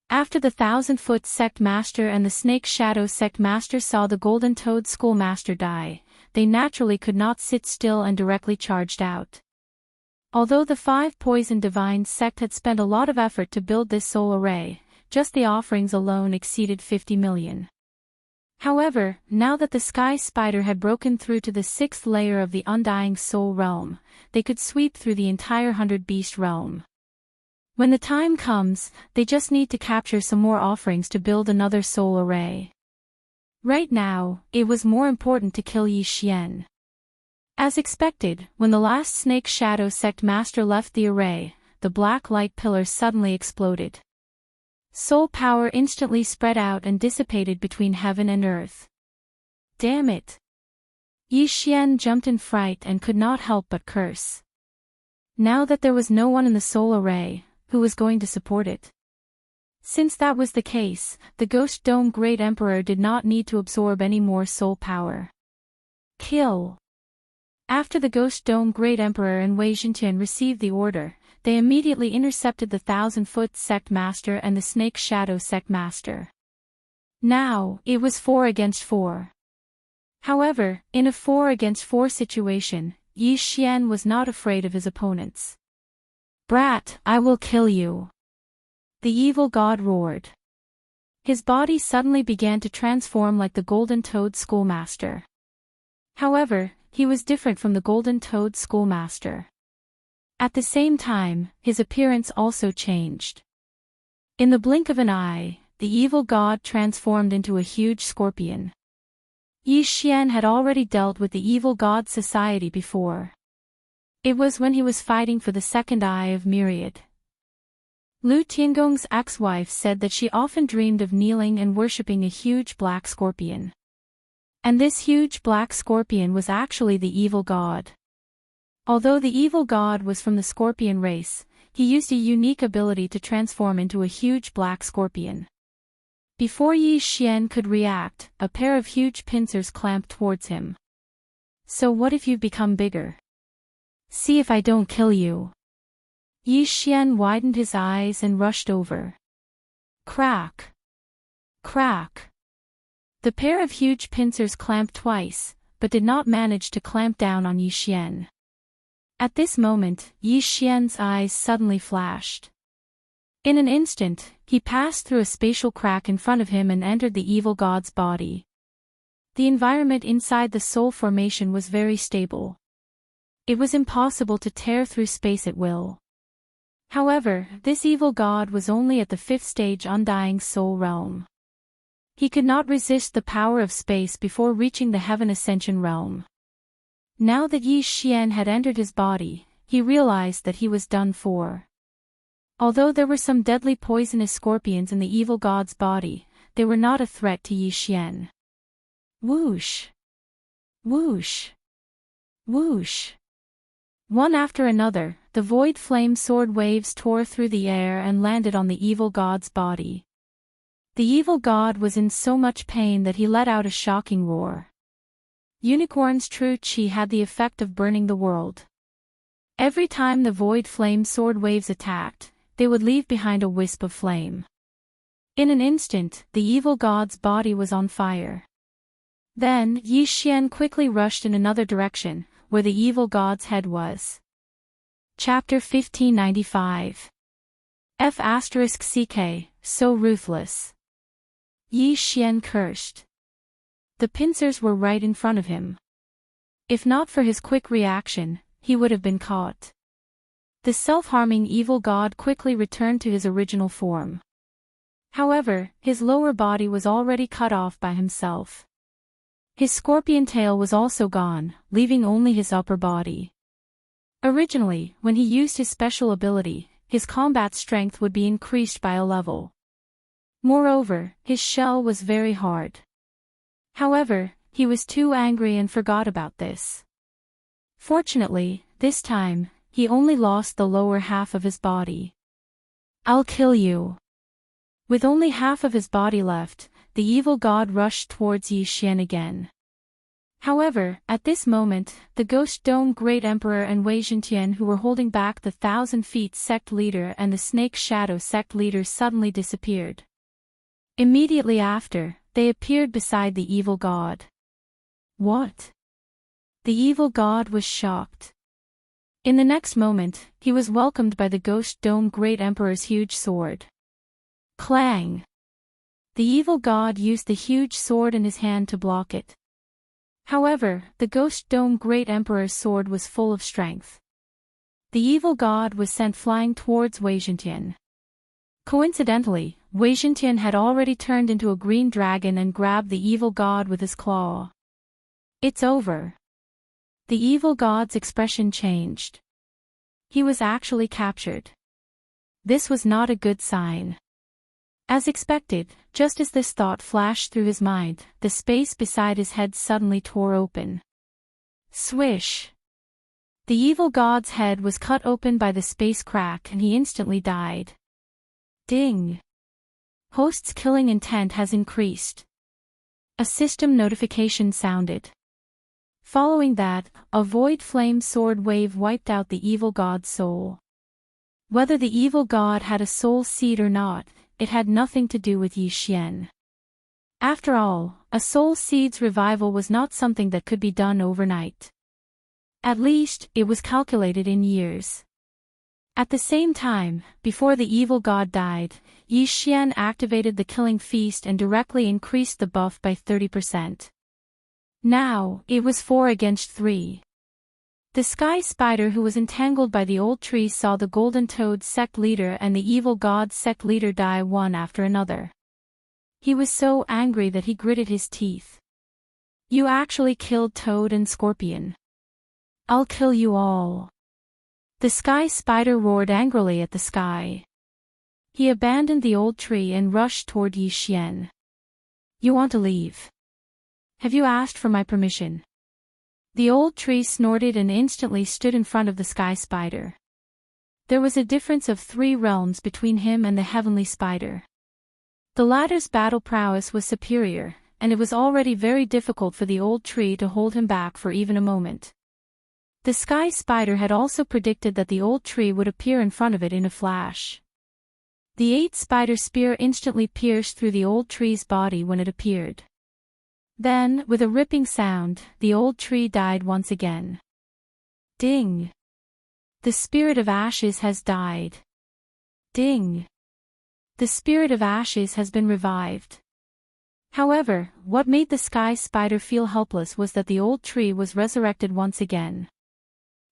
After the 1,000-foot sect master and the Snake Shadow sect master saw the Golden Toad Schoolmaster die, they naturally could not sit still and directly charged out. Although the 5 Poison Divines sect had spent a lot of effort to build this soul array, just the offerings alone exceeded 50 million. However, now that the Sky Spider had broken through to the 6th layer of the Undying Soul Realm, they could sweep through the entire 100 Beast Realm. When the time comes, they just need to capture some more offerings to build another soul array. Right now, it was more important to kill Yi Xian. As expected, when the last Snake Shadow sect master left the array, the black light pillar suddenly exploded. Soul power instantly spread out and dissipated between heaven and earth. Damn it! Yi Xian jumped in fright and could not help but curse. Now that there was no one in the soul array, who was going to support it? Since that was the case, the Ghost Dome Great Emperor did not need to absorb any more soul power. Kill! After the Ghost Dome Great Emperor and Wei Xintian received the order, they immediately intercepted the 1,000-foot sect master and the Snake Shadow sect master. Now, it was 4 against 4. However, in a 4 against 4 situation, Yi Xian was not afraid of his opponents. Brat, I will kill you! The evil god roared. His body suddenly began to transform like the Golden Toad Schoolmaster. However, he was different from the Golden Toad Schoolmaster. At the same time, his appearance also changed. In the blink of an eye, the evil god transformed into a huge scorpion. Yi Xian had already dealt with the evil god society before. It was when he was fighting for the second eye of Myriad. Lu Tiangong's ex-wife said that she often dreamed of kneeling and worshipping a huge black scorpion. And this huge black scorpion was actually the evil god. Although the evil god was from the scorpion race, he used a unique ability to transform into a huge black scorpion. Before Yi Xian could react, a pair of huge pincers clamped towards him. So what if you become bigger? See if I don't kill you. Yi Xian widened his eyes and rushed over. Crack! Crack! The pair of huge pincers clamped twice, but did not manage to clamp down on Yi Xian. At this moment, Yi Xian's eyes suddenly flashed. In an instant, he passed through a spatial crack in front of him and entered the evil god's body. The environment inside the soul formation was very stable. It was impossible to tear through space at will. However, this evil god was only at the 5th stage undying soul realm. He could not resist the power of space before reaching the heaven ascension realm. Now that Yi Xian had entered his body, he realized that he was done for. Although there were some deadly poisonous scorpions in the evil god's body, they were not a threat to Yi Xian. Whoosh! Whoosh! Whoosh! One after another, the void flame sword waves tore through the air and landed on the evil god's body. The evil god was in so much pain that he let out a shocking roar. Unicorn's true chi had the effect of burning the world. Every time the void flame sword waves attacked, they would leave behind a wisp of flame. In an instant, the evil god's body was on fire. Then, Yi Xian quickly rushed in another direction, where the evil god's head was. Chapter 1595. F***ck, so ruthless. Yi Xian cursed. The pincers were right in front of him. If not for his quick reaction, he would have been caught. The self-harming evil god quickly returned to his original form. However, his lower body was already cut off by himself. His scorpion tail was also gone, leaving only his upper body. Originally, when he used his special ability, his combat strength would be increased by a level. Moreover, his shell was very hard. However, he was too angry and forgot about this. Fortunately, this time, he only lost the lower half of his body. I'll kill you. With only half of his body left, the evil god rushed towards Yi Xian again. However, at this moment, the Ghost Dome Great Emperor and Wei Zhentian, who were holding back the 1,000 Feet sect leader and the Snake Shadow sect leader, suddenly disappeared. Immediately after, they appeared beside the evil god. What? The evil god was shocked. In the next moment, he was welcomed by the Ghost Dome Great Emperor's huge sword. Clang! The evil god used the huge sword in his hand to block it. However, the Ghost Dome Great Emperor's sword was full of strength. The evil god was sent flying towards Wei Zhentian. Coincidentally, Wei Zhentian had already turned into a green dragon and grabbed the evil god with his claw. It's over. The evil god's expression changed. He was actually captured. This was not a good sign. As expected, just as this thought flashed through his mind, the space beside his head suddenly tore open. Swish! The evil god's head was cut open by the space crack and he instantly died. Ding! Host's killing intent has increased. A system notification sounded. Following that, a void flame sword wave wiped out the evil god's soul. Whether the evil god had a soul seed or not, it had nothing to do with Yi Xian. After all, a soul seed's revival was not something that could be done overnight. At least, it was calculated in years. At the same time, before the evil god died, Yi Xian activated the killing feast and directly increased the buff by 30%. Now, it was 4 against 3. The sky spider who was entangled by the old tree saw the golden toad sect leader and the evil god sect leader die one after another. He was so angry that he gritted his teeth. You actually killed Toad and Scorpion. I'll kill you all. The sky spider roared angrily at the sky. He abandoned the old tree and rushed toward Yi Xian. You want to leave? Have you asked for my permission? The old tree snorted and instantly stood in front of the sky spider. There was a difference of 3 realms between him and the heavenly spider. The latter's battle prowess was superior, and it was already very difficult for the old tree to hold him back for even a moment. The sky spider had also predicted that the old tree would appear in front of it in a flash. The 8 spider spear instantly pierced through the old tree's body when it appeared. Then, with a ripping sound, the old tree died once again. Ding! The spirit of ashes has died. Ding! The spirit of ashes has been revived. However, what made the sky spider feel helpless was that the old tree was resurrected once again.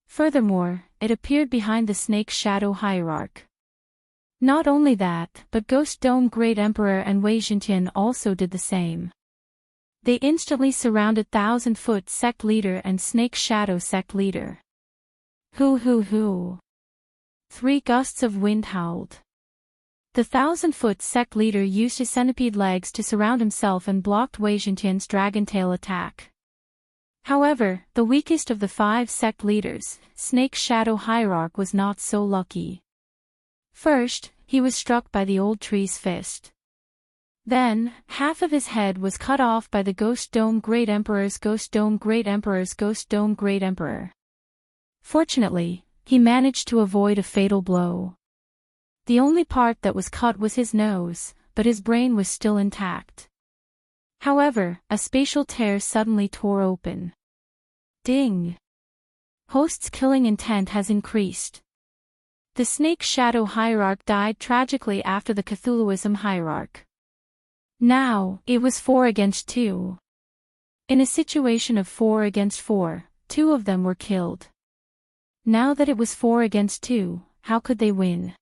Furthermore, it appeared behind the snake's shadow hierarch. Not only that, but Ghost Dome Great Emperor and Wei Jintian also did the same. They instantly surrounded Thousand-Foot Sect Leader and Snake Shadow Sect Leader. Hoo. 3 gusts of wind howled. The Thousand-Foot Sect Leader used his centipede legs to surround himself and blocked Wei Jintian's dragon tail attack. However, the weakest of the 5 sect leaders, Snake Shadow Hierarch, was not so lucky. First, he was struck by the old tree's fist. Then, half of his head was cut off by the Ghost Dome Great Emperor's Ghost Dome Great Emperor's Ghost Dome Great Emperor. Fortunately, he managed to avoid a fatal blow. The only part that was cut was his nose, but his brain was still intact. However, a spatial tear suddenly tore open. Ding! Host's killing intent has increased. The Snake Shadow Hierarch died tragically after the Cthulhuism Hierarch. Now, it was 4 against 2. In a situation of 4 against 4, 2 of them were killed. Now that it was 4 against 2, how could they win?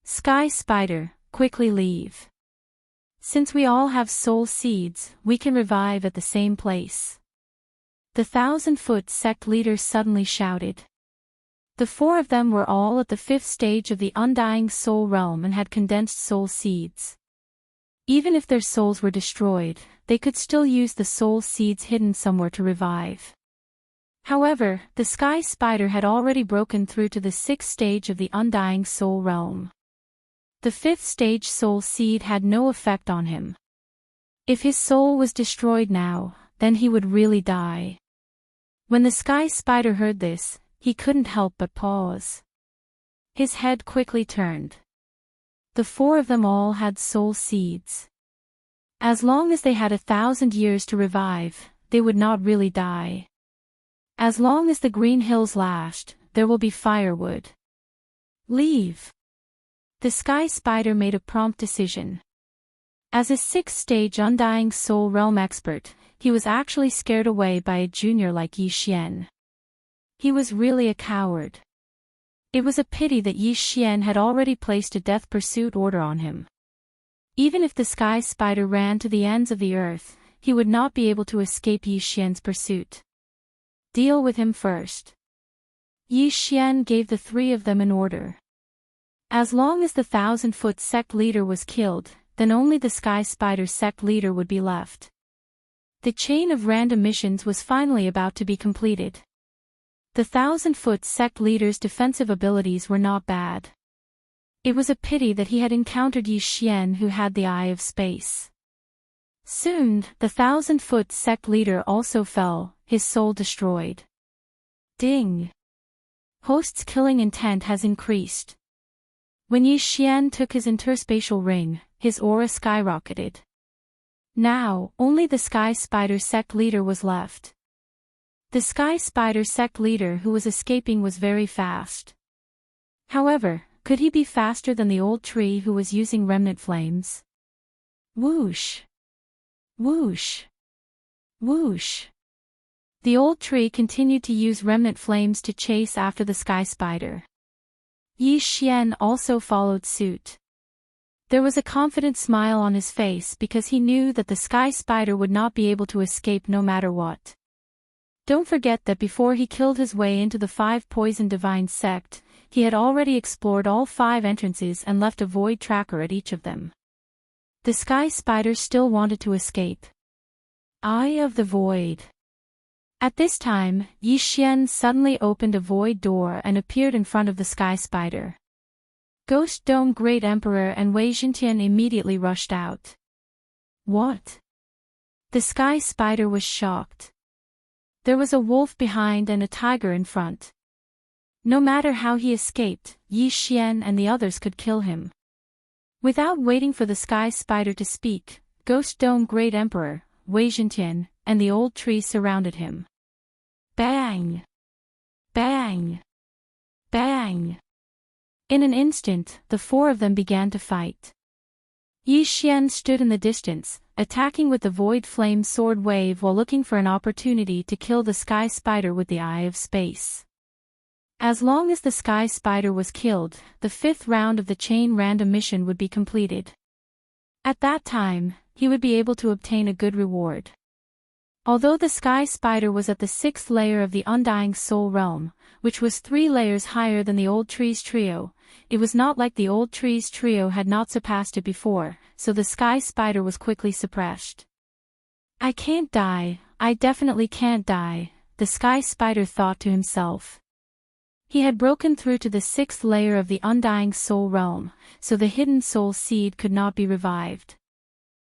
Sky Spider, quickly leave. Since we all have soul seeds, we can revive at the same place. The Thousand-Foot Sect Leader suddenly shouted. The 4 of them were all at the 5th stage of the Undying Soul Realm and had condensed soul seeds. Even if their souls were destroyed, they could still use the soul seeds hidden somewhere to revive. However, the Sky Spider had already broken through to the 6th stage of the Undying Soul Realm. The 5th stage soul seed had no effect on him. If his soul was destroyed now, then he would really die. When the Sky Spider heard this, he couldn't help but pause. His head quickly turned. The 4 of them all had soul seeds. As long as they had 1,000 years to revive, they would not really die. As long as the green hills last, there will be firewood. Leave. The Sky Spider made a prompt decision. As a 6th stage Undying Soul Realm expert, he was actually scared away by a junior like Yi Xian. He was really a coward. It was a pity that Yi Xian had already placed a death pursuit order on him. Even if the Sky Spider ran to the ends of the earth, he would not be able to escape Yi Xian's pursuit. Deal with him first. Yi Xian gave the 3 of them an order. As long as the Thousand-Foot Sect Leader was killed, then only the Sky Spider Sect Leader would be left. The chain of random missions was finally about to be completed. The Thousand-Foot Sect Leader's defensive abilities were not bad. It was a pity that he had encountered Yi Xian, who had the Eye of Space. Soon, the Thousand-Foot Sect Leader also fell, his soul destroyed. Ding! Host's killing intent has increased. When Yi Xian took his interspatial ring, his aura skyrocketed. Now, only the Sky Spider Sect Leader was left. The Sky Spider Sect Leader who was escaping was very fast. However, could he be faster than the old tree who was using remnant flames? Whoosh! Whoosh! Whoosh! The old tree continued to use remnant flames to chase after the Sky Spider. Yi Xian also followed suit. There was a confident smile on his face because he knew that the Sky Spider would not be able to escape no matter what. Don't forget that before he killed his way into the 5 Poison Divine Sect, he had already explored all 5 entrances and left a void tracker at each of them. The Sky Spider still wanted to escape. Eye of the Void. At this time, Yi Xian suddenly opened a void door and appeared in front of the Sky Spider. Ghost Dome Great Emperor and Wei Jintian immediately rushed out. What? The Sky Spider was shocked. There was a wolf behind and a tiger in front. No matter how he escaped, Yi Xian and the others could kill him. Without waiting for the Sky Spider to speak, Ghost Dome Great Emperor, Wei Jintian, and the old tree surrounded him. Bang! Bang! Bang! In an instant, the 4 of them began to fight. Yi Xian stood in the distance, attacking with the void flame sword wave while looking for an opportunity to kill the sky spider with the Eye of Space. As long as the sky spider was killed, the 5th round of the chain random mission would be completed. At that time, he would be able to obtain a good reward. Although the sky spider was at the 6th layer of the Undying Soul Realm, which was 3 layers higher than the Old Trees Trio, it was not like the Old Trees Trio had not surpassed it before, so the sky spider was quickly suppressed. I can't die, I definitely can't die, the sky spider thought to himself. He had broken through to the 6th layer of the Undying Soul Realm, so the hidden soul seed could not be revived.